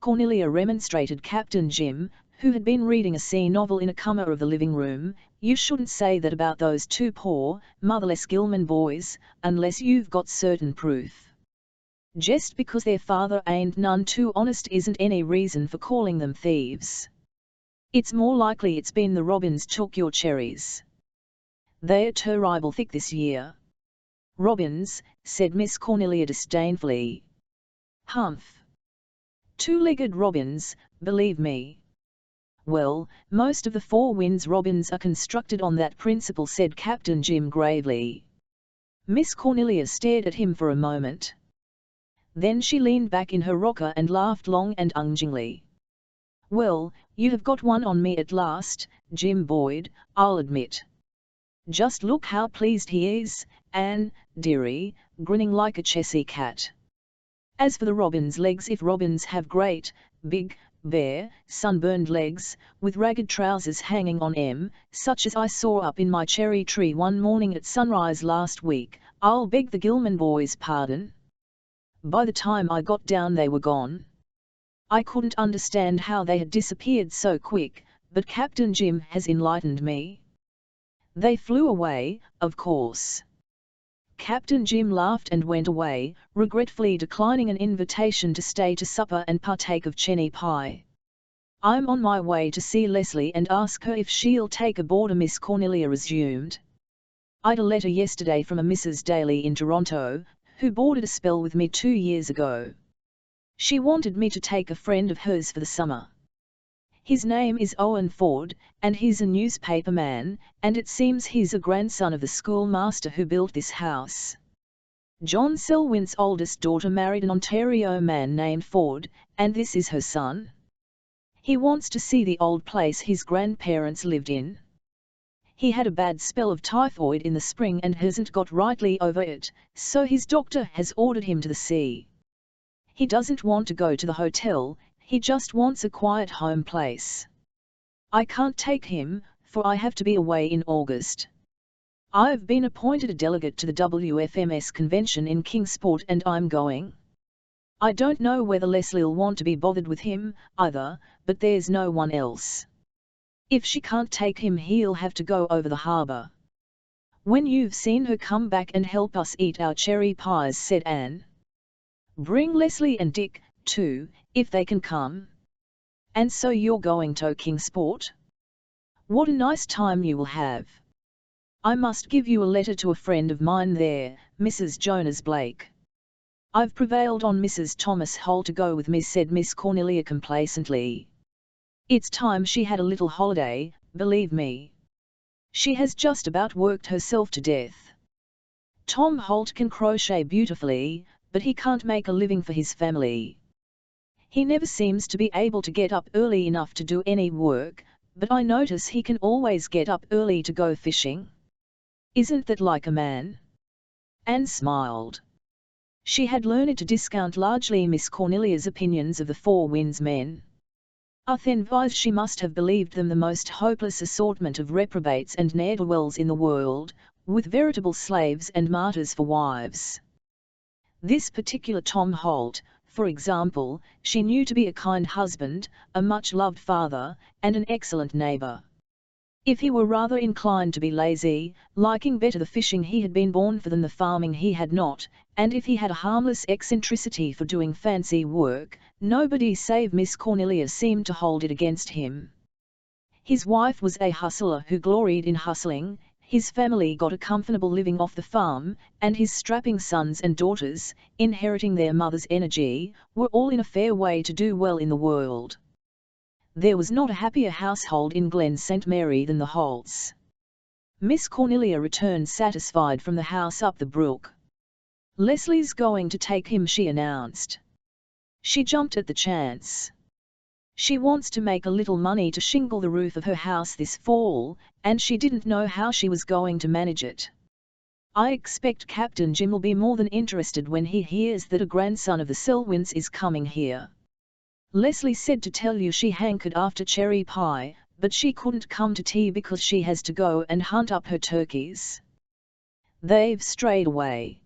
Cornelia, remonstrated Captain Jim, who had been reading a sea novel in a corner of the living room, you shouldn't say that about those two poor, motherless Gilman boys, unless you've got certain proof. Just because their father ain't none too honest isn't any reason for calling them thieves. It's more likely it's been the robins took your cherries. They're terrible thick this year. Robins, said Miss Cornelia disdainfully. Humph. Two-legged robins, believe me. Well, most of the Four Winds robins are constructed on that principle, said Captain Jim gravely. Miss Cornelia stared at him for a moment. Then she leaned back in her rocker and laughed long and unjingly. Well, you have got one on me at last, Jim Boyd, I'll admit. Just look how pleased he is, Anne, dearie, grinning like a Chessy cat. As for the robin's legs, if robins have great, big, bare, sunburned legs, with ragged trousers hanging on em, such as I saw up in my cherry tree one morning at sunrise last week, I'll beg the Gilman boys' pardon. By the time I got down they were gone. I couldn't understand how they had disappeared so quick, but Captain Jim has enlightened me. They flew away, of course. Captain Jim laughed and went away, regretfully declining an invitation to stay to supper and partake of cherry pie. I'm on my way to see Leslie and ask her if she'll take a boarder, Miss Cornelia resumed. I'd a letter yesterday from a Mrs. Daly in Toronto, who boarded a spell with me 2 years ago. She wanted me to take a friend of hers for the summer. His name is Owen Ford, and he's a newspaper man, and it seems he's a grandson of the schoolmaster who built this house. John Selwyn's oldest daughter married an Ontario man named Ford, and this is her son. He wants to see the old place his grandparents lived in. He had a bad spell of typhoid in the spring and hasn't got rightly over it, so his doctor has ordered him to the sea. He doesn't want to go to the hotel, he just wants a quiet home place. I can't take him, for I have to be away in August. I've been appointed a delegate to the WFMS convention in Kingsport and I'm going. I don't know whether Leslie'll want to be bothered with him, either, but there's no one else. If she can't take him he'll have to go over the harbour. When you've seen her, come back and help us eat our cherry pies, said Anne. Bring Leslie and Dick, too, if they can come. And so you're going to Kingsport? What a nice time you will have. I must give you a letter to a friend of mine there, Mrs. Jonas Blake. I've prevailed on Mrs. Thomas Hull to go with me, said Miss Cornelia complacently. It's time she had a little holiday, believe me. She has just about worked herself to death. Tom Holt can crochet beautifully, but he can't make a living for his family. He never seems to be able to get up early enough to do any work, but I notice he can always get up early to go fishing. Isn't that like a man?" Anne smiled. She had learned to discount largely Miss Cornelia's opinions of the Four Winds men. Otherwise she must have believed them the most hopeless assortment of reprobates and ne'er-do-wells in the world, with veritable slaves and martyrs for wives. This particular Tom Holt, for example, she knew to be a kind husband, a much-loved father, and an excellent neighbour. If he were rather inclined to be lazy, liking better the fishing he had been born for than the farming he had not, and if he had a harmless eccentricity for doing fancy work, nobody save Miss Cornelia seemed to hold it against him. His wife was a hustler who gloried in hustling, his family got a comfortable living off the farm, and his strapping sons and daughters, inheriting their mother's energy, were all in a fair way to do well in the world. There was not a happier household in Glen St. Mary than the Holts. Miss Cornelia returned satisfied from the house up the brook. "Leslie's going to take him," she announced. She jumped at the chance. She wants to make a little money to shingle the roof of her house this fall, and she didn't know how she was going to manage it. "I expect Captain Jim will be more than interested when he hears that a grandson of the Selwyns is coming here. Leslie said to tell you she hankered after cherry pie, but she couldn't come to tea because she has to go and hunt up her turkeys. They've strayed away.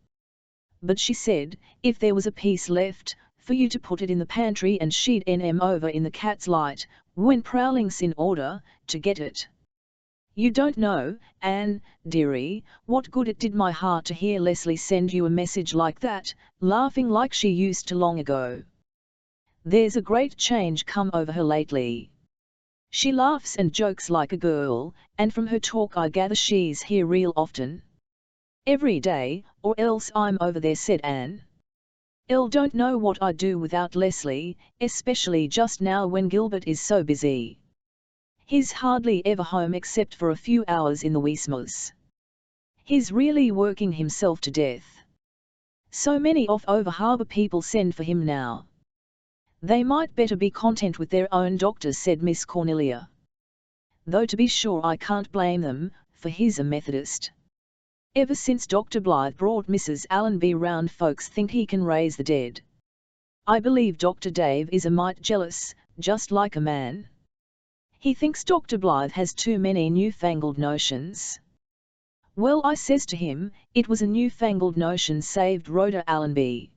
But she said, if there was a piece left, for you to put it in the pantry and she'd NM over in the cat's light, when prowling's in order, to get it. You don't know, Anne, dearie, what good it did my heart to hear Leslie send you a message like that, laughing like she used to long ago. There's a great change come over her lately. She laughs and jokes like a girl, and from her talk I gather she's here real often." "Every day, or else I'm over there," said Anne. "Elle don't know what I'd do without Leslie, especially just now when Gilbert is so busy. He's hardly ever home except for a few hours in the wee summers. He's really working himself to death. So many off over harbour people send for him now." "They might better be content with their own doctors," said Miss Cornelia. "Though to be sure I can't blame them, for he's a Methodist. Ever since Dr. Blythe brought Mrs. Allenby round folks think he can raise the dead. I believe Dr. Dave is a mite jealous, just like a man. He thinks Dr. Blythe has too many newfangled notions. Well, I says to him, it was a newfangled notion saved Rhoda Allenby.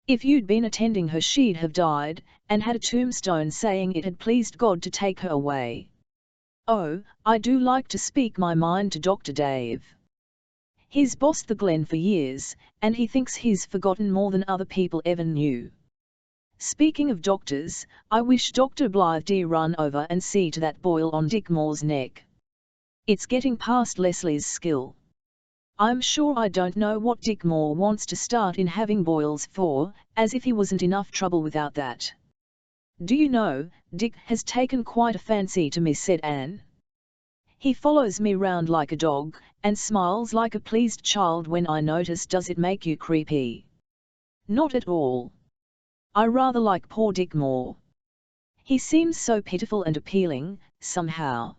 If you'd been attending her she'd have died, and had a tombstone saying it had pleased God to take her away. Oh, I do like to speak my mind to Dr. Dave. He's bossed the Glen for years, and he thinks he's forgotten more than other people ever knew. Speaking of doctors, I wish Dr. Blythe'd run over and see to that boil on Dick Moore's neck. It's getting past Leslie's skill. I'm sure I don't know what Dick Moore wants to start in having boils for, as if he wasn't enough trouble without that. Do you know, Dick has taken quite a fancy to me," said Anne. "He follows me round like a dog, and smiles like a pleased child when I notice. Does it make you creepy?" "Not at all. I rather like poor Dick Moore. He seems so pitiful and appealing, somehow.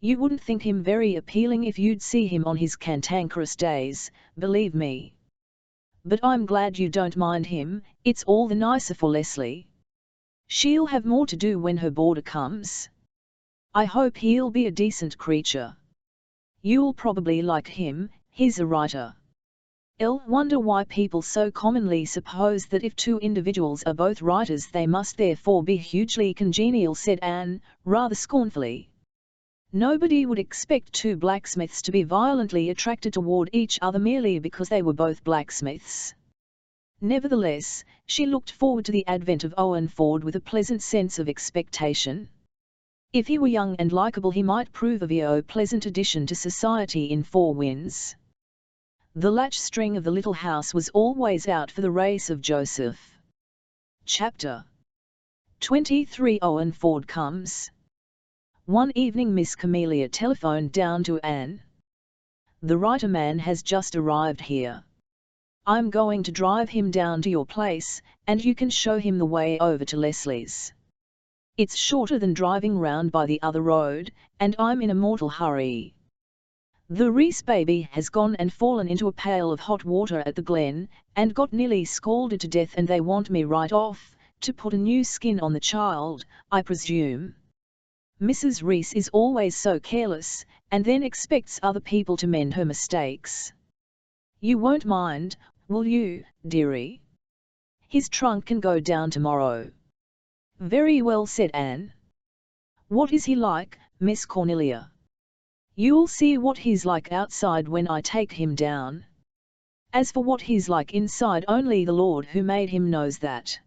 You wouldn't think him very appealing if you'd see him on his cantankerous days, believe me. But I'm glad you don't mind him, it's all the nicer for Leslie. She'll have more to do when her boarder comes. I hope he'll be a decent creature. You'll probably like him, he's a writer. I'll wonder why people so commonly suppose that if two individuals are both writers they must therefore be hugely congenial," said Anne, rather scornfully. "Nobody would expect two blacksmiths to be violently attracted toward each other merely because they were both blacksmiths." Nevertheless, she looked forward to the advent of Owen Ford with a pleasant sense of expectation. If he were young and likeable he might prove a very pleasant addition to society in Four Winds. The latch string of the little house was always out for the race of Joseph. Chapter 23 Owen Ford comes. One evening Miss Camelia telephoned down to Anne. "The writer man has just arrived here. I'm going to drive him down to your place, and you can show him the way over to Leslie's. It's shorter than driving round by the other road, and I'm in a mortal hurry." The Reese baby has gone and fallen into a pail of hot water at the Glen, and got nearly scalded to death, and they want me right off, to put a new skin on the child, I presume. Mrs. Reese is always so careless, and then expects other people to mend her mistakes. You won't mind, will you, dearie? His trunk can go down tomorrow. Very well, said Anne. What is he like, Miss Cornelia? You'll see what he's like outside when I take him down. As for what he's like inside, only the Lord who made him knows that.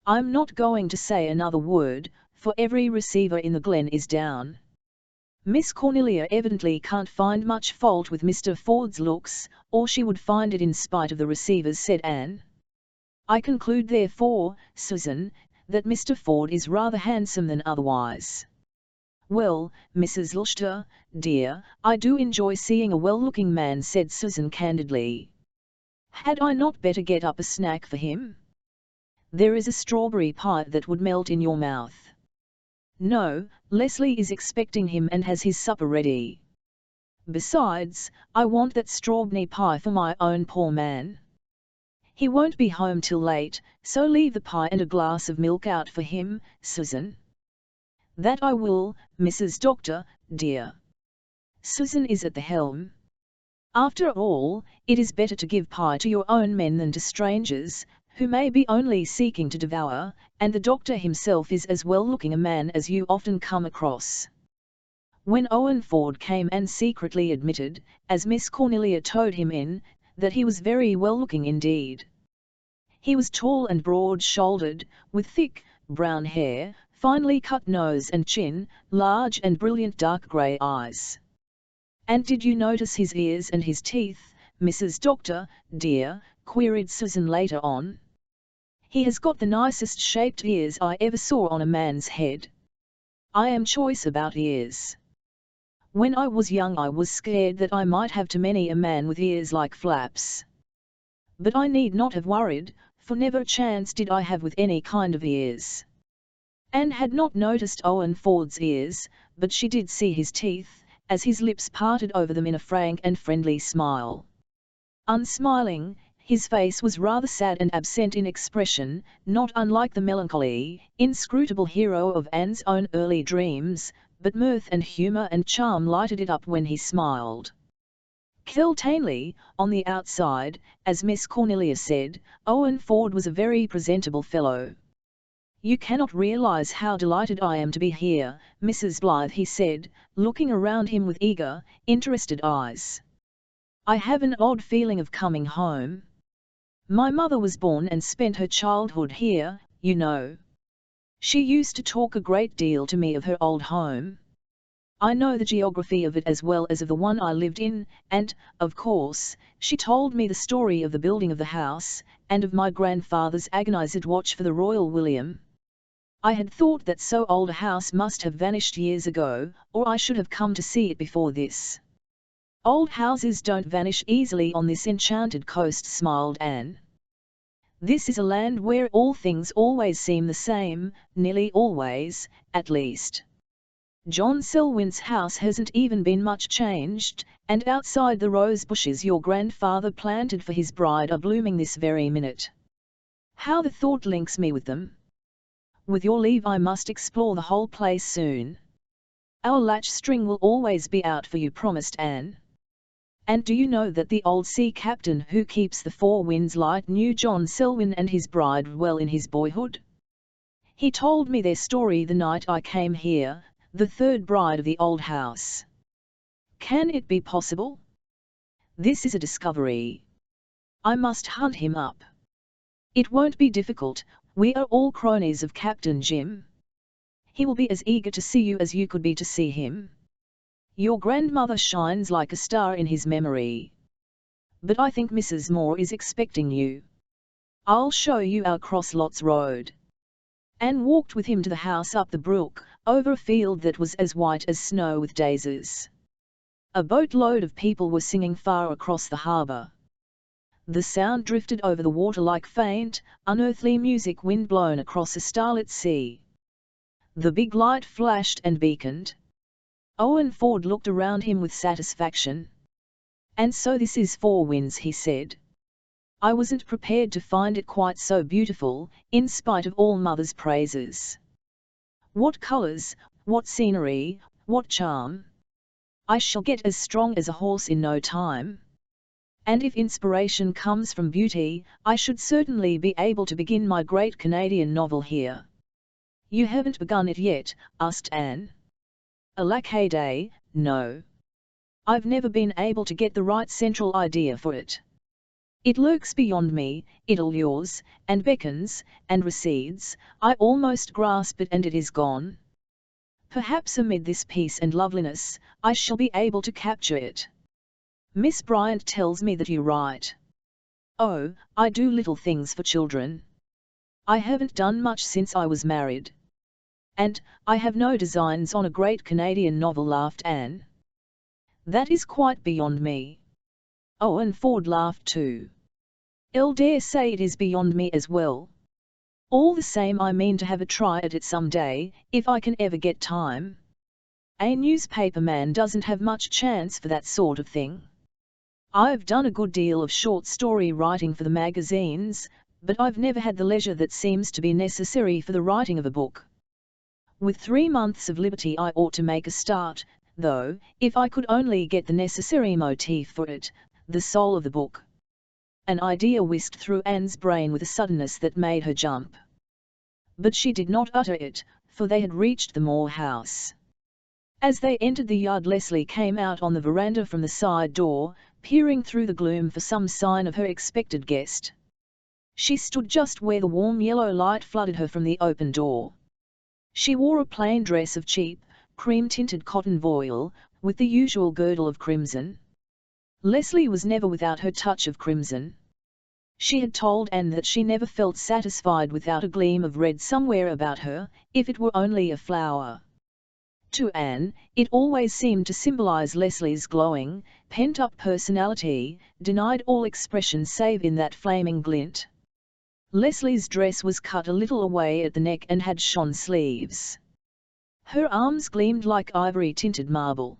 I'm not going to say another word, for every receiver in the Glen is down. Miss Cornelia evidently can't find much fault with Mr. Ford's looks, or she would find it in spite of the receivers, said Anne. I conclude therefore, Susan, that Mr. Ford is rather handsome than otherwise. Well, Mrs. Lister, dear, I do enjoy seeing a well-looking man, said Susan candidly. Had I not better get up a snack for him? There is a strawberry pie that would melt in your mouth. No, Leslie is expecting him and has his supper ready. Besides, I want that strawberry pie for my own poor man. He won't be home till late, so leave the pie and a glass of milk out for him, Susan. That I will, Mrs. Doctor, dear. Susan is at the helm. After all, it is better to give pie to your own men than to strangers, who may be only seeking to devour, and the doctor himself is as well-looking a man as you often come across. When Owen Ford came and secretly admitted, as Miss Cornelia towed him in, that he was very well-looking indeed. He was tall and broad-shouldered, with thick, brown hair, finely cut nose and chin, large and brilliant dark grey eyes. And did you notice his ears and his teeth, Mrs. Doctor, dear? Queried Susan later on. He has got the nicest shaped ears I ever saw on a man's head. I am choice about ears. When I was young I was scared that I might have too many a man with ears like flaps. But I need not have worried, for never a chance did I have with any kind of ears. Anne had not noticed Owen Ford's ears, but she did see his teeth, as his lips parted over them in a frank and friendly smile. Unsmiling, his face was rather sad and absent in expression, not unlike the melancholy, inscrutable hero of Anne's own early dreams, but mirth and humour and charm lighted it up when he smiled. Certainly, on the outside, as Miss Cornelia said, Owen Ford was a very presentable fellow. You cannot realize how delighted I am to be here, Mrs. Blythe, he said, looking around him with eager, interested eyes. I have an odd feeling of coming home. My mother was born and spent her childhood here, you know. She used to talk a great deal to me of her old home. I know the geography of it as well as of the one I lived in, and, of course, she told me the story of the building of the house, and of my grandfather's agonized watch for the Royal William. I had thought that so old a house must have vanished years ago, or I should have come to see it before this. Old houses don't vanish easily on this enchanted coast, smiled Anne. This is a land where all things always seem the same, nearly always, at least. John Selwyn's house hasn't even been much changed, and outside the rose bushes your grandfather planted for his bride are blooming this very minute. How the thought links me with them! With your leave I must explore the whole place soon. Our latch string will always be out for you, promised Anne. And do you know that the old sea captain who keeps the Four Winds Light knew John Selwyn and his bride well in his boyhood? He told me their story the night I came here, the third bride of the old house. Can it be possible? This is a discovery. I must hunt him up. It won't be difficult, we are all cronies of Captain Jim. He will be as eager to see you as you could be to see him. Your grandmother shines like a star in his memory. But I think Mrs. Moore is expecting you. I'll show you our Crosslots Road. Anne walked with him to the house up the brook, over a field that was as white as snow with daisies. A boatload of people were singing far across the harbour. The sound drifted over the water like faint, unearthly music wind blown across a starlit sea. The big light flashed and beaconed. Owen Ford looked around him with satisfaction. "And so this is Four Winds," he said. "I wasn't prepared to find it quite so beautiful, in spite of all Mother's praises. What colors, what scenery, what charm! I shall get as strong as a horse in no time. And if inspiration comes from beauty, I should certainly be able to begin my great Canadian novel here." "You haven't begun it yet?" asked Anne. "Alack a day, no. I've never been able to get the right central idea for it. It lurks beyond me, it allures, and beckons, and recedes, I almost grasp it and it is gone. Perhaps amid this peace and loveliness, I shall be able to capture it. Miss Bryant tells me that you write." "Oh, I do little things for children. I haven't done much since I was married. And, I have no designs on a great Canadian novel," laughed Anne. "That is quite beyond me." Owen Ford laughed too. "I'll dare say it is beyond me as well. All the same, I mean to have a try at it some day, if I can ever get time. A newspaper man doesn't have much chance for that sort of thing. I've done a good deal of short story writing for the magazines, but I've never had the leisure that seems to be necessary for the writing of a book. With 3 months of liberty I ought to make a start, though, if I could only get the necessary motif for it, the soul of the book." An idea whisked through Anne's brain with a suddenness that made her jump. But she did not utter it, for they had reached the Moore house. As they entered the yard, Leslie came out on the veranda from the side door, peering through the gloom for some sign of her expected guest. She stood just where the warm yellow light flooded her from the open door. She wore a plain dress of cheap, cream-tinted cotton voile, with the usual girdle of crimson. Leslie was never without her touch of crimson. She had told Anne that she never felt satisfied without a gleam of red somewhere about her, if it were only a flower. To Anne, it always seemed to symbolize Leslie's glowing, pent-up personality, denied all expression save in that flaming glint. Leslie's dress was cut a little away at the neck and had shone sleeves. Her arms gleamed like ivory-tinted marble.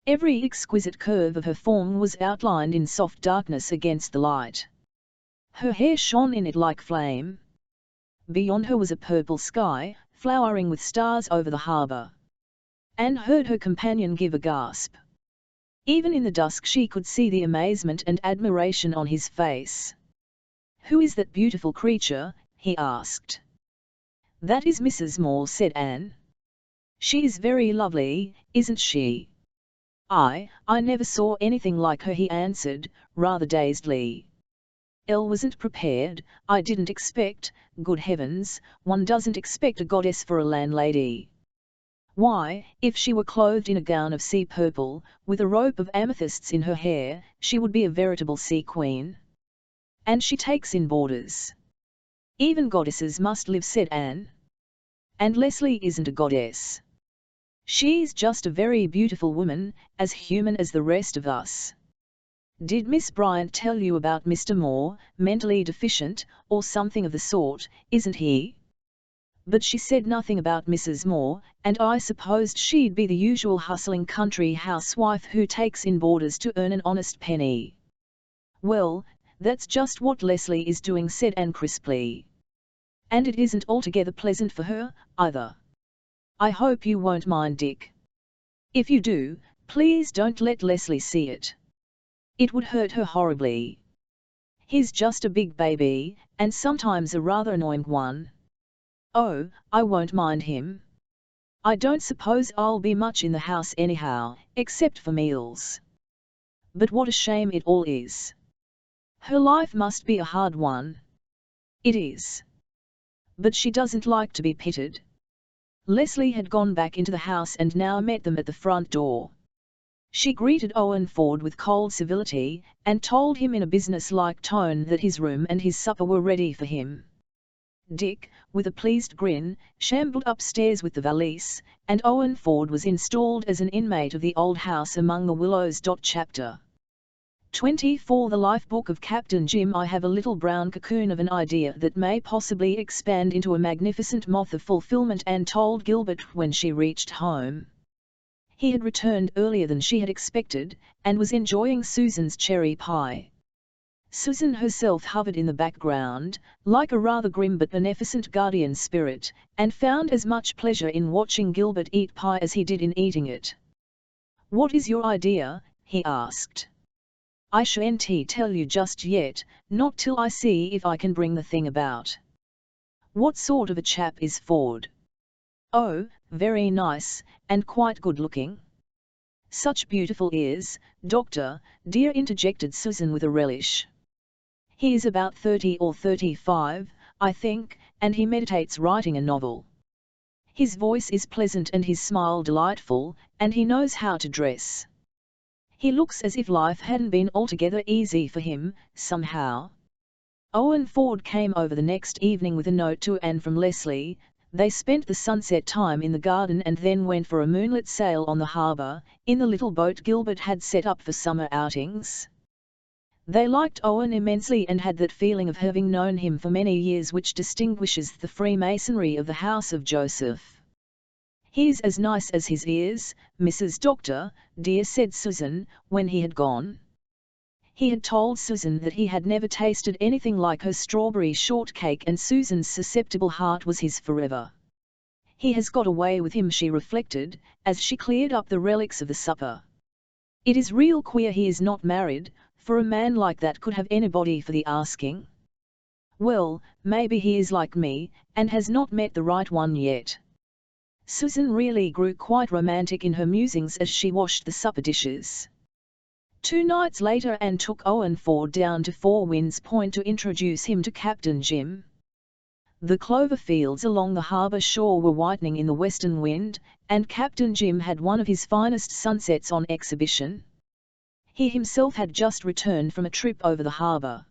Every exquisite curve of her form was outlined in soft darkness against the light. Her hair shone in it like flame. Beyond her was a purple sky, flowering with stars over the harbour. Anne heard her companion give a gasp. Even in the dusk she could see the amazement and admiration on his face. "Who is that beautiful creature?" he asked. "That is Mrs. Moore," said Anne. "She is very lovely, isn't she?" I never saw anything like her," he answered, rather dazedly. "Elle wasn't prepared, I didn't expect, good heavens, one doesn't expect a goddess for a landlady. Why, if she were clothed in a gown of sea purple, with a rope of amethysts in her hair, she would be a veritable sea queen. And she takes in boarders." "Even goddesses must live," said Anne. "And Leslie isn't a goddess. She's just a very beautiful woman, as human as the rest of us." "Did Miss Bryant tell you about Mr. Moore, mentally deficient, or something of the sort, isn't he?" "But she said nothing about Mrs. Moore, and I supposed she'd be the usual hustling country housewife who takes in boarders to earn an honest penny." "Well, that's just what Leslie is doing," said Anne crisply. "And it isn't altogether pleasant for her, either. I hope you won't mind, Dick. If you do, please don't let Leslie see it. It would hurt her horribly. He's just a big baby, and sometimes a rather annoying one." "Oh, I won't mind him. I don't suppose I'll be much in the house anyhow, except for meals. But what a shame it all is. Her life must be a hard one." "It is. But she doesn't like to be pitied." Leslie had gone back into the house and now met them at the front door. She greeted Owen Ford with cold civility, and told him in a business-like tone that his room and his supper were ready for him. Dick, with a pleased grin, shambled upstairs with the valise, and Owen Ford was installed as an inmate of the old house among the willows. Chapter 24 The Life Book of Captain Jim. I have a little brown cocoon of an idea that may possibly expand into a magnificent moth of fulfillment, Anne told Gilbert when she reached home. He had returned earlier than she had expected, and was enjoying Susan's cherry pie. Susan herself hovered in the background, like a rather grim but beneficent guardian spirit, and found as much pleasure in watching Gilbert eat pie as he did in eating it. "What is your idea?" he asked. "I shan't tell you just yet, not till I see if I can bring the thing about." "What sort of a chap is Ford?" "Oh, very nice, and quite good-looking." "Such beautiful ears, Doctor, dear," interjected Susan with a relish. "He is about 30 or 35, I think, and he meditates writing a novel. His voice is pleasant and his smile delightful, and he knows how to dress. He looks as if life hadn't been altogether easy for him, somehow." Owen Ford came over the next evening with a note to Anne from Leslie. They spent the sunset time in the garden and then went for a moonlit sail on the harbour, in the little boat Gilbert had set up for summer outings. They liked Owen immensely and had that feeling of having known him for many years which distinguishes the Freemasonry of the House of Joseph. "He's as nice as his ears, Mrs. Doctor, dear," said Susan, when he had gone. He had told Susan that he had never tasted anything like her strawberry shortcake, and Susan's susceptible heart was his forever. "He has got away with him," she reflected, as she cleared up the relics of the supper. "It is real queer he is not married, for a man like that could have anybody for the asking. Well, maybe he is like me, and has not met the right one yet." Susan really grew quite romantic in her musings as she washed the supper dishes. 2 nights later Anne took Owen Ford down to Four Winds Point to introduce him to Captain Jim. The clover fields along the harbour shore were whitening in the western wind, and Captain Jim had one of his finest sunsets on exhibition. He himself had just returned from a trip over the harbour.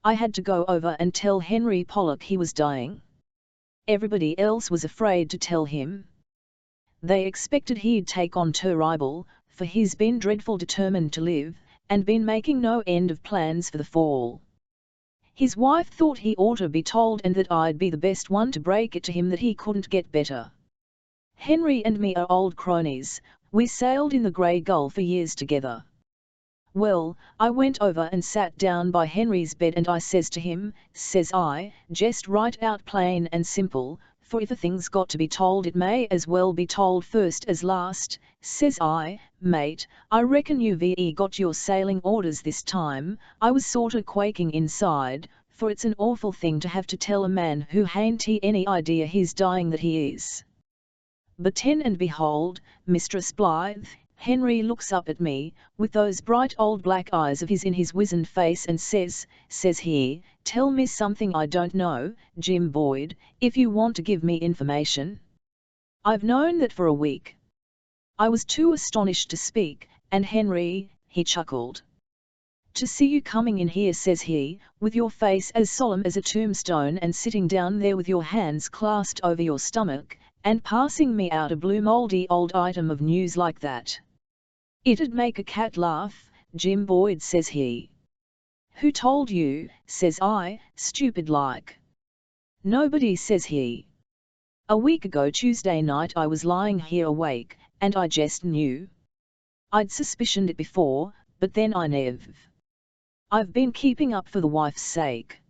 "I had to go over and tell Henry Pollock he was dying. Everybody else was afraid to tell him. They expected he'd take on terrible, for he's been dreadful determined to live, and been making no end of plans for the fall. His wife thought he ought to be told, and that I'd be the best one to break it to him that he couldn't get better. Henry and me are old cronies, we sailed in the Grey Gull for years together. Well, I went over and sat down by Henry's bed and I says to him, says I, just right out plain and simple, for if a thing's got to be told it may as well be told first as last, says I, mate, I reckon you've got your sailing orders this time. I was sorta quaking inside, for it's an awful thing to have to tell a man who hain't any idea he's dying that he is. But then and behold, Mistress Blythe, Henry looks up at me, with those bright old black eyes of his in his wizened face, and says he, tell me something I don't know, Jim Boyd, if you want to give me information. I've known that for a week. I was too astonished to speak, and Henry, he chuckled. To see you coming in here, says he, with your face as solemn as a tombstone, and sitting down there with your hands clasped over your stomach, and passing me out a blue mouldy old item of news like that. It'd make a cat laugh, Jim Boyd, says he. Who told you, says I, stupid like. Nobody, says he. A week ago Tuesday night I was lying here awake, and I just knew. I'd suspicioned it before, but then I nev. I've been keeping up for the wife's sake.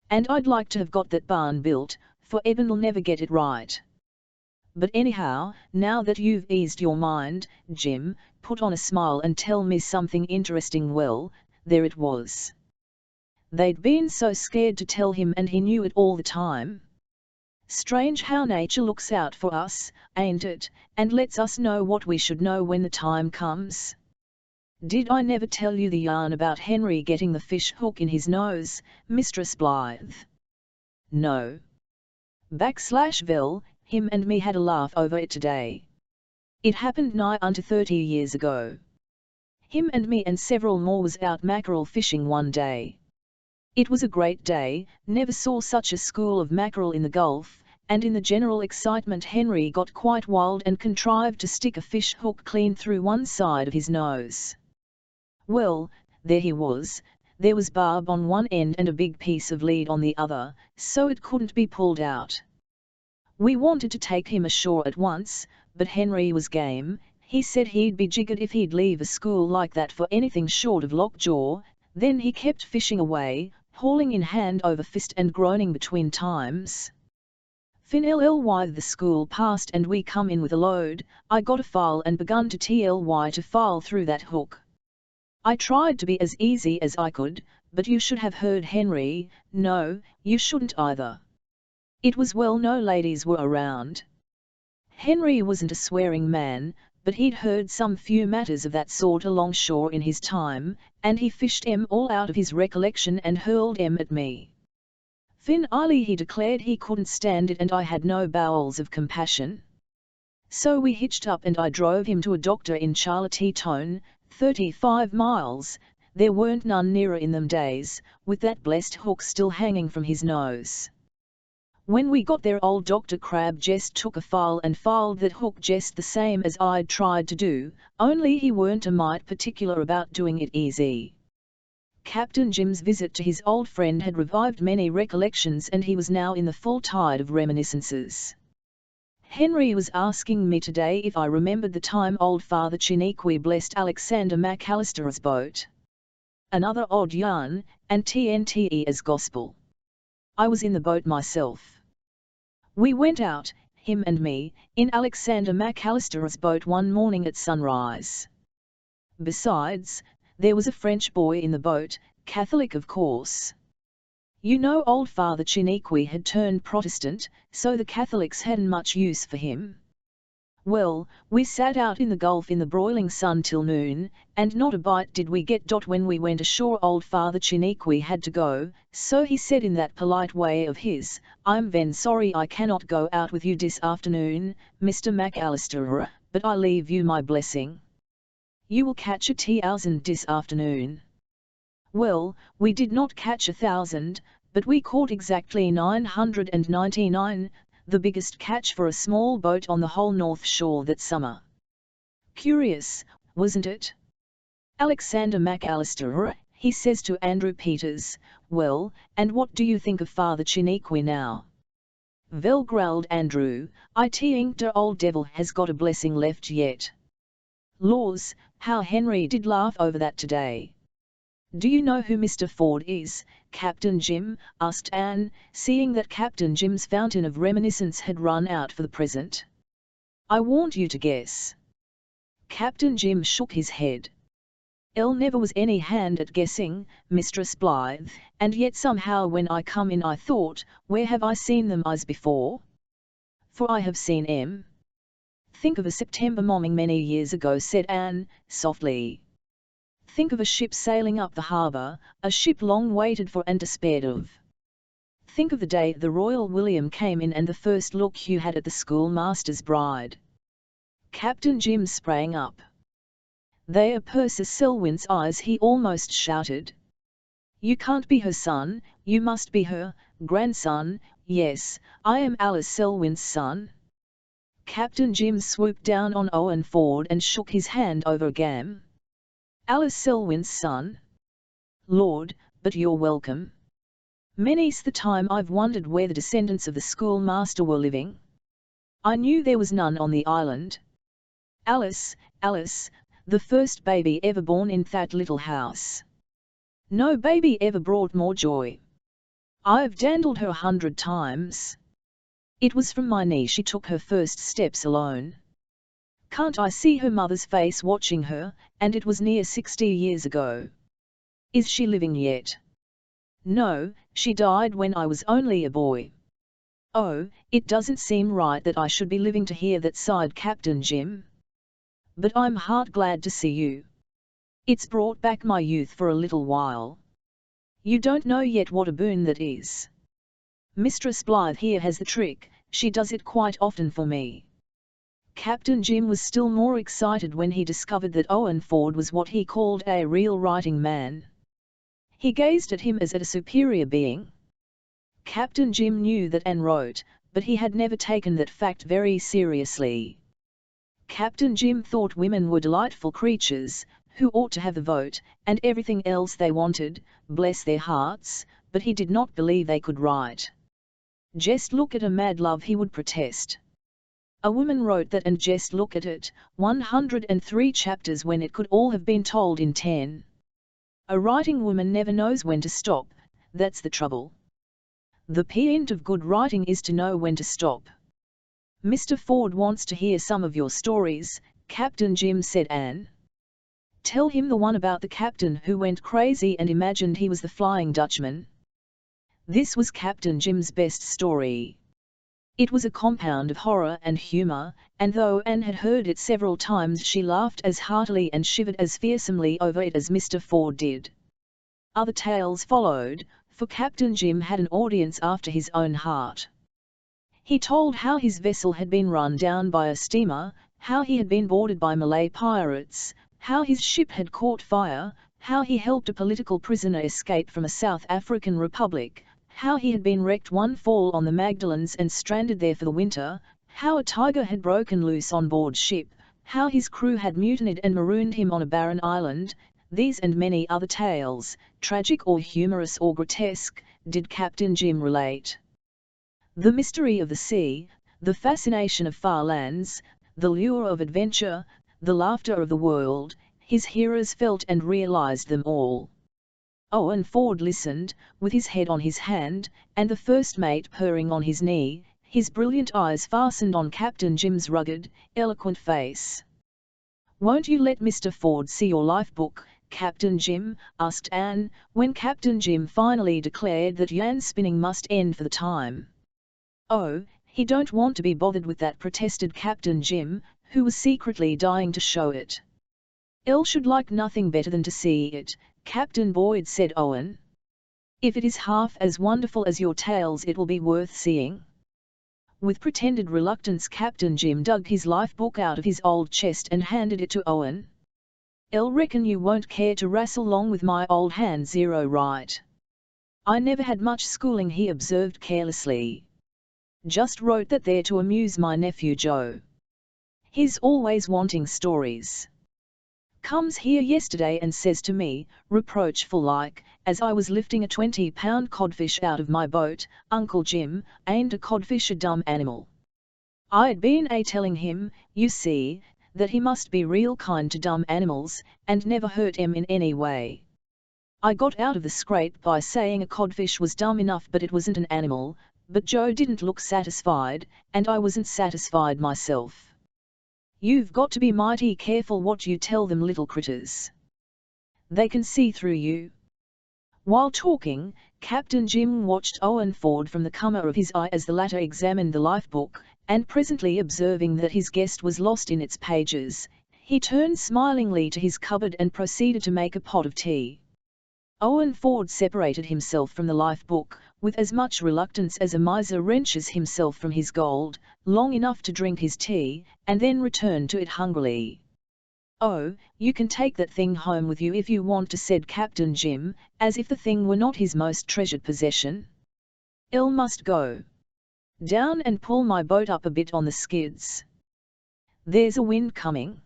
And I'd like to have got that barn built, for Eben'll never get it right. But anyhow, now that you've eased your mind, Jim, put on a smile and tell me something interesting. Well, there it was. They'd been so scared to tell him, and he knew it all the time. Strange how nature looks out for us, ain't it, and lets us know what we should know when the time comes. Did I never tell you the yarn about Henry getting the fish hook in his nose, Mistress Blythe? No. /Vel, him and me had a laugh over it today. It happened nigh unto 30 years ago. Him and me and several more was out mackerel fishing one day. It was a great day, never saw such a school of mackerel in the Gulf, and in the general excitement Henry got quite wild and contrived to stick a fish hook clean through one side of his nose. Well, there he was, there was barb on one end and a big piece of lead on the other, so it couldn't be pulled out. We wanted to take him ashore at once, but Henry was game. He said he'd be jiggered if he'd leave a school like that for anything short of lockjaw. Then he kept fishing away, hauling in hand over fist and groaning between times. Finally the school passed and we come in with a load. I got a file and begun to try to file through that hook. I tried to be as easy as I could, but you should have heard Henry. No, you shouldn't either. It was well no ladies were around. Henry wasn't a swearing man, but he'd heard some few matters of that sort alongshore in his time, and he fished 'em all out of his recollection and hurled 'em at me. Finally he declared he couldn't stand it and I had no bowels of compassion. So we hitched up and I drove him to a doctor in Charlottetown, 35 miles, there weren't none nearer in them days, with that blessed hook still hanging from his nose. When we got there old Dr. Crab jest took a file and filed that hook jest the same as I'd tried to do, only he weren't a mite particular about doing it easy. Captain Jim's visit to his old friend had revived many recollections and he was now in the full tide of reminiscences. Henry was asking me today if I remembered the time old Father Chiniquy blessed Alexander McAllister's boat. Another odd yarn, and TNTE as gospel. I was in the boat myself. We went out, him and me, in Alexander McAllister's boat one morning at sunrise. Besides, there was a French boy in the boat, Catholic of course. You know old Father Chiniquy had turned Protestant, so the Catholics hadn't much use for him. Well, we sat out in the Gulf in the broiling sun till noon, and not a bite did we get. When we went ashore old Father Chiniquy had to go, so he said in that polite way of his, "I'm ven sorry I cannot go out with you dis afternoon, Mr. McAllister, but I leave you my blessing. You will catch a 1,000 dis afternoon." Well, we did not catch 1,000, but we caught exactly 999, the biggest catch for a small boat on the whole North Shore that summer. Curious, wasn't it? Alexander McAllister, he says to Andrew Peters, "Well, and what do you think of Father Chiniquy now?" "Vell," growled Andrew, "I think der old devil has got a blessing left yet." Laws, how Henry did laugh over that today. "Do you know who Mr. Ford is, Captain Jim?" asked Anne, seeing that Captain Jim's fountain of reminiscence had run out for the present. "I want you to guess." Captain Jim shook his head. "Never was any hand at guessing, Mistress Blythe, and yet somehow when I come in I thought, where have I seen them eyes before? For I have seen 'em. Think of a September morning many years ago," said Anne, softly. "Think of a ship sailing up the harbour, a ship long waited for and despaired of. Think of the day the Royal William came in and the first look you had at the schoolmaster's bride." Captain Jim sprang up. "They are Persis Selwyn's eyes," he almost shouted. "You can't be her son, you must be her grandson. Yes, I am Alice Selwyn's son." Captain Jim swooped down on Owen Ford and shook his hand over Gam. "Alice Selwyn's son? Lord, but you're welcome. Many's the time I've wondered where the descendants of the schoolmaster were living. I knew there was none on the island. Alice, the first baby ever born in that little house. No baby ever brought more joy. I've dandled her 100 times. It was from my knee she took her first steps alone. Can't I see her mother's face watching her, and it was near 60 years ago. Is she living yet?" "No, she died when I was only a boy." "Oh, it doesn't seem right that I should be living to hear that," sighed Captain Jim. "But I'm heart glad to see you. It's brought back my youth for a little while. You don't know yet what a boon that is. Mistress Blythe here has the trick, she does it quite often for me." Captain Jim was still more excited when he discovered that Owen Ford was what he called a real writing man. He gazed at him as at a superior being. Captain Jim knew that Anne wrote, but he had never taken that fact very seriously. Captain Jim thought women were delightful creatures, who ought to have the vote, and everything else they wanted, bless their hearts, but he did not believe they could write. "Just look at a mad love," he would protest. A woman wrote that, and just look at it, 103 chapters when it could all have been told in 10. A writing woman never knows when to stop, that's the trouble. The point of good writing is to know when to stop. Mr. Ford wants to hear some of your stories, Captain Jim, said Anne. Tell him the one about the captain who went crazy and imagined he was the Flying Dutchman. This was Captain Jim's best story. It was a compound of horror and humour, and though Anne had heard it several times, she laughed as heartily and shivered as fearsomely over it as Mr. Ford did. Other tales followed, for Captain Jim had an audience after his own heart. He told how his vessel had been run down by a steamer, how he had been boarded by Malay pirates, how his ship had caught fire, how he helped a political prisoner escape from a South African republic, how he had been wrecked one fall on the Magdalens and stranded there for the winter, how a tiger had broken loose on board ship, how his crew had mutinied and marooned him on a barren island. These and many other tales, tragic or humorous or grotesque, did Captain Jim relate. The mystery of the sea, the fascination of far lands, the lure of adventure, the laughter of the world, his hearers felt and realized them all. Owen Ford listened, with his head on his hand, and the first mate purring on his knee, his brilliant eyes fastened on Captain Jim's rugged, eloquent face. "Won't you let Mr. Ford see your life book, Captain Jim?" asked Anne, when Captain Jim finally declared that yarn spinning must end for the time. "Oh, he don't want to be bothered with that," protested Captain Jim, who was secretly dying to show it. "El should like nothing better than to see it, Captain Boyd," said Owen. "If it is half as wonderful as your tales, it will be worth seeing." With pretended reluctance, Captain Jim dug his life book out of his old chest and handed it to Owen. "El reckon you won't care to wrestle along with my old hand zero, right?" "I never had much schooling," he observed carelessly. "Just wrote that there to amuse my nephew Joe. He's always wanting stories. Comes here yesterday and says to me, reproachful like, as I was lifting a 20-pound codfish out of my boat, 'Uncle Jim, ain't a codfish a dumb animal?' I'd been telling him, you see, that he must be real kind to dumb animals, and never hurt 'em in any way. I got out of the scrape by saying a codfish was dumb enough but it wasn't an animal, but Joe didn't look satisfied, and I wasn't satisfied myself. You've got to be mighty careful what you tell them little critters. They can see through you." While talking, Captain Jim watched Owen Ford from the corner of his eye as the latter examined the lifebook, and presently observing that his guest was lost in its pages, he turned smilingly to his cupboard and proceeded to make a pot of tea. Owen Ford separated himself from the lifebook, with as much reluctance as a miser wrenches himself from his gold, long enough to drink his tea, and then returned to it hungrily. "Oh, you can take that thing home with you if you want to," said Captain Jim, as if the thing were not his most treasured possession. "El must go down and pull my boat up a bit on the skids. There's a wind coming.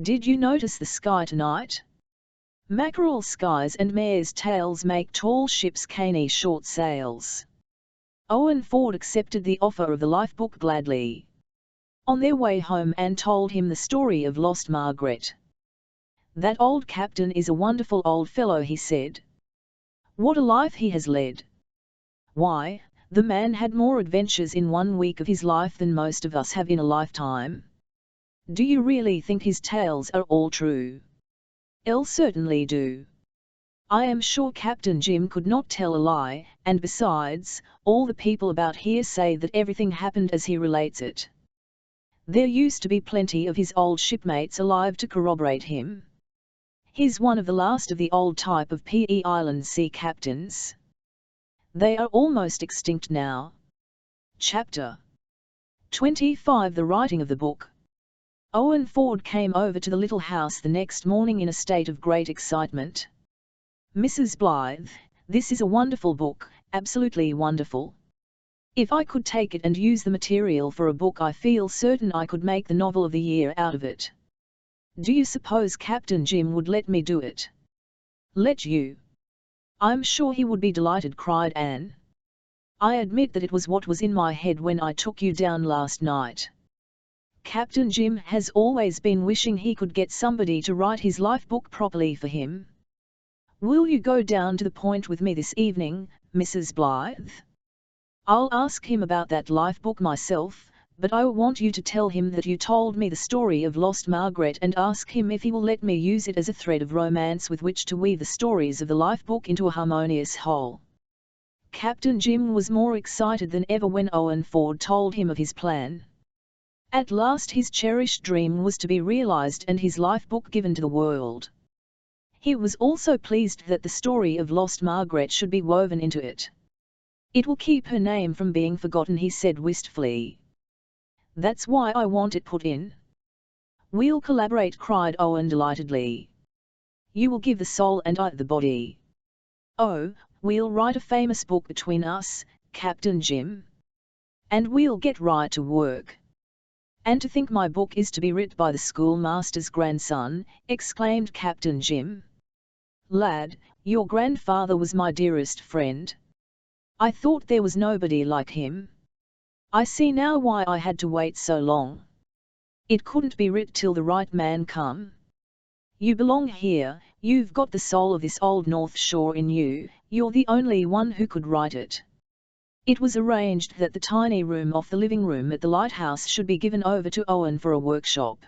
Did you notice the sky tonight? Mackerel skies and mare's tails make tall ships caney short sails." Owen Ford accepted the offer of the lifebook gladly. On their way home, Anne told him the story of lost Margaret. "That old captain is a wonderful old fellow," he said. "What a life he has led! Why, the man had more adventures in 1 week of his life than most of us have in a lifetime. Do you really think his tales are all true?" "El certainly do. I am sure Captain Jim could not tell a lie, and besides, all the people about here say that everything happened as he relates it. There used to be plenty of his old shipmates alive to corroborate him. He's one of the last of the old type of P.E. Island sea captains. They are almost extinct now." Chapter 25. The writing of the book. Owen Ford came over to the little house the next morning in a state of great excitement. "Mrs. Blythe, this is a wonderful book, absolutely wonderful. If I could take it and use the material for a book, I feel certain I could make the novel of the year out of it. Do you suppose Captain Jim would let me do it?" "Let you? I'm sure he would be delighted," cried Anne. "I admit that it was what was in my head when I took you down last night. Captain Jim has always been wishing he could get somebody to write his life book properly for him. Will you go down to the Point with me this evening, Mrs. Blythe? I'll ask him about that life book myself, but I want you to tell him that you told me the story of Lost Margaret and ask him if he will let me use it as a thread of romance with which to weave the stories of the life book into a harmonious whole. Captain Jim was more excited than ever when Owen Ford told him of his plan. At last his cherished dream was to be realized and his life book given to the world. He was also pleased that the story of Lost Margaret should be woven into it. It will keep her name from being forgotten, he said wistfully. That's why I want it put in. We'll collaborate, cried Owen delightedly. You will give the soul and I the body. Oh, we'll write a famous book between us, Captain Jim. And we'll get right to work. And to think my book is to be writ by the schoolmaster's grandson, exclaimed Captain Jim. Lad, your grandfather was my dearest friend. I thought there was nobody like him. I see now why I had to wait so long. It couldn't be writ till the right man come. You belong here, you've got the soul of this old North Shore in you, you're the only one who could write it. It was arranged that the tiny room off the living room at the lighthouse should be given over to Owen for a workshop.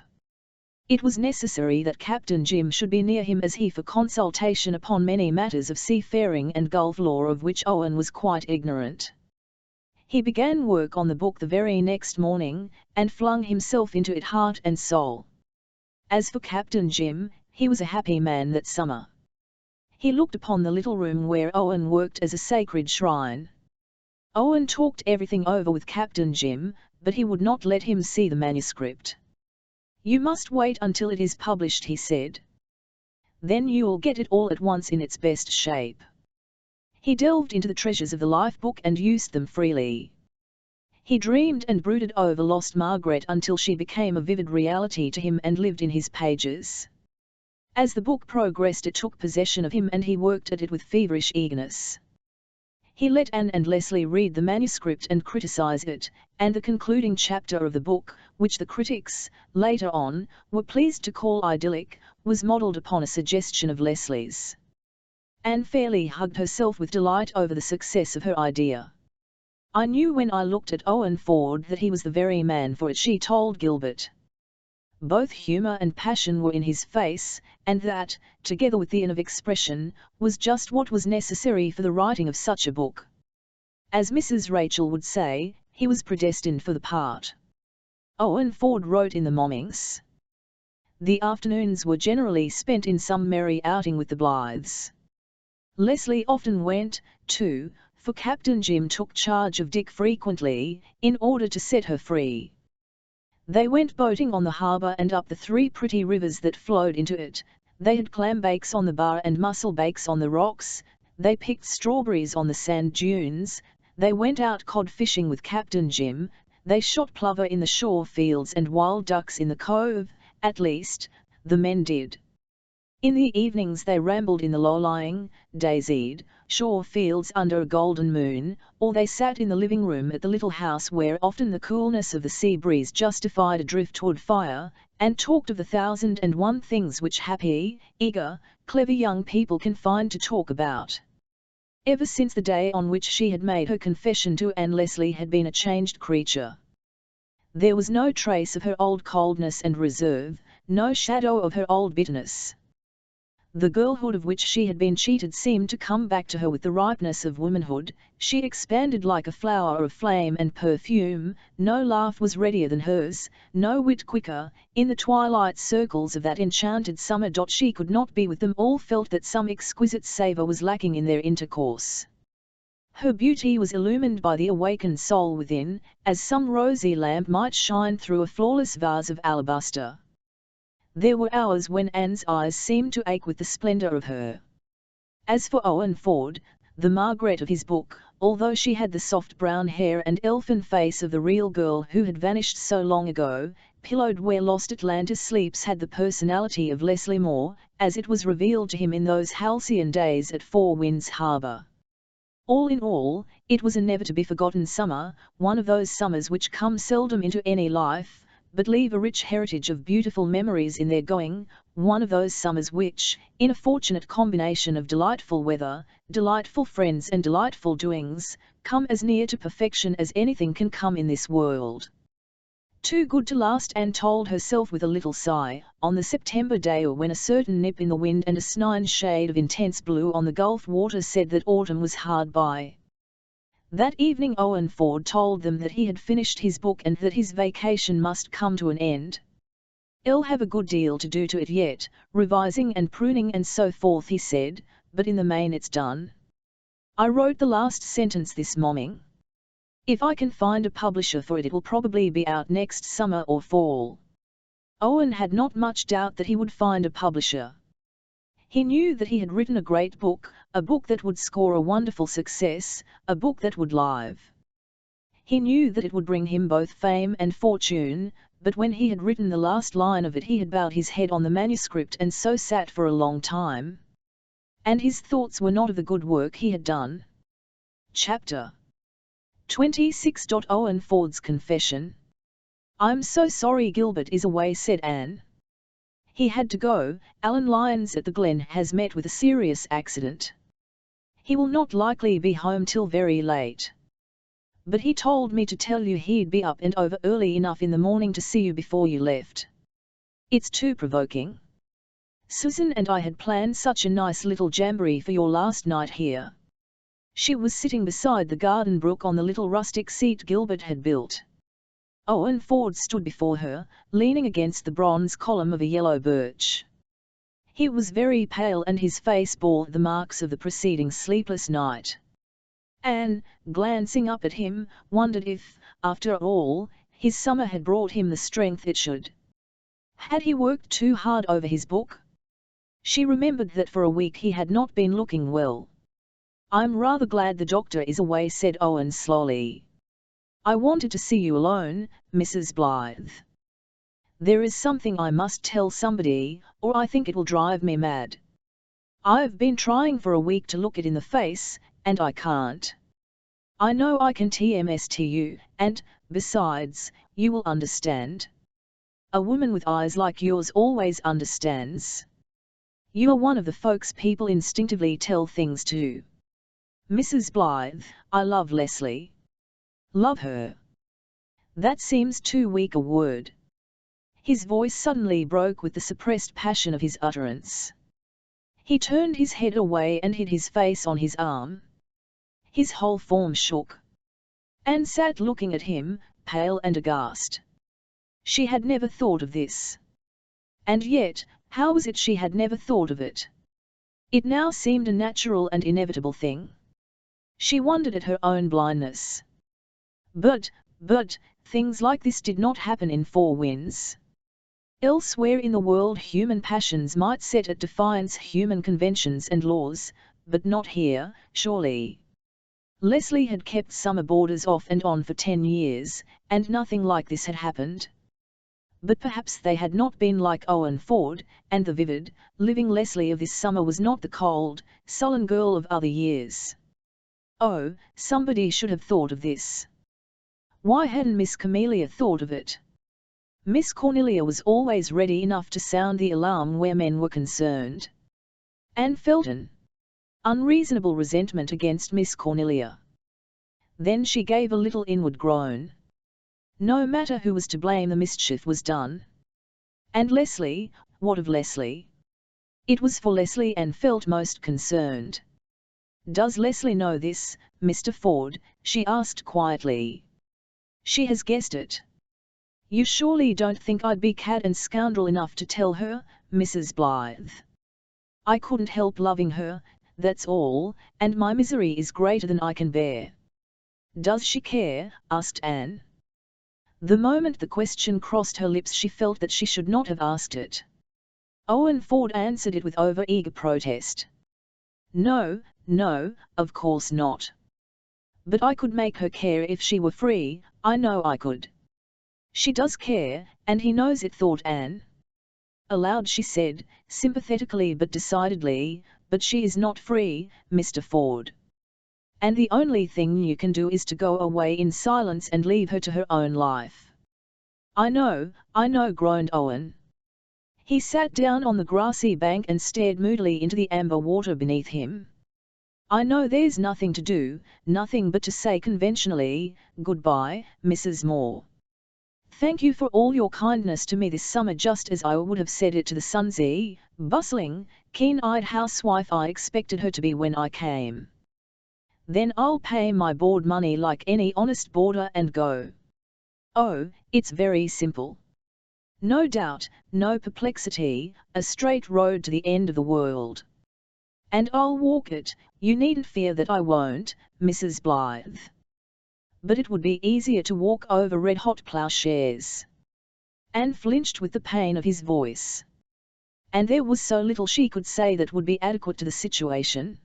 It was necessary that Captain Jim should be near him as he for consultation upon many matters of seafaring and Gulf law of which Owen was quite ignorant. He began work on the book the very next morning, and flung himself into it heart and soul. As for Captain Jim, he was a happy man that summer. He looked upon the little room where Owen worked as a sacred shrine. Owen talked everything over with Captain Jim, but he would not let him see the manuscript. You must wait until it is published, he said. Then you'll get it all at once in its best shape. He delved into the treasures of the life book and used them freely. He dreamed and brooded over Lost Margaret until she became a vivid reality to him and lived in his pages. As the book progressed, it took possession of him and he worked at it with feverish eagerness. He let Anne and Leslie read the manuscript and criticize it, and the concluding chapter of the book, which the critics, later on, were pleased to call idyllic, was modelled upon a suggestion of Leslie's. Anne fairly hugged herself with delight over the success of her idea. I knew when I looked at Owen Ford that he was the very man for it, she told Gilbert. Both humour and passion were in his face, and that, together with the inn of expression, was just what was necessary for the writing of such a book. As Mrs. Rachel would say, he was predestined for the part. Owen Ford wrote in the mornings. The afternoons were generally spent in some merry outing with the Blythes. Leslie often went, too, for Captain Jim took charge of Dick frequently, in order to set her free. They went boating on the harbour and up the 3 pretty rivers that flowed into it. They had clam bakes on the bar and mussel bakes on the rocks. They picked strawberries on the sand dunes. They went out cod fishing with Captain Jim. They shot plover in the shore fields and wild ducks in the cove, at least, the men did. In the evenings they rambled in the low-lying, daisied, shore fields under a golden moon, or they sat in the living room at the little house where often the coolness of the sea breeze justified a driftwood fire, and talked of the 1,001 things which happy, eager, clever young people can find to talk about. Ever since the day on which she had made her confession to Anne, Leslie had been a changed creature. There was no trace of her old coldness and reserve, no shadow of her old bitterness. The girlhood of which she had been cheated seemed to come back to her with the ripeness of womanhood. She expanded like a flower of flame and perfume. No laugh was readier than hers, no wit quicker. In the twilight circles of that enchanted summer, she could not be with them all, felt that some exquisite savour was lacking in their intercourse. Her beauty was illumined by the awakened soul within, as some rosy lamp might shine through a flawless vase of alabaster. There were hours when Anne's eyes seemed to ache with the splendour of her. As for Owen Ford, the Margaret of his book, although she had the soft brown hair and elfin face of the real girl who had vanished so long ago, pillowed where lost Atlantis sleeps, had the personality of Leslie Moore, as it was revealed to him in those halcyon days at Four Winds Harbour. All in all, it was a never-to-be-forgotten summer, one of those summers which come seldom into any life, but leave a rich heritage of beautiful memories in their going, one of those summers which, in a fortunate combination of delightful weather, delightful friends and delightful doings, come as near to perfection as anything can come in this world. Too good to last, Anne told herself with a little sigh, on the September day when a certain nip in the wind and a snine shade of intense blue on the Gulf water said that autumn was hard by. That evening Owen Ford told them that he had finished his book and that his vacation must come to an end. "I'll have a good deal to do to it yet, revising and pruning and so forth," he said, "but in the main it's done. I wrote the last sentence this morning. If I can find a publisher for it, it will probably be out next summer or fall." Owen had not much doubt that he would find a publisher. He knew that he had written a great book, a book that would score a wonderful success, a book that would live. He knew that it would bring him both fame and fortune, but when he had written the last line of it he had bowed his head on the manuscript and so sat for a long time. And his thoughts were not of the good work he had done. Chapter 26. Owen Ford's confession. "I'm so sorry Gilbert is away," said Anne. "He had to go. Alan Lyons at the Glen has met with a serious accident. He will not likely be home till very late. But he told me to tell you he'd be up and over early enough in the morning to see you before you left. It's too provoking. Susan and I had planned such a nice little jamboree for your last night here." She was sitting beside the garden brook on the little rustic seat Gilbert had built. Owen Ford stood before her, leaning against the bronze column of a yellow birch. He was very pale and his face bore the marks of the preceding sleepless night. Anne, glancing up at him, wondered if, after all, his summer had brought him the strength it should. Had he worked too hard over his book? She remembered that for a week he had not been looking well. "I'm rather glad the doctor is away," said Owen slowly. "I wanted to see you alone, Mrs. Blythe. There is something I must tell somebody, or I think it will drive me mad. I've been trying for a week to look it in the face, and I can't. I know I can TMST you, and, besides, you will understand. A woman with eyes like yours always understands. You are one of the folks people instinctively tell things to. Mrs. Blythe, I love Leslie." "Love her? That seems too weak a word." His voice suddenly broke with the suppressed passion of his utterance. He turned his head away and hid his face on his arm. His whole form shook. Anne sat looking at him, pale and aghast. She had never thought of this. And yet, how was it she had never thought of it? It now seemed a natural and inevitable thing. She wondered at her own blindness. But, things like this did not happen in Four Winds. Elsewhere in the world human passions might set at defiance human conventions and laws, but not here, surely. Leslie had kept summer boarders off and on for 10 years, and nothing like this had happened. But perhaps they had not been like Owen Ford, and the vivid, living Leslie of this summer was not the cold, sullen girl of other years. Oh, somebody should have thought of this. Why hadn't Miss Cornelia thought of it? Miss Cornelia was always ready enough to sound the alarm where men were concerned. Anne felt an unreasonable resentment against Miss Cornelia. Then she gave a little inward groan. No matter who was to blame, the mischief was done. And Leslie, what of Leslie? It was for Leslie Anne felt most concerned. "Does Leslie know this, Mr. Ford?" she asked quietly. "She has guessed it." "You surely don't think I'd be cad and scoundrel enough to tell her, Mrs. Blythe? I couldn't help loving her, that's all, and my misery is greater than I can bear." "Does she care?" asked Anne. The moment the question crossed her lips she felt that she should not have asked it. Owen Ford answered it with over-eager protest. No, of course not. But I could make her care if she were free, I know I could." "She does care, and he knows it," thought Anne. Aloud she said, sympathetically but decidedly, "But she is not free, Mr. Ford. And the only thing you can do is to go away in silence and leave her to her own life." I know, groaned Owen. He sat down on the grassy bank and stared moodily into the amber water beneath him. I know there's nothing to do, nothing but to say conventionally, goodbye, Mrs. Moore. Thank you for all your kindness to me this summer, just as I would have said it to the sunsy, bustling, keen-eyed housewife I expected her to be when I came. Then I'll pay my board money like any honest boarder and go. Oh, it's very simple. No doubt, no perplexity, a straight road to the end of the world. And I'll walk it, you needn't fear that I won't, Mrs. Blythe. But it would be easier to walk over red-hot ploughshares. Anne flinched with the pain of his voice. And there was so little she could say that would be adequate to the situation.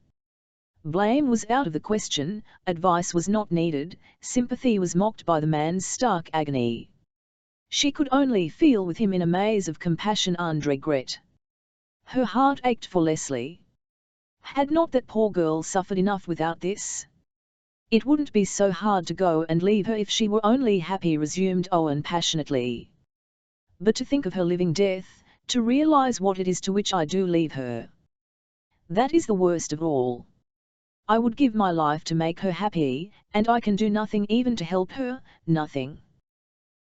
Blame was out of the question, advice was not needed, sympathy was mocked by the man's stark agony. She could only feel with him in a maze of compassion and regret. Her heart ached for Leslie. Had not that poor girl suffered enough without this? It wouldn't be so hard to go and leave her if she were only happy, resumed Owen passionately. But to think of her living death, to realize what it is to which I do leave her. That is the worst of all. I would give my life to make her happy, and I can do nothing even to help her, nothing.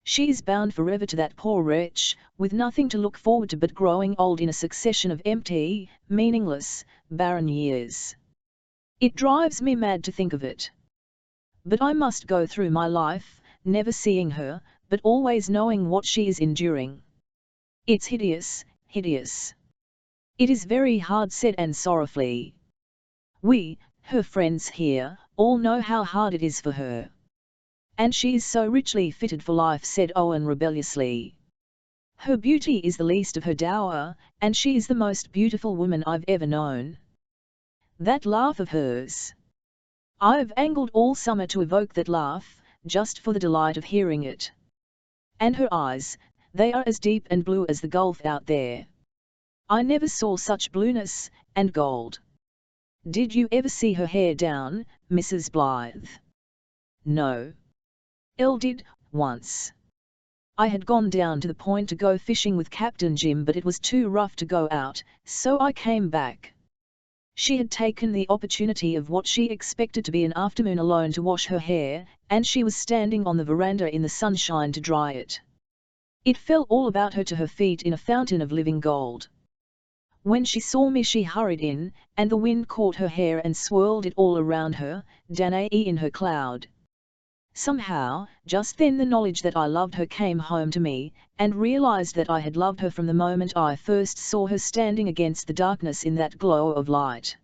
She is bound forever to that poor wretch, with nothing to look forward to but growing old in a succession of empty, meaningless, barren years. It drives me mad to think of it. But I must go through my life, never seeing her, but always knowing what she is enduring. It's hideous, hideous. It is very hard, said Anne sorrowfully. We, her friends here, all know how hard it is for her. And she is so richly fitted for life, said Owen rebelliously. Her beauty is the least of her dower, and she is the most beautiful woman I've ever known. That laugh of hers! I've angled all summer to evoke that laugh, just for the delight of hearing it. And her eyes, they are as deep and blue as the gulf out there. I never saw such blueness, and gold. Did you ever see her hair down, Mrs. Blythe? No. Elle did, once. I had gone down to the point to go fishing with Captain Jim, but it was too rough to go out, so I came back. She had taken the opportunity of what she expected to be an afternoon alone to wash her hair, and she was standing on the veranda in the sunshine to dry it. It fell all about her to her feet in a fountain of living gold. When she saw me she hurried in, and the wind caught her hair and swirled it all around her, Danae in her cloud. Somehow, just then the knowledge that I loved her came home to me, and realized that I had loved her from the moment I first saw her standing against the darkness in that glow of light.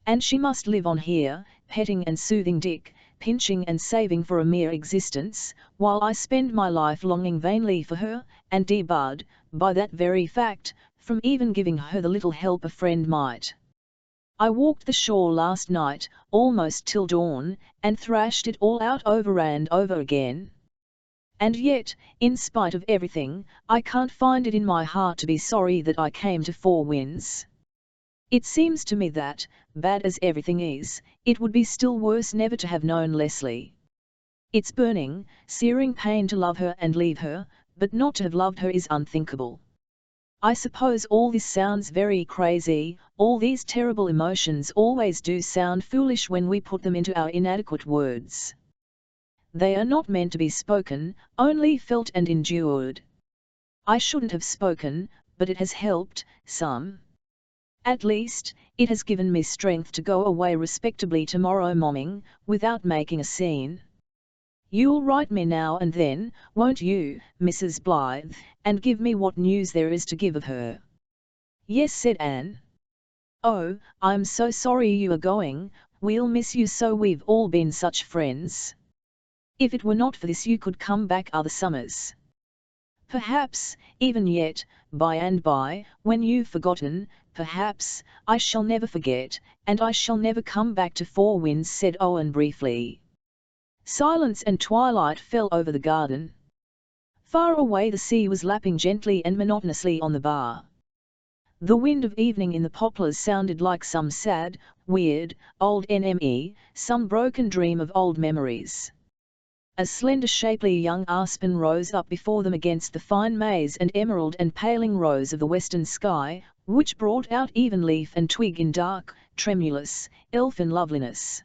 And she must live on here, petting and soothing Dick, pinching and saving for a mere existence, while I spend my life longing vainly for her, and debarred, by that very fact, from even giving her the little help a friend might. I walked the shore last night, almost till dawn, and thrashed it all out over and over again. And yet, in spite of everything, I can't find it in my heart to be sorry that I came to Four Winds. It seems to me that, bad as everything is, it would be still worse never to have known Leslie. It's burning, searing pain to love her and leave her, but not to have loved her is unthinkable. I suppose all this sounds very crazy, all these terrible emotions always do sound foolish when we put them into our inadequate words. They are not meant to be spoken, only felt and endured. I shouldn't have spoken, but it has helped, some. At least, it has given me strength to go away respectably tomorrow morning, without making a scene. You'll write me now and then, won't you, Mrs. Blythe, and give me what news there is to give of her? Yes, said Anne. Oh, I'm so sorry you are going, we'll miss you so, we've all been such friends. If it were not for this you could come back other summers. Perhaps, even yet, by and by, when you've forgotten, perhaps, I shall never forget, and I shall never come back to Four Winds, said Owen briefly. Silence and twilight fell over the garden. Far away the sea was lapping gently and monotonously on the bar. The wind of evening in the poplars sounded like some sad, weird, old enemy, some broken dream of old memories. a slender shapely young aspen rose up before them against the fine maize and emerald and paling rose of the western sky, which brought out even leaf and twig in dark, tremulous, elfin loveliness.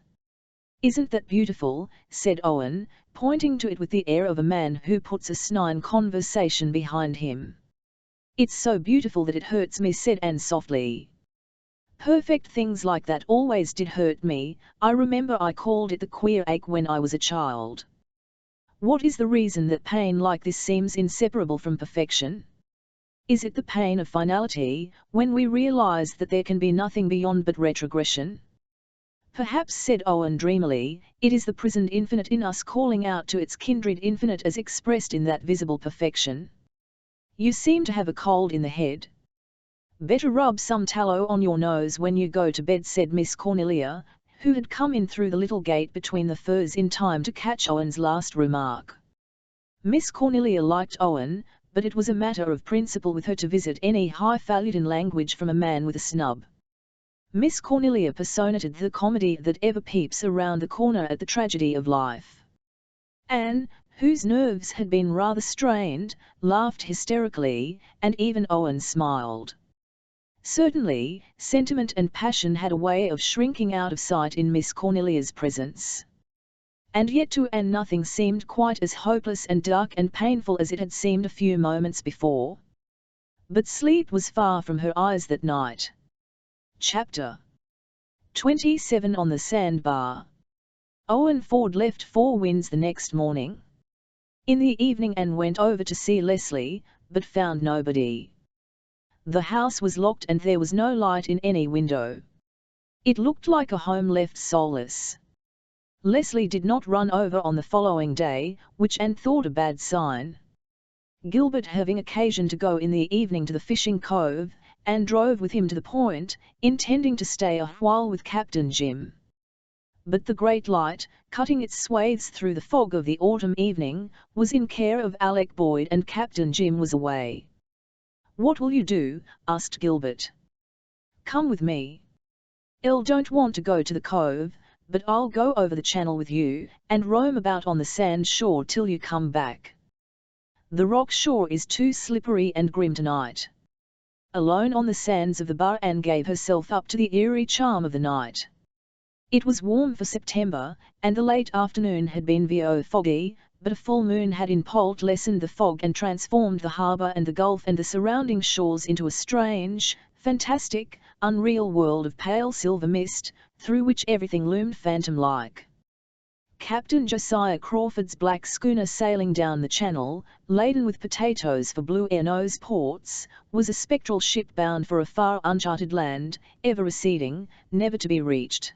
"Isn't that beautiful?" said Owen, pointing to it with the air of a man who puts a snide conversation behind him. "It's so beautiful that it hurts me," said Anne softly. "Perfect things like that always did hurt me. I remember I called it the queer ache when I was a child." "What is the reason that pain like this seems inseparable from perfection? Is it the pain of finality, when we realize that there can be nothing beyond but retrogression?" "Perhaps," said Owen dreamily, "it is the prisoned infinite in us calling out to its kindred infinite as expressed in that visible perfection." "You seem to have a cold in the head. Better rub some tallow on your nose when you go to bed," said Miss Cornelia, who had come in through the little gate between the firs in time to catch Owen's last remark. Miss Cornelia liked Owen, but it was a matter of principle with her to visit any highfalutin language from a man with a snub. Miss Cornelia personated the comedy that ever peeps around the corner at the tragedy of life. Anne, whose nerves had been rather strained, laughed hysterically, and even Owen smiled. Certainly, sentiment and passion had a way of shrinking out of sight in Miss Cornelia's presence. And yet to Anne nothing seemed quite as hopeless and dark and painful as it had seemed a few moments before. But sleep was far from her eyes that night. Chapter 27 On the Sandbar. Owen Ford left Four Winds the next morning. In the evening Anne went over to see Leslie, but found nobody. The house was locked and there was no light in any window. It looked like a home left soulless. Leslie did not run over on the following day, which Anne thought a bad sign. Gilbert having occasion to go in the evening to the fishing cove, Anne drove with him to the point, intending to stay a while with Captain Jim. But the great light, cutting its swathes through the fog of the autumn evening, was in care of Alec Boyd and Captain Jim was away. "What will you do?" asked Gilbert. "Come with me. Elle don't want to go to the cove, but I'll go over the channel with you, and roam about on the sand shore till you come back. The rock shore is too slippery and grim tonight." Alone on the sands of the bar Anne gave herself up to the eerie charm of the night. It was warm for September, and the late afternoon had been foggy, but a full moon had in part lessened the fog and transformed the harbour and the gulf and the surrounding shores into a strange, fantastic, unreal world of pale silver mist, through which everything loomed phantom-like. Captain Josiah Crawford's black schooner sailing down the channel, laden with potatoes for Blue Earnose ports, was a spectral ship bound for a far uncharted land, ever receding, never to be reached.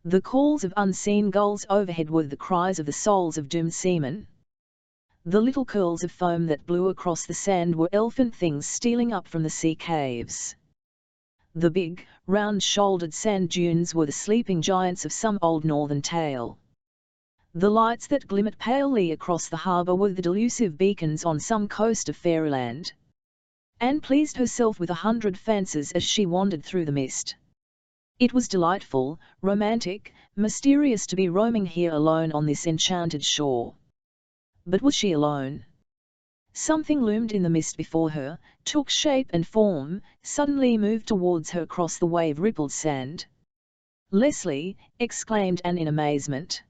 The calls of unseen gulls overhead were the cries of the souls of doomed seamen. The little curls of foam that blew across the sand were elfin things stealing up from the sea caves. The big, round-shouldered sand dunes were the sleeping giants of some old northern tale. The lights that glimmered palely across the harbour were the delusive beacons on some coast of fairyland. Anne pleased herself with 100 fancies as she wandered through the mist. It was delightful, romantic, mysterious to be roaming here alone on this enchanted shore. But was she alone? Something loomed in the mist before her, took shape and form, suddenly moved towards her across the wave-rippled sand. "Leslie!" exclaimed Anne in amazement.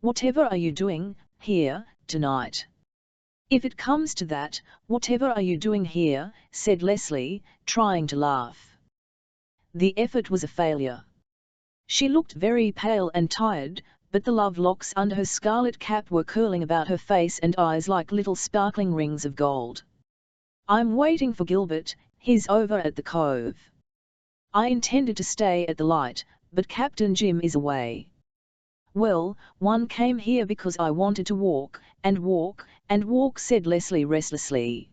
"Whatever are you doing here tonight?" "If it comes to that, whatever are you doing here?" said Leslie, trying to laugh. The effort was a failure. She looked very pale and tired, but the love locks under her scarlet cap were curling about her face and eyes like little sparkling rings of gold. "I'm waiting for Gilbert, he's over at the cove. I intended to stay at the light, but Captain Jim is away." "Well, one came here because I wanted to walk, and walk, and walk," said Leslie restlessly.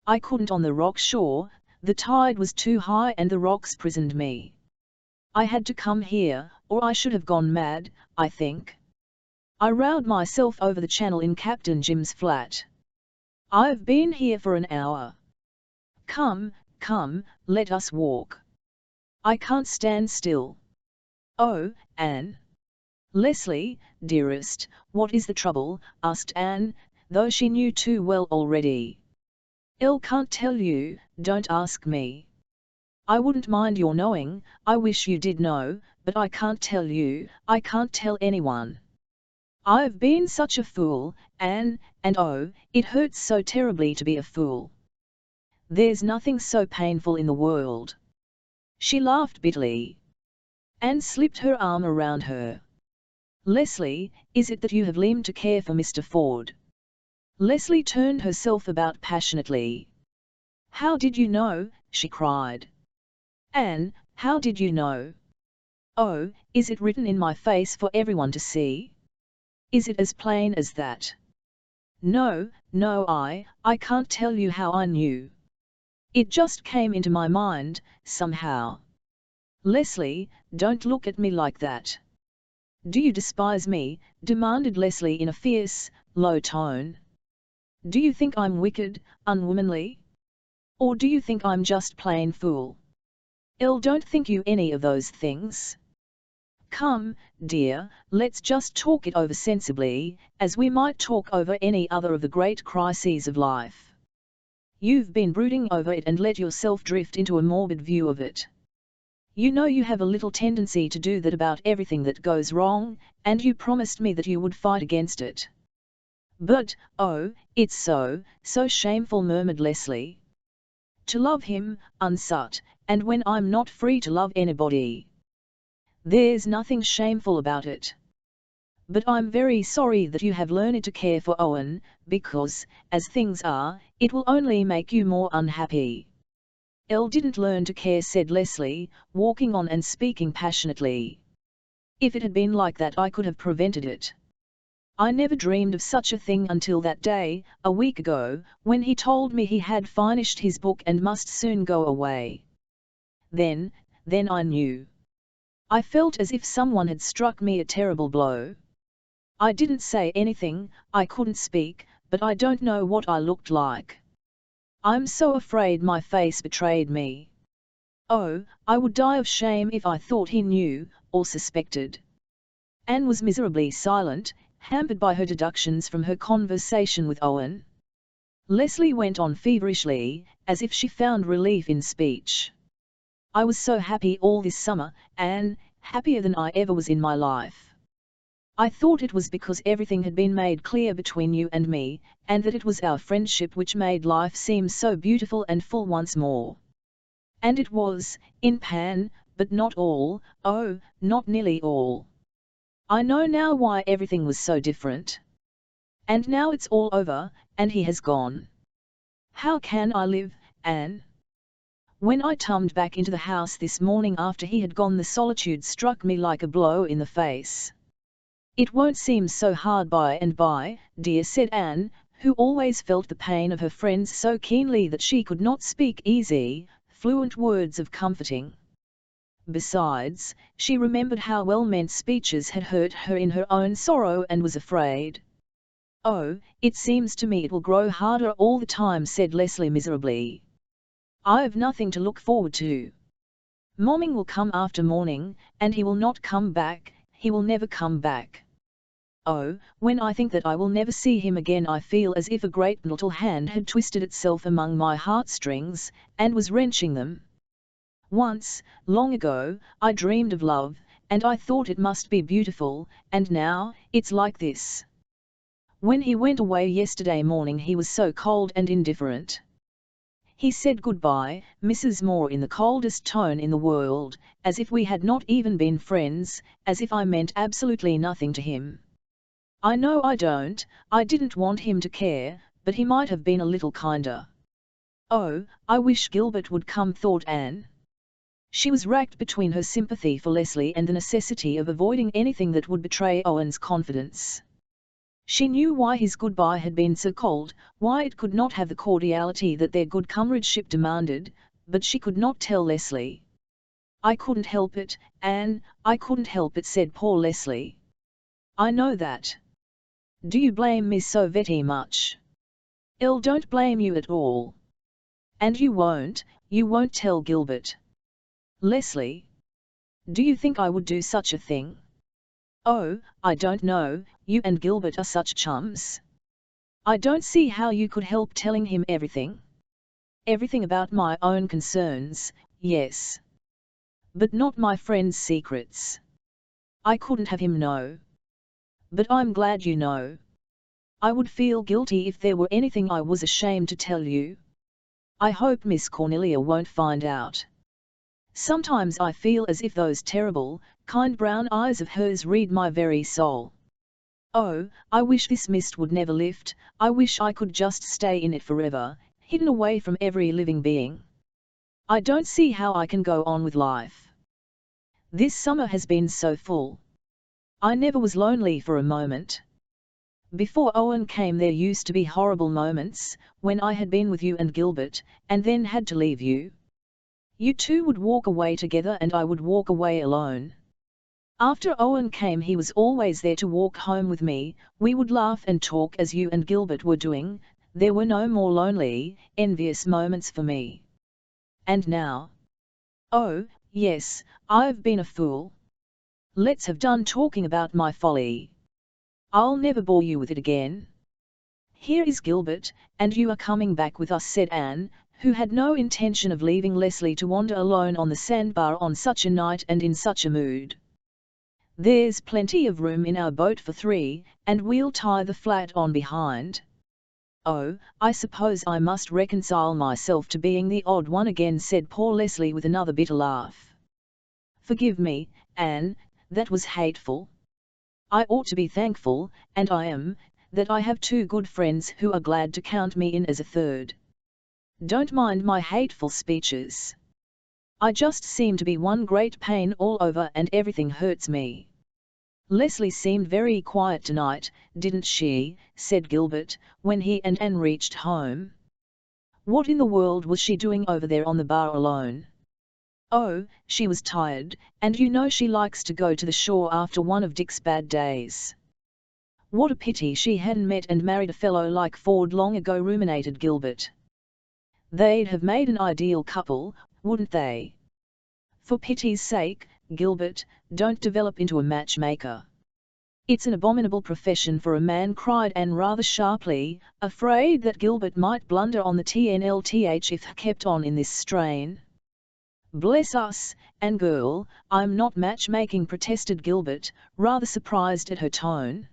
"I couldn't on the rock shore, the tide was too high and the rocks prisoned me. I had to come here, or I should have gone mad, I think. I rowed myself over the channel in Captain Jim's flat. I've been here for an hour. Come, come, let us walk. I can't stand still." "Oh, Anne. Leslie, dearest, what is the trouble? Asked Anne, though she knew too well already. Elle can't tell you, don't ask me. I wouldn't mind your knowing, I wish you did know, but I can't tell you, I can't tell anyone. I've been such a fool, Anne, and oh, it hurts so terribly to be a fool. There's nothing so painful in the world. She laughed bitterly. Anne slipped her arm around her. Leslie, is it that you have learned to care for Mr. Ford? Leslie turned herself about passionately. How did you know? She cried. Anne, how did you know? Oh, is it written in my face for everyone to see? Is it as plain as that? No, no, I can't tell you how I knew. It just came into my mind, somehow. Leslie, don't look at me like that. Do you despise me? Demanded Leslie in a fierce, low tone. Do you think I'm wicked, unwomanly? Or do you think I'm just plain fool? Elle don't think you any of those things. Come, dear, let's just talk it over sensibly, as we might talk over any other of the great crises of life. You've been brooding over it and let yourself drift into a morbid view of it. You know you have a little tendency to do that about everything that goes wrong, and you promised me that you would fight against it. But, oh, it's so shameful, murmured Leslie. To love him, unsut, and when I'm not free to love anybody. There's nothing shameful about it. But I'm very sorry that you have learned to care for Owen, because, as things are, it will only make you more unhappy. Elle didn't learn to care, said Leslie, walking on and speaking passionately. If it had been like that I could have prevented it. I never dreamed of such a thing until that day, a week ago, when he told me he had finished his book and must soon go away. Then I knew. I felt as if someone had struck me a terrible blow. I didn't say anything, I couldn't speak, but I don't know what I looked like. I'm so afraid my face betrayed me. Oh, I would die of shame if I thought he knew, or suspected. Anne was miserably silent, hampered by her deductions from her conversation with Owen. Leslie went on feverishly, as if she found relief in speech. I was so happy all this summer, Anne, happier than I ever was in my life. I thought it was because everything had been made clear between you and me, and that it was our friendship which made life seem so beautiful and full once more. And it was, in pan, but not all, oh, not nearly all. I know now why everything was so different. And now it's all over, and he has gone. How can I live, Anne? When I tumbled back into the house this morning after he had gone, the solitude struck me like a blow in the face. It won't seem so hard by and by, dear, said Anne, who always felt the pain of her friends so keenly that she could not speak easy, fluent words of comforting. Besides, she remembered how well-meant speeches had hurt her in her own sorrow and was afraid. Oh, it seems to me it will grow harder all the time, said Leslie miserably. I've nothing to look forward to. Morning will come after morning, and he will not come back, he will never come back. Oh, when I think that I will never see him again, I feel as if a great little hand had twisted itself among my heartstrings, and was wrenching them. Once, long ago, I dreamed of love, and I thought it must be beautiful, and now, it's like this. When he went away yesterday morning he was so cold and indifferent. He said goodbye, Mrs. Moore, in the coldest tone in the world, as if we had not even been friends, as if I meant absolutely nothing to him. I know I didn't want him to care, but he might have been a little kinder. Oh, I wish Gilbert would come, thought Anne. She was racked between her sympathy for Leslie and the necessity of avoiding anything that would betray Owen's confidence. She knew why his goodbye had been so cold, why it could not have the cordiality that their good comradeship demanded, but she could not tell Leslie. I couldn't help it, Anne, I couldn't help it, said poor Leslie. I know that. Do you blame me so very much? Elle don't blame you at all. And you won't tell Gilbert. Leslie. Do you think I would do such a thing? Oh, I don't know, you and Gilbert are such chums. I don't see how you could help telling him everything. Everything about my own concerns, yes. But not my friend's secrets. I couldn't have him know. But I'm glad you know. I would feel guilty if there were anything I was ashamed to tell you. I hope Miss Cornelia won't find out. Sometimes I feel as if those terrible, kind brown eyes of hers read my very soul. Oh, I wish this mist would never lift, I wish I could just stay in it forever, hidden away from every living being. I don't see how I can go on with life. This summer has been so full. I never was lonely for a moment. Before Owen came there used to be horrible moments, when I had been with you and Gilbert, and then had to leave you. You two would walk away together and I would walk away alone. After Owen came he was always there to walk home with me, we would laugh and talk as you and Gilbert were doing, there were no more lonely, envious moments for me. And now? Oh, yes, I've been a fool. Let's have done talking about my folly. I'll never bore you with it again. Here is Gilbert, and you are coming back with us, said Anne, who had no intention of leaving Leslie to wander alone on the sandbar on such a night and in such a mood. There's plenty of room in our boat for three, and we'll tie the flat on behind. Oh, I suppose I must reconcile myself to being the odd one again, said poor Leslie with another bitter laugh. Forgive me, Anne, that was hateful. I ought to be thankful, and I am, that I have two good friends who are glad to count me in as a third. Don't mind my hateful speeches. I just seem to be one great pain all over and everything hurts me. Leslie seemed very quiet tonight, didn't she, said Gilbert, when he and Anne reached home. What in the world was she doing over there on the bar alone? Oh, she was tired, and you know she likes to go to the shore after one of Dick's bad days. What a pity she hadn't met and married a fellow like Ford long ago, ruminated Gilbert. They'd have made an ideal couple, wouldn't they? For pity's sake, Gilbert, don't develop into a matchmaker. It's an abominable profession for a man, cried Anne rather sharply, afraid that Gilbert might blunder on the TNLTH if he kept on in this strain. Bless us, Anne girl, I'm not matchmaking, protested Gilbert, rather surprised at her tone.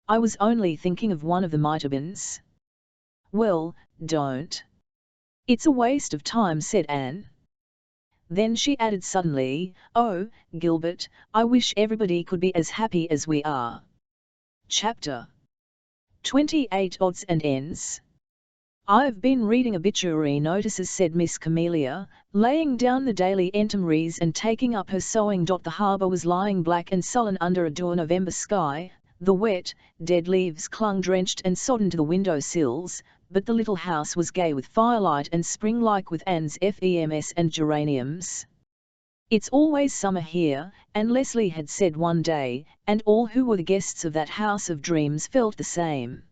I was only thinking of one of the Mitterbins. Well, don't. It's a waste of time, said Anne. Then she added suddenly, oh, Gilbert, I wish everybody could be as happy as we are. Chapter 28 Odds and Ends. I've been reading obituary notices, said Miss Camelia, laying down the daily entimaries and taking up her sewing. The harbour was lying black and sullen under a dour November sky, the wet, dead leaves clung drenched and sodden to the window sills, but the little house was gay with firelight and spring-like with Anne's FEMS and geraniums. It's always summer here, and Leslie had said one day, and all who were the guests of that house of dreams felt the same.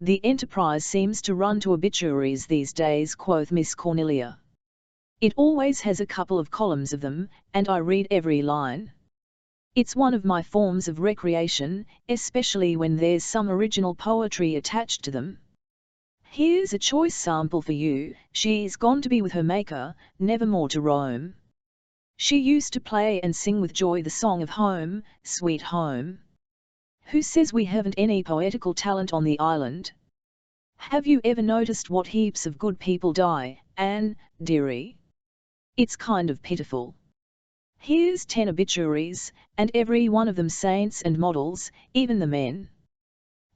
The Enterprise seems to run to obituaries these days, quoth Miss Cornelia. It always has a couple of columns of them, and I read every line. It's one of my forms of recreation, especially when there's some original poetry attached to them. Here's a choice sample for you. She's gone to be with her Maker, never more to roam. She used to play and sing with joy the song of home, sweet home. Who says we haven't any poetical talent on the island? Have you ever noticed what heaps of good people die, Anne, dearie? It's kind of pitiful. Here's 10 obituaries, and every one of them saints and models, even the men.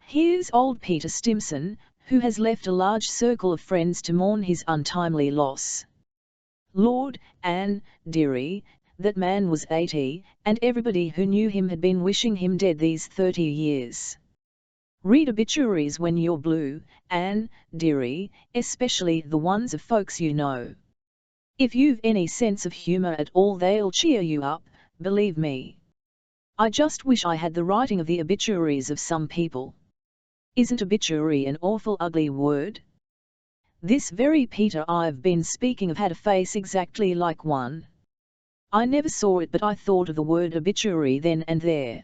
Here's old Peter Stimson, who has left a large circle of friends to mourn his untimely loss. Lord, Anne, dearie, that man was 80, and everybody who knew him had been wishing him dead these 30 years. Read obituaries when you're blue, Anne, dearie, especially the ones of folks you know. If you've any sense of humour at all, they'll cheer you up, believe me. I just wish I had the writing of the obituaries of some people. Isn't obituary an awful ugly word? This very Peter I've been speaking of had a face exactly like one. I never saw it, but I thought of the word obituary then and there.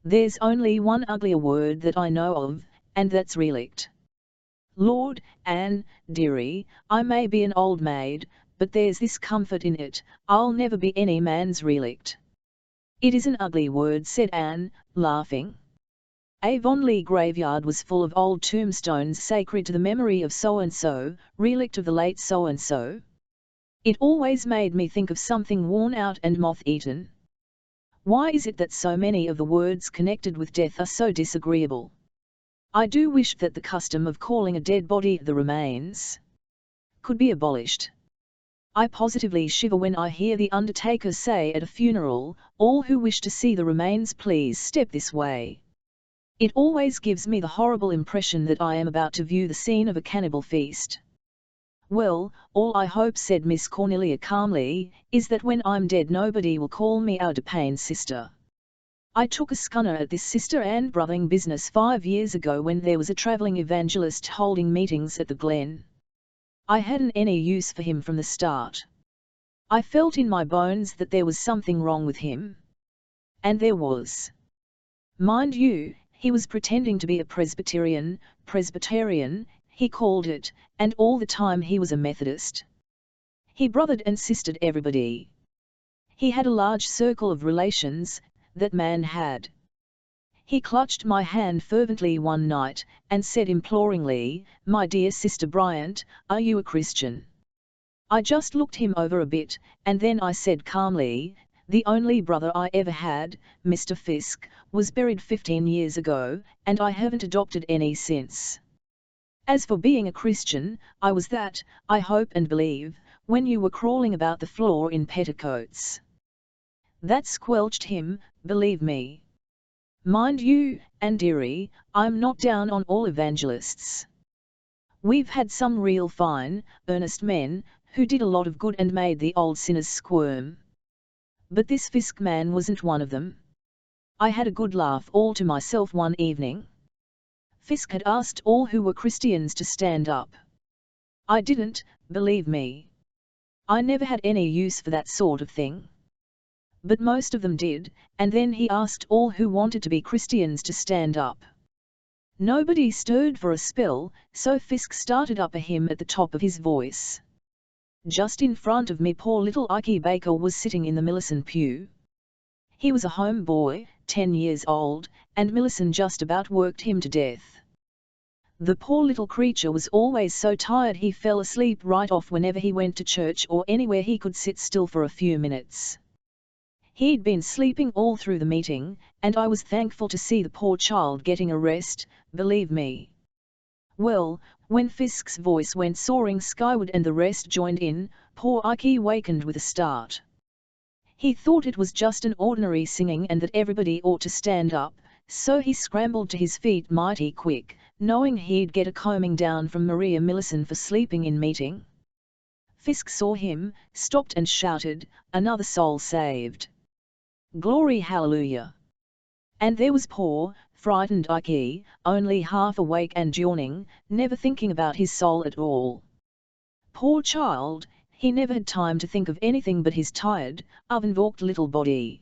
There's only one uglier word that I know of, and that's relict. Lord, Anne, dearie, I may be an old maid, but there's this comfort in it, I'll never be any man's relict. It is an ugly word, said Anne, laughing. Avonlea graveyard was full of old tombstones sacred to the memory of so-and-so, relict of the late so-and-so. It always made me think of something worn out and moth-eaten. Why is it that so many of the words connected with death are so disagreeable? I do wish that the custom of calling a dead body the remains could be abolished. I positively shiver when I hear the undertaker say at a funeral, all who wish to see the remains please step this way. It always gives me the horrible impression that I am about to view the scene of a cannibal feast. Well, all I hope, said Miss Cornelia calmly, is that when I'm dead nobody will call me our Depaine sister. I took a scunner at this sister and brothering business 5 years ago when there was a travelling evangelist holding meetings at the Glen. I hadn't any use for him from the start. I felt in my bones that there was something wrong with him. And there was. Mind you, he was pretending to be a Presbyterian, he called it, and all the time he was a Methodist. He brothered and sistered everybody. He had a large circle of relations, that man had. He clutched my hand fervently one night, and said imploringly, my dear Sister Bryant, are you a Christian? I just looked him over a bit, and then I said calmly, the only brother I ever had, Mr. Fisk, was buried 15 years ago, and I haven't adopted any since. As for being a Christian, I was that, I hope and believe, when you were crawling about the floor in petticoats. That squelched him, believe me. Mind you, and dearie, I'm not down on all evangelists. We've had some real fine, earnest men, who did a lot of good and made the old sinners squirm. But this Fisk man wasn't one of them. I had a good laugh all to myself one evening. Fisk had asked all who were Christians to stand up. I didn't, believe me. I never had any use for that sort of thing. But most of them did, and then he asked all who wanted to be Christians to stand up. Nobody stirred for a spell, so Fisk started up a hymn at the top of his voice. Just in front of me poor little Ikey Baker was sitting in the Millicent pew. He was a home boy, 10 years old, and Millicent just about worked him to death. The poor little creature was always so tired he fell asleep right off whenever he went to church or anywhere he could sit still for a few minutes. He'd been sleeping all through the meeting, and I was thankful to see the poor child getting a rest, believe me. Well, when Fisk's voice went soaring skyward and the rest joined in, poor Ikey wakened with a start. He thought it was just an ordinary singing and that everybody ought to stand up, so he scrambled to his feet mighty quick, knowing he'd get a combing down from Maria Millicent for sleeping in meeting. Fisk saw him, stopped and shouted, another soul saved. Glory hallelujah! And there was poor, frightened Ikey, only half awake and yawning, never thinking about his soul at all. Poor child, he never had time to think of anything but his tired, oven-balked little body.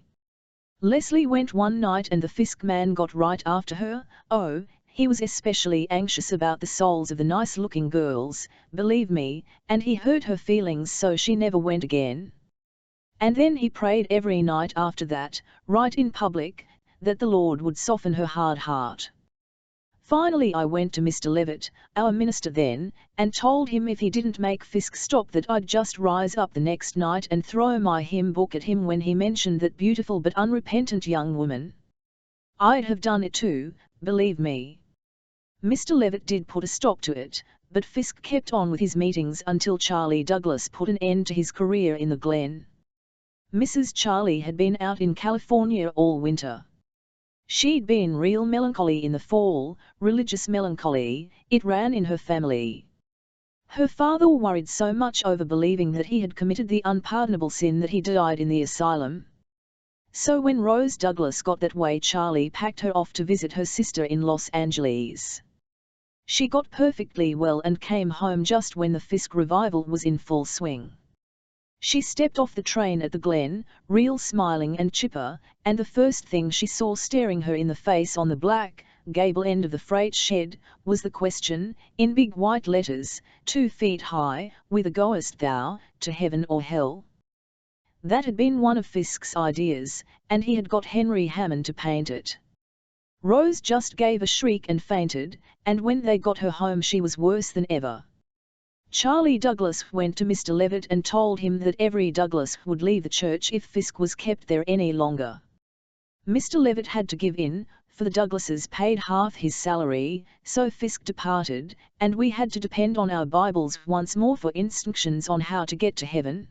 Leslie went one night and the Fisk man got right after her. Oh, he was especially anxious about the souls of the nice-looking girls, believe me, and he hurt her feelings so she never went again. And then he prayed every night after that, right in public, that the Lord would soften her hard heart. Finally I went to Mr. Levitt, our minister then, and told him if he didn't make Fisk stop that I'd just rise up the next night and throw my hymn book at him when he mentioned that beautiful but unrepentant young woman. I'd have done it too, believe me. Mr. Levitt did put a stop to it, but Fisk kept on with his meetings until Charlie Douglas put an end to his career in the Glen. Mrs. Charlie had been out in California all winter. She'd been real melancholy in the fall, religious melancholy, it ran in her family. Her father worried so much over believing that he had committed the unpardonable sin that he died in the asylum. So when Rose Douglas got that way, Charlie packed her off to visit her sister in Los Angeles. She got perfectly well and came home just when the Fisk revival was in full swing. She stepped off the train at the Glen, real smiling and chipper, and the first thing she saw staring her in the face on the black, gable end of the freight shed, was the question, in big white letters, 2 feet high, whither goest thou, to heaven or hell? That had been one of Fisk's ideas, and he had got Henry Hammond to paint it. Rose just gave a shriek and fainted, and when they got her home she was worse than ever. Charlie Douglas went to Mr. Levitt and told him that every Douglas would leave the church if Fisk was kept there any longer. Mr. Levitt had to give in, for the Douglases paid half his salary, so Fisk departed, and we had to depend on our Bibles once more for instructions on how to get to heaven.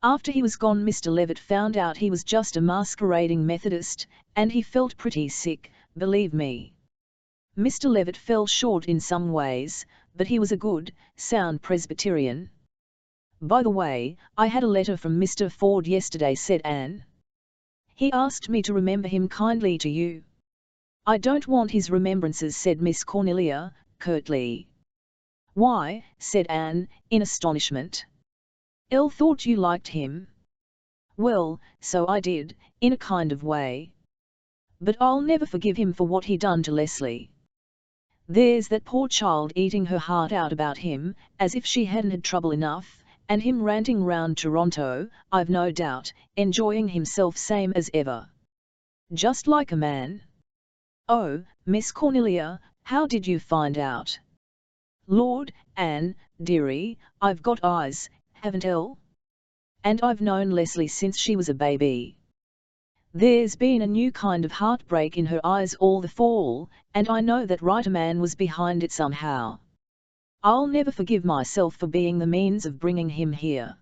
After he was gone Mr. Levitt found out he was just a masquerading Methodist, and he felt pretty sick, believe me. Mr. Levitt fell short in some ways, but he was a good, sound Presbyterian. By the way, I had a letter from Mr. Ford yesterday, said Anne. He asked me to remember him kindly to you. I don't want his remembrances, said Miss Cornelia, curtly. Why, said Anne, in astonishment. Elle thought you liked him. Well, so I did, in a kind of way. But I'll never forgive him for what he done to Leslie. There's that poor child eating her heart out about him, as if she hadn't had trouble enough, and him ranting round Toronto, I've no doubt, enjoying himself same as ever. Just like a man. Oh, Miss Cornelia, how did you find out? Lord, Anne, dearie, I've got eyes, haven't Elle? And I've known Leslie since she was a baby. There's been a new kind of heartbreak in her eyes all the fall, and I know that right a man was behind it somehow. I'll never forgive myself for being the means of bringing him here.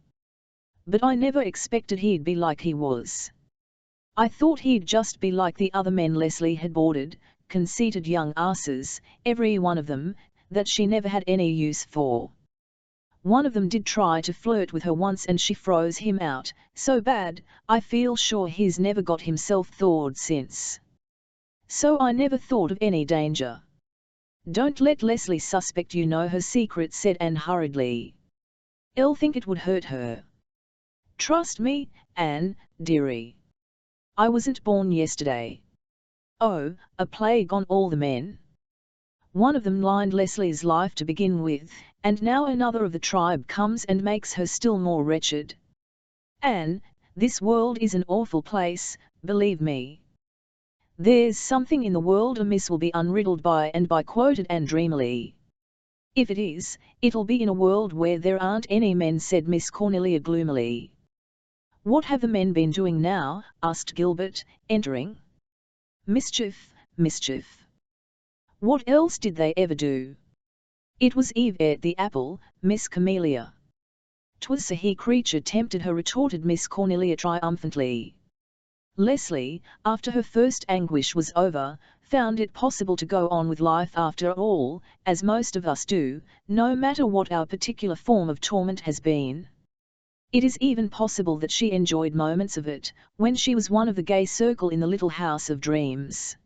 But I never expected he'd be like he was. I thought he'd just be like the other men Leslie had boarded, conceited young asses, every one of them, that she never had any use for. One of them did try to flirt with her once and she froze him out, so bad, I feel sure he's never got himself thawed since. So I never thought of any danger. Don't let Leslie suspect you know her secret, said Anne hurriedly. Elle think it would hurt her. Trust me, Anne, dearie. I wasn't born yesterday. Oh, a plague on all the men. One of them lined Leslie's life to begin with, and now another of the tribe comes and makes her still more wretched. Anne, this world is an awful place, believe me. There's something in the world amiss will be unriddled by and by, quoted Anne dreamily. If it is, it'll be in a world where there aren't any men, said Miss Cornelia gloomily. What have the men been doing now? Asked Gilbert, entering. Mischief, mischief. What else did they ever do? It was Eve ate the apple, Miss Camelia. 'Twas a he creature tempted her, retorted Miss Cornelia triumphantly. Leslie, after her first anguish was over, found it possible to go on with life after all, as most of us do, no matter what our particular form of torment has been. It is even possible that she enjoyed moments of it, when she was one of the gay circle in the little house of dreams.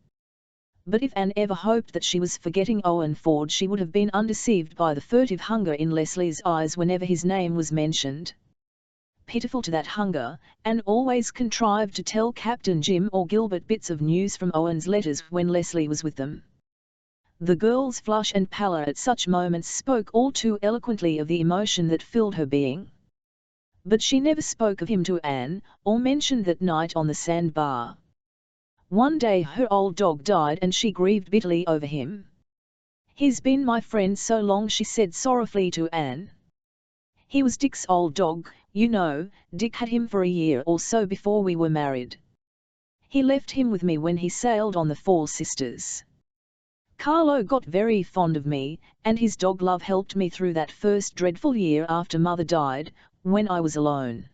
But if Anne ever hoped that she was forgetting Owen Ford, she would have been undeceived by the furtive hunger in Leslie's eyes whenever his name was mentioned. Pitiful to that hunger, Anne always contrived to tell Captain Jim or Gilbert bits of news from Owen's letters when Leslie was with them. The girl's flush and pallor at such moments spoke all too eloquently of the emotion that filled her being. But she never spoke of him to Anne, or mentioned that night on the sandbar. One day her old dog died and she grieved bitterly over him. He's been my friend so long, she said sorrowfully to Anne. He was Dick's old dog, you know. Dick had him for a year or so before we were married. He left him with me when he sailed on the Four Sisters. Carlo got very fond of me, and his dog love helped me through that first dreadful year after Mother died, when I was alone.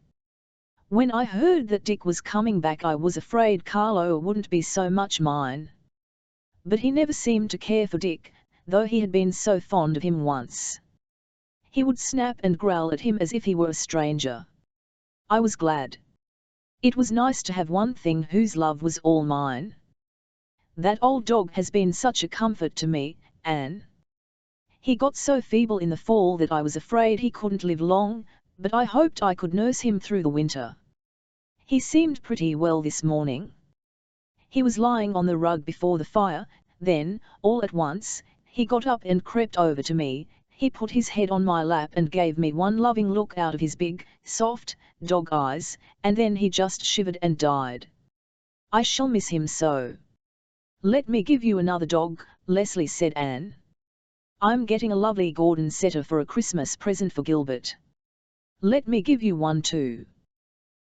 When I heard that Dick was coming back I was afraid Carlo wouldn't be so much mine. But he never seemed to care for Dick, though he had been so fond of him once. He would snap and growl at him as if he were a stranger. I was glad. It was nice to have one thing whose love was all mine. That old dog has been such a comfort to me, Anne. He got so feeble in the fall that I was afraid he couldn't live long, but I hoped I could nurse him through the winter. He seemed pretty well this morning. He was lying on the rug before the fire, then, all at once, he got up and crept over to me. He put his head on my lap and gave me one loving look out of his big, soft, dog eyes, and then he just shivered and died. I shall miss him so. Let me give you another dog, Leslie, said Anne. I'm getting a lovely Gordon setter for a Christmas present for Gilbert. Let me give you one too.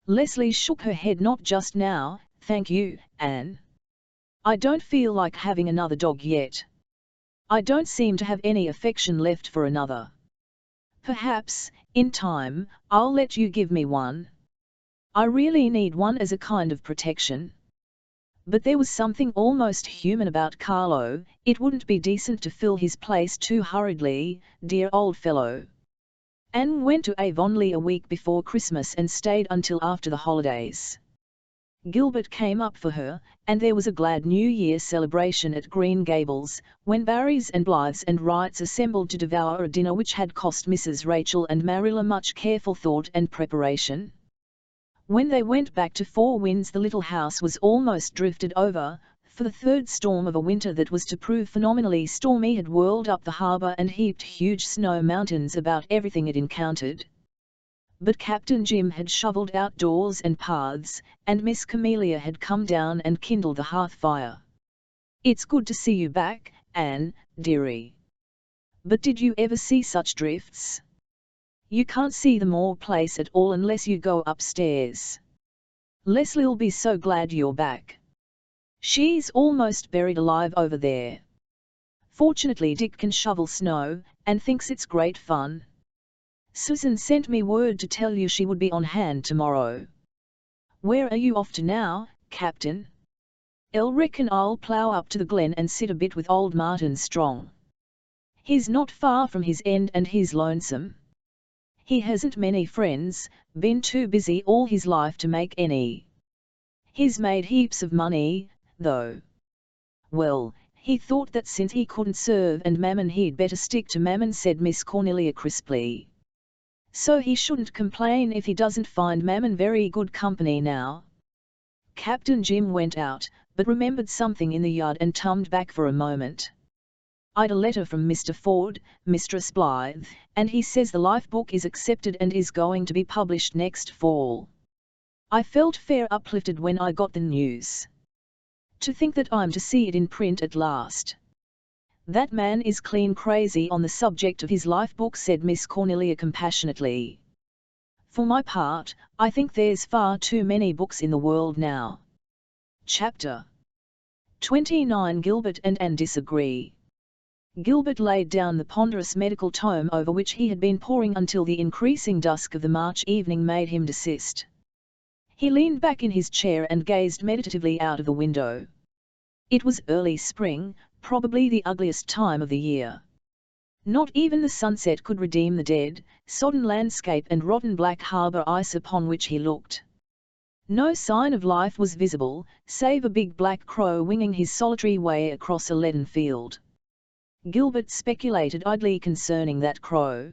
Leslie shook her head. Not just now, thank you, Anne. I don't feel like having another dog yet. I don't seem to have any affection left for another. Perhaps, in time, I'll let you give me one. I really need one as a kind of protection. But there was something almost human about Carlo. It wouldn't be decent to fill his place too hurriedly, dear old fellow. Anne went to Avonlea a week before Christmas and stayed until after the holidays. Gilbert came up for her, and there was a glad New Year celebration at Green Gables, when Barrys and Blythes and Wrights assembled to devour a dinner which had cost Mrs. Rachel and Marilla much careful thought and preparation. When they went back to Four Winds, the little house was almost drifted over, for the third storm of a winter that was to prove phenomenally stormy had whirled up the harbour and heaped huge snow mountains about everything it encountered. But Captain Jim had shovelled out doors and paths, and Miss Camelia had come down and kindled the hearth fire. It's good to see you back, Anne, dearie. But did you ever see such drifts? You can't see the Moor Place at all unless you go upstairs. Leslie'll be so glad you're back. She's almost buried alive over there. Fortunately Dick can shovel snow, and thinks it's great fun. Susan sent me word to tell you she would be on hand tomorrow. Where are you off to now, Captain? I'll reckon I'll plough up to the glen and sit a bit with old Martin Strong. He's not far from his end and he's lonesome. He hasn't many friends, been too busy all his life to make any. He's made heaps of money, though. Well, he thought that since he couldn't serve and Mammon he'd better stick to Mammon, said Miss Cornelia crisply. So he shouldn't complain if he doesn't find Mammon very good company now. Captain Jim went out, but remembered something in the yard and tummed back for a moment. I'd a letter from Mr. Ford, Mistress Blythe, and he says the life book is accepted and is going to be published next fall. I felt fair uplifted when I got the news. To think that I'm to see it in print at last. That man is clean crazy on the subject of his life book, said Miss Cornelia compassionately. For my part, I think there's far too many books in the world now. Chapter 29. Gilbert and Anne disagree. Gilbert laid down the ponderous medical tome over which he had been poring until the increasing dusk of the March evening made him desist. He leaned back in his chair and gazed meditatively out of the window. It was early spring, probably the ugliest time of the year. Not even the sunset could redeem the dead, sodden landscape and rotten black harbour ice upon which he looked. No sign of life was visible, save a big black crow winging his solitary way across a leaden field. Gilbert speculated idly concerning that crow.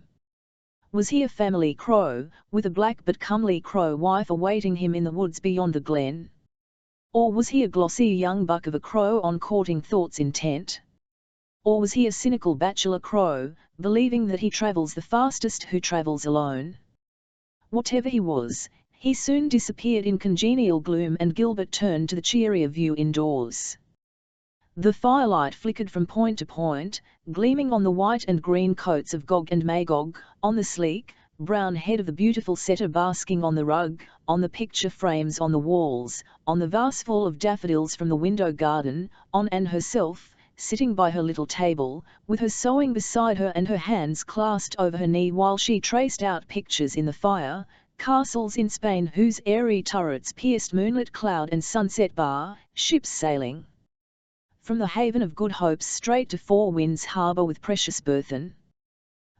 Was he a family crow, with a black but comely crow wife awaiting him in the woods beyond the glen? Or was he a glossy young buck of a crow on courting thoughts intent? Or was he a cynical bachelor crow, believing that he travels the fastest who travels alone? Whatever he was, he soon disappeared in congenial gloom and Gilbert turned to the cheerier view indoors. The firelight flickered from point to point, gleaming on the white and green coats of Gog and Magog, on the sleek, brown head of the beautiful setter basking on the rug, on the picture frames on the walls, on the vaseful of daffodils from the window garden, on Anne herself, sitting by her little table, with her sewing beside her and her hands clasped over her knee while she traced out pictures in the fire, castles in Spain whose airy turrets pierced moonlit cloud and sunset bar, ships sailing from the haven of Good Hope straight to Four Winds Harbour with precious burthen.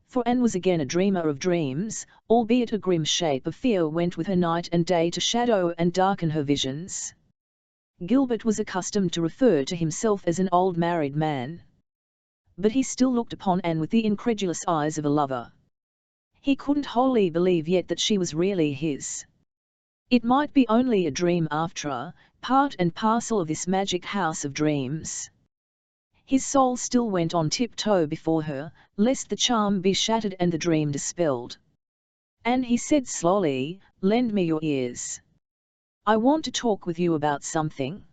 For Anne was again a dreamer of dreams, albeit a grim shape of fear went with her night and day to shadow and darken her visions. Gilbert was accustomed to refer to himself as an old married man. But he still looked upon Anne with the incredulous eyes of a lover. He couldn't wholly believe yet that she was really his. It might be only a dream after all, part and parcel of this magic house of dreams. His soul still went on tiptoe before her, lest the charm be shattered and the dream dispelled. And he said slowly, "Lend me your ears. I want to talk with you about something."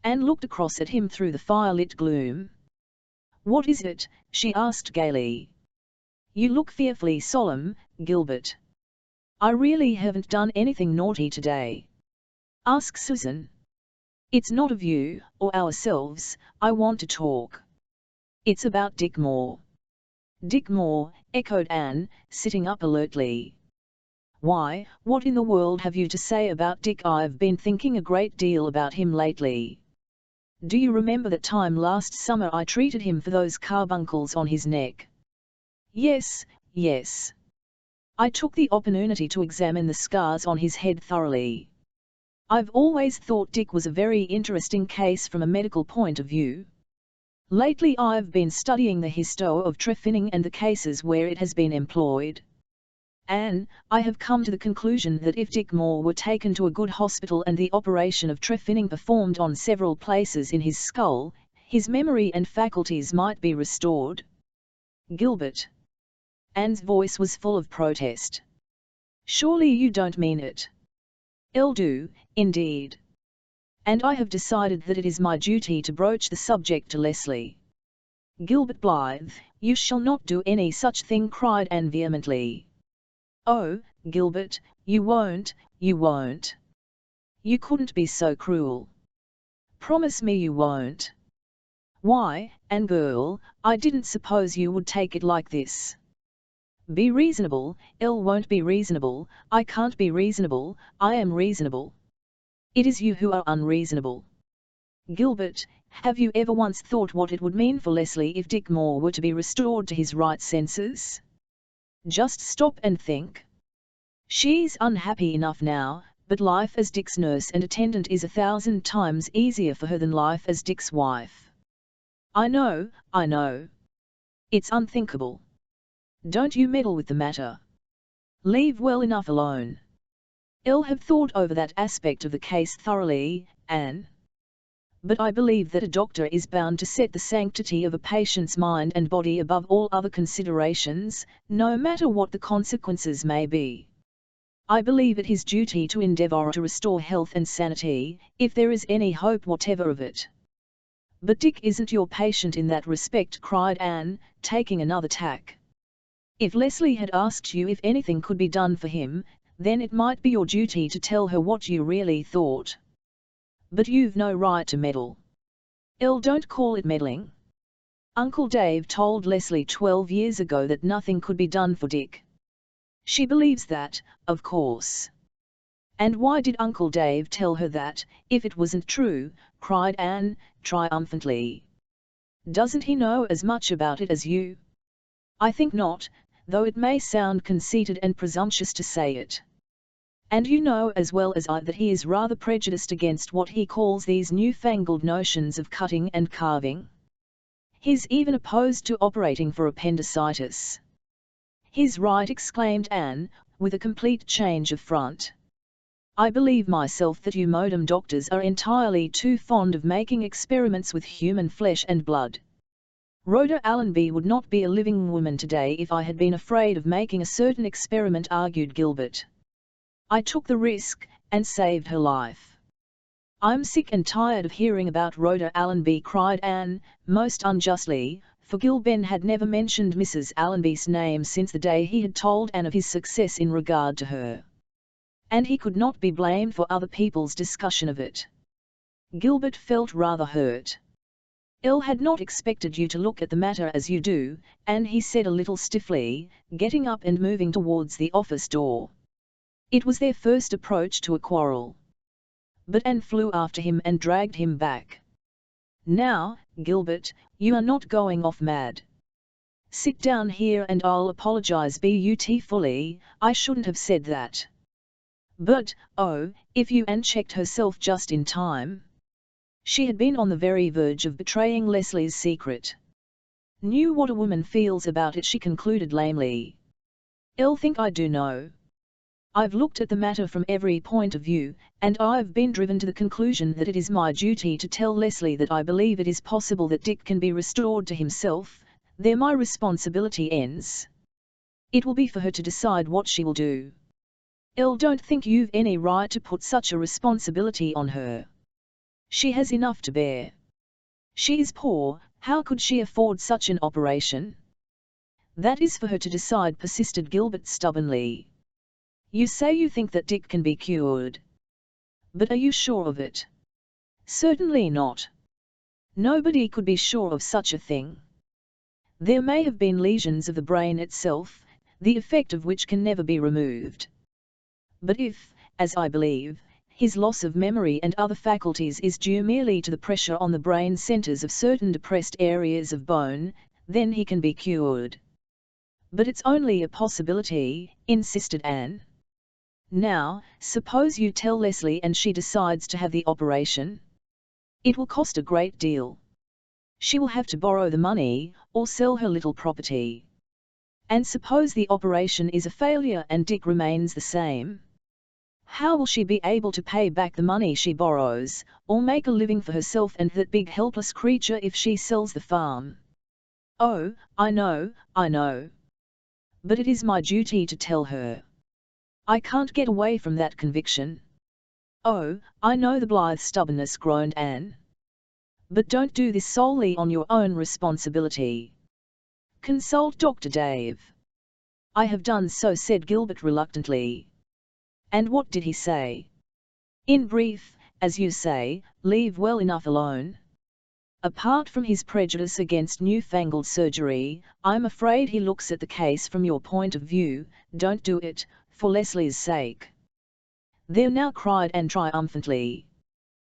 Anne looked across at him through the firelit gloom. "What is it?" she asked gaily. "You look fearfully solemn, Gilbert." "I really haven't done anything naughty today." "Ask Susan." "It's not of you, or ourselves, I want to talk. It's about Dick Moore." "Dick Moore," echoed Anne, sitting up alertly. "Why, what in the world have you to say about Dick? I've been thinking a great deal about him lately. Do you remember that time last summer I treated him for those carbuncles on his neck?" "Yes, yes. I took the opportunity to examine the scars on his head thoroughly. I've always thought Dick was a very interesting case from a medical point of view. Lately I've been studying the history of trephining and the cases where it has been employed. And I have come to the conclusion that if Dick Moore were taken to a good hospital and the operation of trephining performed on several places in his skull, his memory and faculties might be restored." "Gilbert." Anne's voice was full of protest. "Surely you don't mean it." "I do, indeed. And I have decided that it is my duty to broach the subject to Leslie." "Gilbert Blythe, you shall not do any such thing!" cried Anne vehemently. "Oh, Gilbert, you won't, you won't. You couldn't be so cruel. Promise me you won't." "Why, Anne girl, I didn't suppose you would take it like this." "Be reasonable." "Elle won't be reasonable, I can't be reasonable, I am reasonable. It is you who are unreasonable." "Gilbert, have you ever once thought what it would mean for Leslie if Dick Moore were to be restored to his right senses? Just stop and think. She's unhappy enough now, but life as Dick's nurse and attendant is 1,000 times easier for her than life as Dick's wife." I know. It's unthinkable. Don't you meddle with the matter. Leave well enough alone. I'll have thought over that aspect of the case thoroughly, Anne. But I believe that a doctor is bound to set the sanctity of a patient's mind and body above all other considerations, no matter what the consequences may be. I believe it his duty to endeavour to restore health and sanity, if there is any hope whatever of it." "But Dick isn't your patient in that respect," cried Anne, taking another tack. "If Leslie had asked you if anything could be done for him, then it might be your duty to tell her what you really thought. But you've no right to meddle." "Elle, don't call it meddling. Uncle Dave told Leslie 12 years ago that nothing could be done for Dick. She believes that, of course." "And why did Uncle Dave tell her that, if it wasn't true?" cried Anne, triumphantly. "Doesn't he know as much about it as you?" "I think not, though it may sound conceited and presumptuous to say it. And you know as well as I that he is rather prejudiced against what he calls these newfangled notions of cutting and carving. He's even opposed to operating for appendicitis." "He's right," exclaimed Anne, with a complete change of front. "I believe myself that you modern doctors are entirely too fond of making experiments with human flesh and blood. Rhoda Allenby would not be a living woman today if I had been afraid of making a certain experiment," argued Gilbert. "I took the risk, and saved her life." "I'm sick and tired of hearing about Rhoda Allenby," cried Anne, most unjustly, for Gilben had never mentioned Mrs. Allenby's name since the day he had told Anne of his success in regard to her. And he could not be blamed for other people's discussion of it. Gilbert felt rather hurt. "Elle had not expected you to look at the matter as you do," and he said a little stiffly, getting up and moving towards the office door. It was their first approach to a quarrel. But Anne flew after him and dragged him back. "Now, Gilbert, you are not going off mad. Sit down here and I'll apologize beautifully. I shouldn't have said that. But, oh, if you..." Anne checked herself just in time. She had been on the very verge of betraying Leslie's secret. "Knew what a woman feels about it," she concluded lamely. I'll think I do know. I've looked at the matter from every point of view, and I've been driven to the conclusion that it is my duty to tell Leslie that I believe it is possible that Dick can be restored to himself. There my responsibility ends. It will be for her to decide what she will do. Elle, don't think you've any right to put such a responsibility on her. She has enough to bear. She is poor, how could she afford such an operation? That is for her to decide, persisted Gilbert stubbornly. You say you think that Dick can be cured. But are you sure of it? Certainly not. Nobody could be sure of such a thing. There may have been lesions of the brain itself, the effect of which can never be removed. But if, as I believe, his loss of memory and other faculties is due merely to the pressure on the brain centers of certain depressed areas of bone, then he can be cured. But it's only a possibility, insisted Anne. Now, suppose you tell Leslie and she decides to have the operation? It will cost a great deal. She will have to borrow the money, or sell her little property. And suppose the operation is a failure and Dick remains the same? How will she be able to pay back the money she borrows, or make a living for herself and that big helpless creature if she sells the farm? Oh, I know. But it is my duty to tell her. I can't get away from that conviction. Oh, I know, the blithe stubbornness, groaned Anne. But don't do this solely on your own responsibility. Consult Dr. Dave. I have done so, said Gilbert reluctantly. And what did he say? In brief, as you say, leave well enough alone. Apart from his prejudice against newfangled surgery, I'm afraid he looks at the case from your point of view. Don't do it, for Leslie's sake. There now, cried Anne triumphantly.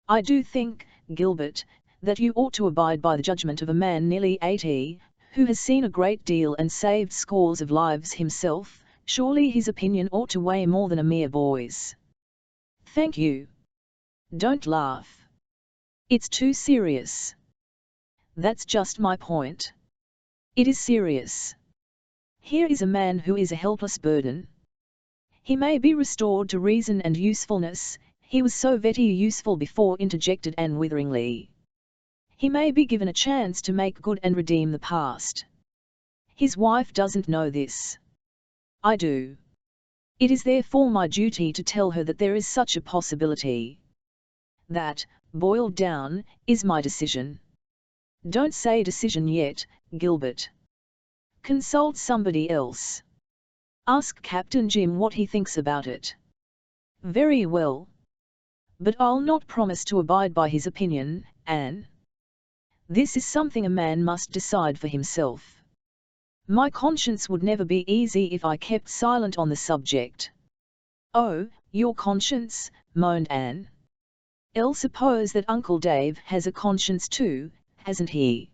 I do think, Gilbert, that you ought to abide by the judgment of a man nearly 80, who has seen a great deal and saved scores of lives himself. Surely his opinion ought to weigh more than a mere boy's. Thank you. Don't laugh. It's too serious. That's just my point. It is serious. Here is a man who is a helpless burden. He may be restored to reason and usefulness. He was so very useful before, interjected Anne witheringly. He may be given a chance to make good and redeem the past. His wife doesn't know this. I do. It is therefore my duty to tell her that there is such a possibility. That, boiled down, is my decision. Don't say decision yet, Gilbert. Consult somebody else. Ask Captain Jim what he thinks about it. Very well. But I'll not promise to abide by his opinion, Anne. This is something a man must decide for himself. My conscience would never be easy if I kept silent on the subject. Oh, your conscience, moaned Anne. I'll suppose that Uncle Dave has a conscience too, hasn't he?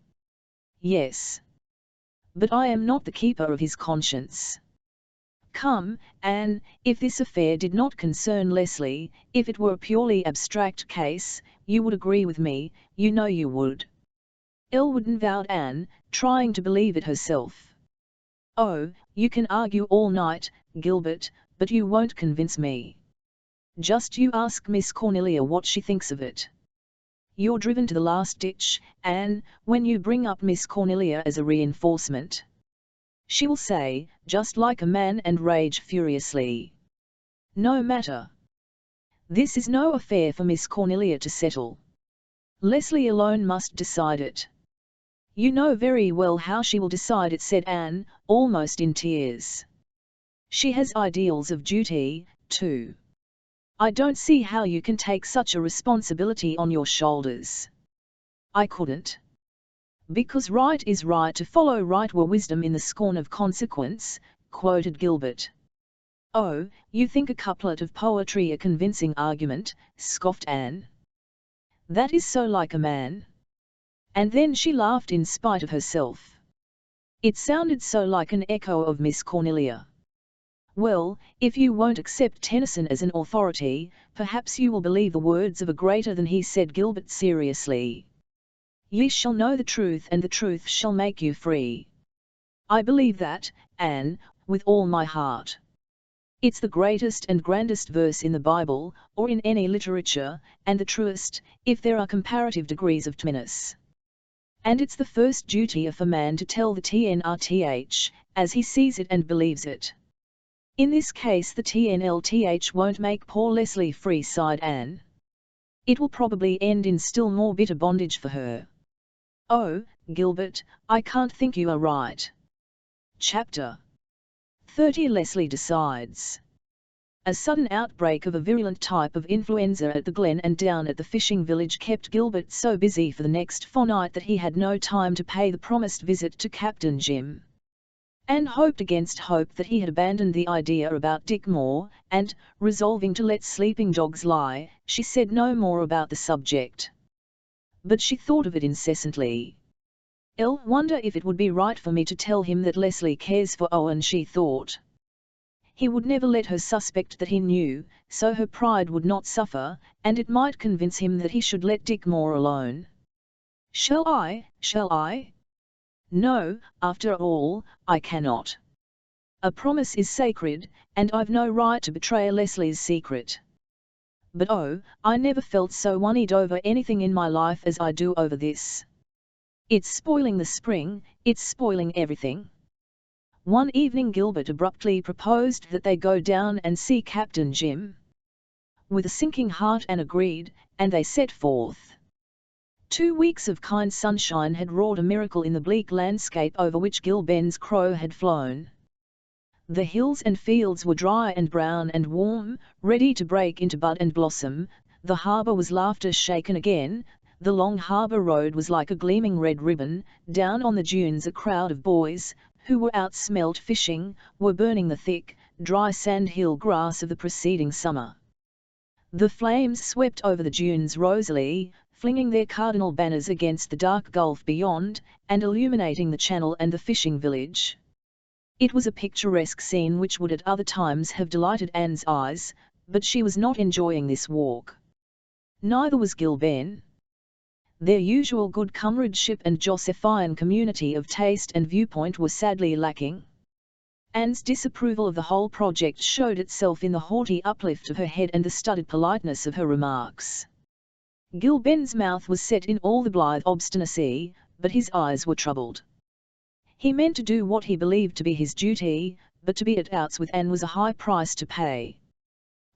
Yes. But I am not the keeper of his conscience. Come, Anne, if this affair did not concern Leslie, if it were a purely abstract case, you would agree with me, you know you would. Elle wouldn't, vowed Anne, trying to believe it herself. Oh, you can argue all night, Gilbert, but you won't convince me. Just you ask Miss Cornelia what she thinks of it. You're driven to the last ditch, Anne, when you bring up Miss Cornelia as a reinforcement. She will say, just like a man, and rage furiously. No matter. This is no affair for Miss Cornelia to settle. Leslie alone must decide it. You know very well how she will decide it, said Anne, almost in tears. She has ideals of duty, too. I don't see how you can take such a responsibility on your shoulders. I couldn't. Because right is right, to follow right were wisdom in the scorn of consequence, quoted Gilbert. Oh, you think a couplet of poetry a convincing argument, scoffed Anne. That is so like a man. And then she laughed in spite of herself. It sounded so like an echo of Miss Cornelia. Well, if you won't accept Tennyson as an authority, perhaps you will believe the words of a greater than he, said Gilbert seriously. Ye shall know the truth, and the truth shall make you free. I believe that, Anne, with all my heart. It's the greatest and grandest verse in the Bible, or in any literature, and the truest, if there are comparative degrees of trueness. And it's the first duty of a man to tell the TNRTH, as he sees it and believes it. In this case the TNLTH won't make poor Leslie free, sighed Anne. It will probably end in still more bitter bondage for her. Oh, Gilbert, I can't think you are right. Chapter 30. Leslie decides. A sudden outbreak of a virulent type of influenza at the Glen and down at the fishing village kept Gilbert so busy for the next fortnight that he had no time to pay the promised visit to Captain Jim. Anne hoped against hope that he had abandoned the idea about Dick Moore, and, resolving to let sleeping dogs lie, she said no more about the subject. But she thought of it incessantly. "I'll wonder if it would be right for me to tell him that Leslie cares for Owen," she thought. He would never let her suspect that he knew, so her pride would not suffer, and it might convince him that he should let Dick Moore alone. Shall I? No, after all, I cannot. A promise is sacred, and I've no right to betray Leslie's secret. But oh, I never felt so worried over anything in my life as I do over this. It's spoiling the spring, it's spoiling everything. One evening Gilbert abruptly proposed that they go down and see Captain Jim. With a sinking heart Anne agreed, and they set forth. 2 weeks of kind sunshine had wrought a miracle in the bleak landscape over which Gilben's crow had flown. The hills and fields were dry and brown and warm, ready to break into bud and blossom. The harbour was laughter shaken again. The long harbour road was like a gleaming red ribbon. Down on the dunes a crowd of boys, who were out smelt fishing, were burning the thick, dry sandhill grass of the preceding summer. The flames swept over the dunes rosily, flinging their cardinal banners against the dark gulf beyond, and illuminating the channel and the fishing village. It was a picturesque scene which would at other times have delighted Anne's eyes, but she was not enjoying this walk. Neither was Gilben. Their usual good comradeship and Josephian community of taste and viewpoint were sadly lacking. Anne's disapproval of the whole project showed itself in the haughty uplift of her head and the studied politeness of her remarks. Gilben's mouth was set in all the blithe obstinacy, but his eyes were troubled. He meant to do what he believed to be his duty, but to be at outs with Anne was a high price to pay.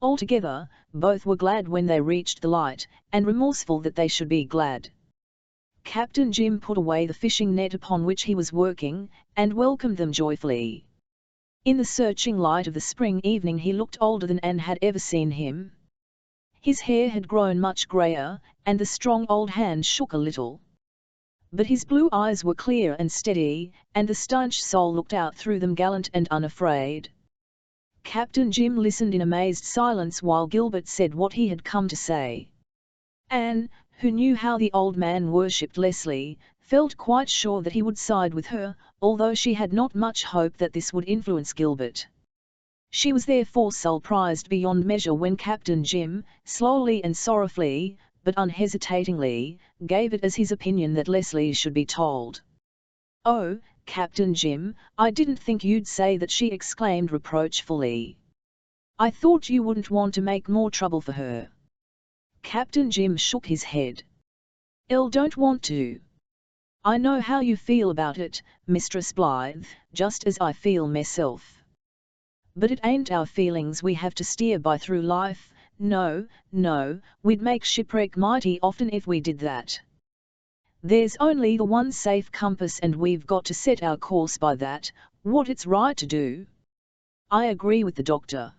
Altogether, both were glad when they reached the light, and remorseful that they should be glad. Captain Jim put away the fishing net upon which he was working, and welcomed them joyfully. In the searching light of the spring evening he looked older than Anne had ever seen him. His hair had grown much greyer, and the strong old hand shook a little. But his blue eyes were clear and steady, and the staunch soul looked out through them gallant and unafraid. Captain Jim listened in amazed silence while Gilbert said what he had come to say. Anne, who knew how the old man worshipped Leslie, felt quite sure that he would side with her, although she had not much hope that this would influence Gilbert. She was therefore surprised beyond measure when Captain Jim, slowly and sorrowfully, but unhesitatingly, gave it as his opinion that Leslie should be told. "Oh, Captain Jim, I didn't think you'd say that," she exclaimed reproachfully. "I thought you wouldn't want to make more trouble for her." Captain Jim shook his head. "I don't want to. I know how you feel about it, Mistress Blythe, just as I feel myself. But it ain't our feelings we have to steer by through life. No, we'd make shipwreck mighty often if we did that. There's only the one safe compass and we've got to set our course by that, what it's right to do. I agree with the doctor.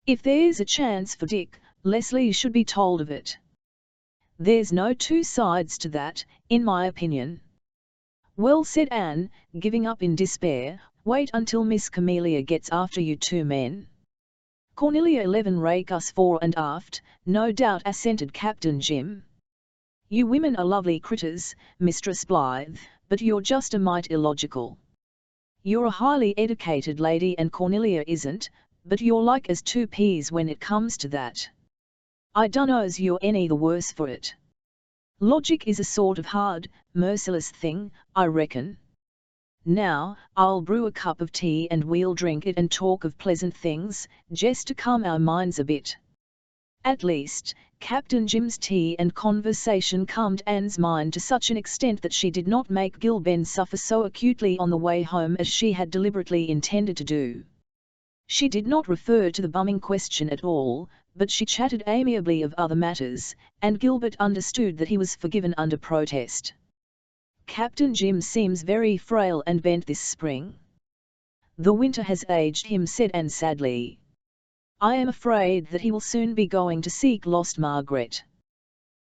If there's a chance for Dick, Leslie should be told of it. There's no two sides to that, in my opinion." "Well," said Anne, giving up in despair, "wait until Miss Camelia gets after you two men." "Cornelia 11 rake us fore and aft," no doubt assented Captain Jim. "You women are lovely critters, Mistress Blythe, but you're just a mite illogical. You're a highly educated lady and Cornelia isn't, but you're like as two peas when it comes to that. I dunno's you're any the worse for it. Logic is a sort of hard, merciless thing, I reckon." Now, I'll brew a cup of tea and we'll drink it and talk of pleasant things, just to calm our minds a bit. At least, Captain Jim's tea and conversation calmed Anne's mind to such an extent that she did not make Gilben suffer so acutely on the way home as she had deliberately intended to do. She did not refer to the bumming question at all, but she chatted amiably of other matters, and Gilbert understood that he was forgiven under protest. Captain Jim seems very frail and bent this spring. The winter has aged him, said Anne sadly. I am afraid that he will soon be going to seek lost Margaret.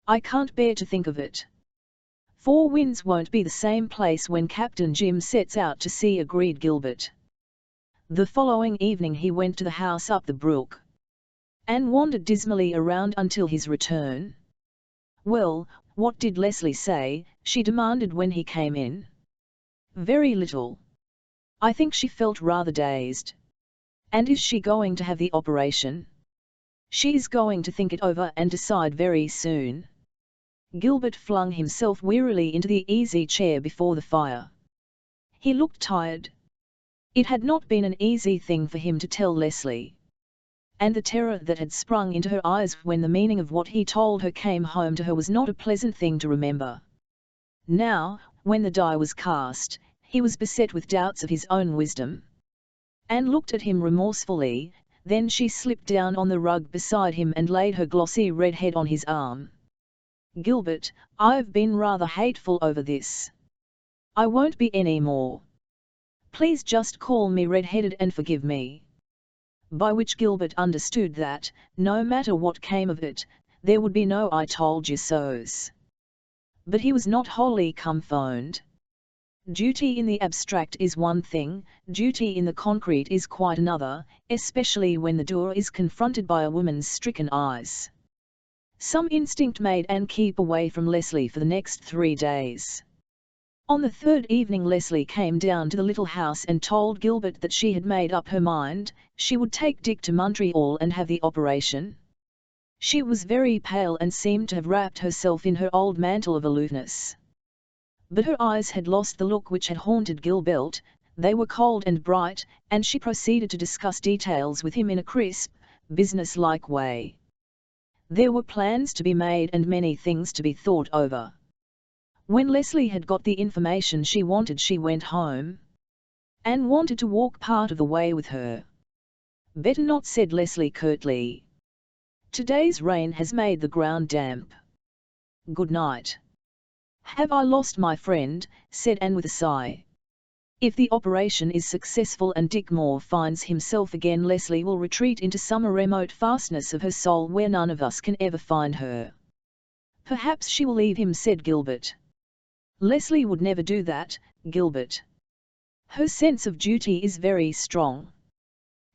I can't bear to think of it. Four Winds won't be the same place when Captain Jim sets out to sea, agreed Gilbert. The following evening he went to the house up the brook. Anne wandered dismally around until his return. Well, what did Leslie say? She demanded when he came in. Very little. I think she felt rather dazed. And is she going to have the operation? She is going to think it over and decide very soon. Gilbert flung himself wearily into the easy chair before the fire. He looked tired. It had not been an easy thing for him to tell Leslie. And the terror that had sprung into her eyes when the meaning of what he told her came home to her was not a pleasant thing to remember. Now, when the die was cast, he was beset with doubts of his own wisdom. Anne looked at him remorsefully, then she slipped down on the rug beside him and laid her glossy red head on his arm. Gilbert, I've been rather hateful over this. I won't be any more. Please just call me red-headed and forgive me. By which Gilbert understood that, no matter what came of it, there would be no I told you so's. But he was not wholly confounded. Duty in the abstract is one thing, duty in the concrete is quite another, especially when the doer is confronted by a woman's stricken eyes. Some instinct made Anne keep away from Leslie for the next 3 days. On the third evening Leslie came down to the little house and told Gilbert that she had made up her mind, she would take Dick to Montreal and have the operation. She was very pale and seemed to have wrapped herself in her old mantle of aloofness. But her eyes had lost the look which had haunted Gilbert, they were cold and bright, and she proceeded to discuss details with him in a crisp, business-like way. There were plans to be made and many things to be thought over. When Leslie had got the information she wanted, she went home. Anne wanted to walk part of the way with her. Better not, said Leslie curtly. Today's rain has made the ground damp. Good night. Have I lost my friend? Said Anne with a sigh. If the operation is successful and Dick Moore finds himself again, Leslie will retreat into some remote fastness of her soul where none of us can ever find her. Perhaps she will leave him, said Gilbert. Leslie would never do that, Gilbert. Her sense of duty is very strong.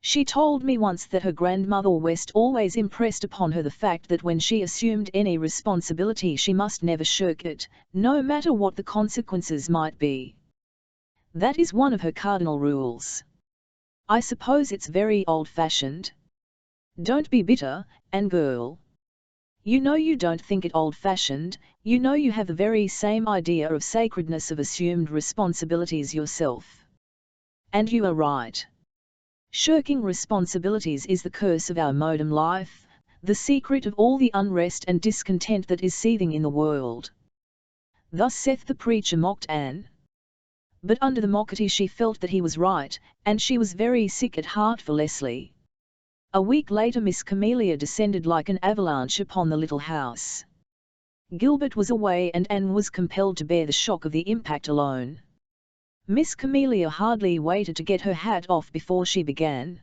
She told me once that her grandmother West always impressed upon her the fact that when she assumed any responsibility she must never shirk it, no matter what the consequences might be. That is one of her cardinal rules. I suppose it's very old-fashioned. Don't be bitter, Anne girl. You know you don't think it old-fashioned, you know you have the very same idea of sacredness of assumed responsibilities yourself. And you are right. Shirking responsibilities is the curse of our modern life, the secret of all the unrest and discontent that is seething in the world. Thus saith the preacher, mocked Anne. But under the mockety she felt that he was right, and she was very sick at heart for Leslie. A week later Miss Camelia descended like an avalanche upon the little house. Gilbert was away and Anne was compelled to bear the shock of the impact alone. Miss Camelia hardly waited to get her hat off before she began.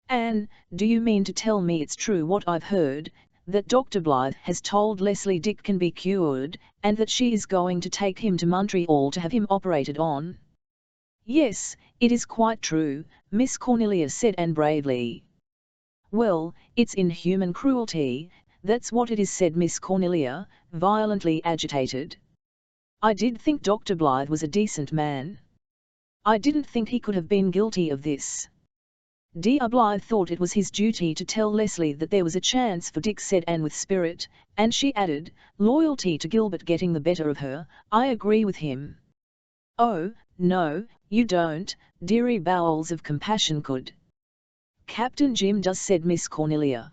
Anne, do you mean to tell me it's true what I've heard, that Dr. Blythe has told Leslie Dick can be cured, and that she is going to take him to Montreal to have him operated on? Yes, it is quite true, Miss Cornelia said Anne bravely. Well, it's inhuman cruelty, that's what it is, said Miss Cornelia, violently agitated. I did think Dr. Blythe was a decent man. I didn't think he could have been guilty of this. Dear Blythe thought it was his duty to tell Leslie that there was a chance for Dick, said Anne with spirit, and she added, loyalty to Gilbert getting the better of her, I agree with him. Oh, no, You don't, dearie, bowels of compassion could. Captain Jim does, said Miss Cornelia.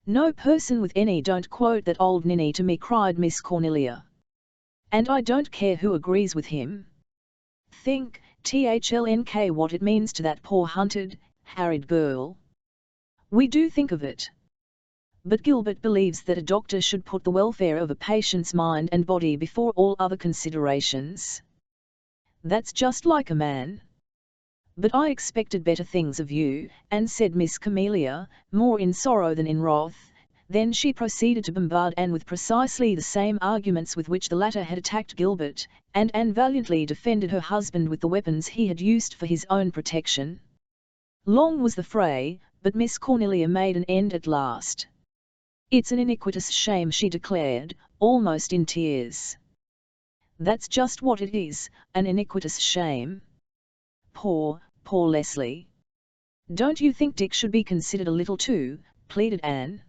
No person with any don't quote that old ninny to me, cried Miss Cornelia. And I don't care who agrees with him. Think, THLNK, what it means to that poor hunted, harried girl. We do think of it. But Gilbert believes that a doctor should put the welfare of a patient's mind and body before all other considerations. That's just like a man. But I expected better things of you, Anne, said Miss Camelia, more in sorrow than in wrath. Then she proceeded to bombard Anne with precisely the same arguments with which the latter had attacked Gilbert, and Anne valiantly defended her husband with the weapons he had used for his own protection. Long was the fray, but Miss Cornelia made an end at last. It's an iniquitous shame, she declared, almost in tears. That's just what it is, an iniquitous shame. Poor Leslie. Don't you think Dick should be considered a little too, pleaded Anne.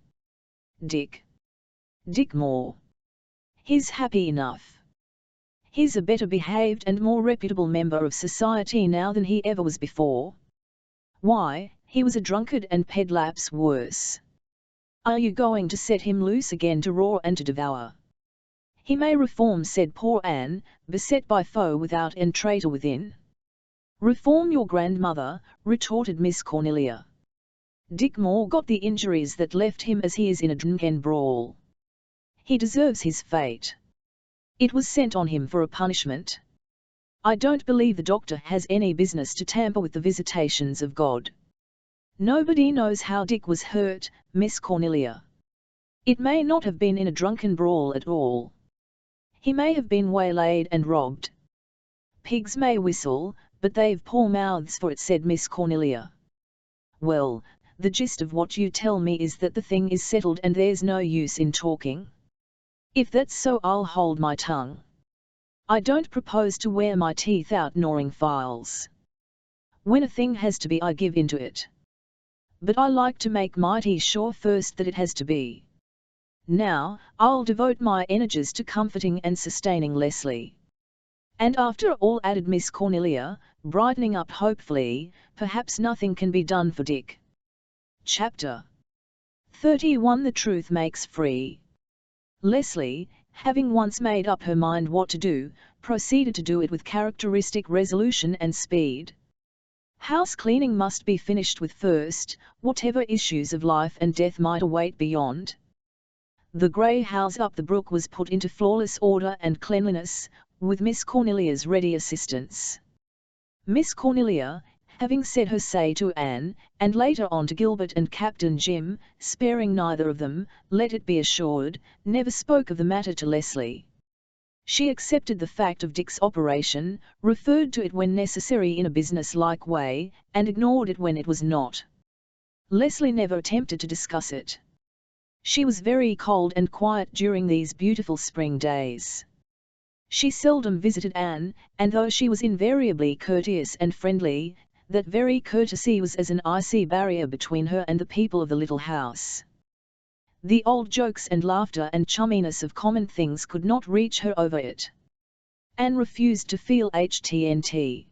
Dick Moore. He's happy enough. He's a better behaved and more reputable member of society now than he ever was before. Why, he was a drunkard and pedlaps worse. Are you going to set him loose again to roar and to devour? He may reform, said poor Anne, beset by foe without and traitor within. Reform your grandmother, retorted Miss Cornelia. Dick Moore got the injuries that left him as he is in a drunken brawl. He deserves his fate. It was sent on him for a punishment. I don't believe the doctor has any business to tamper with the visitations of God. Nobody knows how Dick was hurt, Miss Cornelia. It may not have been in a drunken brawl at all. He may have been waylaid and robbed. Pigs may whistle, but they've poor mouths for it, said Miss Cornelia. Well, the gist of what you tell me is that the thing is settled and there's no use in talking. If that's so, I'll hold my tongue. I don't propose to wear my teeth out gnawing files. When a thing has to be, I give into it. But I like to make mighty sure first that it has to be. Now, I'll devote my energies to comforting and sustaining Leslie. And after all, added Miss Cornelia, brightening up hopefully, perhaps nothing can be done for Dick. Chapter 31. The Truth Makes Free. Leslie, having once made up her mind what to do, proceeded to do it with characteristic resolution and speed. House cleaning must be finished with first, whatever issues of life and death might await beyond. The grey house up the brook was put into flawless order and cleanliness, with Miss Cornelia's ready assistance. Miss Cornelia, having said her say to Anne, and later on to Gilbert and Captain Jim, sparing neither of them, let it be assured, never spoke of the matter to Leslie. She accepted the fact of Dick's operation, referred to it when necessary in a business-like way, and ignored it when it was not. Leslie never attempted to discuss it. She was very cold and quiet during these beautiful spring days. She seldom visited Anne, and though she was invariably courteous and friendly, that very courtesy was as an icy barrier between her and the people of the little house. The old jokes and laughter and chumminess of common things could not reach her over it. Anne refused to feel HTNT.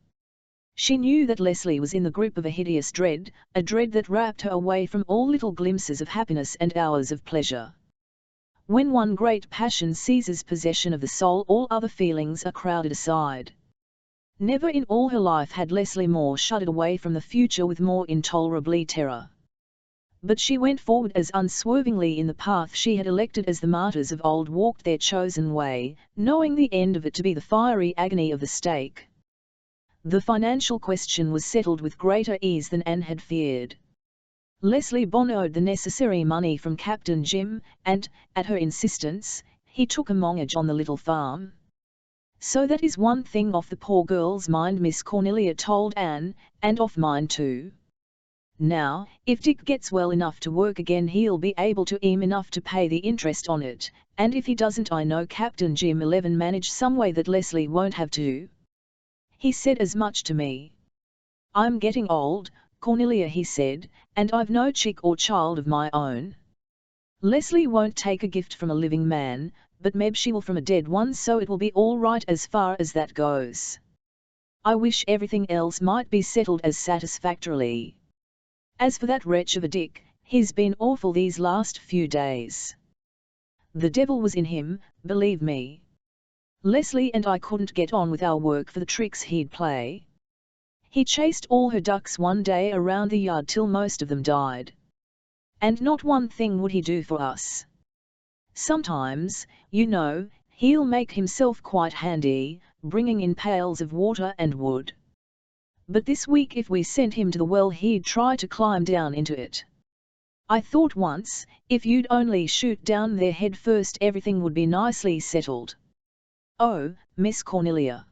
She knew that Leslie was in the grip of a hideous dread, a dread that wrapped her away from all little glimpses of happiness and hours of pleasure. When one great passion seizes possession of the soul, all other feelings are crowded aside. Never in all her life had Leslie Moore shuddered away from the future with more intolerably terror. But she went forward as unswervingly in the path she had elected as the martyrs of old walked their chosen way, knowing the end of it to be the fiery agony of the stake. The financial question was settled with greater ease than Anne had feared. Leslie borrowed the necessary money from Captain Jim, and, at her insistence, he took a mortgage on the little farm. So that is one thing off the poor girl's mind, Miss Cornelia told Anne, and off mine too. Now, if Dick gets well enough to work again, he'll be able to earn enough to pay the interest on it, and if he doesn't, I know Captain Jim 11 manage some way that Leslie won't have to. He said as much to me. I'm getting old, Cornelia, he said, and I've no chick or child of my own. Leslie won't take a gift from a living man, but maybe she will from a dead one, so it will be all right as far as that goes. I wish everything else might be settled as satisfactorily. As for that wretch of a Dick, he's been awful these last few days. The devil was in him, believe me. Leslie and I couldn't get on with our work for the tricks he'd play. He chased all her ducks one day around the yard till most of them died. And not one thing would he do for us. Sometimes, you know, he'll make himself quite handy, bringing in pails of water and wood. But this week if we sent him to the well he'd try to climb down into it. I thought once, if you'd only shoot down there head first everything would be nicely settled. Oh, Miss Cornelia.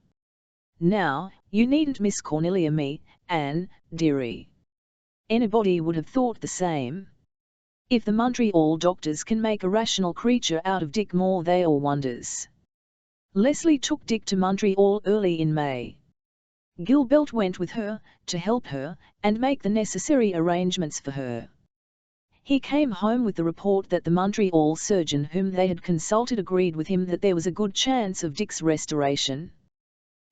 Now, you needn't Miss Cornelia me, Anne, dearie. Anybody would have thought the same. If the Montreal doctors can make a rational creature out of Dick Moore they are wonders. Leslie took Dick to Montreal early in May. Gilbert went with her, to help her, and make the necessary arrangements for her. He came home with the report that the Montreal surgeon whom they had consulted agreed with him that there was a good chance of Dick's restoration.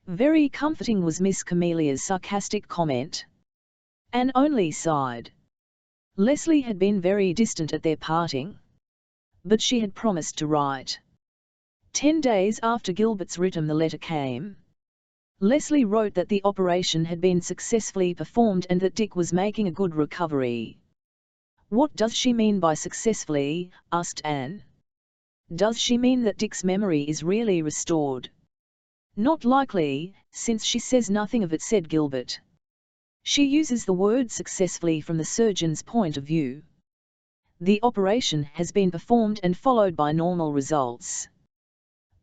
Very comforting was Miss Cornelia's sarcastic comment. Anne only sighed. Leslie had been very distant at their parting. But she had promised to write. 10 days after Gilbert's written the letter came. Leslie wrote that the operation had been successfully performed and that Dick was making a good recovery. What does she mean by successfully? Asked Anne. Does she mean that Dick's memory is really restored? Not likely, since she says nothing of it, said Gilbert. She uses the word successfully from the surgeon's point of view. The operation has been performed and followed by normal results.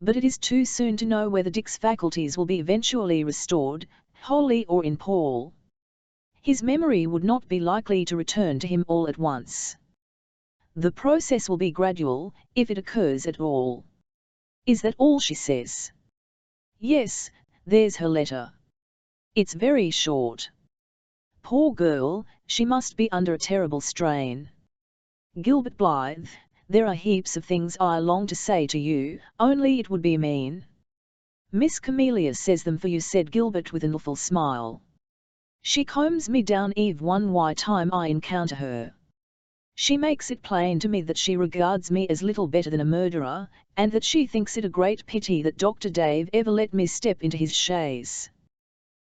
But it is too soon to know whether Dick's faculties will be eventually restored, wholly or in part. His memory would not be likely to return to him all at once. The process will be gradual, if it occurs at all. Is that all she says? Yes, there's her letter. It's very short. Poor girl, she must be under a terrible strain. Gilbert Blythe, there are heaps of things I long to say to you, only it would be mean. Miss Cornelia says them for you, said Gilbert with an awful smile. She combs me down every time I encounter her. She makes it plain to me that she regards me as little better than a murderer, and that she thinks it a great pity that Dr. Dave ever let me step into his chaise.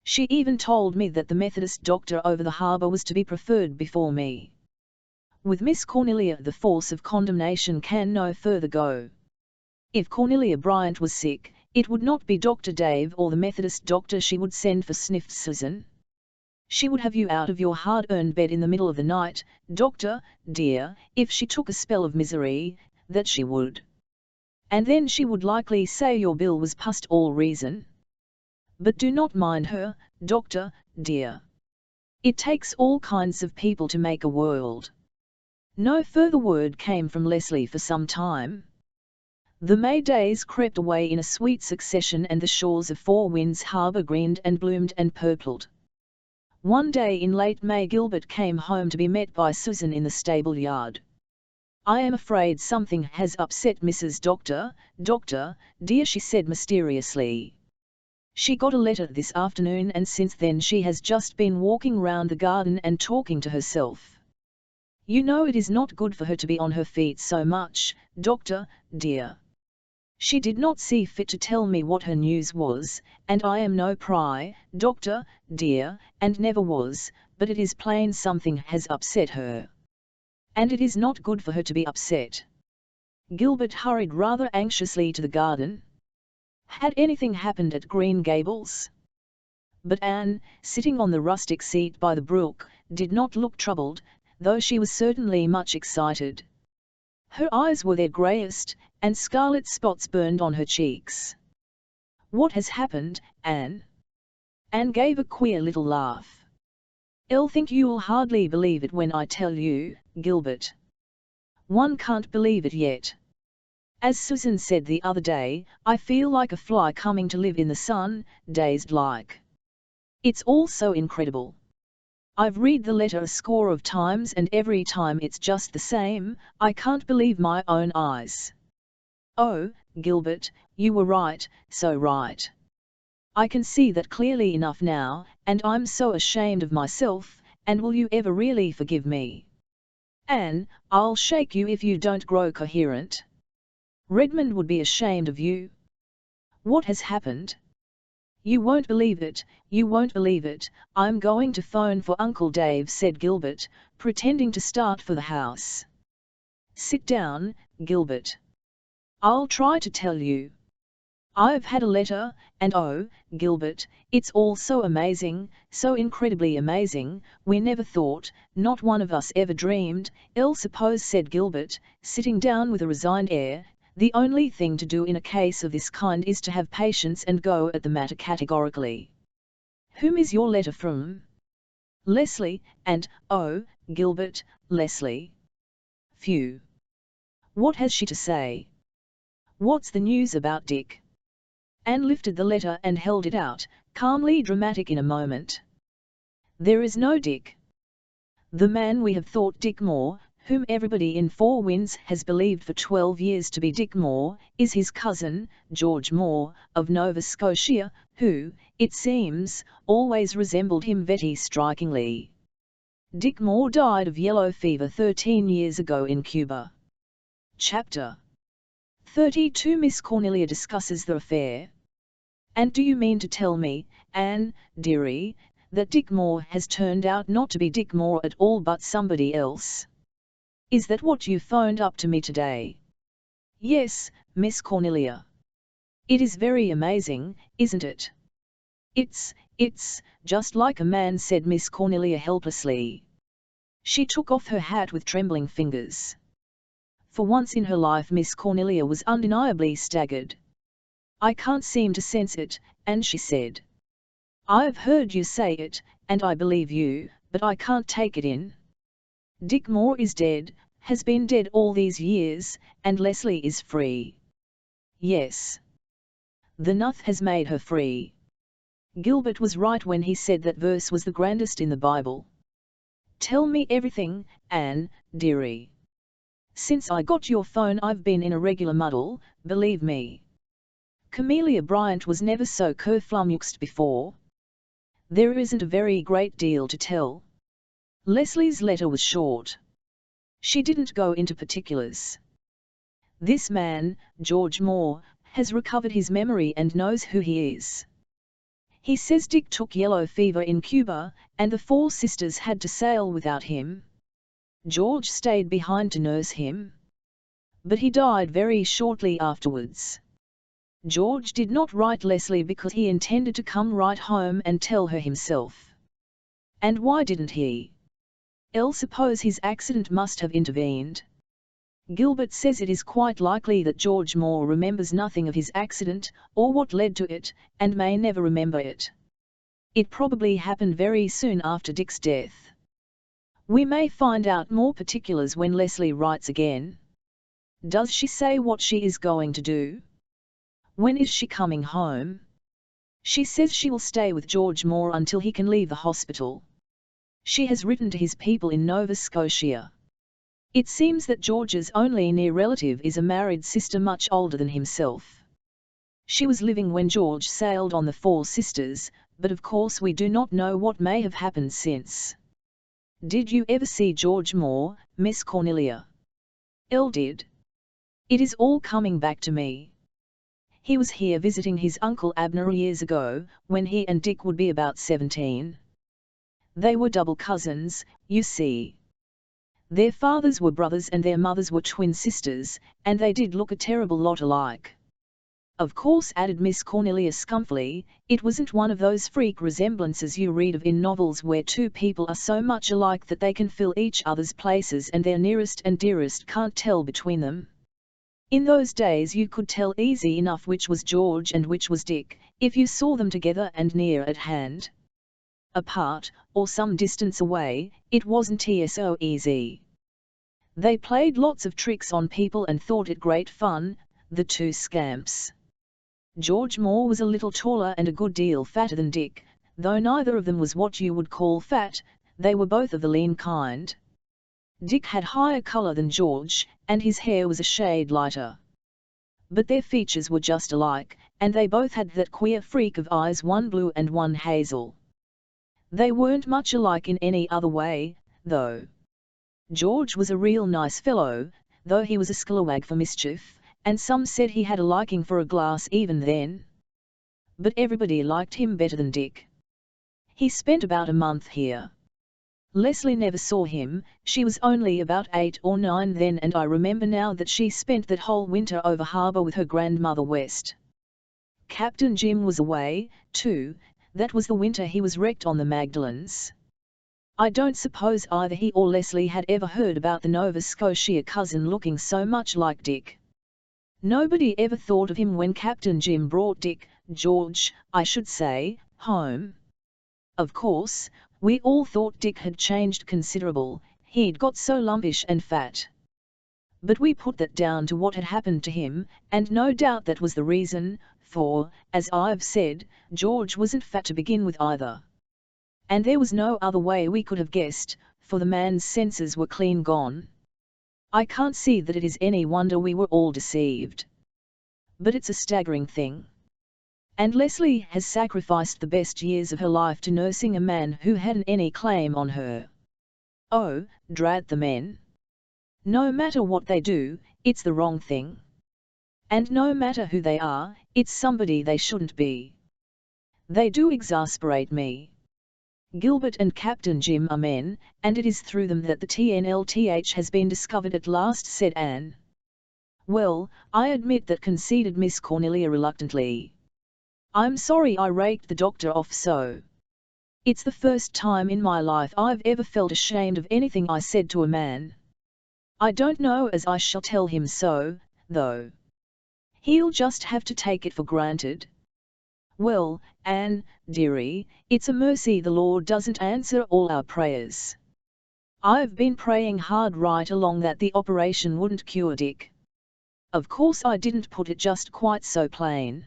She even told me that the Methodist doctor over the harbour was to be preferred before me. With Miss Cornelia the force of condemnation can no further go. If Cornelia Bryant was sick, it would not be Dr. Dave or the Methodist doctor she would send for, sniffed Susan. She would have you out of your hard-earned bed in the middle of the night, doctor, dear, if she took a spell of misery, that she would. And then she would likely say your bill was past all reason. But do not mind her, doctor, dear. It takes all kinds of people to make a world. No further word came from Leslie for some time. The May days crept away in a sweet succession and the shores of Four Winds Harbour greened and bloomed and purpled. One day in late May Gilbert came home to be met by Susan in the stable yard. I am afraid something has upset Mrs. Doctor, dear, she said mysteriously. She got a letter this afternoon and since then she has just been walking round the garden and talking to herself. You know it is not good for her to be on her feet so much, doctor, dear. She did not see fit to tell me what her news was, and I am no pry, doctor, dear, and never was, but it is plain something has upset her. And it is not good for her to be upset. Gilbert hurried rather anxiously to the garden. Had anything happened at Green Gables? But Anne, sitting on the rustic seat by the brook, did not look troubled, though she was certainly much excited. Her eyes were their greyest, and scarlet spots burned on her cheeks. What has happened, Anne? Anne gave a queer little laugh. I'll think you'll hardly believe it when I tell you, Gilbert. One can't believe it yet. As Susan said the other day, I feel like a fly coming to live in the sun, dazed like. It's all so incredible. I've read the letter a score of times and every time it's just the same, I can't believe my own eyes. Oh, Gilbert, you were right, so right. I can see that clearly enough now, and I'm so ashamed of myself, and will you ever really forgive me? Anne, I'll shake you if you don't grow coherent. Redmond would be ashamed of you. What has happened? You won't believe it, you won't believe it, I'm going to phone for Uncle Dave, said Gilbert, pretending to start for the house. Sit down, Gilbert. I'll try to tell you. I've had a letter, and oh, Gilbert, it's all so amazing, so incredibly amazing, we never thought, not one of us ever dreamed, suppose, said Gilbert, sitting down with a resigned air. The only thing to do in a case of this kind is to have patience and go at the matter categorically. Whom is your letter from? Leslie, and, oh, Gilbert, Leslie. Phew. What has she to say? What's the news about Dick? Anne lifted the letter and held it out, calmly dramatic in a moment. There is no Dick. The man we have thought Dick Moore, whom everybody in Four Winds has believed for 12 years to be Dick Moore, is his cousin, George Moore, of Nova Scotia, who, it seems, always resembled him very strikingly. Dick Moore died of yellow fever 13 years ago in Cuba. Chapter 32 Miss Cornelia discusses the affair. And do you mean to tell me, Anne, dearie, that Dick Moore has turned out not to be Dick Moore at all but somebody else? Is that what you phoned up to me today? Yes, Miss Cornelia. It is very amazing, isn't it? It's just like a man, said Miss Cornelia helplessly. She took off her hat with trembling fingers. For once in her life Miss Cornelia was undeniably staggered. I can't seem to sense it, and she said. I've heard you say it, and I believe you, but I can't take it in. Dick Moore is dead, has been dead all these years, and Leslie is free. Yes. The Nuth has made her free. Gilbert was right when he said that verse was the grandest in the Bible. Tell me everything, Anne, dearie. Since I got your phone I've been in a regular muddle, believe me. Camelia Bryant was never so kerflummoxed before. There isn't a very great deal to tell. Leslie's letter was short. She didn't go into particulars. This man, George Moore, has recovered his memory and knows who he is. He says Dick took yellow fever in Cuba, and the Four Sisters had to sail without him. George stayed behind to nurse him. But he died very shortly afterwards. George did not write Leslie because he intended to come right home and tell her himself. And why didn't he? Suppose his accident must have intervened. Gilbert says it is quite likely that George Moore remembers nothing of his accident, or what led to it, and may never remember it. It probably happened very soon after Dick's death. We may find out more particulars when Leslie writes again. Does she say what she is going to do? When is she coming home? She says she will stay with George Moore until he can leave the hospital. She has written to his people in Nova Scotia. It seems that George's only near relative is a married sister much older than himself. She was living when George sailed on the Four Sisters, but of course we do not know what may have happened since. Did you ever see George Moore, Miss Cornelia? Did. It is all coming back to me. He was here visiting his uncle Abner years ago, when he and Dick would be about 17. They were double cousins, you see. Their fathers were brothers and their mothers were twin sisters, and they did look a terrible lot alike. Of course, added Miss Cornelia scornfully, it wasn't one of those freak resemblances you read of in novels where two people are so much alike that they can fill each other's places and their nearest and dearest can't tell between them. In those days you could tell easy enough which was George and which was Dick, if you saw them together and near at hand. Apart, or some distance away, it wasn't so easy. They played lots of tricks on people and thought it great fun, the two scamps. George Moore was a little taller and a good deal fatter than Dick, though neither of them was what you would call fat, they were both of the lean kind. Dick had higher colour than George, and his hair was a shade lighter. But their features were just alike, and they both had that queer freak of eyes, one blue and one hazel. They weren't much alike in any other way, though. George was a real nice fellow, though he was a scalawag for mischief, and some said he had a liking for a glass even then. But everybody liked him better than Dick. He spent about a month here. Leslie never saw him, she was only about 8 or 9 then, and I remember now that she spent that whole winter over harbour with her grandmother West. Captain Jim was away, too. That was the winter he was wrecked on the Magdalens. I don't suppose either he or Leslie had ever heard about the Nova Scotia cousin looking so much like Dick. Nobody ever thought of him when Captain Jim brought George, I should say, home. Of course, we all thought Dick had changed considerable, he'd got so lumpish and fat. But we put that down to what had happened to him, and no doubt that was the reason, for, as I've said, George wasn't fat to begin with either. And there was no other way we could have guessed, for the man's senses were clean gone. I can't see that it is any wonder we were all deceived. But it's a staggering thing. And Leslie has sacrificed the best years of her life to nursing a man who hadn't any claim on her. Oh, drat the men. No matter what they do, it's the wrong thing. And no matter who they are, it's somebody they shouldn't be. They do exasperate me. Gilbert and Captain Jim are men, and it is through them that the TNLTH has been discovered at last, said Anne. Well, I admit that, conceded Miss Cornelia reluctantly. I'm sorry I raked the doctor off so. It's the first time in my life I've ever felt ashamed of anything I said to a man. I don't know as I shall tell him so, though. He'll just have to take it for granted. Well, Anne, dearie, it's a mercy the Lord doesn't answer all our prayers. I've been praying hard right along that the operation wouldn't cure Dick. Of course I didn't put it just quite so plain.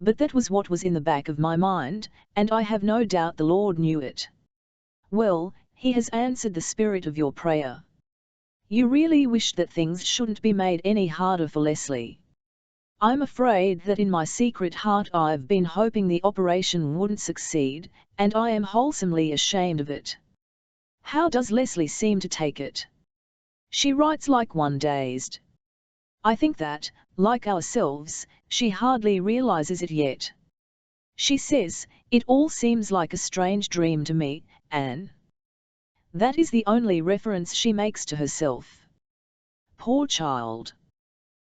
But that was what was in the back of my mind, and I have no doubt the Lord knew it. Well, He has answered the spirit of your prayer. You really wish that things shouldn't be made any harder for Leslie. I'm afraid that in my secret heart I've been hoping the operation wouldn't succeed, and I am wholesomely ashamed of it. How does Leslie seem to take it? She writes like one dazed. I think that, like ourselves, she hardly realizes it yet. She says, it all seems like a strange dream to me, Anne. That is the only reference she makes to herself. Poor child.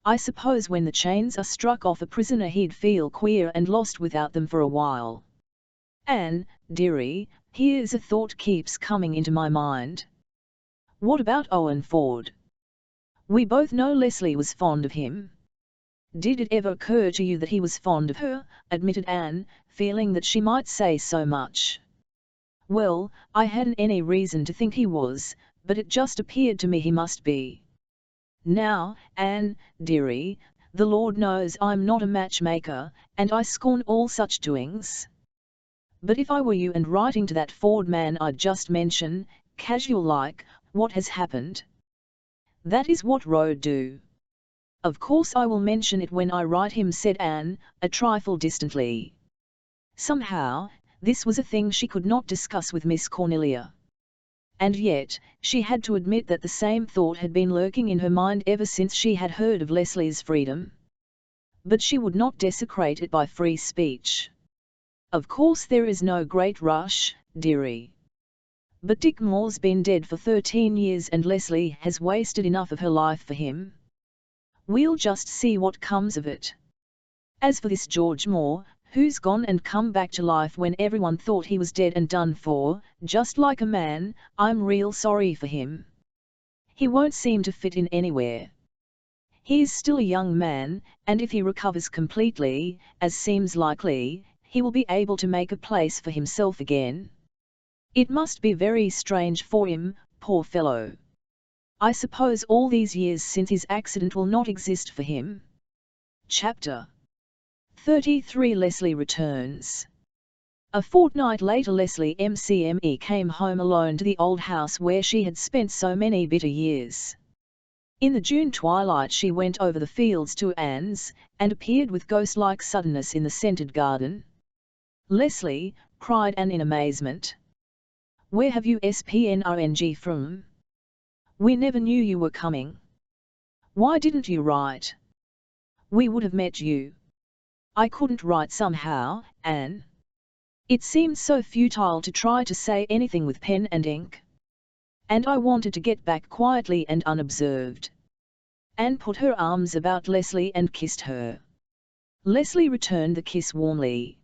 I suppose when the chains are struck off a prisoner he'd feel queer and lost without them for a while. Anne, dearie, here's a thought keeps coming into my mind. What about Owen Ford? We both know Leslie was fond of him. Did it ever occur to you that he was fond of her? Admitted Anne, feeling that she might say so much. Well, I hadn't any reason to think he was, but it just appeared to me he must be. Now, Anne, dearie, the Lord knows I'm not a matchmaker, and I scorn all such doings. But if I were you and writing to that Ford man I'd just mention, casual like, what has happened? That is what Rode do. Of course I will mention it when I write him, said Anne, a trifle distantly. Somehow, this was a thing she could not discuss with Miss Cornelia. And yet, she had to admit that the same thought had been lurking in her mind ever since she had heard of Leslie's freedom. But she would not desecrate it by free speech. Of course there is no great rush, dearie. But Dick Moore's been dead for 13 years and Leslie has wasted enough of her life for him. We'll just see what comes of it. As for this George Moore, who's gone and come back to life when everyone thought he was dead and done for, just like a man, I'm real sorry for him. He won't seem to fit in anywhere. He is still a young man, and if he recovers completely, as seems likely, he will be able to make a place for himself again. It must be very strange for him, poor fellow. I suppose all these years since his accident will not exist for him. Chapter 33 Leslie returns. A fortnight later Leslie MCME came home alone to the old house where she had spent so many bitter years. In the June twilight she went over the fields to Anne's, and appeared with ghost-like suddenness in the scented garden. "Leslie," cried Anne in amazement. "Where have you sprung from? We never knew you were coming. Why didn't you write? We would have met you." "I couldn't write somehow, Anne. It seemed so futile to try to say anything with pen and ink. And I wanted to get back quietly and unobserved." Anne put her arms about Leslie and kissed her. Leslie returned the kiss warmly.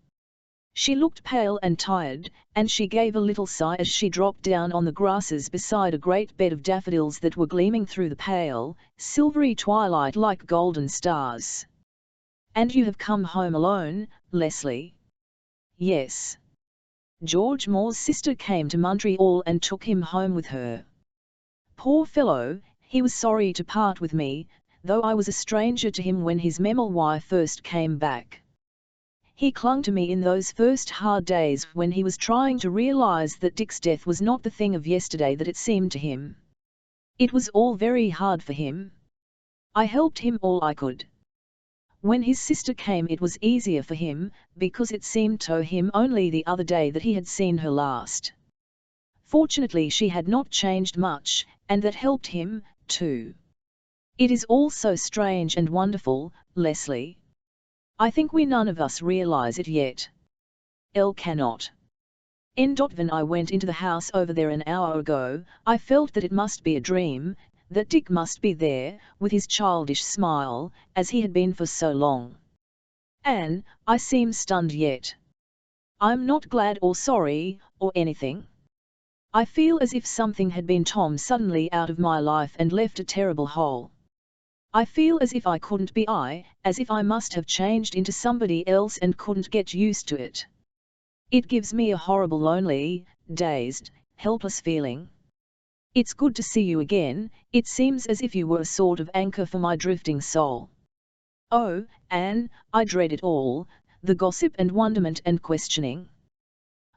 She looked pale and tired, and she gave a little sigh as she dropped down on the grasses beside a great bed of daffodils that were gleaming through the pale, silvery twilight like golden stars. "And you have come home alone, Leslie?" "Yes. George Moore's sister came to Montreal and took him home with her. Poor fellow, he was sorry to part with me, though I was a stranger to him when his memoir first came back. He clung to me in those first hard days when he was trying to realize that Dick's death was not the thing of yesterday that it seemed to him. It was all very hard for him. I helped him all I could. When his sister came it was easier for him, because it seemed to him only the other day that he had seen her last. Fortunately she had not changed much, and that helped him, too. It is all so strange and wonderful, Leslie. I think we none of us realize it yet. Elle cannot. When I went into the house over there an hour ago, I felt that it must be a dream, that Dick must be there, with his childish smile, as he had been for so long. Anne, I seem stunned yet. I'm not glad or sorry, or anything. I feel as if something had been torn suddenly out of my life and left a terrible hole. I feel as if I couldn't be I, as if I must have changed into somebody else and couldn't get used to it. It gives me a horrible lonely, dazed, helpless feeling. It's good to see you again, it seems as if you were a sort of anchor for my drifting soul. Oh, Anne, I dread it all, the gossip and wonderment and questioning.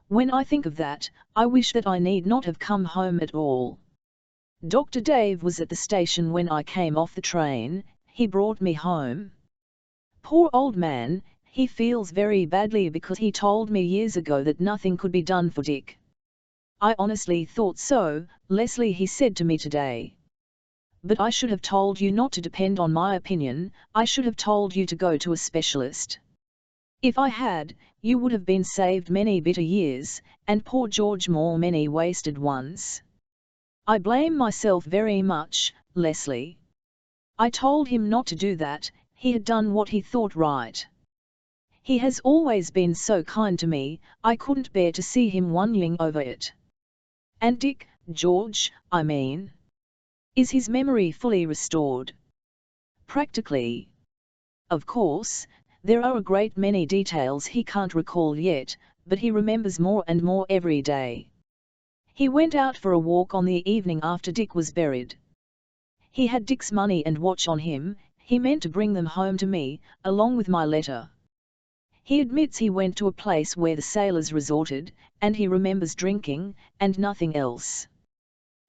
When I think of that, I wish that I need not have come home at all. Dr. Dave was at the station when I came off the train, he brought me home. Poor old man, he feels very badly because he told me years ago that nothing could be done for Dick. I honestly thought so, Leslie, he said to me today. But I should have told you not to depend on my opinion, I should have told you to go to a specialist. If I had, you would have been saved many bitter years, and poor George Moore many wasted ones. I blame myself very much, Leslie. I told him not to do that, he had done what he thought right. He has always been so kind to me, I couldn't bear to see him whining over it. And Dick, George, I mean. Is his memory fully restored? Practically. Of course, there are a great many details he can't recall yet, but he remembers more and more every day. He went out for a walk on the evening after Dick was buried. He had Dick's money and watch on him, he meant to bring them home to me, along with my letter. He admits he went to a place where the sailors resorted, and he remembers drinking, and nothing else.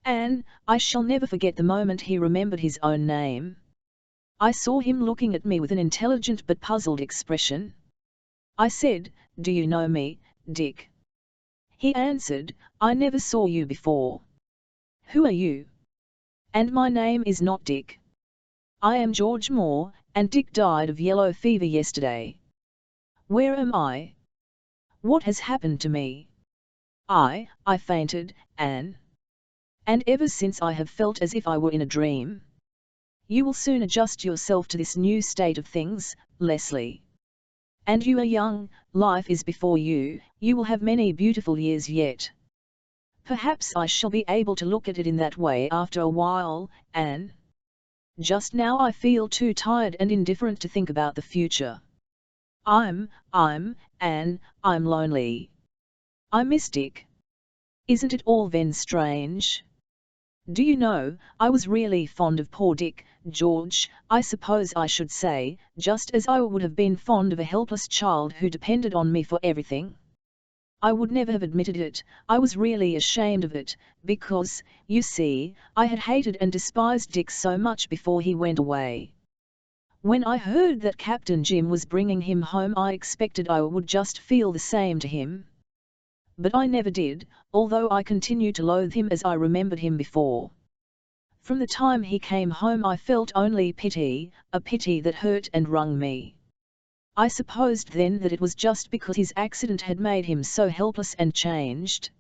Anne, I shall never forget the moment he remembered his own name. I saw him looking at me with an intelligent but puzzled expression. I said, "Do you know me, Dick?" He answered, "I never saw you before." "Who are you?" "And my name is not Dick. I am George Moore, and Dick died of yellow fever yesterday. Where am I? What has happened to me? I fainted, Anne. And ever since I have felt as if I were in a dream. You will soon adjust yourself to this new state of things, Leslie. And you are young, life is before you, you will have many beautiful years yet. Perhaps I shall be able to look at it in that way after a while, Anne. Just now I feel too tired and indifferent to think about the future. Anne, I'm lonely. I miss Dick. Isn't it all then strange? Do you know, I was really fond of poor Dick, George, I suppose I should say, just as I would have been fond of a helpless child who depended on me for everything. I would never have admitted it, I was really ashamed of it, because, you see, I had hated and despised Dick so much before he went away. When I heard that Captain Jim was bringing him home, I expected I would just feel the same to him. But I never did, although I continued to loathe him as I remembered him before. From the time he came home I felt only pity, a pity that hurt and wrung me. I supposed then that it was just because his accident had made him so helpless and changed.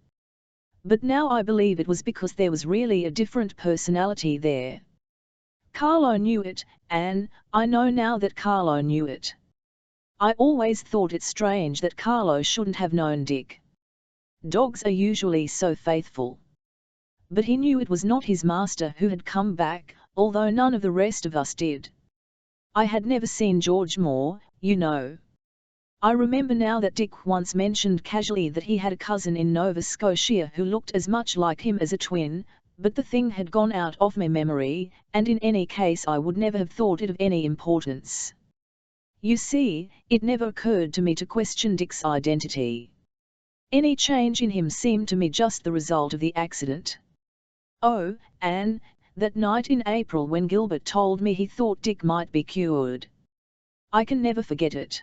But now I believe it was because there was really a different personality there. Carlo knew it, Anne, I know now that Carlo knew it. I always thought it strange that Carlo shouldn't have known Dick. Dogs are usually so faithful. But he knew it was not his master who had come back, although none of the rest of us did. I had never seen George Moore, you know. I remember now that Dick once mentioned casually that he had a cousin in Nova Scotia who looked as much like him as a twin, but the thing had gone out of my memory, and in any case I would never have thought it of any importance. You see, it never occurred to me to question Dick's identity. Any change in him seemed to me just the result of the accident. Oh, Anne, that night in April when Gilbert told me he thought Dick might be cured. I can never forget it.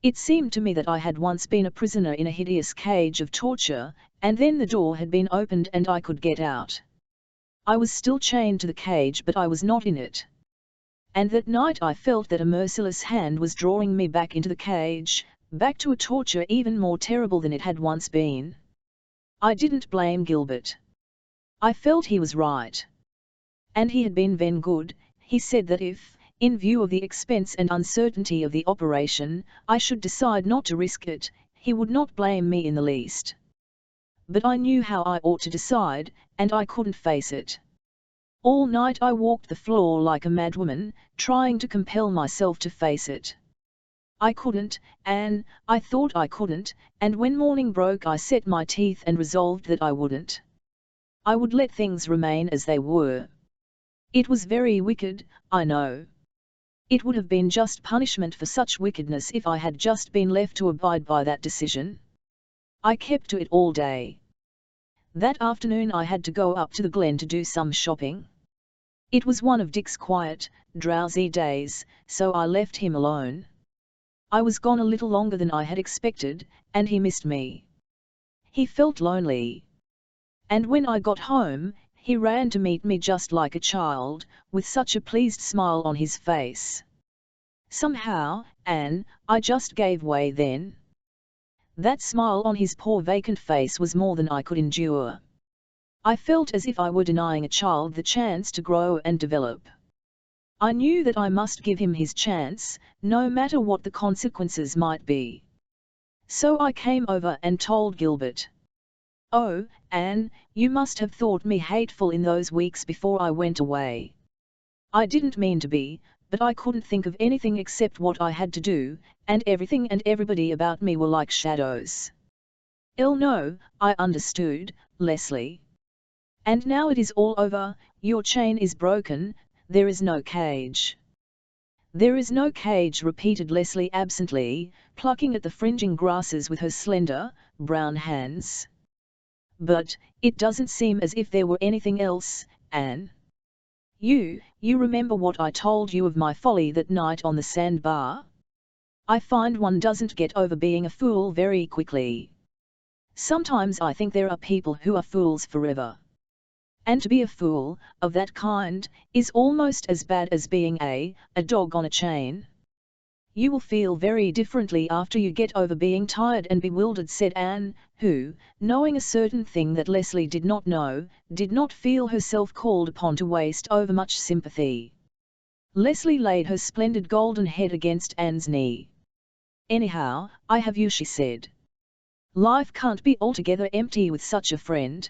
It seemed to me that I had once been a prisoner in a hideous cage of torture, and then the door had been opened and I could get out. I was still chained to the cage, but I was not in it. And that night I felt that a merciless hand was drawing me back into the cage, back to a torture even more terrible than it had once been. I didn't blame Gilbert. I felt he was right. And he had been very good. He said that if, in view of the expense and uncertainty of the operation, I should decide not to risk it, he would not blame me in the least. But I knew how I ought to decide, and I couldn't face it. All night I walked the floor like a madwoman, trying to compel myself to face it. I couldn't, Anne, I thought I couldn't, and when morning broke I set my teeth and resolved that I wouldn't. I would let things remain as they were. It was very wicked, I know. It would have been just punishment for such wickedness if I had just been left to abide by that decision. I kept to it all day. That afternoon I had to go up to the Glen to do some shopping. It was one of Dick's quiet, drowsy days, so I left him alone. I was gone a little longer than I had expected, and he missed me. He felt lonely. And when I got home, he ran to meet me just like a child, with such a pleased smile on his face. Somehow, Anne, I just gave way then. That smile on his poor vacant face was more than I could endure. I felt as if I were denying a child the chance to grow and develop. I knew that I must give him his chance, no matter what the consequences might be. So I came over and told Gilbert. Oh, Anne, you must have thought me hateful in those weeks before I went away. I didn't mean to be, but I couldn't think of anything except what I had to do, and everything and everybody about me were like shadows. No, I understood, Leslie. And now it is all over, your chain is broken, there is no cage. There is no cage, repeated Leslie absently, plucking at the fringing grasses with her slender, brown hands. But, it doesn't seem as if there were anything else, Anne. You remember what I told you of my folly that night on the sandbar? I find one doesn't get over being a fool very quickly. Sometimes I think there are people who are fools forever. And to be a fool, of that kind, is almost as bad as being a dog on a chain. You will feel very differently after you get over being tired and bewildered, said Anne, who, knowing a certain thing that Leslie did not know, did not feel herself called upon to waste overmuch sympathy. Leslie laid her splendid golden head against Anne's knee. Anyhow, I have you, she said. Life can't be altogether empty with such a friend.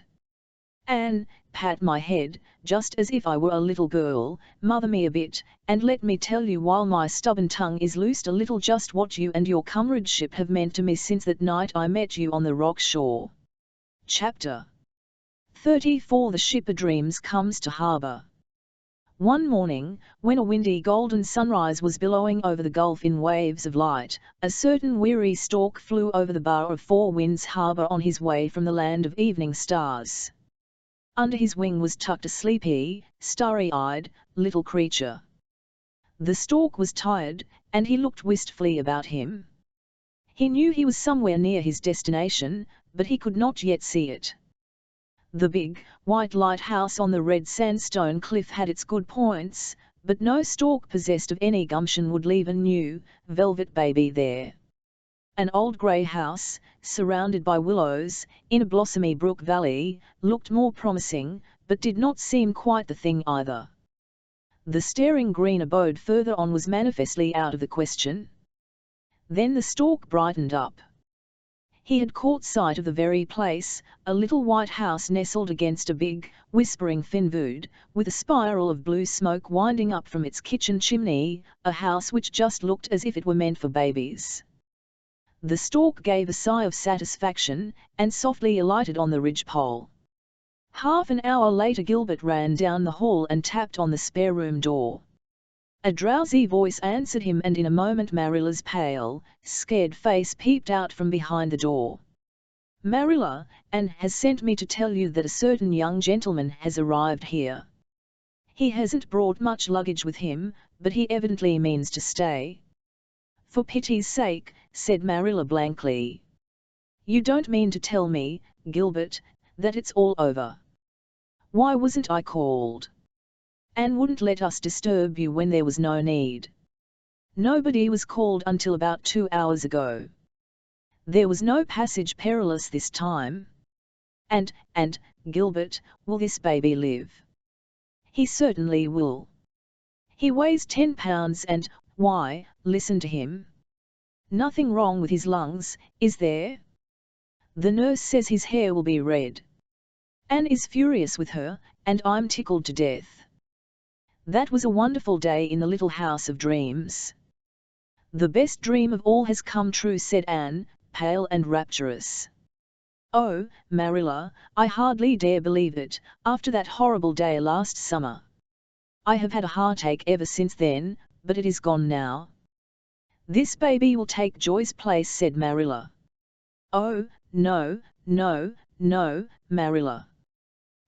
Anne, pat my head, just as if I were a little girl, mother me a bit, and let me tell you while my stubborn tongue is loosed a little just what you and your comradeship have meant to me since that night I met you on the rock shore. Chapter 34. The Ship o' Dreams comes to harbour. One morning, when a windy golden sunrise was billowing over the gulf in waves of light, a certain weary stork flew over the bar of Four Winds Harbour on his way from the land of evening stars. Under his wing was tucked a sleepy, starry-eyed, little creature. The stork was tired, and he looked wistfully about him. He knew he was somewhere near his destination, but he could not yet see it. The big, white lighthouse on the red sandstone cliff had its good points, but no stork possessed of any gumption would leave a new, velvet baby there. An old grey house, surrounded by willows, in a blossomy brook valley, looked more promising, but did not seem quite the thing either. The staring green abode further on was manifestly out of the question. Then the stork brightened up. He had caught sight of the very place, a little white house nestled against a big, whispering finwood, with a spiral of blue smoke winding up from its kitchen chimney, a house which just looked as if it were meant for babies. The stork gave a sigh of satisfaction, and softly alighted on the ridgepole. Half an hour later Gilbert ran down the hall and tapped on the spare room door. A drowsy voice answered him, and in a moment Marilla's pale, scared face peeped out from behind the door. "Marilla, Anne has sent me to tell you that a certain young gentleman has arrived here. He hasn't brought much luggage with him, but he evidently means to stay." "For pity's sake," said Marilla blankly. "You don't mean to tell me, Gilbert, that it's all over? Why wasn't I called? Anne wouldn't let us disturb you when there was no need." "Nobody was called until about 2 hours ago. There was no passage perilous this time. And, Gilbert, will this baby live?" "He certainly will. He weighs 10 pounds and, why, listen to him. Nothing wrong with his lungs, is there? The nurse says his hair will be red. Anne is furious with her, and I'm tickled to death." That was a wonderful day in the little house of dreams. "The best dream of all has come true," said Anne, pale and rapturous. "Oh, Marilla, I hardly dare believe it, after that horrible day last summer. I have had a heartache ever since then, but it is gone now." "This baby will take Joy's place," said Marilla. "Oh, no, no, no, Marilla.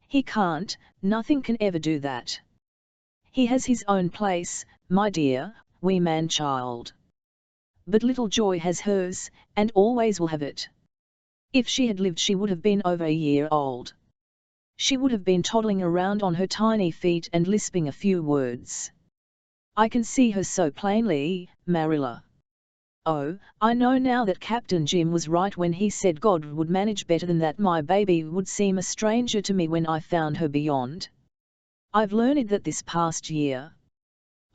He can't, nothing can ever do that. He has his own place, my dear, wee man-child. But little Joy has hers, and always will have it. If she had lived she would have been over a year old. She would have been toddling around on her tiny feet and lisping a few words. I can see her so plainly, Marilla. Oh, I know now that Captain Jim was right when he said God would manage better than that. My baby would seem a stranger to me when I found her beyond. I've learned that this past year.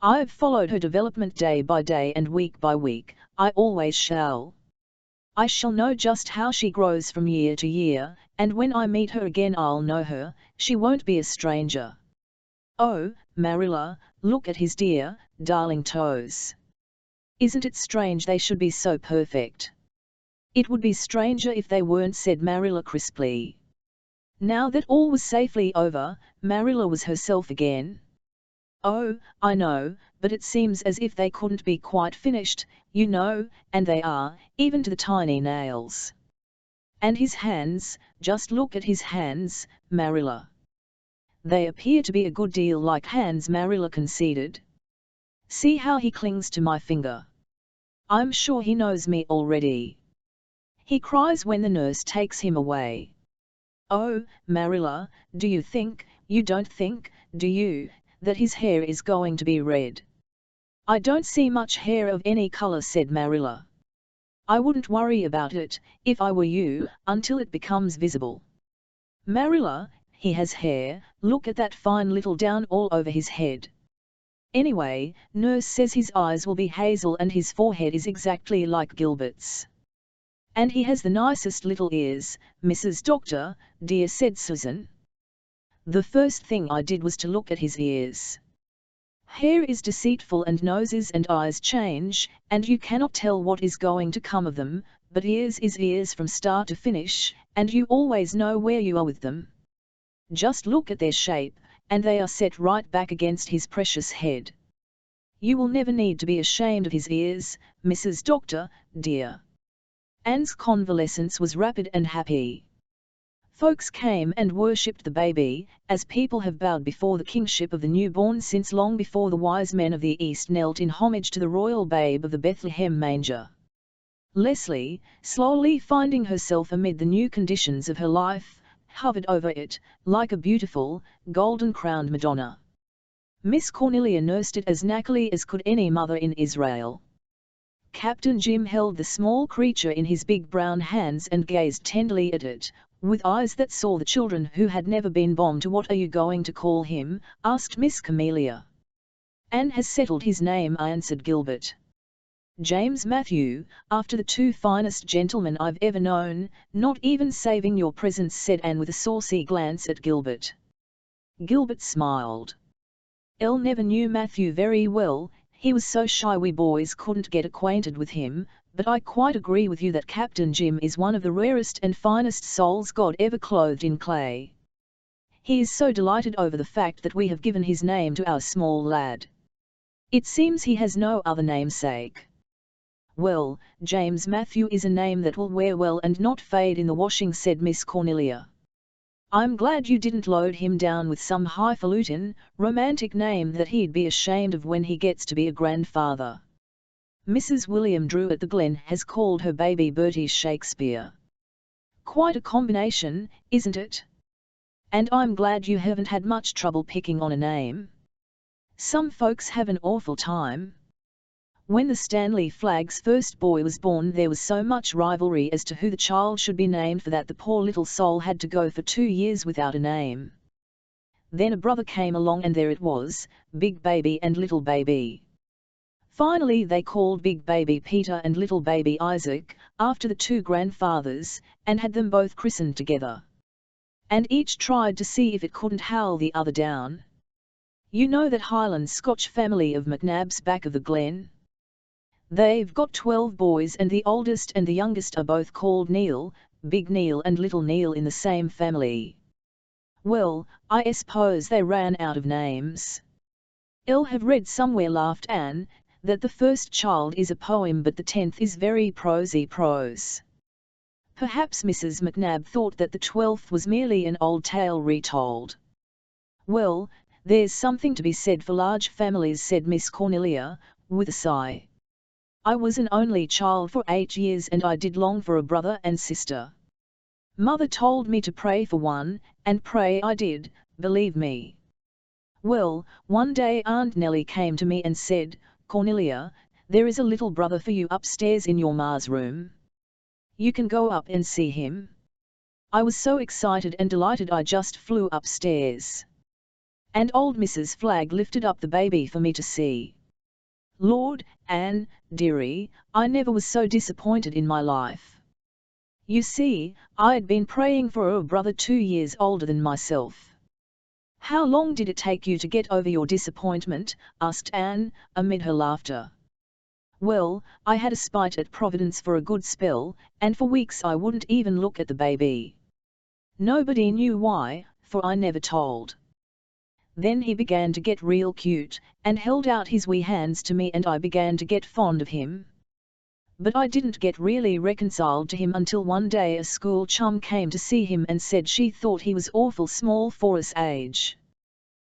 I've followed her development day by day and week by week. I always shall. I shall know just how she grows from year to year, and when I meet her again I'll know her. She won't be a stranger. Oh, Marilla, look at his dear, darling toes. Isn't it strange they should be so perfect?" "It would be stranger if they weren't," said Marilla crisply. Now that all was safely over, Marilla was herself again. "Oh, I know, but it seems as if they couldn't be quite finished, you know, and they are, even to the tiny nails. And his hands, just look at his hands, Marilla." "They appear to be a good deal like hands," Marilla conceded. "See how he clings to my finger. I'm sure he knows me already. He cries when the nurse takes him away. Oh, Marilla, do you don't think, do you, that his hair is going to be red?" "I don't see much hair of any color," said Marilla. "I wouldn't worry about it, if I were you, until it becomes visible." "Marilla, he has hair, look at that fine little down all over his head. Anyway, nurse says his eyes will be hazel and his forehead is exactly like Gilbert's. And he has the nicest little ears, Mrs. Doctor, dear," said Susan. "The first thing I did was to look at his ears. Hair is deceitful and noses and eyes change, and you cannot tell what is going to come of them, but ears is ears from start to finish, and you always know where you are with them. Just look at their shape, and they are set right back against his precious head. You will never need to be ashamed of his ears, Mrs. Doctor, dear. Anne's convalescence was rapid and happy. Folks came and worshipped the baby, as people have bowed before the kingship of the newborn since long before the wise men of the East knelt in homage to the royal babe of the Bethlehem manger. Leslie, slowly finding herself amid the new conditions of her life, hovered over it, like a beautiful, golden-crowned Madonna. Miss Cornelia nursed it as knackily as could any mother in Israel. Captain Jim held the small creature in his big brown hands and gazed tenderly at it, with eyes that saw the children who had never been bombed. "What are you going to call him?" asked Miss Camelia. "Anne has settled his name," answered Gilbert. "James Matthew, after the two finest gentlemen I've ever known, not even saving your presence," said Anne with a saucy glance at Gilbert. Gilbert smiled. "Elle never knew Matthew very well, he was so shy we boys couldn't get acquainted with him, but I quite agree with you that Captain Jim is one of the rarest and finest souls God ever clothed in clay. He is so delighted over the fact that we have given his name to our small lad. It seems he has no other namesake." "Well, James Matthew is a name that will wear well and not fade in the washing," said Miss Cornelia. "I'm glad you didn't load him down with some highfalutin, romantic name that he'd be ashamed of when he gets to be a grandfather. Mrs. William Drew at the Glen has called her baby Bertie Shakespeare. Quite a combination, isn't it? And I'm glad you haven't had much trouble picking on a name. Some folks have an awful time. When the Stanley Flagg's first boy was born, there was so much rivalry as to who the child should be named for that the poor little soul had to go for 2 years without a name. Then a brother came along and there it was, Big Baby and Little Baby. Finally they called Big Baby Peter and Little Baby Isaac, after the two grandfathers, and had them both christened together. And each tried to see if it couldn't howl the other down. You know that Highland Scotch family of McNabs back of the Glen? They've got 12 boys and the oldest and the youngest are both called Neil, Big Neil and Little Neil in the same family. Well, I suppose they ran out of names. I'll have read somewhere," laughed Anne, "that the first child is a poem but the 10th is very prosy prose. Perhaps Mrs. McNab thought that the 12th was merely an old tale retold." "Well, there's something to be said for large families," said Miss Cornelia, with a sigh. "I was an only child for 8 years and I did long for a brother and sister. Mother told me to pray for one, and pray I did, believe me. Well, one day Aunt Nellie came to me and said, 'Cornelia, there is a little brother for you upstairs in your ma's room. You can go up and see him.' I was so excited and delighted I just flew upstairs. And old Mrs. Flagg lifted up the baby for me to see. Lord, Anne, dearie, I never was so disappointed in my life. You see, I'd been praying for a brother 2 years older than myself." "How long did it take you to get over your disappointment?" asked Anne, amid her laughter. "Well, I had a spite at Providence for a good spell, and for weeks I wouldn't even look at the baby. Nobody knew why, for I never told. Then he began to get real cute, and held out his wee hands to me and I began to get fond of him. But I didn't get really reconciled to him until one day a school chum came to see him and said she thought he was awful small for his age.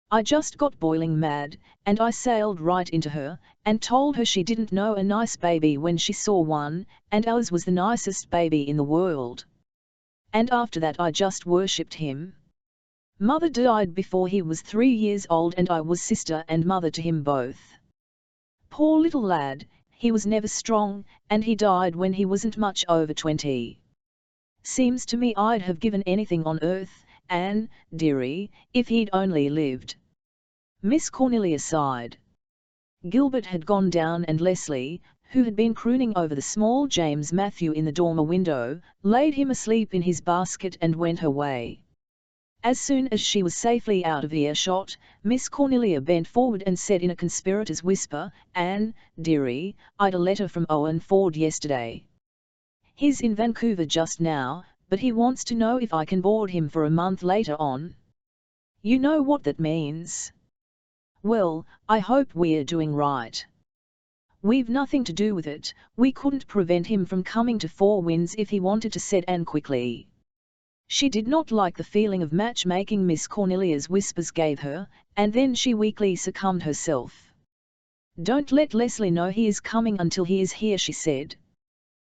I just got boiling mad, and I sailed right into her, and told her she didn't know a nice baby when she saw one, and ours was the nicest baby in the world. And after that I just worshipped him. Mother died before he was 3 years old and I was sister and mother to him both. Poor little lad, he was never strong, and he died when he wasn't much over 20. Seems to me I'd have given anything on earth, Anne, dearie, if he'd only lived." Miss Cornelia sighed. Gilbert had gone down and Leslie, who had been crooning over the small James Matthew in the dormer window, laid him asleep in his basket and went her way. As soon as she was safely out of earshot, Miss Cornelia bent forward and said in a conspirator's whisper, "Anne, dearie, I'd a letter from Owen Ford yesterday. He's in Vancouver just now, but he wants to know if I can board him for a month later on." You know what that means. Well, I hope we're doing right. We've nothing to do with it, we couldn't prevent him from coming to Four Winds if he wanted to, said Anne quickly. She did not like the feeling of matchmaking Miss Cornelia's whispers gave her, and then she weakly succumbed herself. Don't let Leslie know he is coming until he is here, she said.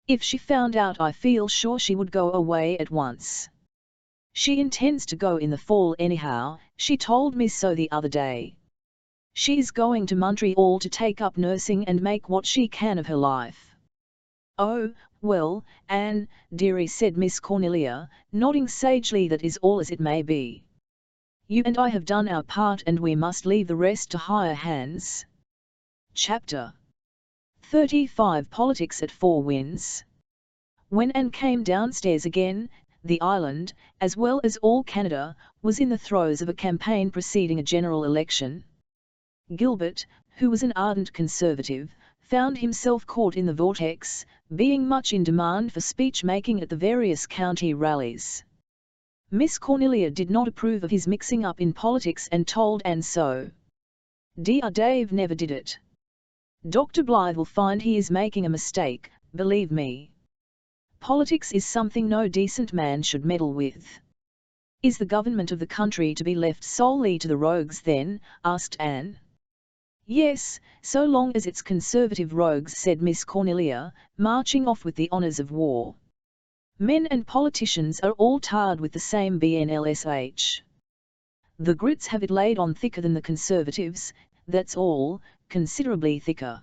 If she found out, I feel sure she would go away at once. She intends to go in the fall anyhow, she told me so the other day. She's going to Montreal to take up nursing and make what she can of her life. Oh, well, Anne, dearie, said Miss Cornelia, nodding sagely, that is all as it may be. You and I have done our part and we must leave the rest to higher hands. Chapter 35 Politics at Four Winds. When Anne came downstairs again, the island, as well as all Canada, was in the throes of a campaign preceding a general election. Gilbert, who was an ardent Conservative, found himself caught in the vortex, being much in demand for speech-making at the various county rallies. Miss Cornelia did not approve of his mixing up in politics and told Anne so. Dear Dave never did it. Dr. Blythe will find he is making a mistake, believe me. Politics is something no decent man should meddle with. Is the government of the country to be left solely to the rogues then? Asked Anne. Yes, so long as it's Conservative rogues, said Miss Cornelia, marching off with the honours of war. Men and politicians are all tarred with the same BNLSH. The Grits have it laid on thicker than the Conservatives, that's all, considerably thicker.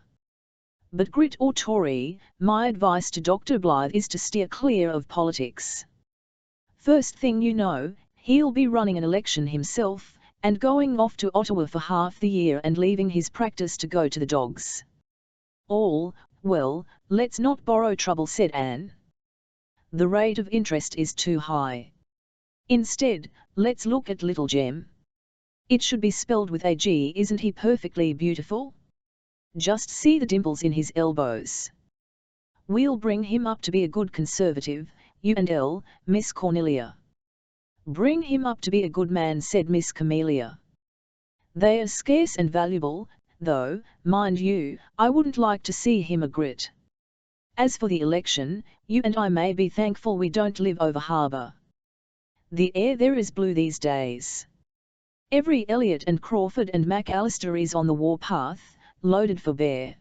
But Grit or Tory, my advice to Dr. Blythe is to steer clear of politics. First thing you know, he'll be running an election himself, and going off to Ottawa for half the year and leaving his practice to go to the dogs. Well, let's not borrow trouble, said Anne. The rate of interest is too high. Instead, let's look at little Jem. It should be spelled with a G, isn't he perfectly beautiful? Just see the dimples in his elbows. We'll bring him up to be a good Conservative, you and Miss Cornelia. Bring him up to be a good man, said Miss Camelia. They are scarce and valuable, though, mind you, I wouldn't like to see him a Grit. As for the election, you and I may be thankful we don't live over harbour. The air there is blue these days. Every Elliot and Crawford and McAllister is on the warpath, loaded for bear.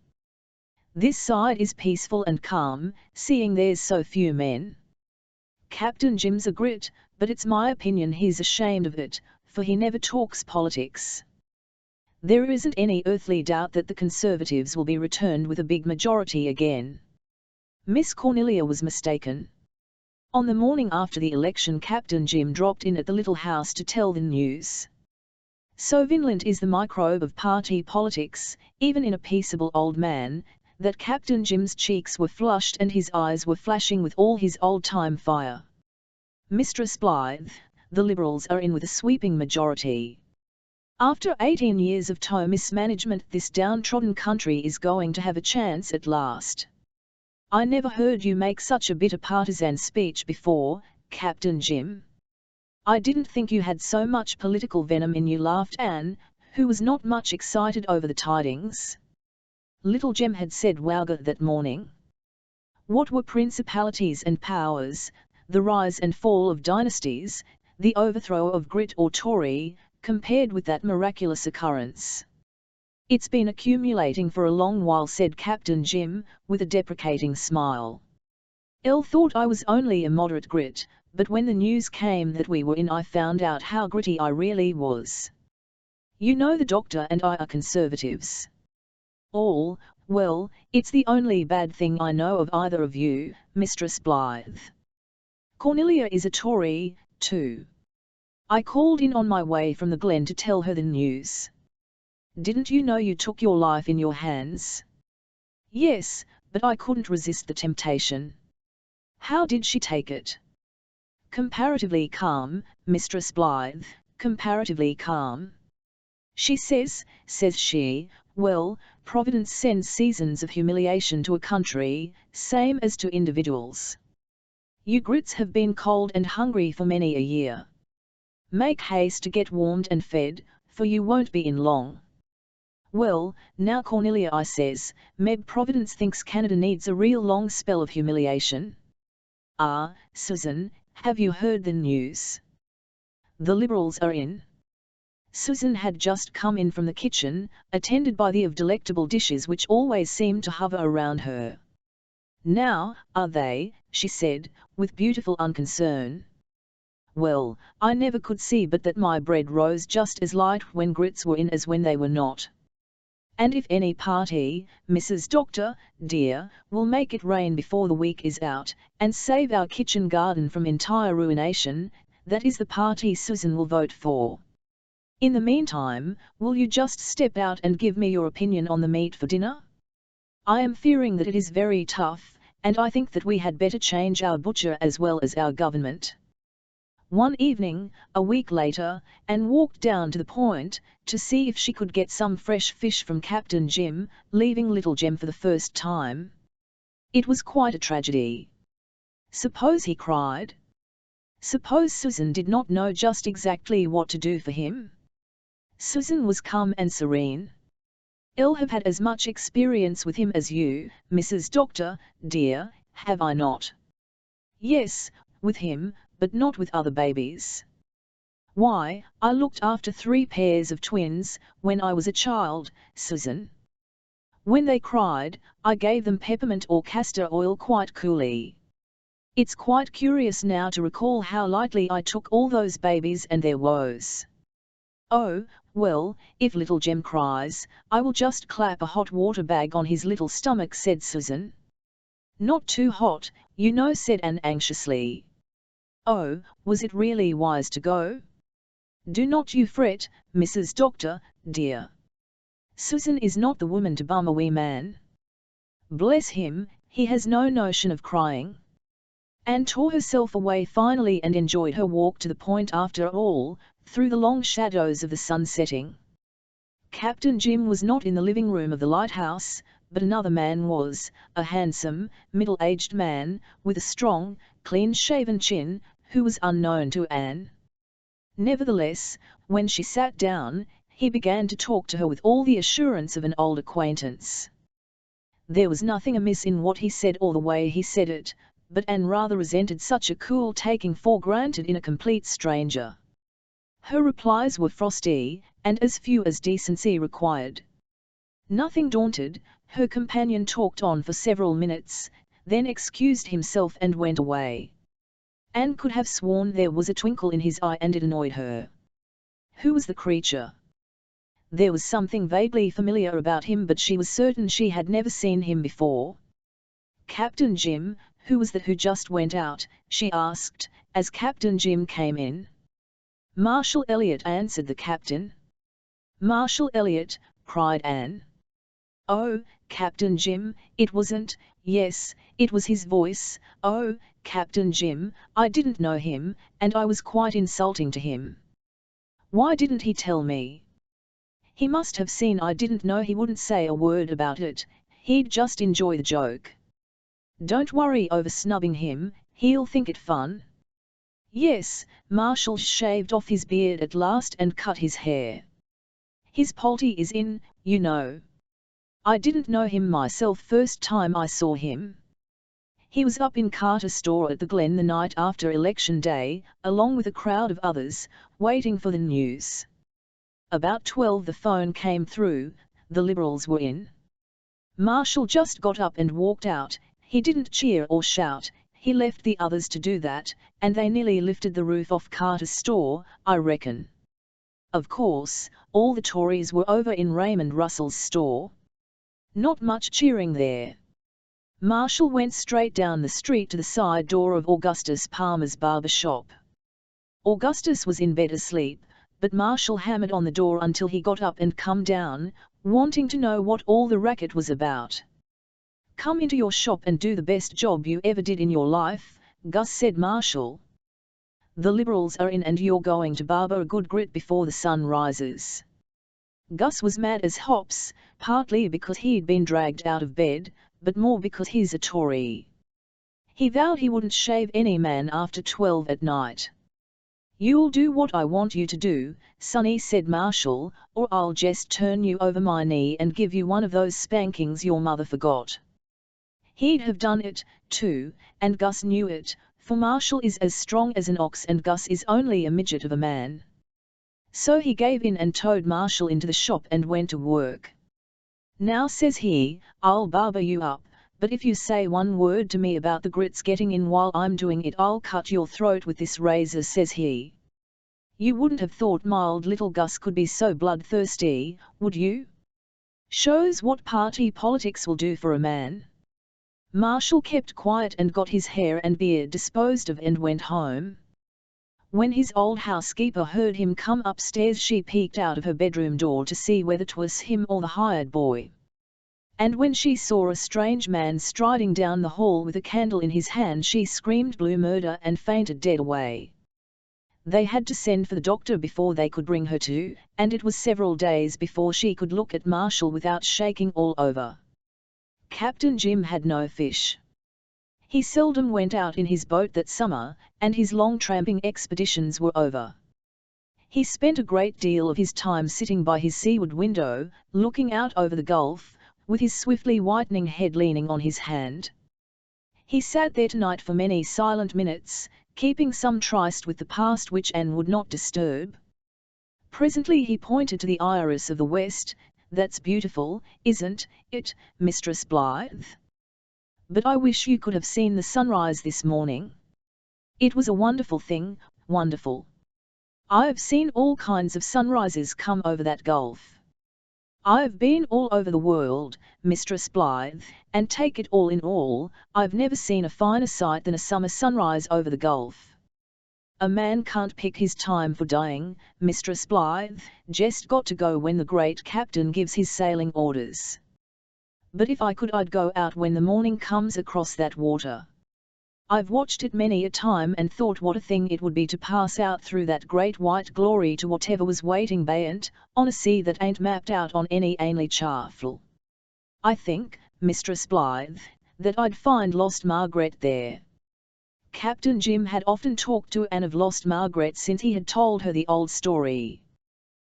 This side is peaceful and calm, seeing there's so few men. Captain Jim's a Grit, but it's my opinion he's ashamed of it, for he never talks politics. There isn't any earthly doubt that the Conservatives will be returned with a big majority again. Miss Cornelia was mistaken. On the morning after the election, Captain Jim dropped in at the little house to tell the news. So virulent is the microbe of party politics, even in a peaceable old man, that Captain Jim's cheeks were flushed and his eyes were flashing with all his old-time fire. Mistress Blythe, the Liberals are in with a sweeping majority. After 18 years of total mismanagement, this downtrodden country is going to have a chance at last. I never heard you make such a bitter partisan speech before, Captain Jim. I didn't think you had so much political venom in you, laughed Anne, who was not much excited over the tidings. Little Jem had said Wowga that morning. What were principalities and powers, the rise and fall of dynasties, the overthrow of Grit or Tory, compared with that miraculous occurrence? It's been accumulating for a long while, said Captain Jim, with a deprecating smile. Elle thought I was only a moderate Grit, but when the news came that we were in, I found out how gritty I really was. You know the doctor and I are Conservatives. Well, it's the only bad thing I know of either of you, Mistress Blythe. Cornelia is a Tory, too. I called in on my way from the Glen to tell her the news. Didn't you know you took your life in your hands? Yes, but I couldn't resist the temptation. How did she take it? Comparatively calm, Mistress Blythe, comparatively calm. She says she, well, Providence sends seasons of humiliation to a country, same as to individuals. You Grits have been cold and hungry for many a year. Make haste to get warmed and fed, for you won't be in long. Well, now Cornelia, I says, Meb Providence thinks Canada needs a real long spell of humiliation. Ah, Susan, have you heard the news? The Liberals are in. Susan had just come in from the kitchen, attended by the of delectable dishes which always seemed to hover around her. Now, are they? She said, with beautiful unconcern. Well, I never could see but that my bread rose just as light when grits were in as when they were not. And if any party, Mrs. Doctor, dear, will make it rain before the week is out, and save our kitchen garden from entire ruination, that is the party Susan will vote for. In the meantime, will you just step out and give me your opinion on the meat for dinner? I am fearing that it is very tough, and I think that we had better change our butcher as well as our government. One evening, a week later, Anne walked down to the Point, to see if she could get some fresh fish from Captain Jim, leaving Little Jem for the first time. It was quite a tragedy. Suppose he cried? Suppose Susan did not know just exactly what to do for him? Susan was calm and serene. I'll have had as much experience with him as you, Mrs. Doctor, dear, have I not? Yes, with him, but not with other babies. Why, I looked after 3 pairs of twins, when I was a child, Susan. When they cried, I gave them peppermint or castor oil quite coolly. It's quite curious now to recall how lightly I took all those babies and their woes. Oh, well, if Little Jem cries, I will just clap a hot water bag on his little stomach, said Susan. Not too hot, you know, said Anne anxiously. Oh, was it really wise to go? Do not you fret, Mrs. Doctor, dear. Susan is not the woman to bum a wee man. Bless him, he has no notion of crying. Anne tore herself away finally and enjoyed her walk to the Point after all, through the long shadows of the sun setting. Captain Jim was not in the living room of the lighthouse, but another man was, a handsome, middle-aged man, with a strong, clean-shaven chin, who was unknown to Anne. Nevertheless, when she sat down, he began to talk to her with all the assurance of an old acquaintance. There was nothing amiss in what he said or the way he said it, but Anne rather resented such a cool taking for granted in a complete stranger. Her replies were frosty, and as few as decency required. Nothing daunted, her companion talked on for several minutes, then excused himself and went away. Anne could have sworn there was a twinkle in his eye, and it annoyed her. Who was the creature? There was something vaguely familiar about him, but she was certain she had never seen him before. Captain Jim, who was that who just went out? She asked, as Captain Jim came in. Marshall Elliot, answered the captain. Marshall Elliot, cried Anne. Oh, Captain Jim, it wasn't, yes, it was his voice. Oh, Captain Jim, I didn't know him, and I was quite insulting to him. Why didn't he tell me? He must have seen I didn't know he wouldn't say a word about it, he'd just enjoy the joke. Don't worry over snubbing him, he'll think it fun. Yes, Marshall shaved off his beard at last and cut his hair. His polty is in, you know. I didn't know him myself first time I saw him. He was up in Carter's store at the Glen the night after Election Day, along with a crowd of others, waiting for the news. About 12 the phone came through, the Liberals were in. Marshall just got up and walked out, he didn't cheer or shout, he left the others to do that, and they nearly lifted the roof off Carter's store, I reckon. Of course, all the Tories were over in Raymond Russell's store. Not much cheering there. Marshall went straight down the street to the side door of Augustus Palmer's barber shop. Augustus was in bed asleep, but Marshall hammered on the door until he got up and come down, wanting to know what all the racket was about. Come into your shop and do the best job you ever did in your life, Gus, said Marshall. The Liberals are in and you're going to barber a good grit before the sun rises. Gus was mad as hops, partly because he'd been dragged out of bed, but more because he's a Tory. He vowed he wouldn't shave any man after 12 at night. You'll do what I want you to do, sonny, said Marshall, or I'll just turn you over my knee and give you one of those spankings your mother forgot. He'd have done it, too, and Gus knew it, for Marshall is as strong as an ox and Gus is only a midget of a man. So he gave in and towed Marshall into the shop and went to work. Now, says he, I'll barber you up, but if you say one word to me about the grits getting in while I'm doing it, I'll cut your throat with this razor, says he. You wouldn't have thought mild little Gus could be so bloodthirsty, would you? Shows what party politics will do for a man. Marshall kept quiet and got his hair and beard disposed of and went home. When his old housekeeper heard him come upstairs, she peeked out of her bedroom door to see whether 'twas him or the hired boy. And when she saw a strange man striding down the hall with a candle in his hand, she screamed blue murder and fainted dead away. They had to send for the doctor before they could bring her to, and it was several days before she could look at Marshall without shaking all over. Captain Jim had no fish. He seldom went out in his boat that summer, and his long tramping expeditions were over. He spent a great deal of his time sitting by his seaward window, looking out over the Gulf, with his swiftly whitening head leaning on his hand. He sat there tonight for many silent minutes, keeping some tryst with the past which Anne would not disturb. Presently he pointed to the iris of the west. That's beautiful, isn't it, Mistress Blythe? But I wish you could have seen the sunrise this morning. It was a wonderful thing, wonderful. I've seen all kinds of sunrises come over that gulf. I've been all over the world, Mistress Blythe, and take it all in all, I've never seen a finer sight than a summer sunrise over the Gulf. A man can't pick his time for dying, Mistress Blythe, just got to go when the great captain gives his sailing orders. But if I could, I'd go out when the morning comes across that water. I've watched it many a time and thought what a thing it would be to pass out through that great white glory to whatever was waiting beyant, on a sea that ain't mapped out on any ainly charfle. I think, Mistress Blythe, that I'd find lost Margaret there. Captain Jim had often talked to Anne of lost Margaret since he had told her the old story.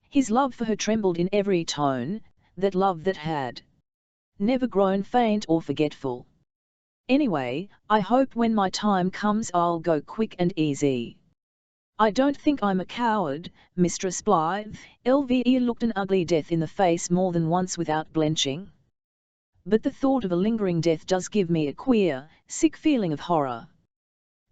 His love for her trembled in every tone, that love that had never grown faint or forgetful. Anyway, I hope when my time comes I'll go quick and easy. I don't think I'm a coward, Mistress Blythe. Lve looked an ugly death in the face more than once without blenching. But the thought of a lingering death does give me a queer, sick feeling of horror.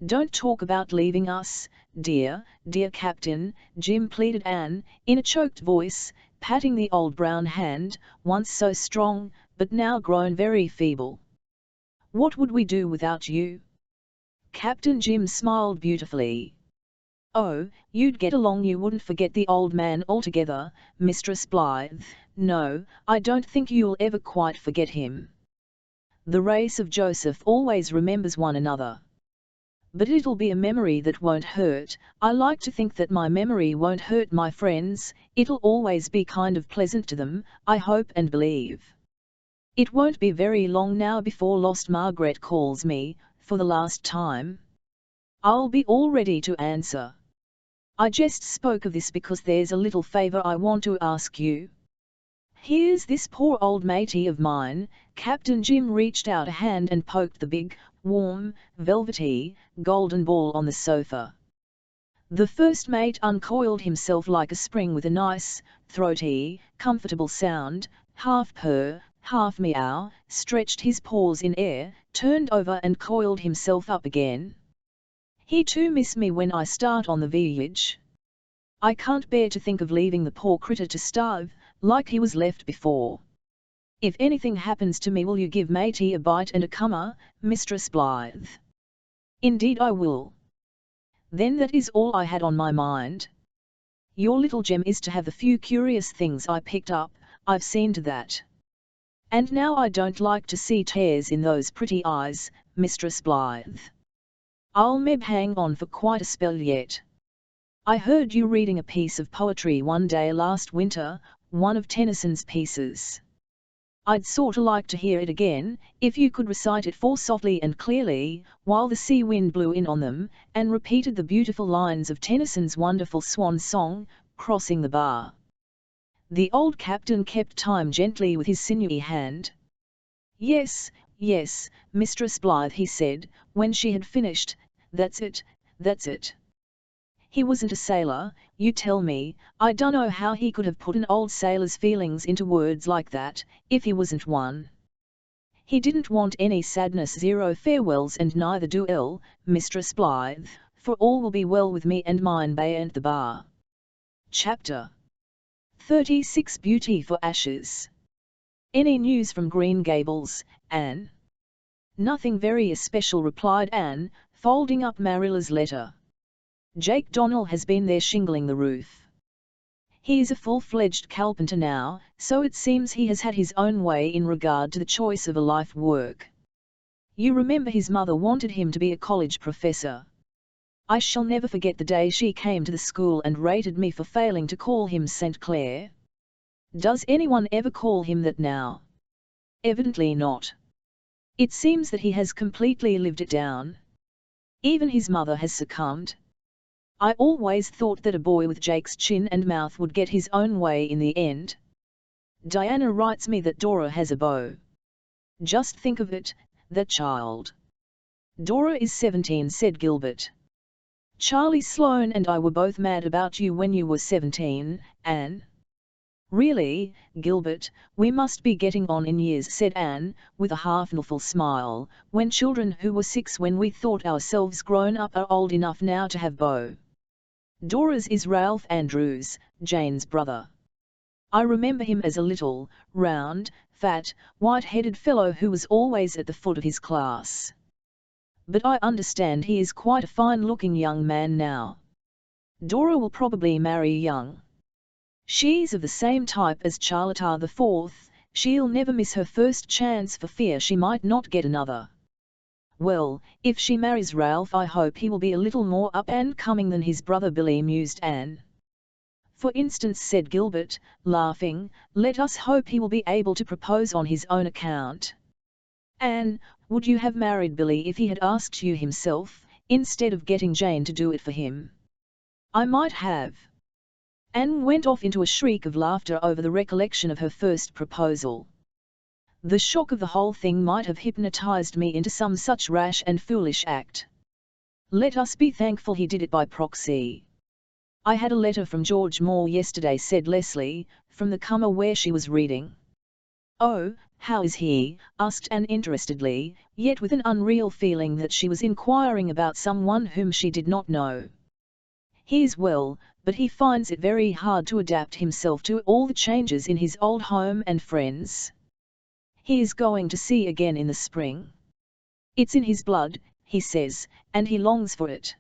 Don't talk about leaving us, dear Captain, Jim pleaded Anne, in a choked voice, patting the old brown hand, once so strong, but now grown very feeble. What would we do without you? Captain Jim smiled beautifully. Oh, you'd get along, you wouldn't forget the old man altogether, Mistress Blythe. No, I don't think you'll ever quite forget him. The race of Joseph always remembers one another. But it'll be a memory that won't hurt. I like to think that my memory won't hurt my friends, it'll always be kind of pleasant to them, I hope and believe. It won't be very long now before lost Margaret calls me, for the last time. I'll be all ready to answer. I just spoke of this because there's a little favour I want to ask you. Here's this poor old matey of mine. Captain Jim reached out a hand and poked the big, warm, velvety, golden ball on the sofa. The first mate uncoiled himself like a spring with a nice, throaty, comfortable sound, half purr, half meow, stretched his paws in air, turned over and coiled himself up again. He too miss me when I start on the voyage. I can't bear to think of leaving the poor critter to starve, like he was left before. If anything happens to me, will you give matey a bite and a cummer, Mistress Blythe? Indeed I will. Then that is all I had on my mind. Your little gem is to have the few curious things I picked up, I've seen to that. And now I don't like to see tears in those pretty eyes, Mistress Blythe. I'll maybe hang on for quite a spell yet. I heard you reading a piece of poetry one day last winter, one of Tennyson's pieces. I'd sorta like to hear it again, if you could recite it for softly and clearly, while the sea wind blew in on them, and repeated the beautiful lines of Tennyson's wonderful swan song, Crossing the Bar. The old captain kept time gently with his sinewy hand. Yes, yes, Mistress Blythe, he said, when she had finished, that's it, that's it. He wasn't a sailor, you tell me. I dunno how he could have put an old sailor's feelings into words like that, if he wasn't one. He didn't want any sadness, zero farewells, and neither do ill, Mistress Blythe, for all will be well with me and mine bay and the bar. Chapter 36 Beauty for Ashes. Any news from Green Gables, Anne? Nothing very especial, replied Anne, folding up Marilla's letter. Jake Donnell has been there shingling the roof. He is a full-fledged carpenter now, so it seems he has had his own way in regard to the choice of a life work. You remember his mother wanted him to be a college professor. I shall never forget the day she came to the school and rated me for failing to call him St. Clair. Does anyone ever call him that now? Evidently not. It seems that he has completely lived it down. Even his mother has succumbed. I always thought that a boy with Jake's chin and mouth would get his own way in the end. Diana writes me that Dora has a beau. Just think of it, that child. Dora is 17, said Gilbert. Charlie Sloane and I were both mad about you when you were 17, Anne. Really, Gilbert, we must be getting on in years, said Anne, with a half-rueful smile, when children who were 6 when we thought ourselves grown up are old enough now to have beaux. Dora's is Ralph Andrews, Jane's brother. I remember him as a little, round, fat, white-headed fellow who was always at the foot of his class. But I understand he is quite a fine-looking young man now. Dora will probably marry young. She's of the same type as Charlotta the Fourth. She'll never miss her first chance for fear she might not get another. Well, if she marries Ralph, I hope he will be a little more up-and-coming than his brother Billy, mused Anne. For instance, said Gilbert, laughing, let us hope he will be able to propose on his own account. Anne, would you have married Billy if he had asked you himself, instead of getting Jane to do it for him? I might have. Anne went off into a shriek of laughter over the recollection of her first proposal. The shock of the whole thing might have hypnotized me into some such rash and foolish act. Let us be thankful he did it by proxy. I had a letter from George Moore yesterday, said Leslie, from the cummer where she was reading. Oh, how is he? Asked Anne interestedly, yet with an unreal feeling that she was inquiring about someone whom she did not know. He is well, but he finds it very hard to adapt himself to all the changes in his old home and friends. He is going to sea again in the spring. It's in his blood, he says, and he longs for it.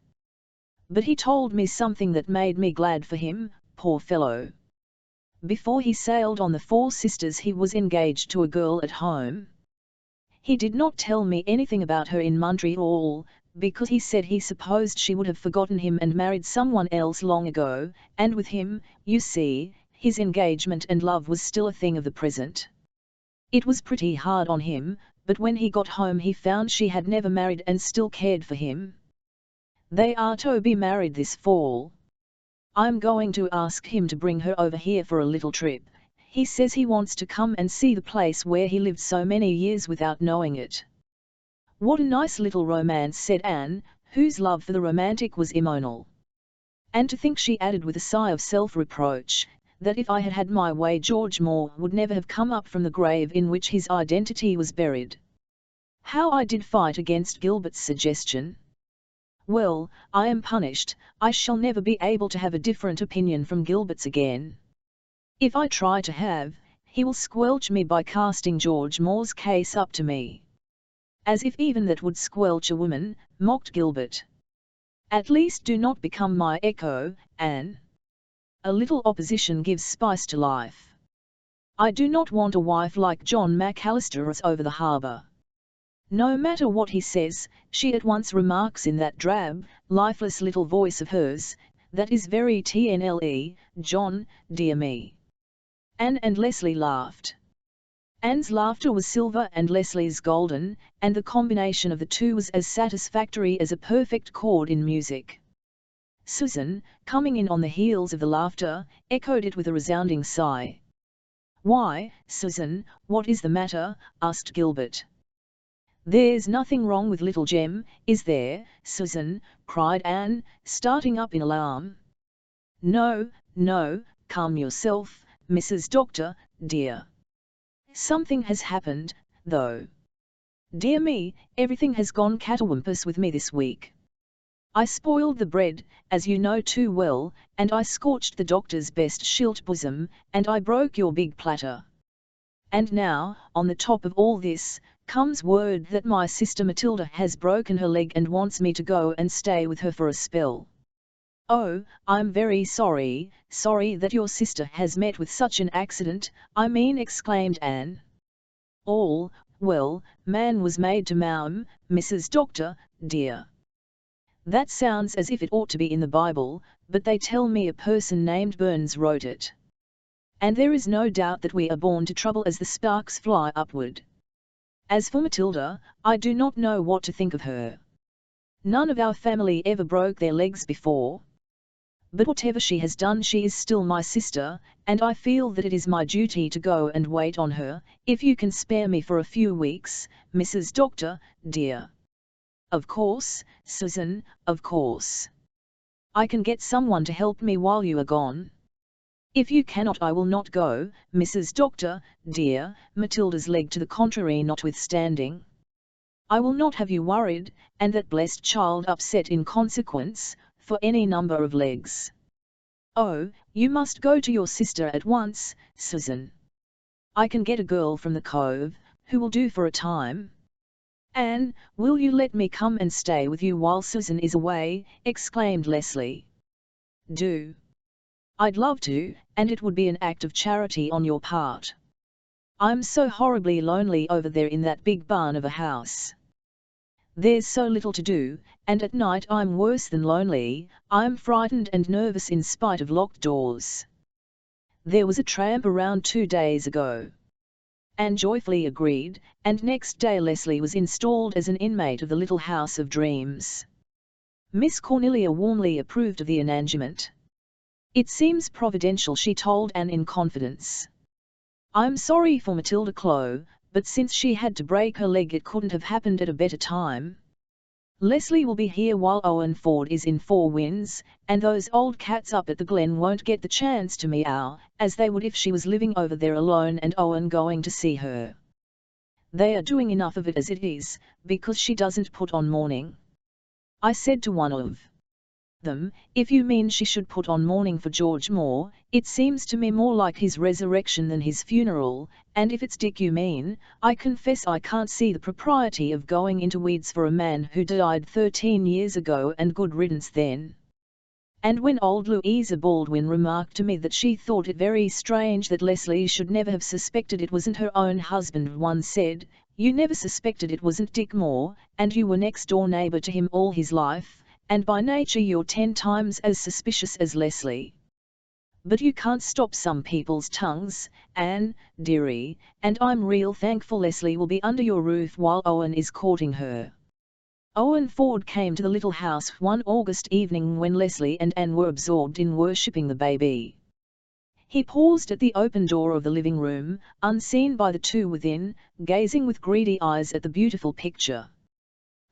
But he told me something that made me glad for him, poor fellow. Before he sailed on the Four Sisters he was engaged to a girl at home. He did not tell me anything about her in Montreal, because he said he supposed she would have forgotten him and married someone else long ago, and with him, you see, his engagement and love was still a thing of the present. It was pretty hard on him, but when he got home he found she had never married and still cared for him. They are to be married this fall. I'm going to ask him to bring her over here for a little trip. He says he wants to come and see the place where he lived so many years without knowing it. What a nice little romance, said Anne, whose love for the romantic was immoral. And to think, she added with a sigh of self-reproach, that if I had had my way George Moore would never have come up from the grave in which his identity was buried. How I did fight against Gilbert's suggestion. Well, I am punished. I shall never be able to have a different opinion from Gilbert's again. If I try to have, he will squelch me by casting George Moore's case up to me. As if even that would squelch a woman, mocked Gilbert. At least do not become my echo, Anne. A little opposition gives spice to life. I do not want a wife like John McAllister's over the harbour. No matter what he says, she at once remarks in that drab, lifeless little voice of hers, that is very TNLE, John, dear me. Anne and Leslie laughed. Anne's laughter was silver and Leslie's golden, and the combination of the two was as satisfactory as a perfect chord in music. Susan, coming in on the heels of the laughter, echoed it with a resounding sigh. "Why, Susan, what is the matter?" asked Gilbert. "There's nothing wrong with little Jem, is there, Susan?" cried Anne, starting up in alarm. "No, no, calm yourself, Mrs. Doctor, dear. Something has happened, though. Dear me, everything has gone catawampus with me this week. I spoiled the bread, as you know too well, and I scorched the doctor's best shilt bosom, and I broke your big platter. And now, on the top of all this, comes word that my sister Matilda has broken her leg and wants me to go and stay with her for a spell. Oh, I'm very sorry, sorry that your sister has met with such an accident, I mean," exclaimed Anne. "All, well, man was made to ma'am, Mrs. Doctor, dear. That sounds as if it ought to be in the Bible, but they tell me a person named Burns wrote it. And there is no doubt that we are born to trouble as the sparks fly upward. As for Matilda, I do not know what to think of her. None of our family ever broke their legs before. But whatever she has done, she is still my sister, and I feel that it is my duty to go and wait on her, if you can spare me for a few weeks, Mrs. Doctor, dear." "Of course, Susan, of course. I can get someone to help me while you are gone. If you cannot, I will not go, Mrs. Doctor, dear," Matilda's leg to the contrary notwithstanding. "I will not have you worried, and that blessed child upset in consequence, for any number of legs. Oh, you must go to your sister at once, Susan. I can get a girl from the Cove, who will do for a time." "Anne, will you let me come and stay with you while Susan is away?" exclaimed Leslie. "Do. I'd love to, and it would be an act of charity on your part. I'm so horribly lonely over there in that big barn of a house. There's so little to do, and at night I'm worse than lonely, I'm frightened and nervous in spite of locked doors. There was a tramp around 2 days ago." Anne joyfully agreed, and next day Leslie was installed as an inmate of the little house of dreams. Miss Cornelia warmly approved of the arrangement. "It seems providential," she told Anne in confidence. "I'm sorry for Matilda Clow, but since she had to break her leg it couldn't have happened at a better time. Leslie will be here while Owen Ford is in Four Winds, and those old cats up at the Glen won't get the chance to meow, as they would if she was living over there alone and Owen going to see her. They are doing enough of it as it is, because she doesn't put on mourning. I said to one of them, if you mean she should put on mourning for George Moore, it seems to me more like his resurrection than his funeral, and if it's Dick you mean, I confess I can't see the propriety of going into weeds for a man who died 13 years ago, and good riddance then." And when old Louisa Baldwin remarked to me that she thought it very strange that Leslie should never have suspected it wasn't her own husband, one said, "You never suspected it wasn't Dick Moore, and you were next door neighbour to him all his life, and by nature you're 10 times as suspicious as Leslie. But you can't stop some people's tongues, Anne, dearie, and I'm real thankful Leslie will be under your roof while Owen is courting her." Owen Ford came to the little house one August evening when Leslie and Anne were absorbed in worshipping the baby. He paused at the open door of the living room, unseen by the two within, gazing with greedy eyes at the beautiful picture.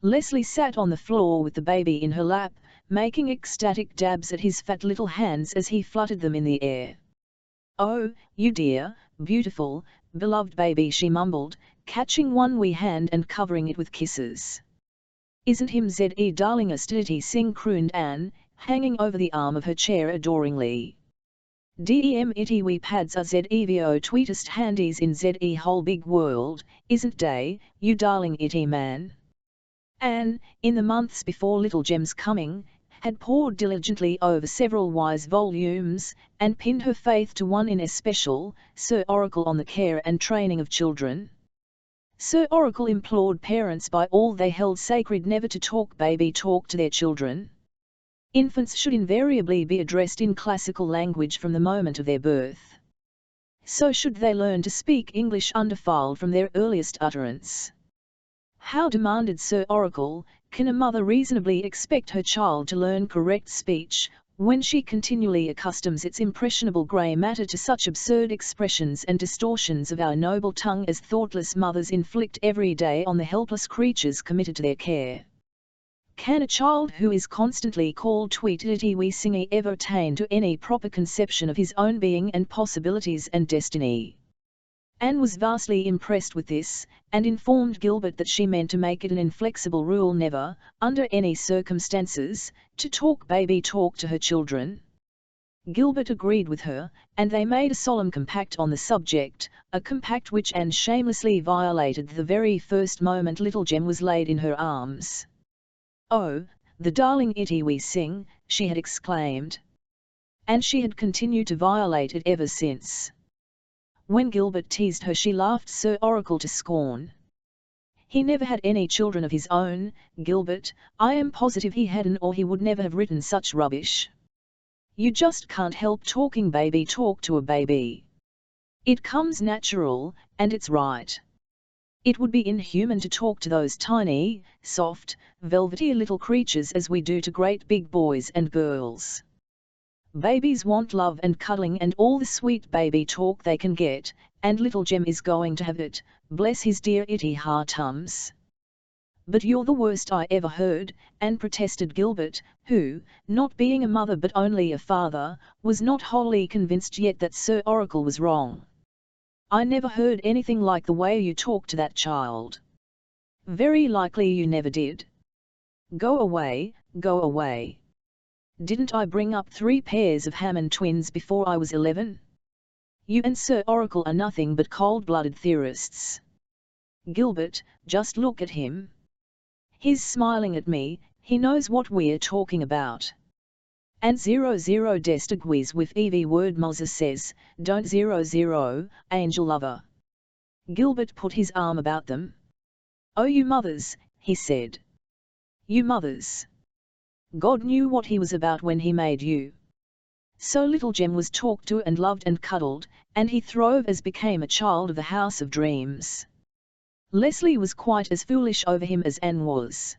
Leslie sat on the floor with the baby in her lap, making ecstatic dabs at his fat little hands as he fluttered them in the air. "Oh, you dear, beautiful, beloved baby," she mumbled, catching one wee hand and covering it with kisses. "Isn't him Ze darling?" a steady sing crooned Anne, hanging over the arm of her chair adoringly. "Dem itty wee pads are Zevo tweetest handies in Ze whole big world, isn't dey, you darling itty man?" Anne, in the months before little Jem's coming, had pored diligently over several wise volumes, and pinned her faith to one in especial, Sir Oracle on the Care and Training of Children. Sir Oracle implored parents by all they held sacred never to talk baby talk to their children. Infants should invariably be addressed in classical language from the moment of their birth. So should they learn to speak English undefiled from their earliest utterance. How, demanded Sir Oracle, can a mother reasonably expect her child to learn correct speech, when she continually accustoms its impressionable grey matter to such absurd expressions and distortions of our noble tongue as thoughtless mothers inflict every day on the helpless creatures committed to their care? Can a child who is constantly called tweetity wee singy ever attain to any proper conception of his own being and possibilities and destiny? Anne was vastly impressed with this, and informed Gilbert that she meant to make it an inflexible rule never, under any circumstances, to talk baby talk to her children. Gilbert agreed with her, and they made a solemn compact on the subject, a compact which Anne shamelessly violated the very first moment little Jem was laid in her arms. "Oh, the darling itty wee sing," she had exclaimed. And she had continued to violate it ever since. When Gilbert teased her she laughed Sir Oracle to scorn. "He never had any children of his own, Gilbert, I am positive he hadn't, or he would never have written such rubbish. You just can't help talking baby talk to a baby. It comes natural, and it's right. It would be inhuman to talk to those tiny, soft, velvety little creatures as we do to great big boys and girls. Babies want love and cuddling and all the sweet baby talk they can get, and little Jem is going to have it, bless his dear itty heartums." "But you're the worst I ever heard," Anne protested Gilbert, who, not being a mother but only a father, was not wholly convinced yet that Sir Oracle was wrong. "I never heard anything like the way you talk to that child." "Very likely you never did. Go away, go away. Didn't I bring up 3 pairs of Hammond twins before I was 11? You and Sir Oracle are nothing but cold-blooded theorists. Gilbert, just look at him. He's smiling at me, he knows what we're talking about. And 00 destagrees with Evie word Moses says, don't 00, angel lover." Gilbert put his arm about them. "Oh, you mothers," he said. "You mothers. God knew what he was about when he made you." So little Jem was talked to and loved and cuddled, and he throve as became a child of the House of Dreams. Leslie was quite as foolish over him as Anne was.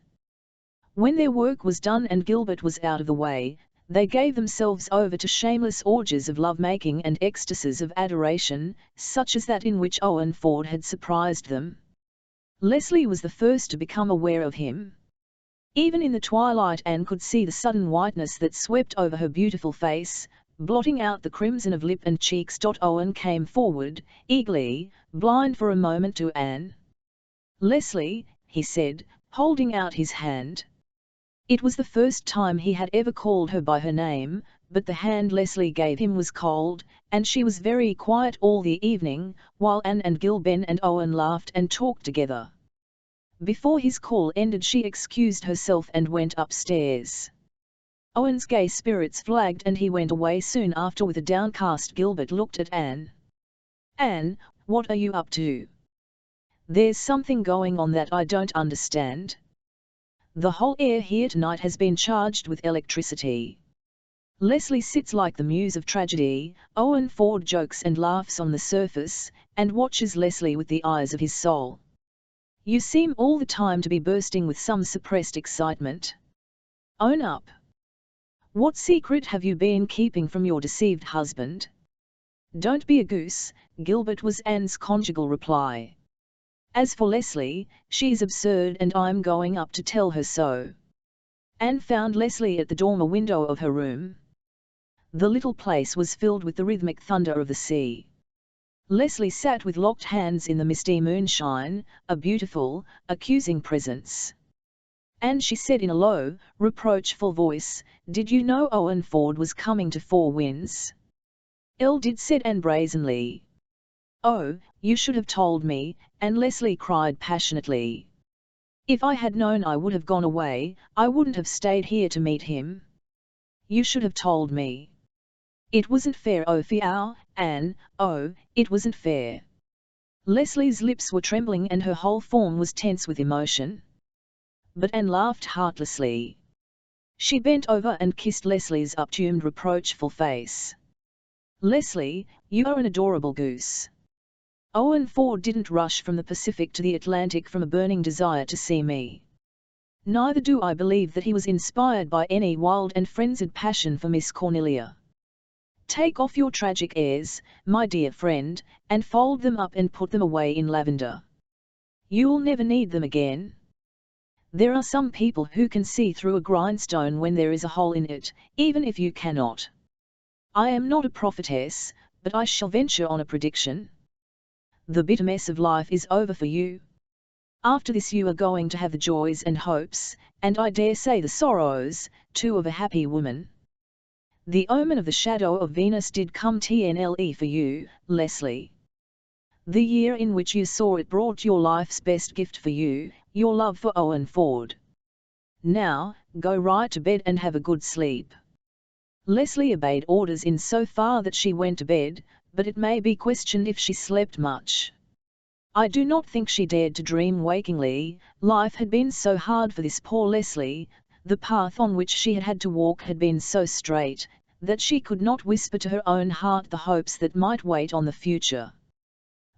When their work was done and Gilbert was out of the way, they gave themselves over to shameless orgies of love-making and ecstasies of adoration, such as that in which Owen Ford had surprised them. Leslie was the first to become aware of him. Even in the twilight Anne could see the sudden whiteness that swept over her beautiful face, blotting out the crimson of lip and cheeks. Owen came forward, eagerly, blind for a moment to Anne. "Leslie," he said, holding out his hand. It was the first time he had ever called her by her name, but the hand Leslie gave him was cold, and she was very quiet all the evening, while Anne and Gilben and Owen laughed and talked together. Before his call ended she excused herself and went upstairs. Owen's gay spirits flagged and he went away soon after with a downcast Gilbert looked at Anne. "Anne, what are you up to? There's something going on that I don't understand. The whole air here tonight has been charged with electricity. Leslie sits like the muse of tragedy, Owen Ford jokes and laughs on the surface, and watches Leslie with the eyes of his soul. You seem all the time to be bursting with some suppressed excitement. Own up. What secret have you been keeping from your deceived husband?" "Don't be a goose," Gilbert was Anne's conjugal reply. "As for Leslie, she's absurd and I'm going up to tell her so." Anne found Leslie at the dormer window of her room. The little place was filled with the rhythmic thunder of the sea. Leslie sat with locked hands in the misty moonshine, a beautiful, accusing presence. "And," she said in a low, reproachful voice, "did you know Owen Ford was coming to Four Winds?" "Elle did," said Anne brazenly. "Oh, you should have told me," and Leslie cried passionately. "If I had known I would have gone away, I wouldn't have stayed here to meet him. You should have told me. It wasn't fair, oh Fiao, Anne, oh, it wasn't fair." Leslie's lips were trembling and her whole form was tense with emotion. But Anne laughed heartlessly. She bent over and kissed Leslie's upturned reproachful face. Leslie, you are an adorable goose. Owen Ford didn't rush from the Pacific to the Atlantic from a burning desire to see me. Neither do I believe that he was inspired by any wild and frenzied passion for Miss Cornelia. Take off your tragic airs, my dear friend, and fold them up and put them away in lavender. You'll never need them again. There are some people who can see through a grindstone when there is a hole in it, even if you cannot. I am not a prophetess, but I shall venture on a prediction. The bitter mess of life is over for you. After this you are going to have the joys and hopes, and I dare say the sorrows, too, of a happy woman. The omen of the shadow of Venus did come TNLE for you, Leslie. The year in which you saw it brought your life's best gift for you, your love for Owen Ford. Now, go right to bed and have a good sleep. Leslie obeyed orders in so far that she went to bed, but it may be questioned if she slept much. I do not think she dared to dream wakingly. Life had been so hard for this poor Leslie, the path on which she had had to walk had been so straight, that she could not whisper to her own heart the hopes that might wait on the future.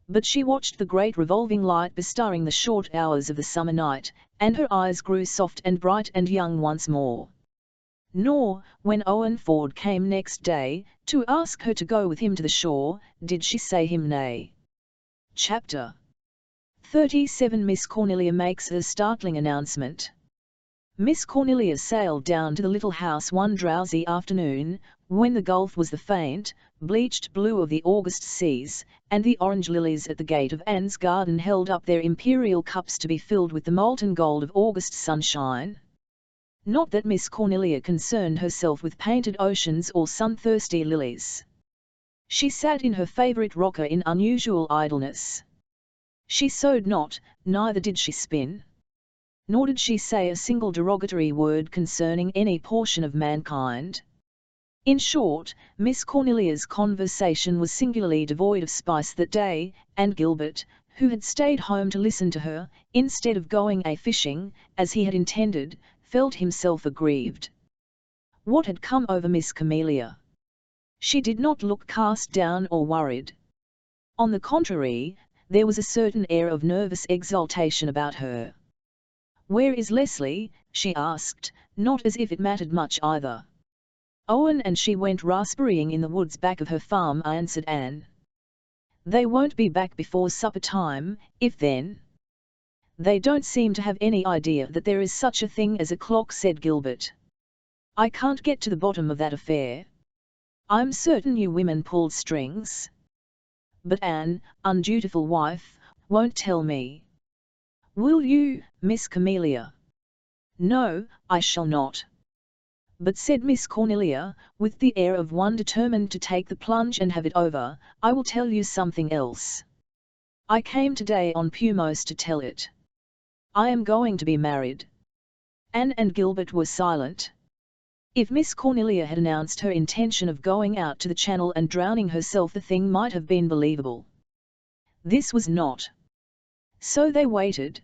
But she watched the great revolving light bestarring the short hours of the summer night, and her eyes grew soft and bright and young once more. Nor, when Owen Ford came next day, to ask her to go with him to the shore, did she say him nay. Chapter 37 Miss Cornelia makes a startling announcement. Miss Cornelia sailed down to the little house one drowsy afternoon, when the gulf was the faint, bleached blue of the August seas, and the orange lilies at the gate of Anne's garden held up their imperial cups to be filled with the molten gold of August sunshine. Not that Miss Cornelia concerned herself with painted oceans or sun-thirsty lilies. She sat in her favourite rocker in unusual idleness. She sewed not, neither did she spin. Nor did she say a single derogatory word concerning any portion of mankind. In short, Miss Cornelia's conversation was singularly devoid of spice that day, and Gilbert, who had stayed home to listen to her, instead of going a-fishing, as he had intended, felt himself aggrieved. What had come over Miss Cornelia? She did not look cast down or worried. On the contrary, there was a certain air of nervous exaltation about her. "Where is Leslie?" she asked, not as if it mattered much either. "Owen and she went raspberrying in the woods back of her farm," answered Anne. "They won't be back before supper time, if then." "They don't seem to have any idea that there is such a thing as a clock," said Gilbert. "I can't get to the bottom of that affair. I'm certain you women pulled strings. But Anne, undutiful wife, won't tell me. Will you, Miss Cornelia?" "No, I shall not." "But," said Miss Cornelia, with the air of one determined to take the plunge and have it over, "I will tell you something else. I came today on Pumos to tell it. I am going to be married." Anne and Gilbert were silent. If Miss Cornelia had announced her intention of going out to the Channel and drowning herself, the thing might have been believable. This was not. So they waited.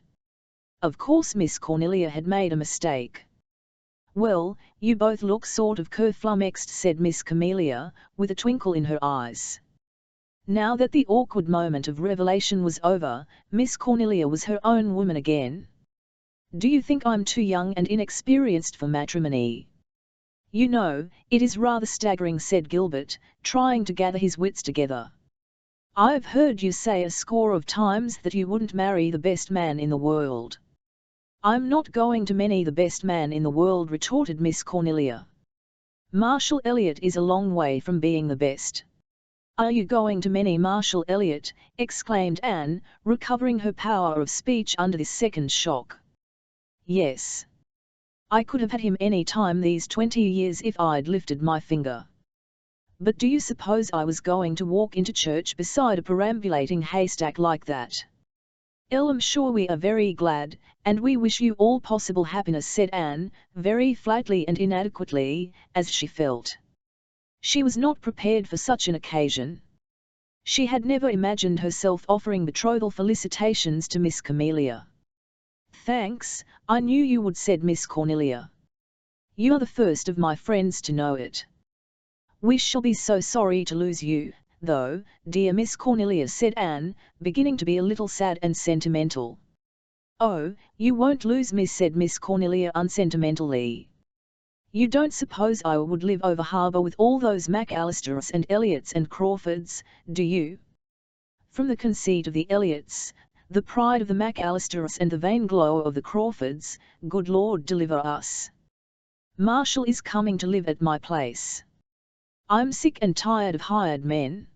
Of course Miss Cornelia had made a mistake. "Well, you both look sort of flummoxed," said Miss Cornelia, with a twinkle in her eyes. Now that the awkward moment of revelation was over, Miss Cornelia was her own woman again. "Do you think I'm too young and inexperienced for matrimony?" "You know, it is rather staggering," said Gilbert, trying to gather his wits together. "I've heard you say a score of times that you wouldn't marry the best man in the world." "I'm not going to marry the best man in the world," retorted Miss Cornelia. "Marshall Elliot is a long way from being the best." "Are you going to marry Marshall Elliot?" exclaimed Anne, recovering her power of speech under this second shock. "Yes. I could have had him any time these 20 years if I'd lifted my finger. But do you suppose I was going to walk into church beside a perambulating haystack like that?" "I'm sure we are very glad, and we wish you all possible happiness," said Anne, very flatly and inadequately, as she felt. She was not prepared for such an occasion. She had never imagined herself offering betrothal felicitations to Miss Cornelia. "Thanks, I knew you would," said Miss Cornelia. "You are the first of my friends to know it." We shall be so sorry to lose you, though, dear Miss Cornelia, said Anne, beginning to be a little sad and sentimental. Oh, you won't lose me, said Miss Cornelia unsentimentally. You don't suppose I would live over harbour with all those McAllisters and Elliots and Crawfords, do you? From the conceit of the Elliots, the pride of the McAllisters and the vain glow of the Crawfords, good Lord deliver us. Marshall is coming to live at my place. I'm sick and tired of hired men.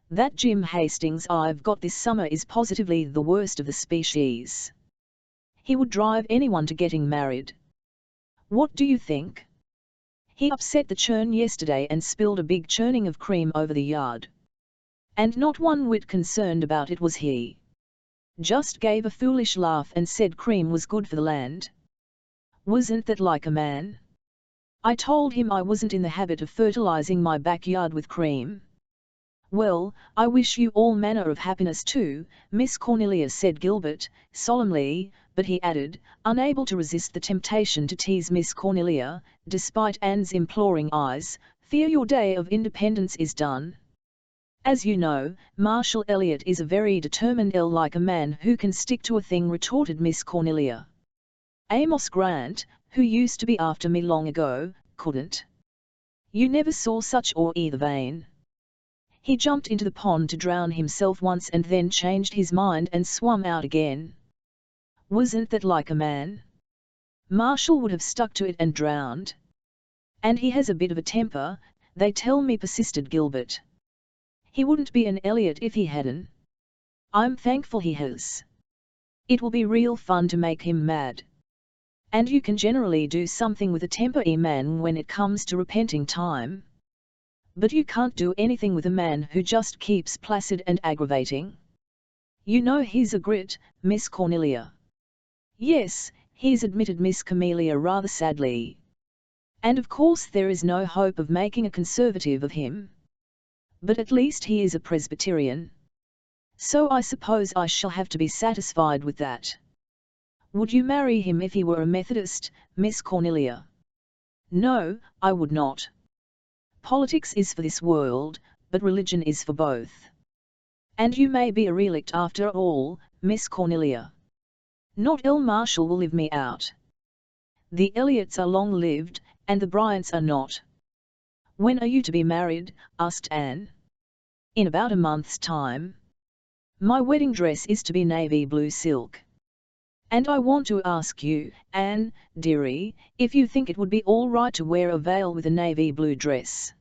That Jim Hastings I've got this summer is positively the worst of the species. He would drive anyone to getting married. What do you think? He upset the churn yesterday and spilled a big churning of cream over the yard. And not one whit concerned about it was he. Just gave a foolish laugh and said cream was good for the land. Wasn't that like a man? I told him I wasn't in the habit of fertilizing my backyard with cream. Well, I wish you all manner of happiness too, Miss Cornelia, said Gilbert, solemnly, but he added, unable to resist the temptation to tease Miss Cornelia, despite Anne's imploring eyes, fear your day of independence is done. As you know, Marshall Elliot is a very determined like a man who can stick to a thing, retorted Miss Cornelia. Amos Grant, who used to be after me long ago, couldn't. You never saw such or either vain. He jumped into the pond to drown himself once and then changed his mind and swum out again. Wasn't that like a man? Marshall would have stuck to it and drowned. And he has a bit of a temper, they tell me, persisted Gilbert. He wouldn't be an Elliot if he hadn't. I'm thankful he has. It will be real fun to make him mad. And you can generally do something with a temper-y man when it comes to repenting time. But you can't do anything with a man who just keeps placid and aggravating. You know he's a grit, Miss Cornelia. Yes, he's, admitted Miss Camelia rather sadly. And of course there is no hope of making a conservative of him. But at least he is a Presbyterian. So I suppose I shall have to be satisfied with that. Would you marry him if he were a Methodist, Miss Cornelia? No, I would not. Politics is for this world, but religion is for both. And you may be a relict after all, Miss Cornelia. Not L. Marshall will live me out. The Elliots are long-lived, and the Bryants are not. When are you to be married? Asked Anne. In about a month's time. My wedding dress is to be navy blue silk. And I want to ask you, Anne, dearie, if you think it would be all right to wear a veil with a navy blue dress.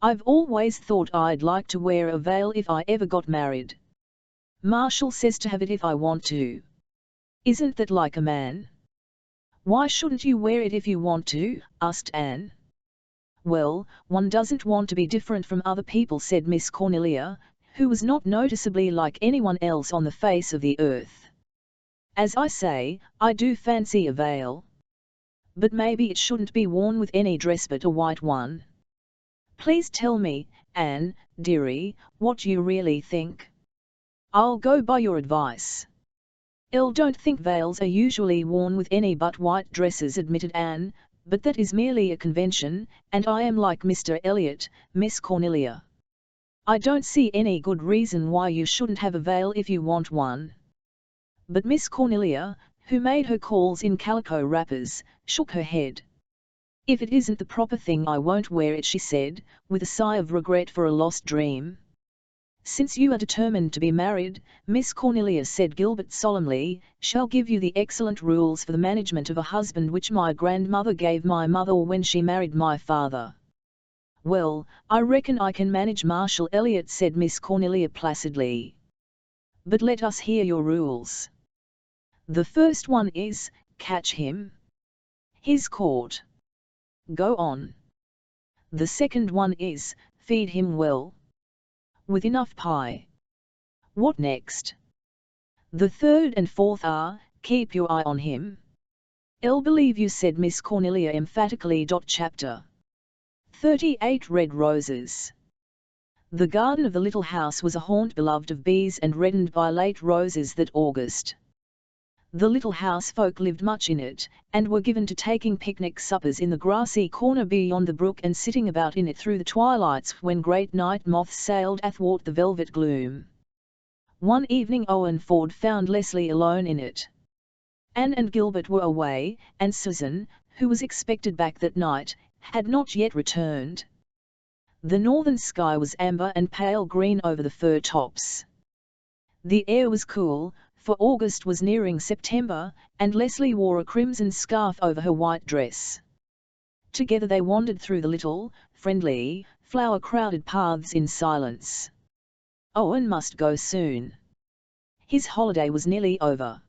I've always thought I'd like to wear a veil if I ever got married. Marshall says to have it if I want to. Isn't that like a man? Why shouldn't you wear it if you want to? Asked Anne. Well, one doesn't want to be different from other people, said Miss Cornelia, who was not noticeably like anyone else on the face of the earth. As I say, I do fancy a veil. But maybe it shouldn't be worn with any dress but a white one. Please tell me, Anne, dearie, what you really think. I'll go by your advice. I don't think veils are usually worn with any but white dresses, admitted Anne, but that is merely a convention, and I am like Mr. Elliot, Miss Cornelia. I don't see any good reason why you shouldn't have a veil if you want one. But Miss Cornelia, who made her calls in calico wrappers, shook her head. If it isn't the proper thing I won't wear it, she said, with a sigh of regret for a lost dream. Since you are determined to be married, Miss Cornelia, said Gilbert solemnly, shall give you the excellent rules for the management of a husband which my grandmother gave my mother when she married my father. Well, I reckon I can manage Marshall Elliot, said Miss Cornelia placidly. But let us hear your rules. The first one is, catch him. He's caught. Go on. The second one is, feed him well. With enough pie. What next? The third and fourth are, keep your eye on him. I'll believe you, said Miss Cornelia emphatically. Chapter 38 Red Roses. The garden of the little house was a haunt beloved of bees and reddened by late roses that August. The little house folk lived much in it, and were given to taking picnic suppers in the grassy corner beyond the brook and sitting about in it through the twilights when great night moths sailed athwart the velvet gloom. One evening Owen Ford found Leslie alone in it. Anne and Gilbert were away, and Susan, who was expected back that night, had not yet returned. The northern sky was amber and pale green over the fir tops. The air was cool, for August was nearing September, and Leslie wore a crimson scarf over her white dress. Together they wandered through the little, friendly, flower-crowded paths in silence. Owen must go soon. His holiday was nearly over.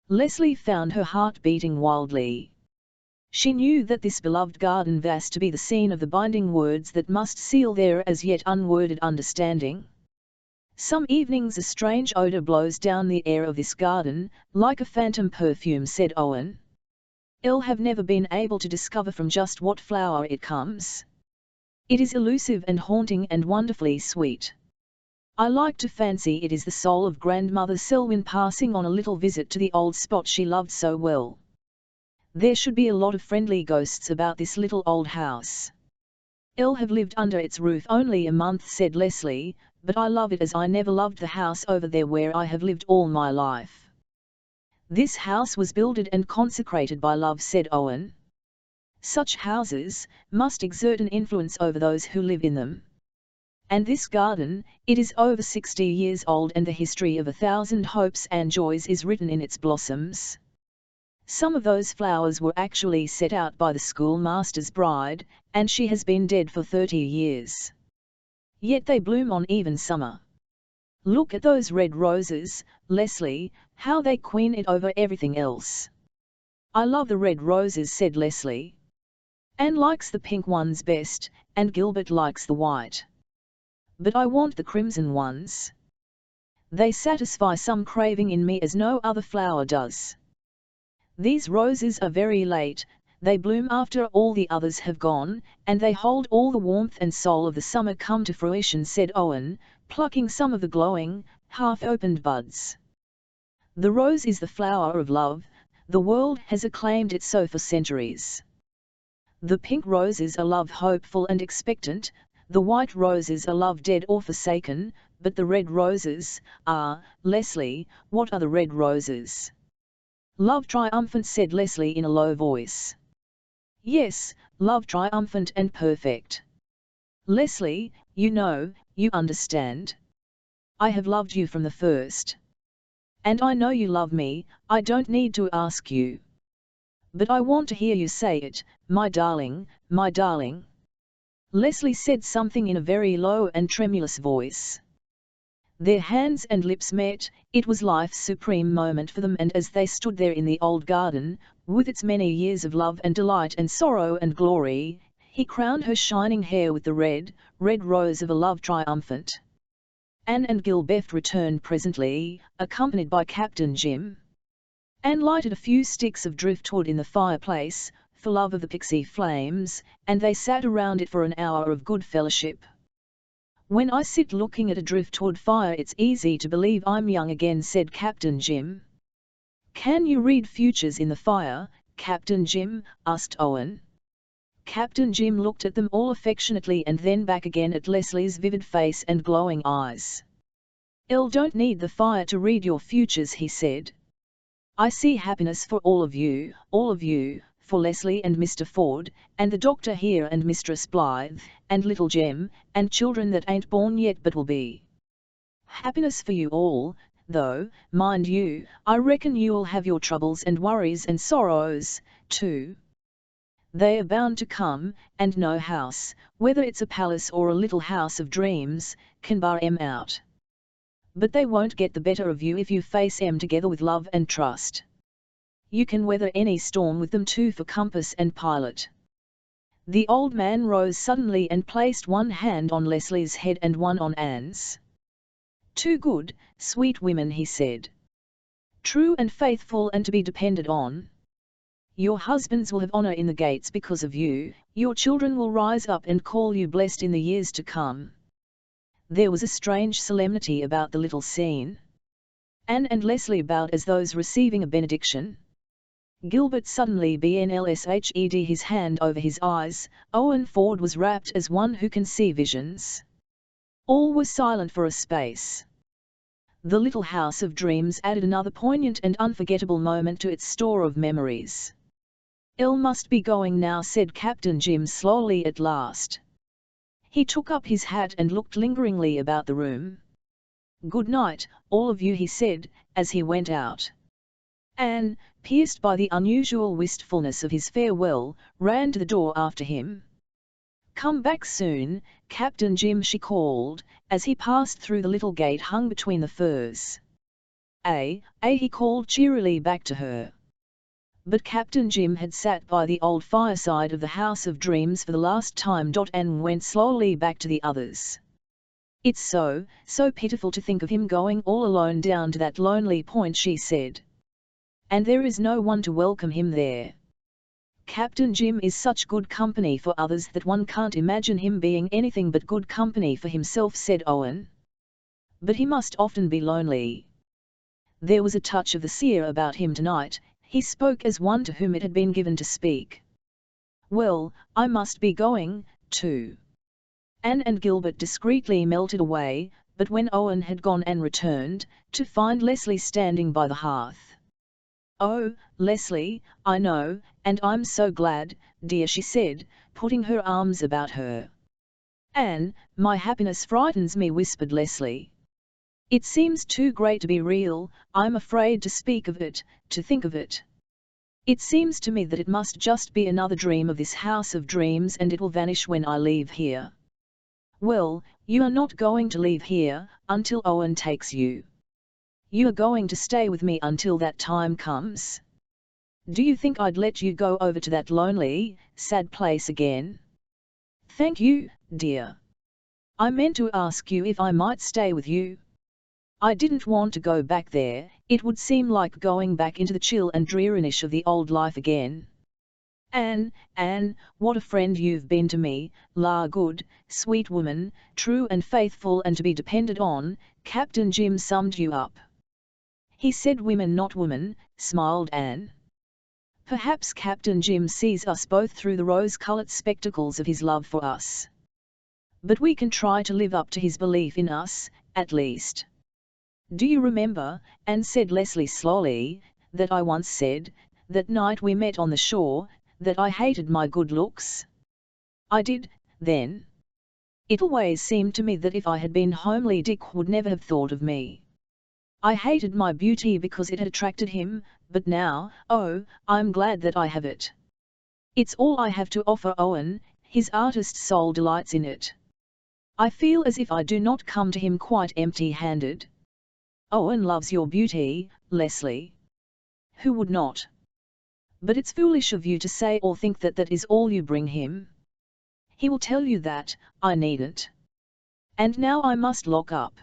Leslie found her heart beating wildly. She knew that this beloved garden was to be the scene of the binding words that must seal their as yet unworded understanding. Some evenings a strange odour blows down the air of this garden, like a phantom perfume, said Owen. I'll have never been able to discover from just what flower it comes. It is elusive and haunting and wonderfully sweet. I like to fancy it is the soul of Grandmother Selwyn passing on a little visit to the old spot she loved so well. There should be a lot of friendly ghosts about this little old house. I'll have lived under its roof only a month, said Leslie, but I love it as I never loved the house over there where I have lived all my life. This house was builded and consecrated by love, said Owen. Such houses must exert an influence over those who live in them. And this garden, it is over 60 years old, and the history of 1,000 hopes and joys is written in its blossoms. Some of those flowers were actually set out by the schoolmaster's bride, and she has been dead for 30 years. Yet they bloom on even summer. Look at those red roses, Leslie, how they queen it over everything else. I love the red roses, said Leslie. Anne likes the pink ones best, and Gilbert likes the white. But I want the crimson ones. They satisfy some craving in me as no other flower does. These roses are very late, they bloom after all the others have gone, and they hold all the warmth and soul of the summer come to fruition, said Owen, plucking some of the glowing, half-opened buds. The rose is the flower of love, the world has acclaimed it so for centuries. The pink roses are love hopeful and expectant, the white roses are love dead or forsaken, but the red roses are, Leslie, what are the red roses? Love triumphant, said Leslie in a low voice. Yes, love triumphant and perfect. Leslie, you know, you understand. I have loved you from the first. And I know you love me, I don't need to ask you. But I want to hear you say it, my darling, my darling. Leslie said something in a very low and tremulous voice. Their hands and lips met, it was life's supreme moment for them, and as they stood there in the old garden, with its many years of love and delight and sorrow and glory, he crowned her shining hair with the red, red rose of a love triumphant. Anne and Gilbert returned presently, accompanied by Captain Jim. Anne lighted a few sticks of driftwood in the fireplace, for love of the pixie flames, and they sat around it for an hour of good fellowship. When I sit looking at a driftwood fire it's easy to believe I'm young again, said Captain Jim. Can you read futures in the fire, Captain Jim? Asked Owen. Captain Jim looked at them all affectionately and then back again at Leslie's vivid face and glowing eyes. "I don't need the fire to read your futures," he said. "I see happiness for all of you, for Leslie and Mr. Ford, and the doctor here and Mistress Blythe, and little Jem, and children that ain't born yet but will be. Happiness for you all, though, mind you, I reckon you'll have your troubles and worries and sorrows, too. They are bound to come, and no house, whether it's a palace or a little house of dreams, can bar 'em out. But they won't get the better of you if you face 'em together with love and trust. You can weather any storm with them too for compass and pilot." The old man rose suddenly and placed one hand on Leslie's head and one on Anne's. "Two good, sweet women," he said. "True and faithful and to be depended on. Your husbands will have honor in the gates because of you, your children will rise up and call you blessed in the years to come." There was a strange solemnity about the little scene. Anne and Leslie bowed as those receiving a benediction. Gilbert suddenly bnlshed his hand over his eyes. Owen Ford was rapt as one who can see visions. All was silent for a space. The little house of dreams added another poignant and unforgettable moment to its store of memories. "Elle must be going now," said Captain Jim slowly at last. He took up his hat and looked lingeringly about the room. "Good night, all of you," he said, as he went out. Anne, pierced by the unusual wistfulness of his farewell, ran to the door after him. "Come back soon, Captain Jim," she called, as he passed through the little gate hung between the firs. He called cheerily back to her. But Captain Jim had sat by the old fireside of the House of Dreams for the last time. And went slowly back to the others. "It's so pitiful to think of him going all alone down to that lonely point," she said. "And there is no one to welcome him there. Captain Jim is such good company for others that one can't imagine him being anything but good company for himself," said Owen. "But he must often be lonely. There was a touch of the seer about him tonight." He spoke as one to whom it had been given to speak. "Well, I must be going, too." Anne and Gilbert discreetly melted away, but when Owen had gone Anne returned, to find Leslie standing by the hearth. "Oh, Leslie, I know, and I'm so glad, dear," she said, putting her arms about her. "Anne, my happiness frightens me," whispered Leslie. "It seems too great to be real. I'm afraid to speak of it, to think of it. It seems to me that it must just be another dream of this House of Dreams, and it will vanish when I leave here." "Well, you are not going to leave here until Owen takes you. You are going to stay with me until that time comes. Do you think I'd let you go over to that lonely, sad place again?" "Thank you, dear. I meant to ask you if I might stay with you. I didn't want to go back there. It would seem like going back into the chill and dreariness of the old life again." Anne, what a friend you've been to me, la good, sweet woman, true and faithful and to be depended on." Captain Jim summed you up. "He said women, not woman," smiled Anne. "Perhaps Captain Jim sees us both through the rose-colored spectacles of his love for us. But we can try to live up to his belief in us, at least. Do you remember," Anne said Leslie slowly, "that I once said, that night we met on the shore, that I hated my good looks? I did, then. It always seemed to me that if I had been homely Dick would never have thought of me. I hated my beauty because it had attracted him, but now, oh, I'm glad that I have it. It's all I have to offer Owen, his artist soul delights in it. I feel as if I do not come to him quite empty-handed." "Owen loves your beauty, Leslie. Who would not? But it's foolish of you to say or think that that is all you bring him. He will tell you that, I needn't. And now I must lock up.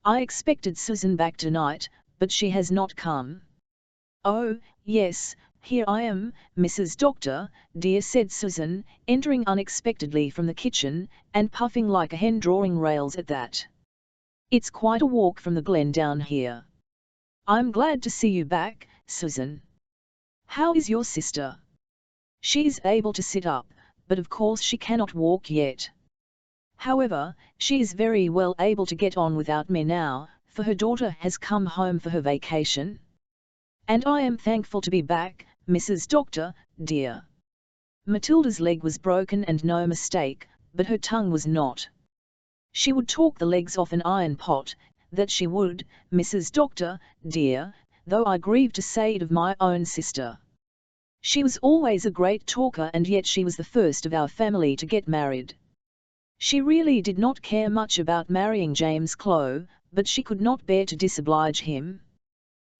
I expected Susan back tonight, but she has not come." "Oh, yes, here I am, Mrs. Doctor, dear," said Susan, entering unexpectedly from the kitchen, and puffing like a hen drawing rails at that. "It's quite a walk from the glen down here. I'm glad to see you back, Susan. How is your sister?" "She is able to sit up, but of course she cannot walk yet. However, she is very well able to get on without me now, for her daughter has come home for her vacation. And I am thankful to be back, Mrs. Doctor, dear." Matilda's leg was broken and no mistake, but her tongue was not. She would talk the legs off an iron pot, that she would, Mrs. Doctor, dear, though I grieve to say it of my own sister. She was always a great talker, and yet she was the first of our family to get married. She really did not care much about marrying James Clow, but she could not bear to disoblige him.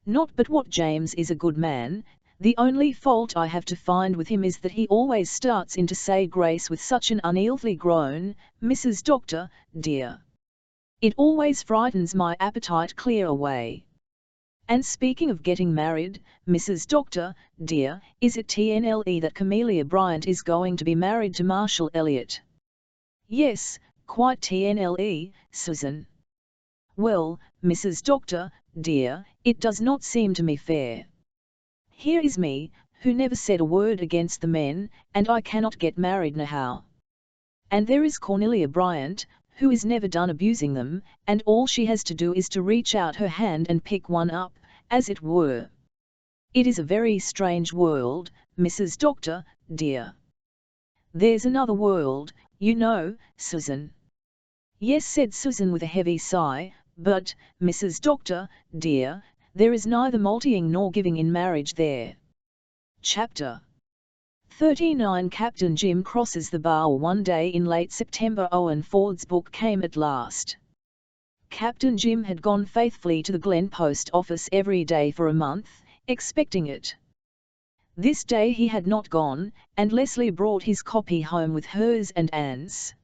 Not but what James is a good man. The only fault I have to find with him is that he always starts in to say grace with such an unearthly groan, Mrs. Doctor, dear. It always frightens my appetite clear away. And speaking of getting married, Mrs. Doctor, dear, is it TNLE that Camelia Bryant is going to be married to Marshall Elliott?" "Yes, quite TNLE, Susan." "Well, Mrs. Doctor, dear, it does not seem to me fair. Here is me, who never said a word against the men, and I cannot get married now. And there is Cornelia Bryant, who is never done abusing them, and all she has to do is to reach out her hand and pick one up, as it were. It is a very strange world, Mrs. Doctor, dear. There's another world, you know, Susan. Yes, said Susan with a heavy sigh, but, Mrs. Doctor, dear, there is neither multying nor giving in marriage there. Chapter 39 Captain Jim crosses the bar. One day in late September Owen Ford's book came at last. Captain Jim had gone faithfully to the Glen post office every day for a month, expecting it. This day he had not gone, and Leslie brought his copy home with hers and Anne's.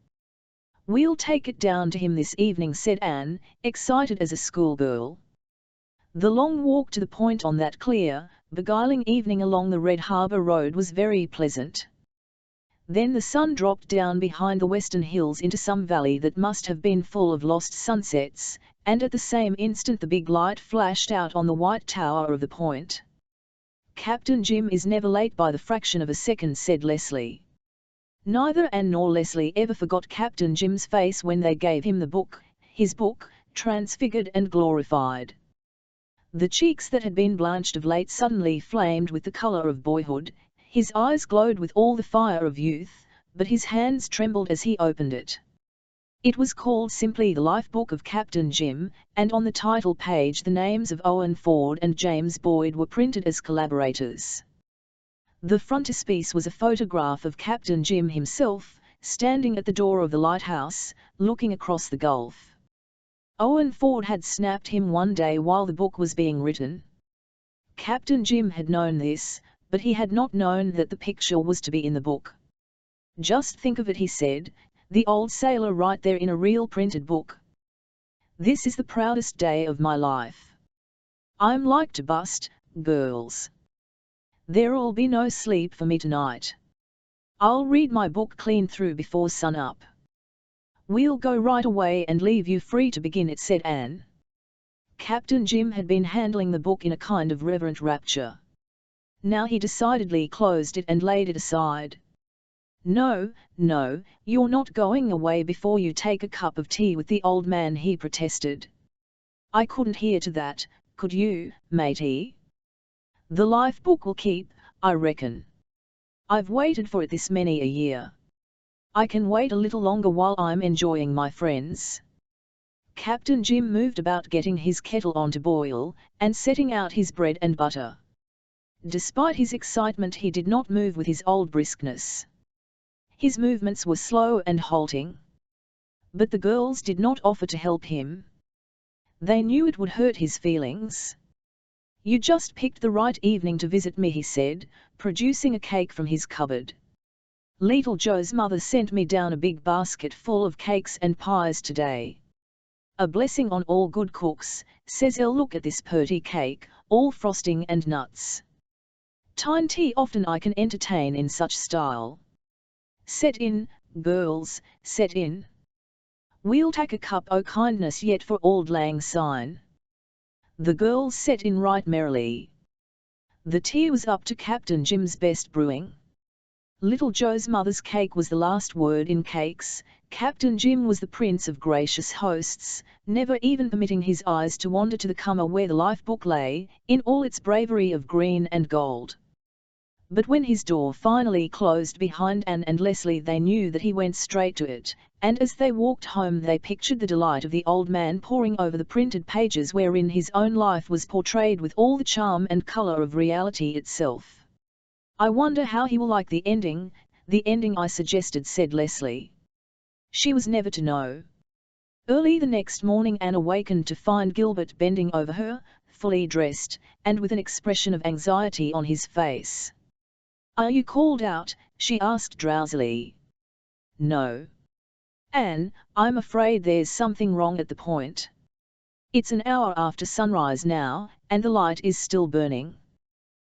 "We'll take it down to him this evening," said Anne, excited as a schoolgirl. The long walk to the Point on that clear, beguiling evening along the Red Harbour Road was very pleasant. Then the sun dropped down behind the western hills into some valley that must have been full of lost sunsets, and at the same instant the big light flashed out on the white tower of the Point. "Captain Jim is never late by the fraction of a second," said Leslie. Neither Anne nor Leslie ever forgot Captain Jim's face when they gave him the book, his book, transfigured and glorified. The cheeks that had been blanched of late suddenly flamed with the colour of boyhood, his eyes glowed with all the fire of youth, but his hands trembled as he opened it. It was called simply The Life Book of Captain Jim, and on the title page the names of Owen Ford and James Boyd were printed as collaborators. The frontispiece was a photograph of Captain Jim himself, standing at the door of the lighthouse, looking across the gulf. Owen Ford had snapped him one day while the book was being written. Captain Jim had known this, but he had not known that the picture was to be in the book. "Just think of it," he said, "the old sailor right there in a real printed book. This is the proudest day of my life. I'm like to bust, girls. There'll be no sleep for me tonight. I'll read my book clean through before sun-up." "We'll go right away and leave you free to begin it," said Anne. Captain Jim had been handling the book in a kind of reverent rapture. Now he decidedly closed it and laid it aside. "No, no, you're not going away before you take a cup of tea with the old man," he protested. "I couldn't hear to that, could you, matey? The life book will keep, I reckon. I've waited for it this many a year. I can wait a little longer while I'm enjoying my friends." Captain Jim moved about getting his kettle on to boil, and setting out his bread and butter. Despite his excitement he did not move with his old briskness. His movements were slow and halting. But the girls did not offer to help him. They knew it would hurt his feelings. "You just picked the right evening to visit me," he said, producing a cake from his cupboard. "Little Joe's mother sent me down a big basket full of cakes and pies today. A blessing on all good cooks," says Elle. "Look at this purty cake, all frosting and nuts. Tinety often I can entertain in such style. Set in, girls, set in. We'll take a cup o' kindness yet for Auld Lang Syne." The girls set in right merrily. The tea was up to Captain Jim's best brewing. Little Joe's mother's cake was the last word in cakes. Captain Jim was the prince of gracious hosts, never even permitting his eyes to wander to the cummer where the life book lay, in all its bravery of green and gold. But when his door finally closed behind Anne and Leslie they knew that he went straight to it, and as they walked home they pictured the delight of the old man poring over the printed pages wherein his own life was portrayed with all the charm and colour of reality itself. "I wonder how he will like the ending I suggested," said Leslie. She was never to know. Early the next morning Anne awakened to find Gilbert bending over her, fully dressed, and with an expression of anxiety on his face. "Are you called out?" she asked drowsily. "No. Anne, I'm afraid there's something wrong at the Point. It's an hour after sunrise now, and the light is still burning.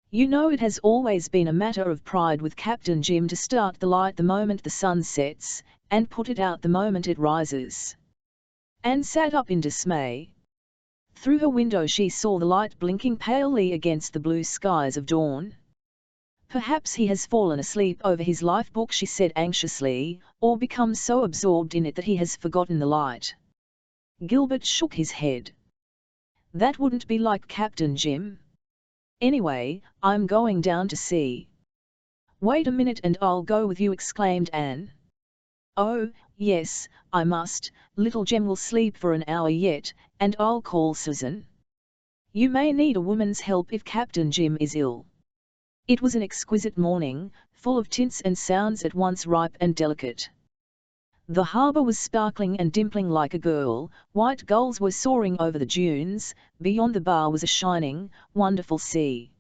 You know it has always been a matter of pride with Captain Jim to start the light the moment the sun sets, and put it out the moment it rises." Anne sat up in dismay. Through her window she saw the light blinking palely against the blue skies of dawn. Perhaps he has fallen asleep over his life book, she said anxiously, or become so absorbed in it that he has forgotten the light. Gilbert shook his head. That wouldn't be like Captain Jim. Anyway, I'm going down to see. Wait a minute and I'll go with you, exclaimed Anne. Oh, yes, I must. Little Jem will sleep for an hour yet, and I'll call Susan. You may need a woman's help if Captain Jim is ill. It was an exquisite morning, full of tints and sounds at once ripe and delicate. The harbour was sparkling and dimpling like a girl, white gulls were soaring over the dunes, beyond the bar was a shining, wonderful sea.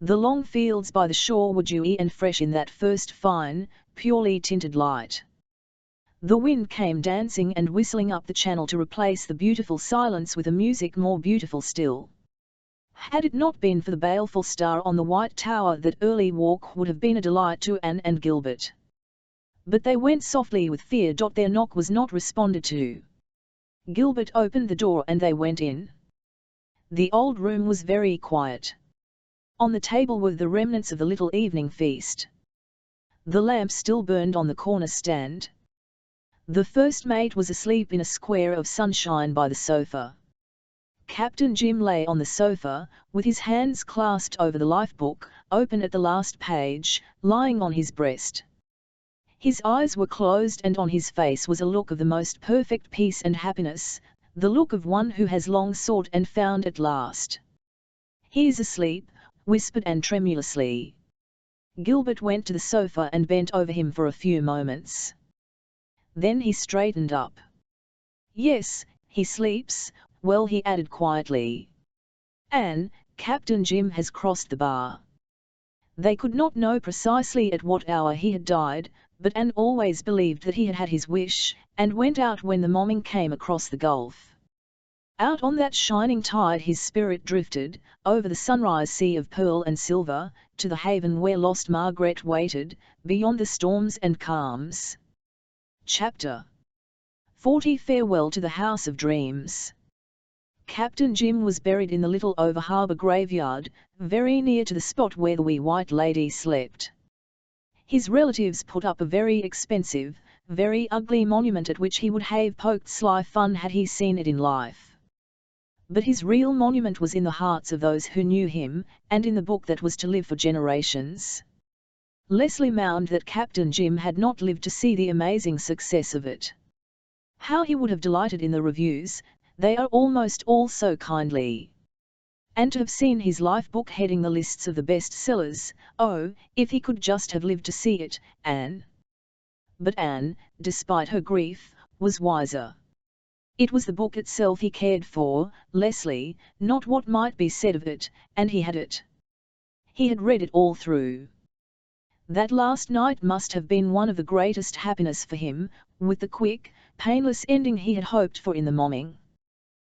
The long fields by the shore were dewy and fresh in that first fine, purely tinted light. The wind came dancing and whistling up the channel to replace the beautiful silence with a music more beautiful still. Had it not been for the baleful star on the white tower, that early walk would have been a delight to Anne and Gilbert. But they went softly with fear. Their knock was not responded to. Gilbert opened the door and they went in. The old room was very quiet. On the table were the remnants of the little evening feast. The lamp still burned on the corner stand. The first mate was asleep in a square of sunshine by the sofa. Captain Jim lay on the sofa, with his hands clasped over the lifebook, open at the last page, lying on his breast. His eyes were closed and on his face was a look of the most perfect peace and happiness, the look of one who has long sought and found at last. "He is asleep," whispered Anne tremulously. Gilbert went to the sofa and bent over him for a few moments. Then he straightened up. "Yes, he sleeps, well," he added quietly. "Anne, Captain Jim has crossed the bar." They could not know precisely at what hour he had died, but Anne always believed that he had had his wish, and went out when the morning came across the gulf. Out on that shining tide his spirit drifted, over the sunrise sea of pearl and silver, to the haven where lost Margaret waited, beyond the storms and calms. Chapter 40. Farewell to the House of Dreams. Captain Jim was buried in the little over-harbour graveyard, very near to the spot where the wee white lady slept. His relatives put up a very expensive, very ugly monument at which he would have poked sly fun had he seen it in life. But his real monument was in the hearts of those who knew him, and in the book that was to live for generations. Leslie mourned that Captain Jim had not lived to see the amazing success of it. How he would have delighted in the reviews, they are almost all so kindly. And to have seen his life book heading the lists of the best sellers, oh, if he could just have lived to see it, Anne. But Anne, despite her grief, was wiser. It was the book itself he cared for, Leslie, not what might be said of it, and he had it. He had read it all through. That last night must have been one of the greatest happiness for him, with the quick, painless ending he had hoped for in the morning.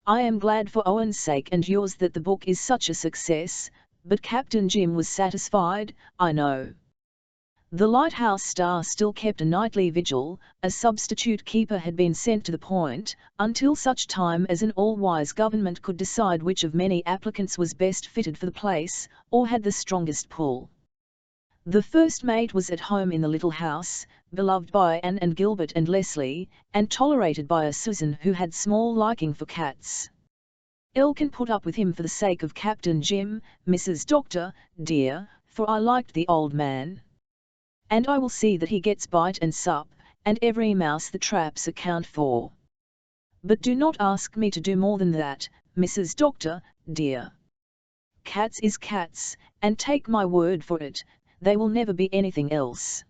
I am glad for Owen's sake and yours that the book is such a success, but Captain Jim was satisfied, I know. The lighthouse star still kept a nightly vigil, a substitute keeper had been sent to the point, until such time as an all-wise government could decide which of many applicants was best fitted for the place, or had the strongest pull. The first mate was at home in the little house, beloved by Anne and Gilbert and Leslie, and tolerated by a Susan who had small liking for cats. Elkin put up with him for the sake of Captain Jim, Mrs. Doctor, dear, for I liked the old man. And I will see that he gets bite and sup, and every mouse the traps account for. But do not ask me to do more than that, Mrs. Doctor, dear. Cats is cats, and take my word for it, they will never be anything else.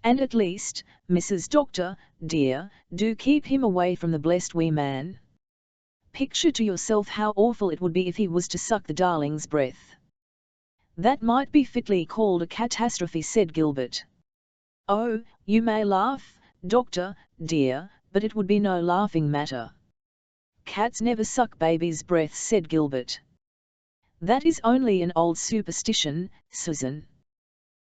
And at least, Mrs. Doctor, dear, do keep him away from the blessed wee man. Picture to yourself how awful it would be if he was to suck the darling's breath. That might be fitly called a catastrophe, said Gilbert. Oh, you may laugh, Doctor, dear, but it would be no laughing matter. Cats never suck babies' breath, said Gilbert. That is only an old superstition, Susan.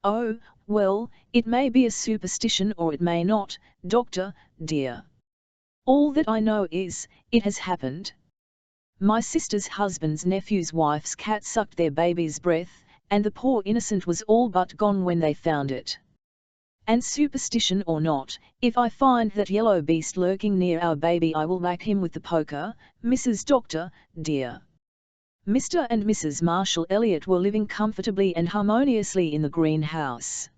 Oh, well, it may be a superstition or it may not, Doctor, dear. All that I know is, it has happened. My sister's husband's nephew's wife's cat sucked their baby's breath, and the poor innocent was all but gone when they found it. And superstition or not, if I find that yellow beast lurking near our baby I will whack him with the poker, Mrs. Doctor, dear." Mr. and Mrs. Marshall Elliott were living comfortably and harmoniously in the greenhouse.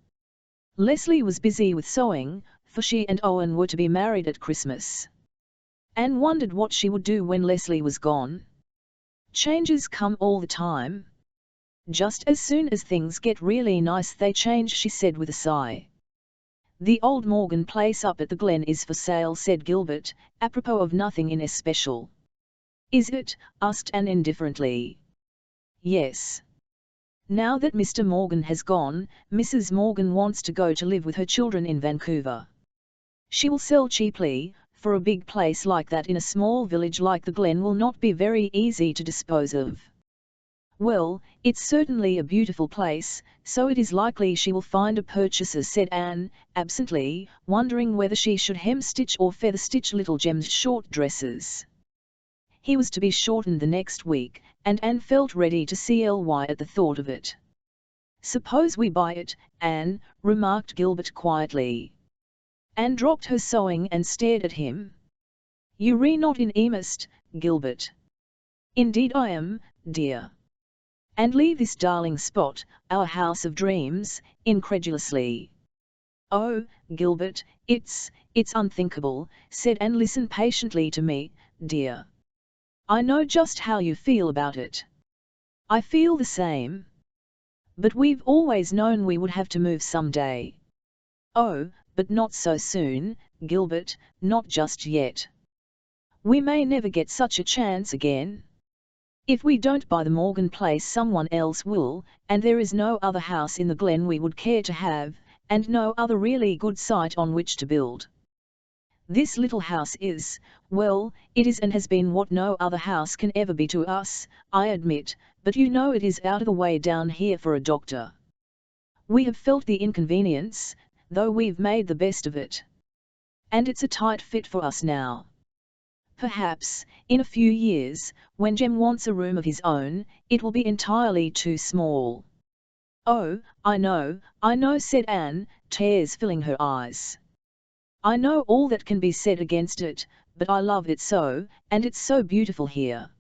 Leslie was busy with sewing, for she and Owen were to be married at Christmas. Anne wondered what she would do when Leslie was gone. Changes come all the time. Just as soon as things get really nice they change, she said with a sigh. "The old Morgan place up at the Glen is for sale," said Gilbert, apropos of nothing in especial. "Is it?" asked Anne indifferently. "Yes. Now that Mr. Morgan has gone, Mrs. Morgan wants to go to live with her children in Vancouver. She will sell cheaply, for a big place like that in a small village like the Glen will not be very easy to dispose of." "Well, it's certainly a beautiful place, so it is likely she will find a purchaser," said Anne, absently, wondering whether she should hem-stitch or feather-stitch little Jem's short dresses. He was to be shortened the next week, and Anne felt ready to CLY at the thought of it. "Suppose we buy it, Anne," remarked Gilbert quietly. Anne dropped her sewing and stared at him. "You're not in earnest, Gilbert?" "Indeed I am, dear." "And leave this darling spot, our house of dreams?" incredulously. "Oh, Gilbert, it's unthinkable," said Anne. "Listen patiently to me, dear. I know just how you feel about it. I feel the same. But we've always known we would have to move someday." "Oh, but not so soon, Gilbert, not just yet. We may never get such a chance again. If we don't buy the Morgan place someone else will, and there is no other house in the Glen we would care to have, and no other really good site on which to build. This little house is, well, it is and has been what no other house can ever be to us, I admit, but you know it is out of the way down here for a doctor. We have felt the inconvenience, though we've made the best of it. And it's a tight fit for us now. Perhaps, in a few years, when Jem wants a room of his own, it will be entirely too small." "Oh, I know," said Anne, tears filling her eyes. "I know all that can be said against it, but I love it so, and it's so beautiful here.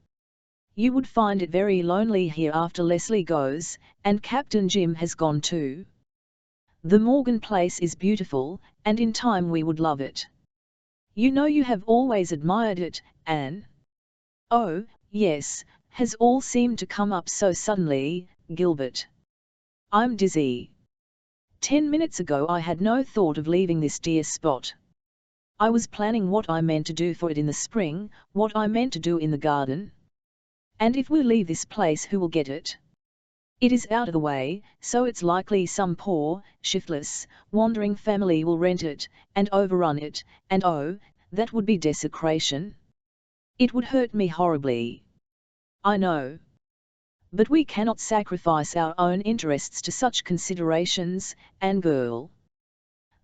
You would find it very lonely here after Leslie goes, and Captain Jim has gone too. The Morgan place is beautiful, and in time we would love it. You know you have always admired it, Anne." "Oh, yes, has all seemed to come up so suddenly, Gilbert. I'm dizzy. 10 minutes ago I had no thought of leaving this dear spot. I was planning what I meant to do for it in the spring, what I meant to do in the garden. And if we leave this place who will get it? It is out of the way, so it's likely some poor, shiftless, wandering family will rent it, and overrun it, and oh, that would be desecration. It would hurt me horribly. I know. But we cannot sacrifice our own interests to such considerations, Anne girl.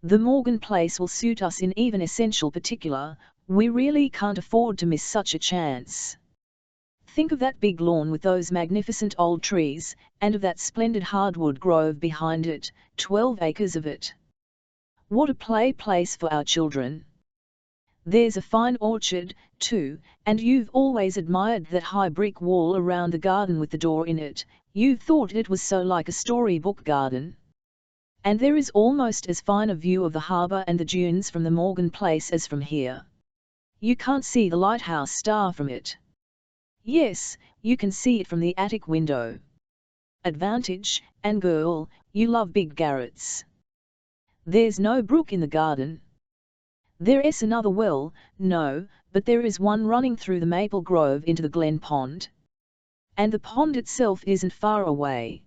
The Morgan place will suit us in even essential particular, we really can't afford to miss such a chance. Think of that big lawn with those magnificent old trees, and of that splendid hardwood grove behind it, 12 acres of it. What a place for our children. There's a fine orchard, too, and you've always admired that high brick wall around the garden with the door in it, you thought it was so like a storybook garden. And there is almost as fine a view of the harbour and the dunes from the Morgan place as from here. You can't see the lighthouse star from it. Yes, you can see it from the attic window. Advantage, and girl, you love big garrets. There's no brook in the garden. There is another well, no, but there is one running through the maple grove into the Glen Pond. And the pond itself isn't far away.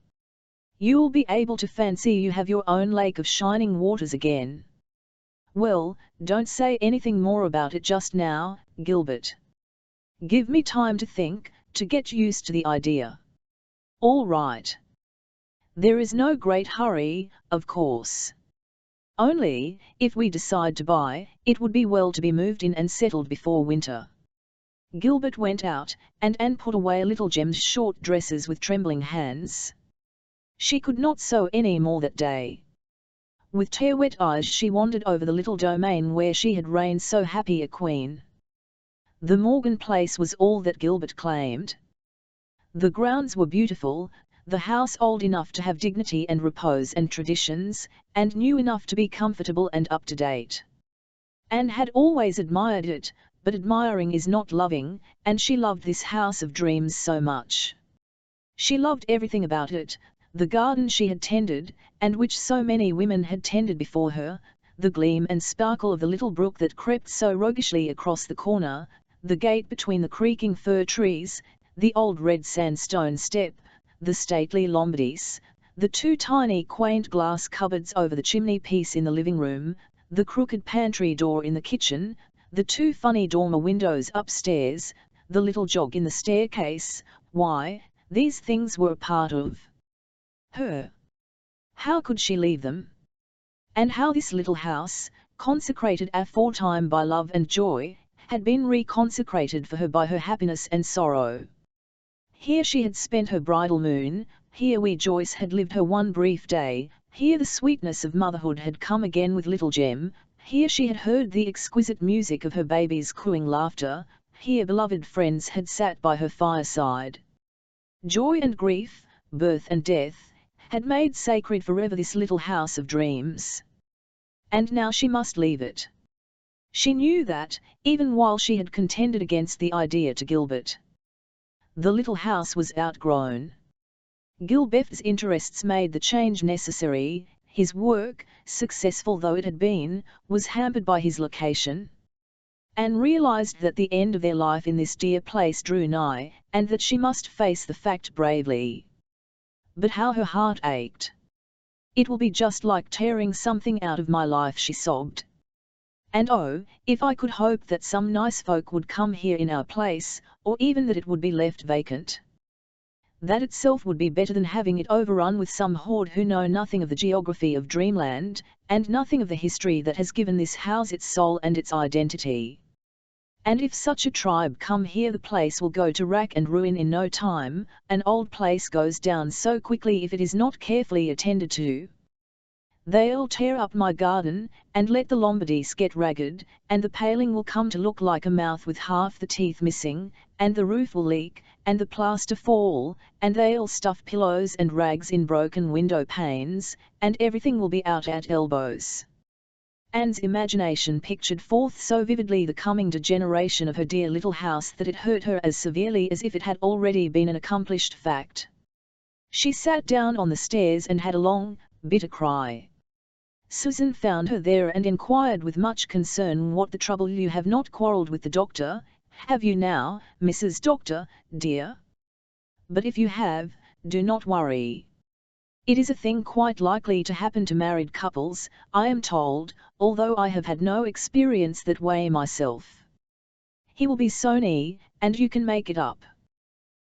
You'll be able to fancy you have your own lake of shining waters again. Well, don't say anything more about it just now, Gilbert. Give me time to think, to get used to the idea. All right. There is no great hurry, of course. Only, if we decide to buy, it would be well to be moved in and settled before winter. Gilbert went out, and Anne put away little Gem's short dresses with trembling hands. She could not sew any more that day. With tear-wet eyes she wandered over the little domain where she had reigned so happy a queen. The Morgan place was all that Gilbert claimed. The grounds were beautiful, the house old enough to have dignity and repose and traditions, and new enough to be comfortable and up-to-date. Anne had always admired it, but admiring is not loving, and she loved this house of dreams so much. She loved everything about it, the garden she had tended, and which so many women had tended before her, the gleam and sparkle of the little brook that crept so roguishly across the corner, the gate between the creaking fir trees, the old red sandstone step, the stately Lombardies, the two tiny quaint glass cupboards over the chimney-piece in the living room, the crooked pantry door in the kitchen, the two funny dormer windows upstairs, the little jog in the staircase. Why, these things were a part of her. How could she leave them? And how this little house, consecrated aforetime by love and joy, had been reconsecrated for her by her happiness and sorrow. Here she had spent her bridal moon, here wee Joyce had lived her one brief day, here the sweetness of motherhood had come again with little Gem, here she had heard the exquisite music of her baby's cooing laughter, here beloved friends had sat by her fireside. Joy and grief, birth and death, had made sacred forever this little house of dreams. And now she must leave it. She knew that, even while she had contended against the idea to Gilbert. The little house was outgrown. Gilbert's interests made the change necessary, his work, successful though it had been, was hampered by his location. Anne realized that the end of their life in this dear place drew nigh, and that she must face the fact bravely. But how her heart ached. "It will be just like tearing something out of my life," she sobbed. "And oh, if I could hope that some nice folk would come here in our place, or even that it would be left vacant. That itself would be better than having it overrun with some horde who know nothing of the geography of dreamland, and nothing of the history that has given this house its soul and its identity. And if such a tribe come here, the place will go to rack and ruin in no time. An old place goes down so quickly if it is not carefully attended to. They'll tear up my garden, and let the Lombardies get ragged, and the paling will come to look like a mouth with half the teeth missing, and the roof will leak, and the plaster fall, and they'll stuff pillows and rags in broken window panes, and everything will be out at elbows." Anne's imagination pictured forth so vividly the coming degeneration of her dear little house that it hurt her as severely as if it had already been an accomplished fact. She sat down on the stairs and had a long, bitter cry. Susan found her there and inquired with much concern, "What the trouble? You have not quarrelled with the doctor, have you now, Mrs. Doctor, dear? But if you have, do not worry. It is a thing quite likely to happen to married couples, I am told, although I have had no experience that way myself. He will be Sony, and you can make it up."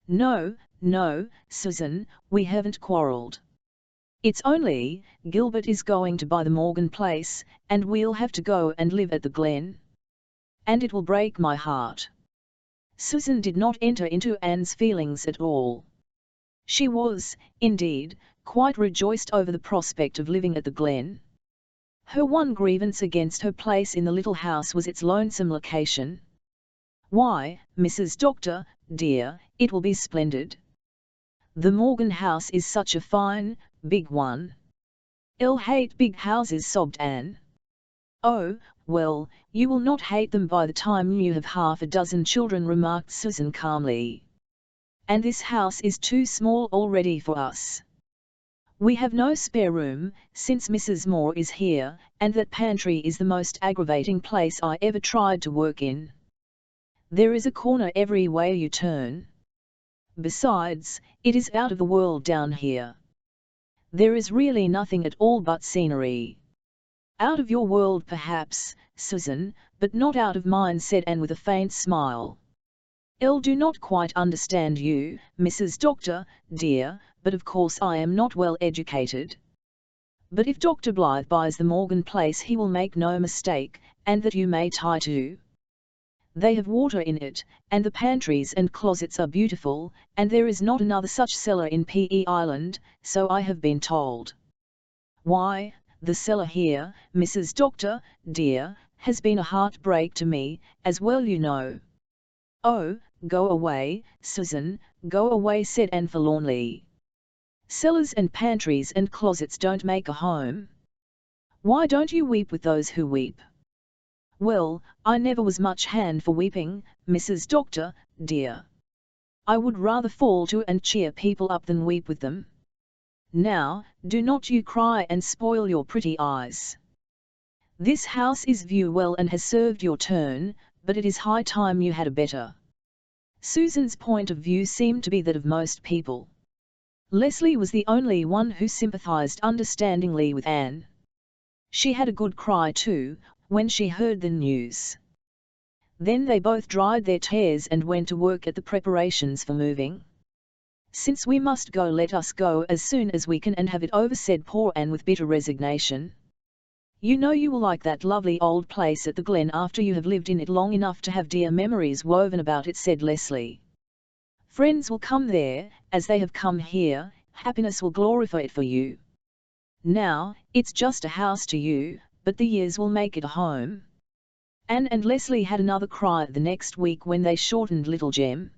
"No, no, Susan, we haven't quarrelled. It's only, Gilbert is going to buy the Morgan place, and we'll have to go and live at the Glen. And it will break my heart." Susan did not enter into Anne's feelings at all. She was, indeed, quite rejoiced over the prospect of living at the Glen. Her one grievance against her place in the little house was its lonesome location. "Why, Mrs. Doctor, dear, it will be splendid. The Morgan house is such a fine, big one." "I'll hate big houses," sobbed Anne. "Oh, well, you will not hate them by the time you have half a dozen children," remarked Susan calmly. "And this house is too small already for us. We have no spare room, since Mrs. Moore is here, and that pantry is the most aggravating place I ever tried to work in. There is a corner every way you turn. Besides, it is out of the world down here. There is really nothing at all but scenery." "Out of your world perhaps, Susan, but not out of mine," said Anne with a faint smile. "I do not quite understand you, Mrs. Doctor, dear, but of course I am not well educated. But if Dr. Blythe buys the Morgan place he will make no mistake, and that you may tie to. They have water in it, and the pantries and closets are beautiful, and there is not another such cellar in P.E. Island, so I have been told. Why, the cellar here, Mrs. Doctor, dear, has been a heartbreak to me, as well you know. Oh, go away, Susan, go away, said Anne forlornly. Cellars and pantries and closets don't make a home. Why don't you weep with those who weep? Well, I never was much hand for weeping, Mrs. Doctor, dear. I would rather fall to and cheer people up than weep with them. Now, do not you cry and spoil your pretty eyes. This house is view well and has served your turn, but it is high time you had a better. Susan's point of view seemed to be that of most people. Leslie was the only one who sympathized understandingly with Anne. She had a good cry too, when she heard the news. Then they both dried their tears and went to work at the preparations for moving. Since we must go, let us go as soon as we can and have it over, said poor Anne with bitter resignation. You know you will like that lovely old place at the Glen after you have lived in it long enough to have dear memories woven about it, said Leslie. Friends will come there, as they have come here, happiness will glorify it for you. Now, it's just a house to you, but the years will make it a home. Anne and Leslie had another cry the next week when they shortened little Jem.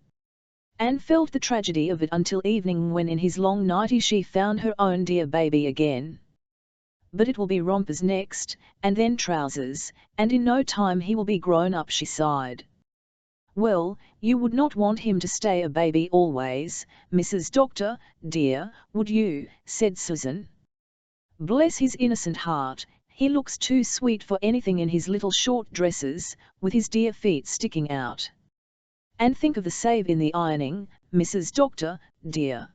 Anne felt the tragedy of it until evening, when in his long nightie she found her own dear baby again. But it will be rompers next, and then trousers, and in no time he will be grown up, she sighed. Well, you would not want him to stay a baby always, Mrs. Doctor, dear, would you, said Susan. Bless his innocent heart, he looks too sweet for anything in his little short dresses, with his dear feet sticking out. And think of the save in the ironing, Mrs. Doctor, dear.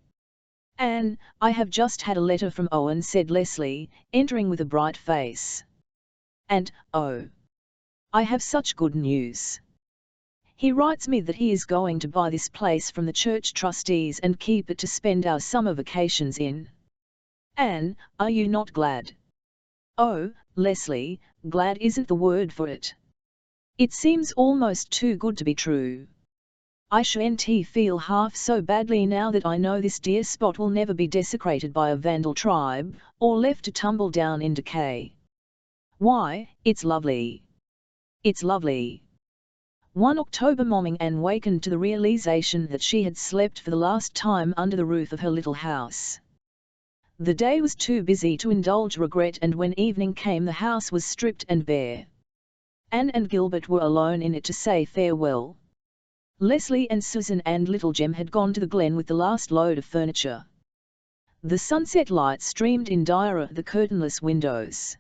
Anne, I have just had a letter from Owen, said Leslie, entering with a bright face. And, oh, I have such good news. He writes me that he is going to buy this place from the church trustees and keep it to spend our summer vacations in. Anne, are you not glad? Oh, Leslie, glad isn't the word for it. It seems almost too good to be true. I shan't feel half so badly now that I know this dear spot will never be desecrated by a vandal tribe, or left to tumble down in decay. Why, it's lovely. It's lovely. One October morning Anne wakened to the realization that she had slept for the last time under the roof of her little house. The day was too busy to indulge regret, and when evening came the house was stripped and bare. Anne and Gilbert were alone in it to say farewell. Leslie and Susan and little Jem had gone to the Glen with the last load of furniture. The sunset light streamed in dire the curtainless windows.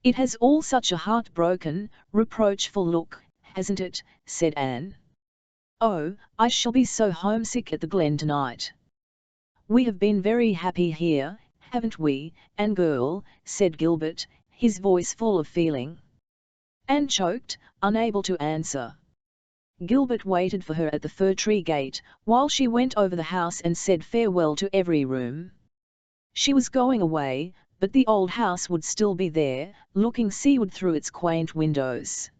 It has all such a heartbroken, reproachful look, hasn't it, said Anne. Oh, I shall be so homesick at the Glen tonight. We have been very happy here, haven't we, Anne girl, said Gilbert, his voice full of feeling. Anne choked, unable to answer. Gilbert waited for her at the fir tree gate, while she went over the house and said farewell to every room. She was going away, but the old house would still be there, looking seaward through its quaint windows.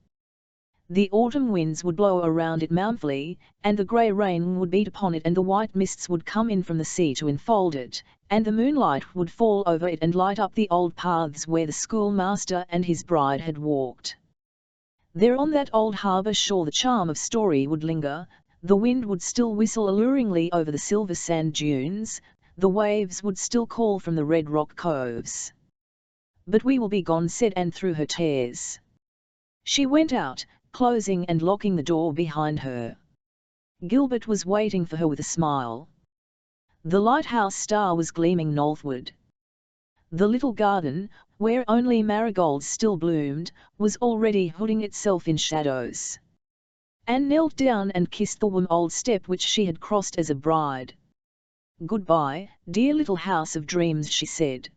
The autumn winds would blow around it mournfully, and the grey rain would beat upon it, and the white mists would come in from the sea to enfold it, and the moonlight would fall over it and light up the old paths where the schoolmaster and his bride had walked. There on that old harbour shore the charm of story would linger, the wind would still whistle alluringly over the silver sand dunes, the waves would still call from the red rock coves. But we will be gone, said Anne through her tears. She went out, closing and locking the door behind her. Gilbert was waiting for her with a smile. The lighthouse star was gleaming northward. The little garden, where only marigolds still bloomed, was already hooding itself in shadows. Anne knelt down and kissed the warm old step which she had crossed as a bride. "Goodbye, dear little house of dreams," she said.